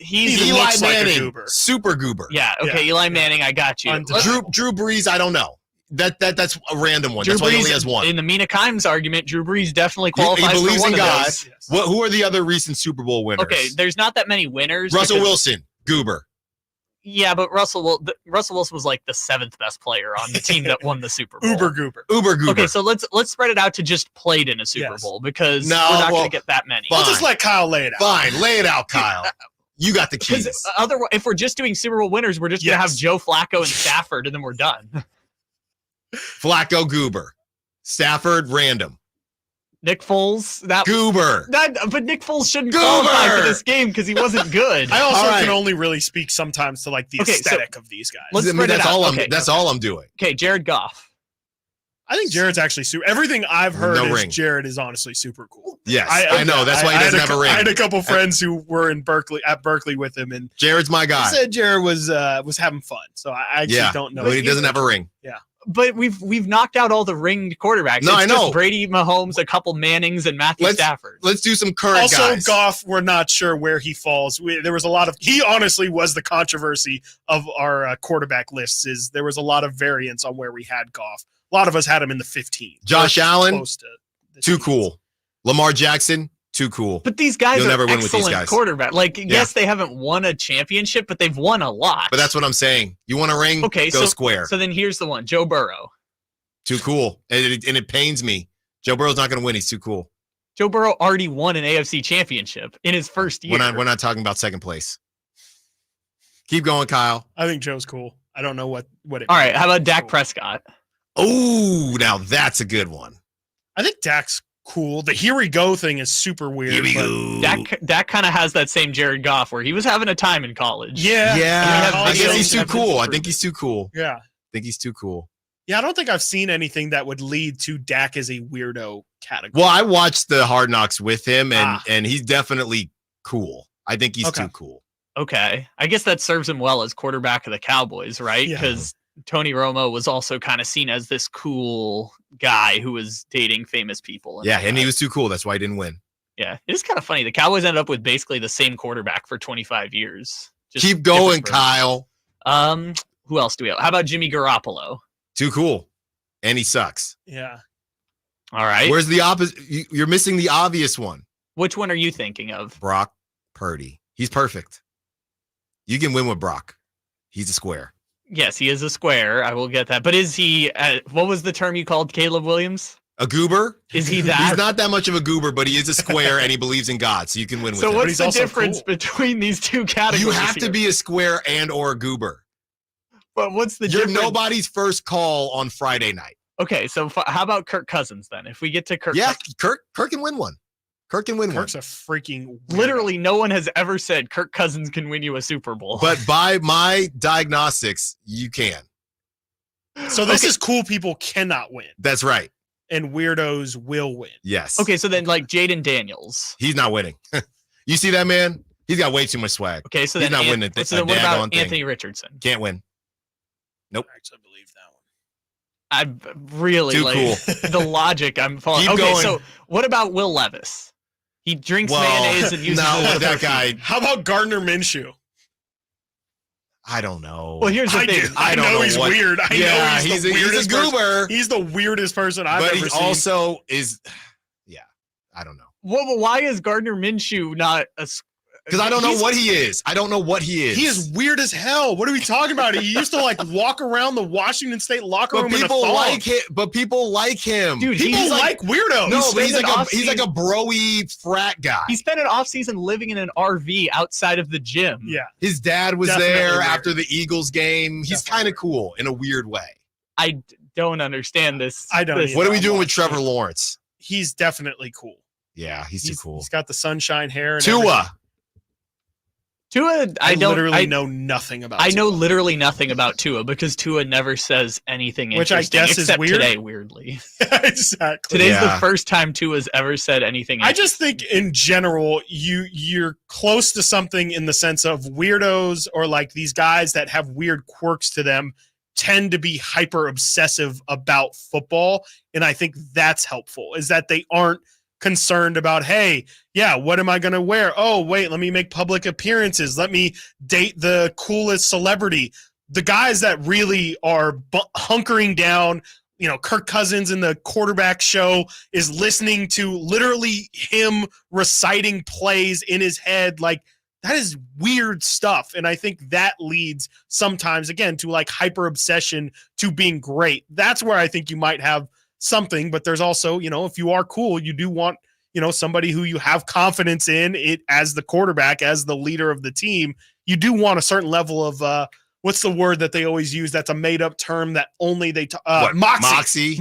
He's Eli Manning, like a goober. Super goober. Yeah. Okay. Eli Manning, I got you. Drew Brees, I don't know. That's a random one. Drew That's why he Brees, only has one. In the Mina Kimes argument, Drew Brees definitely qualifies. He believes for one in God. Of those. Yes. Who are the other recent Super Bowl winners? Okay, there's not that many winners. Russell Wilson, goober. Yeah, but Russell Wilson was like the 7th best player on the team that won the Super Bowl. Uber goober. Okay, so let's spread it out to just played in a Super Bowl because we're not going to get that many. We'll just let Kyle lay it out. Fine, lay it out, Kyle. You got the keys. Otherwise, if we're just doing Super Bowl winners, we're just going to have Joe Flacco and Stafford, and then we're done. Flacco, goober. Stafford, random. Nick Foles, goober. But Nick Foles shouldn't qualify for this game because he wasn't good. I also can only really speak sometimes to like the aesthetic of these guys. Let's spread it out. That's all I'm doing. Okay, Jared Goff. I think Jared's actually super. Everything I've heard is Jared is honestly super cool. Yes, I know. That's why he doesn't have a ring. I had a couple friends who were at Berkeley with him, and Jared's my guy. He said Jared was having fun. So I actually don't know. But he doesn't have a ring. Yeah. But we've knocked out all the ringed quarterbacks. No, I know. Just Brady, Mahomes, a couple Mannings, and Matthew Stafford. Let's do some current guys. Also, Goff, we're not sure where he falls. There was a lot of. He honestly was the controversy of our quarterback lists. There was a lot of variance on where we had Goff. A lot of us had him in the 15. Josh Allen, too cool. Lamar Jackson, too cool. But these guys You'll are never win with these excellent guys. quarterback. Yes, they haven't won a championship, but they've won a lot. But that's what I'm saying. You want a ring? Okay, go square. So then here's the one: Joe Burrow. Too cool, and it pains me. Joe Burrow's not going to win. He's too cool. Joe Burrow already won an AFC championship in his first year. We're not talking about second place. Keep going, Kyle. I think Joe's cool. I don't know what it. All right, how about Dak Prescott? Oh, now that's a good one. I think Dak's cool. The here we go thing is super weird. Here we go. Dak kind of has that same Jared Goff where he was having a time in college. Yeah. I guess he's too cool. I think he's too cool. Yeah. I think he's too cool. Yeah, I don't think I've seen anything that would lead to Dak as a weirdo category. Well, I watched the Hard Knocks with him, and he's definitely cool. I think he's too cool. Okay. I guess that serves him well as quarterback of the Cowboys, right? Because Tony Romo was also kind of seen as this cool guy who was dating famous people. And he was too cool. That's why he didn't win. Yeah, it is kind of funny. The Cowboys ended up with basically the same quarterback for 25 years. Just keep going, Kyle. Who else do we have? How about Jimmy Garoppolo? Too cool. And he sucks. Yeah. All right. Where's the opposite? You're missing the obvious one. Which one are you thinking of? Brock Purdy. He's perfect. You can win with Brock. He's a square. Yes, he is a square. I will get that. But is he, what was the term you called Caleb Williams? A goober? Is he that? He's not that much of a goober, but he is a square and he believes in God, so you can win with him. So what's the difference between these two categories? You have to be a square and or a goober. But what's the difference? You're nobody's first call on Friday night. Okay, so how about Kirk Cousins then? If we get to Kirk, Kirk can win one. Kirk can win one. Kirk's a freaking weirdo. Literally, no one has ever said Kirk Cousins can win you a Super Bowl. But by my diagnostics, you can. So this is cool people cannot win. That's right. And weirdos will win. Yes. Okay, so then like Jaden Daniels. He's not winning. You see that man? He's got way too much swag. Okay, so he's then not winning. So then what about Anthony Richardson? Can't win. Nope. I actually believe that one. I'm really Too like the logic. I'm following. Keep Okay, going. so what about Will Levis? He drinks Well, mayonnaise and uses no, it as a that perfume. guy. How about Gardner Minshew? I don't know. Well, here's the thing. I know he's weird. I know he's the weirdest a goober. person. He's the weirdest person I've ever seen. But he also is. Yeah, I don't know. Well, why is Gardner Minshew not a? Because I don't know what he is. I don't know what he is. He is weird as hell. What are we talking about? He used to like walk around the Washington State locker room But in a people thong. like him. But people like him. Dude, People like weirdos. No, but he's spent like a broy frat guy. He spent an offseason living in an RV outside of the gym. Yeah. His dad was Definitely there weird. after the Eagles game. He's kind of cool in a weird way. I don't understand this. I don't either. What are we doing with Trevor Lawrence? He's definitely cool. Yeah, he's too cool. He's got the sunshine hair. And Tua. Tua, I literally know nothing about. I Tua. know literally nothing about Tua because Tua never says anything Which I interesting, guess is except weird. today, weirdly. Exactly. Today's the first time Tua's ever said anything I just think in general, you're close to something in the sense of weirdos or like these guys that have weird quirks to them tend to be hyper obsessive about football. And I think that's helpful is that they aren't concerned about, hey, yeah, what am I going to wear? Oh, wait, let me make public appearances. Let me date the coolest celebrity. The guys that really are hunkering down, you know, Kirk Cousins in the quarterback show is listening to literally him reciting plays in his head. Like, that is weird stuff. And I think that leads sometimes, again, to like hyper obsession to being great. That's where I think you might have something, but there's also, you know, if you are cool, you do want, you know, somebody who you have confidence in it as the quarterback, as the leader of the team. You do want a certain level of what's the word that they always use? That's a made up term that only they moxie.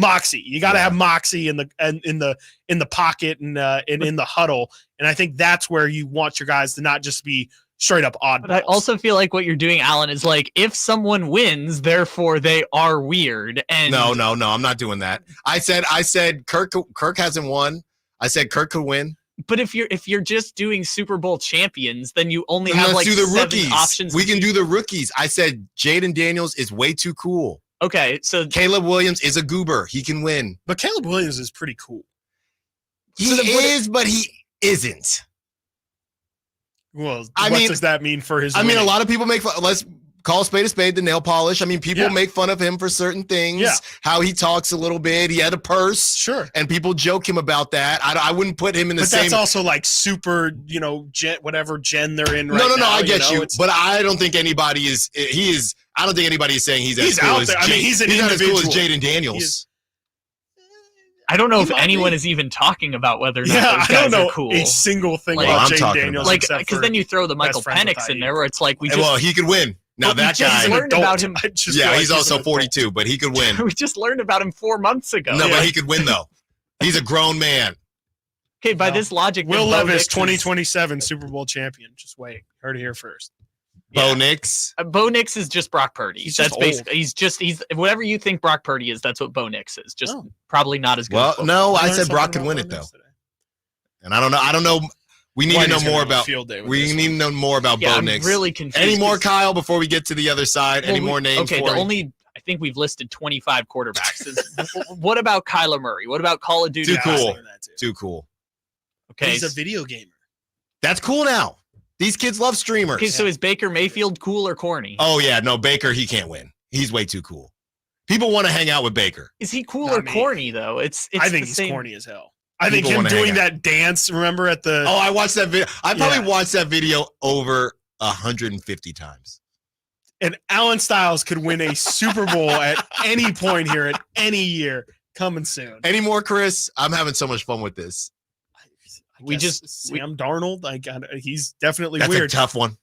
You got to have moxie in the pocket and in the huddle. And I think that's where you want your guys to not just be straight up oddballs. But I also feel like what you're doing, Alan, is like if someone wins, therefore they are weird. And No, I'm not doing that. I said Kirk hasn't won. I said Kirk could win. But if you're just doing Super Bowl champions, then you only Then have let's like do the 7 rookies. options. We can do the rookies. I said Jaden Daniels is way too cool. Okay, so Caleb Williams is a goober. He can win. But Caleb Williams is pretty cool. He is, but he isn't. Well, I what mean, does that mean for his I mean, winning? a lot of people make fun. Let's call a spade, the nail polish. I mean, people Yeah. make fun of him for certain things. Yeah. How he talks a little bit. He had a purse. Sure. And people joke him about that. I wouldn't put him in the But same. that's also like super, you know, whatever gen they're in right no, now. I get you. It's- But I don't think anybody is. He is. I don't think anybody is saying he's as cool out as. there. I mean, he's an not as cool as individual. Jaden Daniels. I don't know if might anyone be. is even talking about whether or not Yeah, those I guys don't know are cool. a single thing Like- Well, about I'm Jaden talking Daniels. Like, except because for then you throw the Michael best friends with Penix in IU. there, where it's like we just Well, he could win. Now But we that just guy. learned about him. I just Yeah, feel like he's an also adult. 42, but he could win. we just learned about him 4 months ago. No, Yeah. but he could win though. He's a grown man. Okay, by this logic, Will then Bo Levis, Nix is- 2027 Super Bowl champion. Just wait. Heard it here first. Bo Nix. Bo Nix is just Brock Purdy. He's That's just basically he's whatever you think Brock Purdy is. That's what Bo Nix is. Just Oh. probably not as good. Well, as Bo. no, I learned said Brock something could win about it though. Bo Nix today. And I don't know. We need to know Whitey's gonna more have a about. field day with We this need to know more about Yeah, Bo I'm Nix. really confused. Any more, 'cause- Kyle? Before we get to the other side, any well, more names? Okay, for the him? only I think we've listed 25 quarterbacks. What about Kyler Murray? What about Call of Duty? Too cool. thinking that too. Too cool. Okay, He's a video gamer. That's cool now. These kids love streamers. okay. So is Baker Mayfield cool or corny? Oh yeah, no, Baker, he can't win. He's way too cool. People want to hang out with Baker. Is he cool Not or me. corny though? It's I think the he's same. corny as hell. I think People him wanna hang doing out. that dance, remember at the Oh, I watched that video. I probably Yeah. watched that video over 150 times. and Alan Stiles could win a Super Bowl at any point here at any year coming soon. Any more, Chris? I'm having so much fun with this. We Guess just Sam Darnold. He's definitely That's weird. a tough one.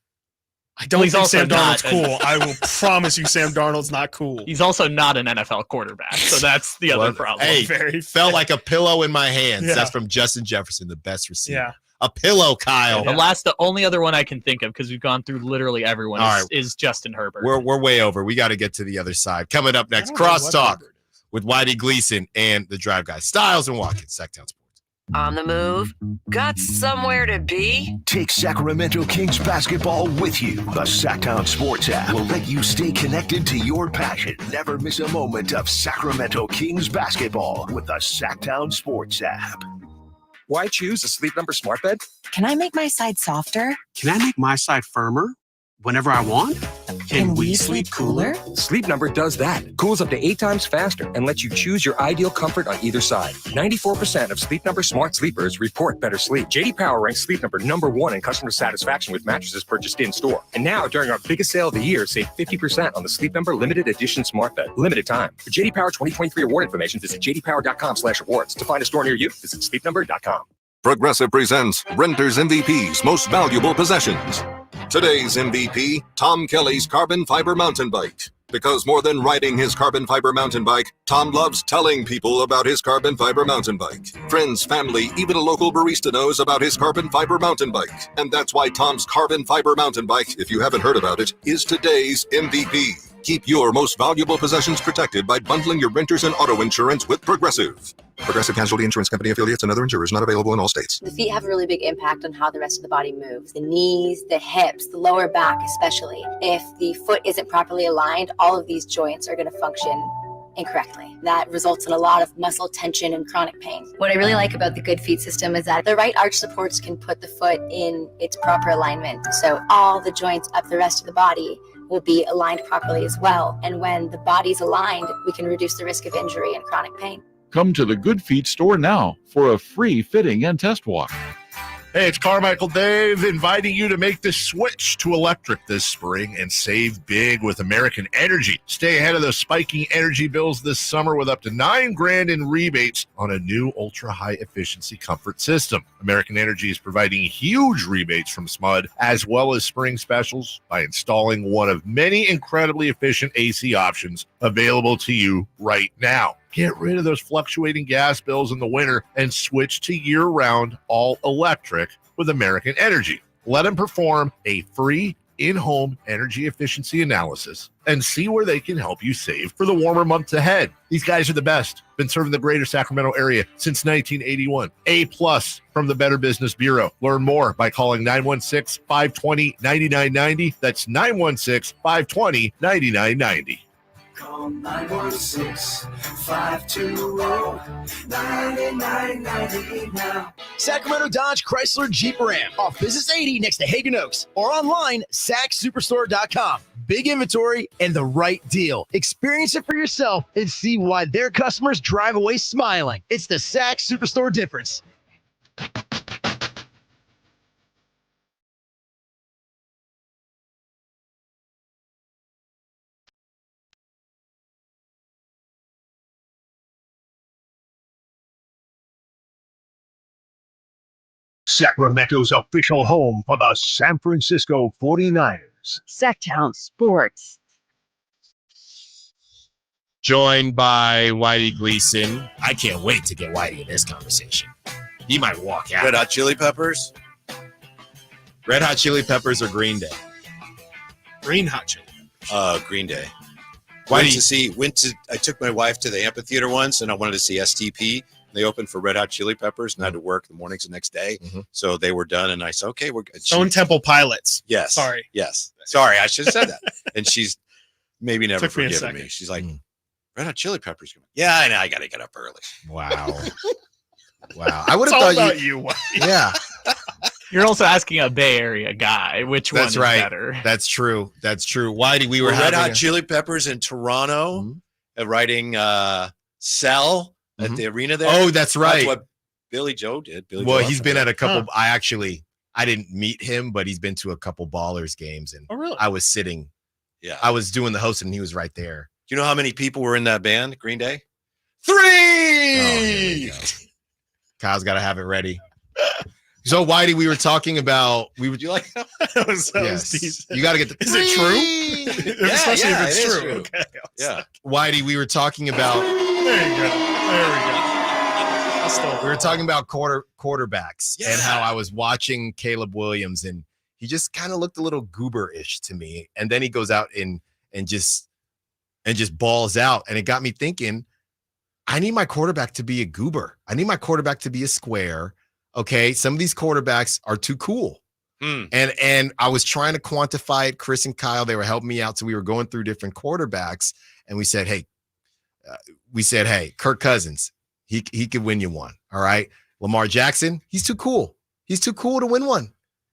I don't He's think also Sam Darnold's not- cool. I will promise you, Sam Darnold's not cool. he's also not an NFL quarterback, so that's the other Well, problem. Hey, Very felt like a pillow in my hands. Yeah. That's from Justin Jefferson, the best receiver. Yeah. A pillow, Kyle. The only other one I can think of because we've gone through literally everyone All is, right. is Justin Herbert. We're way over. We got to get to the other side. Coming up next, I don't know what Crosstalk Herbert is. with Whitey Gleason and the Drive Guys, Stiles and Watkins, Sacktown Sports. On the move? Got somewhere to be? Take Sacramento Kings basketball with you. The Sacktown Sports app will let you stay connected to your passion. Never miss a moment of Sacramento Kings basketball with the Sacktown Sports app. Why choose a Sleep Number smart bed? Can I make my side softer? Can I make my side firmer whenever I want? Can we sleep cooler? Sleep Number does that. Cools up to 8 times faster and lets you choose your ideal comfort on either side. 94% of Sleep Number smart sleepers report better sleep. JD Power ranks Sleep Number #1 in customer satisfaction with mattresses purchased in-store. And now, during our biggest sale of the year, save 50% on the Sleep Number limited edition smart bed. Limited time. For JD Power 2023 award information, visit jdpower.com/awards. To find a store near you, visit sleepnumber.com. Progressive presents Renters MVP's Most Valuable Possessions. Today's MVP, Tom Kelly's carbon fiber mountain bike. Because more than riding his carbon fiber mountain bike, Tom loves telling people about his carbon fiber mountain bike. Friends, family, even a local barista knows about his carbon fiber mountain bike. And that's why Tom's carbon fiber mountain bike, if you haven't heard about it, is today's MVP. Keep your most valuable possessions protected by bundling your renters and auto insurance with Progressive. Progressive Casualty Insurance Company affiliates and other insurers not available in all states. The feet have a really big impact on how the rest of the body moves. The knees, the hips, the lower back especially. If the foot isn't properly aligned, all of these joints are going to function incorrectly. That results in a lot of muscle tension and chronic pain. What I really like about the Good Feet system is that the right arch supports can put the foot in its proper alignment. So all the joints up the rest of the body will be aligned properly as well. And when the body's aligned, we can reduce the risk of injury and chronic pain. Come to the Good Feet store now for a free fitting and test walk. Hey, it's Carmichael Dave inviting you to make the switch to electric this spring and save big with American Energy. Stay ahead of those spiking energy bills this summer with up to $9,000 in rebates on a new ultra-high efficiency comfort system. American Energy is providing huge rebates from SMUD as well as spring specials by installing one of many incredibly efficient AC options available to you right now. Get rid of those fluctuating gas bills in the winter and switch to year-round all-electric with American Energy. Let them perform a free in-home energy efficiency analysis and see where they can help you save for the warmer months ahead. These guys are the best. Been serving the greater Sacramento area since 1981. A+ from the Better Business Bureau. Learn more by calling 916-520-9990. That's 916-520-9990. Call 916-520-9990 now. Sacramento Dodge Chrysler Jeep Ram off Business 80 next to Hagen Oaks or online sacksuperstore.com. Big inventory and the right deal. Experience it for yourself and see why their customers drive away smiling. It's the Sack Superstore difference. Sacramento's official home for the San Francisco 49ers. Sacktown Sports. Joined by Whitey Gleason. I can't wait to get Whitey in this conversation. He might walk out. Red Hot Chili Peppers? Red Hot Chili Peppers or Green Day? Green Hot Chili. Green Day. Why I took my wife to the amphitheater once, and I wanted to see STP. They opened for Red Hot Chili Peppers, and I had to work the mornings the next day. Mm-hmm. So they were done, and I said, okay, we're good. Stone Temple Pilots. Yes. Sorry. Yes. Sorry, I should have said that. And she's maybe never Took me a forgiven second. me. She's like, Red Hot Chili Peppers. Yeah, I know. I got to get up early. Wow. Wow. I would It's have all thought about you. Yeah. You're also asking a Bay Area guy which one That's is right. better. That's true. That's true. Whitey, we were Red having Hot Chili Peppers in Toronto, writing Cell at the arena there. Oh, that's right. That's what Billy Joe did. Well, he's been at a couple. I didn't meet him, but he's been to a couple Ballers games, and Oh, really? I was sitting. Yeah, I was doing the host, and he was right there. Do you know how many people were in that band, Green Day? 3. Oh, here we go. Kyle's got to have it ready. So, Whitey, we were talking about. Would you like that? That was Yes. decent. You got to get the. Is it true? Especially if it's it is true. Okay. Yeah. Whitey, we were talking about. There you go. There we go. We were talking about quarterbacks and how I was watching Caleb Williams, and he just kind of looked a little goober-ish to me. And then he goes out and just balls out, and it got me thinking. I need my quarterback to be a goober. I need my quarterback to be a square. Okay. Some of these quarterbacks are too cool. And I was trying to quantify it. Chris and Kyle, they were helping me out. So we were going through different quarterbacks and we said, hey, Kirk Cousins, he could win you one. All right. Lamar Jackson, he's too cool. He's too cool to win one.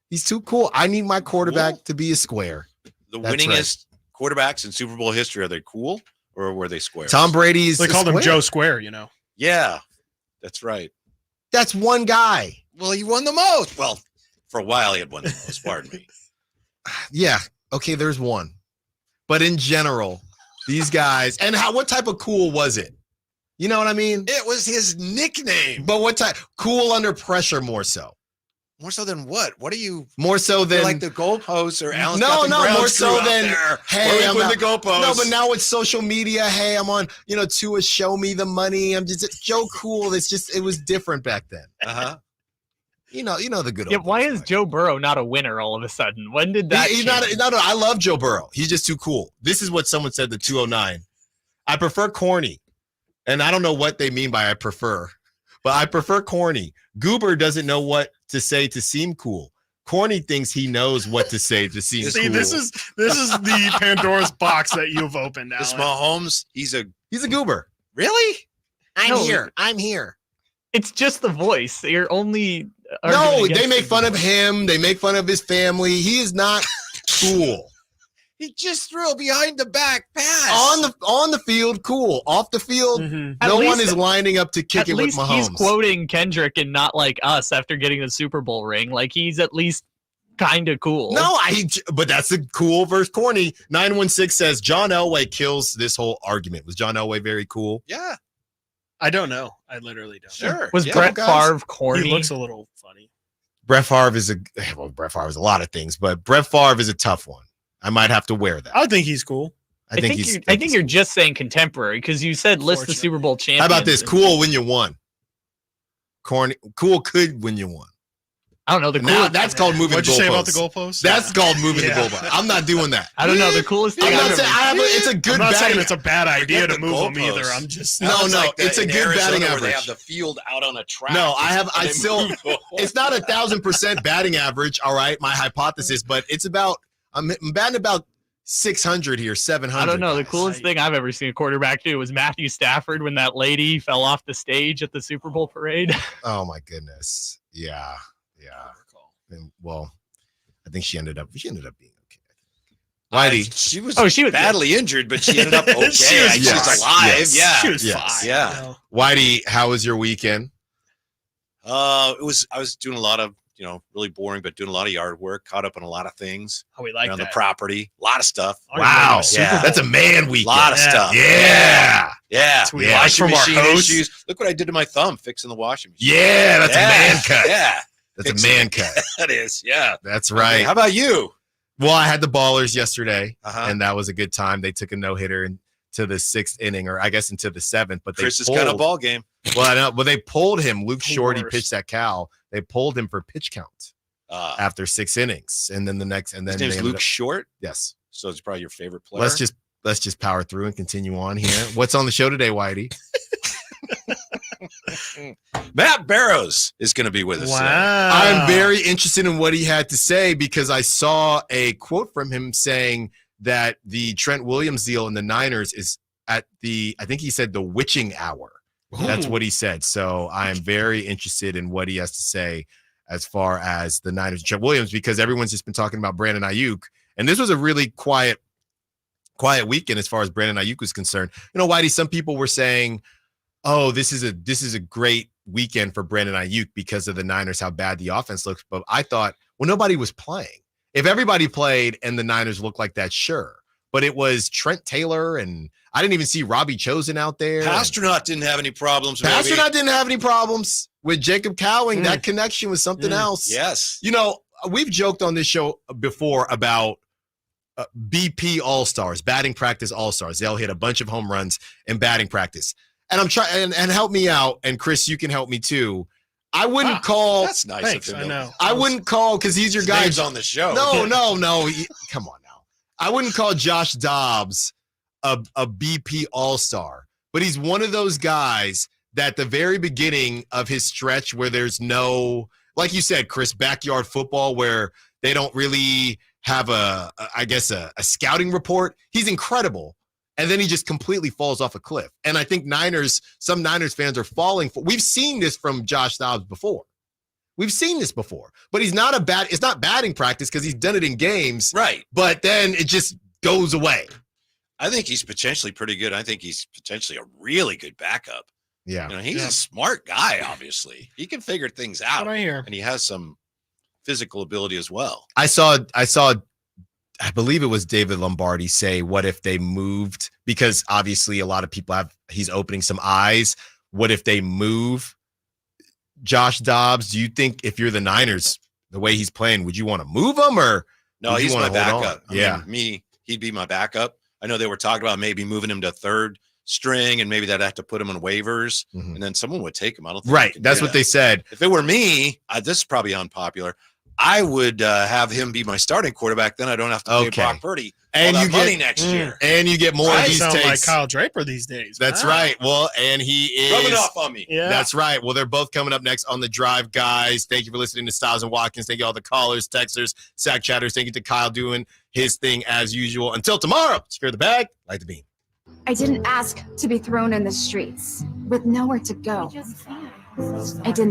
He's too cool. I need my quarterback to be a square. The winningest quarterbacks in Super Bowl history, are they cool or were they squares? Tom Brady is. They called him Joe Square, Yeah, that's right. That's one guy. Well, he won the most. Well, for a while he had won the most. Pardon me. Yeah. Okay. There's one, but in general, these guys. And what type of cool was it? You know what I mean? It was his nickname. But what type? Cool under pressure, more so. More so than what? What are you? More so than like the goalposts or Alan? No, more so than hey, I'm on the goalposts. No, but now with social media, hey, I'm on. Tua, show me the money. I'm just Joe Cool. It was different back then. You know the good. Yeah, why is Joe Burrow not a winner all of a sudden? When did that? He's not. No. I love Joe Burrow. He's just too cool. This is what someone said. The 209. I prefer corny, and I don't know what they mean by I prefer, but I prefer corny. Goober doesn't know what to say to seem cool. Corny thinks he knows what to say to seem cool. See, this is the Pandora's box that you've opened now. This Mahomes, he's a goober. Really? I'm here. It's just the voice. You're only they make fun of him. They make fun of his family. He is not cool. He just threw a behind the back pass. On the field, cool. Off the field, no one is lining up to kick it with Mahomes. He's quoting Kendrick and not like us after getting the Super Bowl ring. Like he's at least kind of cool. No, but that's a cool versus corny. 916 says John Elway kills this whole argument. Was John Elway very cool? Yeah. I don't know. I literally don't. Sure. Was Brett Favre corny? He looks a little funny. Brett Favre is a lot of things, but Brett Favre is a tough one. I might have to wear that. I think he's cool. I think you're just saying contemporary because you said list the Super Bowl champions. How about this? Cool when you won. Corny. Cool could win you one. I don't know. That's called moving the goalposts. What'd you say about the goalposts? That's called moving the goalposts. I'm not doing that. I don't know. The coolest thing it's a good I'm not saying batting. it's a bad idea to move them either. I'm just it's a good batting average. They have the field out on a track. No, it's not 1,000% batting average. All right, my hypothesis, but it's about I'm batting about 600 here, 700. I don't know. The coolest thing I've ever seen a quarterback do was Matthew Stafford when that lady fell off the stage at the Super Bowl parade. Oh my goodness. Yeah. And, well, I think she ended up being okay. Whitey, she was badly injured, but she ended up okay. She's alive. She was fine. Yeah. Whitey, how was your weekend? I was doing a lot of really boring, but doing a lot of yard work, caught up on a lot of things. Oh, we like on that. the property, a lot of stuff. Wow, that's a man weekend. A lot of stuff. Yeah. Washing machine issues. Look what I did to my thumb fixing the washing machine. Yeah, that's a man cut. Yeah. That's a man cut. That is, yeah. That's right. Okay, how about you? Well, I had the Ballers yesterday, and that was a good time. They took a no-hitter into the 6th inning, or I guess into the 7th. But Chris's kind of ball game. Well, I know. Well, they pulled him. Luke Shorty pitched that Cal. They pulled him for pitch count after 6 innings, and then his name's Luke Short. Yes. So it's probably your favorite player. Let's just power through and continue on here. What's on the show today, Whitey? Matt Barrows is going to be with us. Wow. I'm very interested in what he had to say because I saw a quote from him saying that the Trent Williams deal in the Niners is at I think he said the witching hour. Ooh. That's what he said. So I am very interested in what he has to say as far as the Niners and Trent Williams, because everyone's just been talking about Brandon Ayuk. And this was a really quiet weekend as far as Brandon Ayuk was concerned. Whitey, some people were saying, oh, this is a great weekend for Brandon Ayuk because of the Niners, how bad the offense looks. But I thought, well, nobody was playing. If everybody played and the Niners looked like that, sure. But it was Trent Taylor, and I didn't even see Robbie Chosen out there. Pasternaut didn't have any problems. Pasternaut didn't have any problems with Jacob Cowing. That connection was something else. Yes. We've joked on this show before about BP All-Stars, batting practice All-Stars. They'll hit a bunch of home runs in batting practice. And I'm trying, and help me out. And Chris, you can help me too. I wouldn't call. That's nice. Thanks, I know. I wouldn't call because he's your guy. Name's on the show. No. Come on now. I wouldn't call Josh Dobbs a BP All-Star, but he's one of those guys that the very beginning of his stretch where there's no, like you said, Chris, backyard football where they don't really have a scouting report. He's incredible. And then he just completely falls off a cliff. And I think some Niners fans are falling for. We've seen this from Josh Dobbs before. We've seen this before. But it's not batting practice because he's done it in games. Right. But then it just goes away. I think he's potentially pretty good. I think he's potentially a really good backup. Yeah. He's a smart guy, obviously. He can figure things out. Right here. And he has some physical ability as well. I believe it was David Lombardi say, what if they moved? Because obviously a lot of people he's opening some eyes. What if they move Josh Dobbs? Do you think if you're the Niners, the way he's playing, would you want to move him or? No, he's my backup. Yeah. He'd be my backup. I know they were talking about maybe moving him to third string and maybe they'd have to put him on waivers and then someone would take him. I don't think. Right. That's what they said. If it were me, this is probably unpopular. I would have him be my starting quarterback. Then I don't have to pay Brock Purdy and all you that money next year. And you get more of these sound takes. like Kyle Draper these days. That's right. Well, and he is rubbing off on me. Yeah. That's right. Well, they're both coming up next on The Drive, guys. Thank you for listening to Stiles and Watkins. Thank you all the callers, texters, sack chatters. Thank you to Kyle doing his thing as usual. Until tomorrow, secure the bag, light the beam. I didn't ask to be thrown in the streets with nowhere to go. I didn't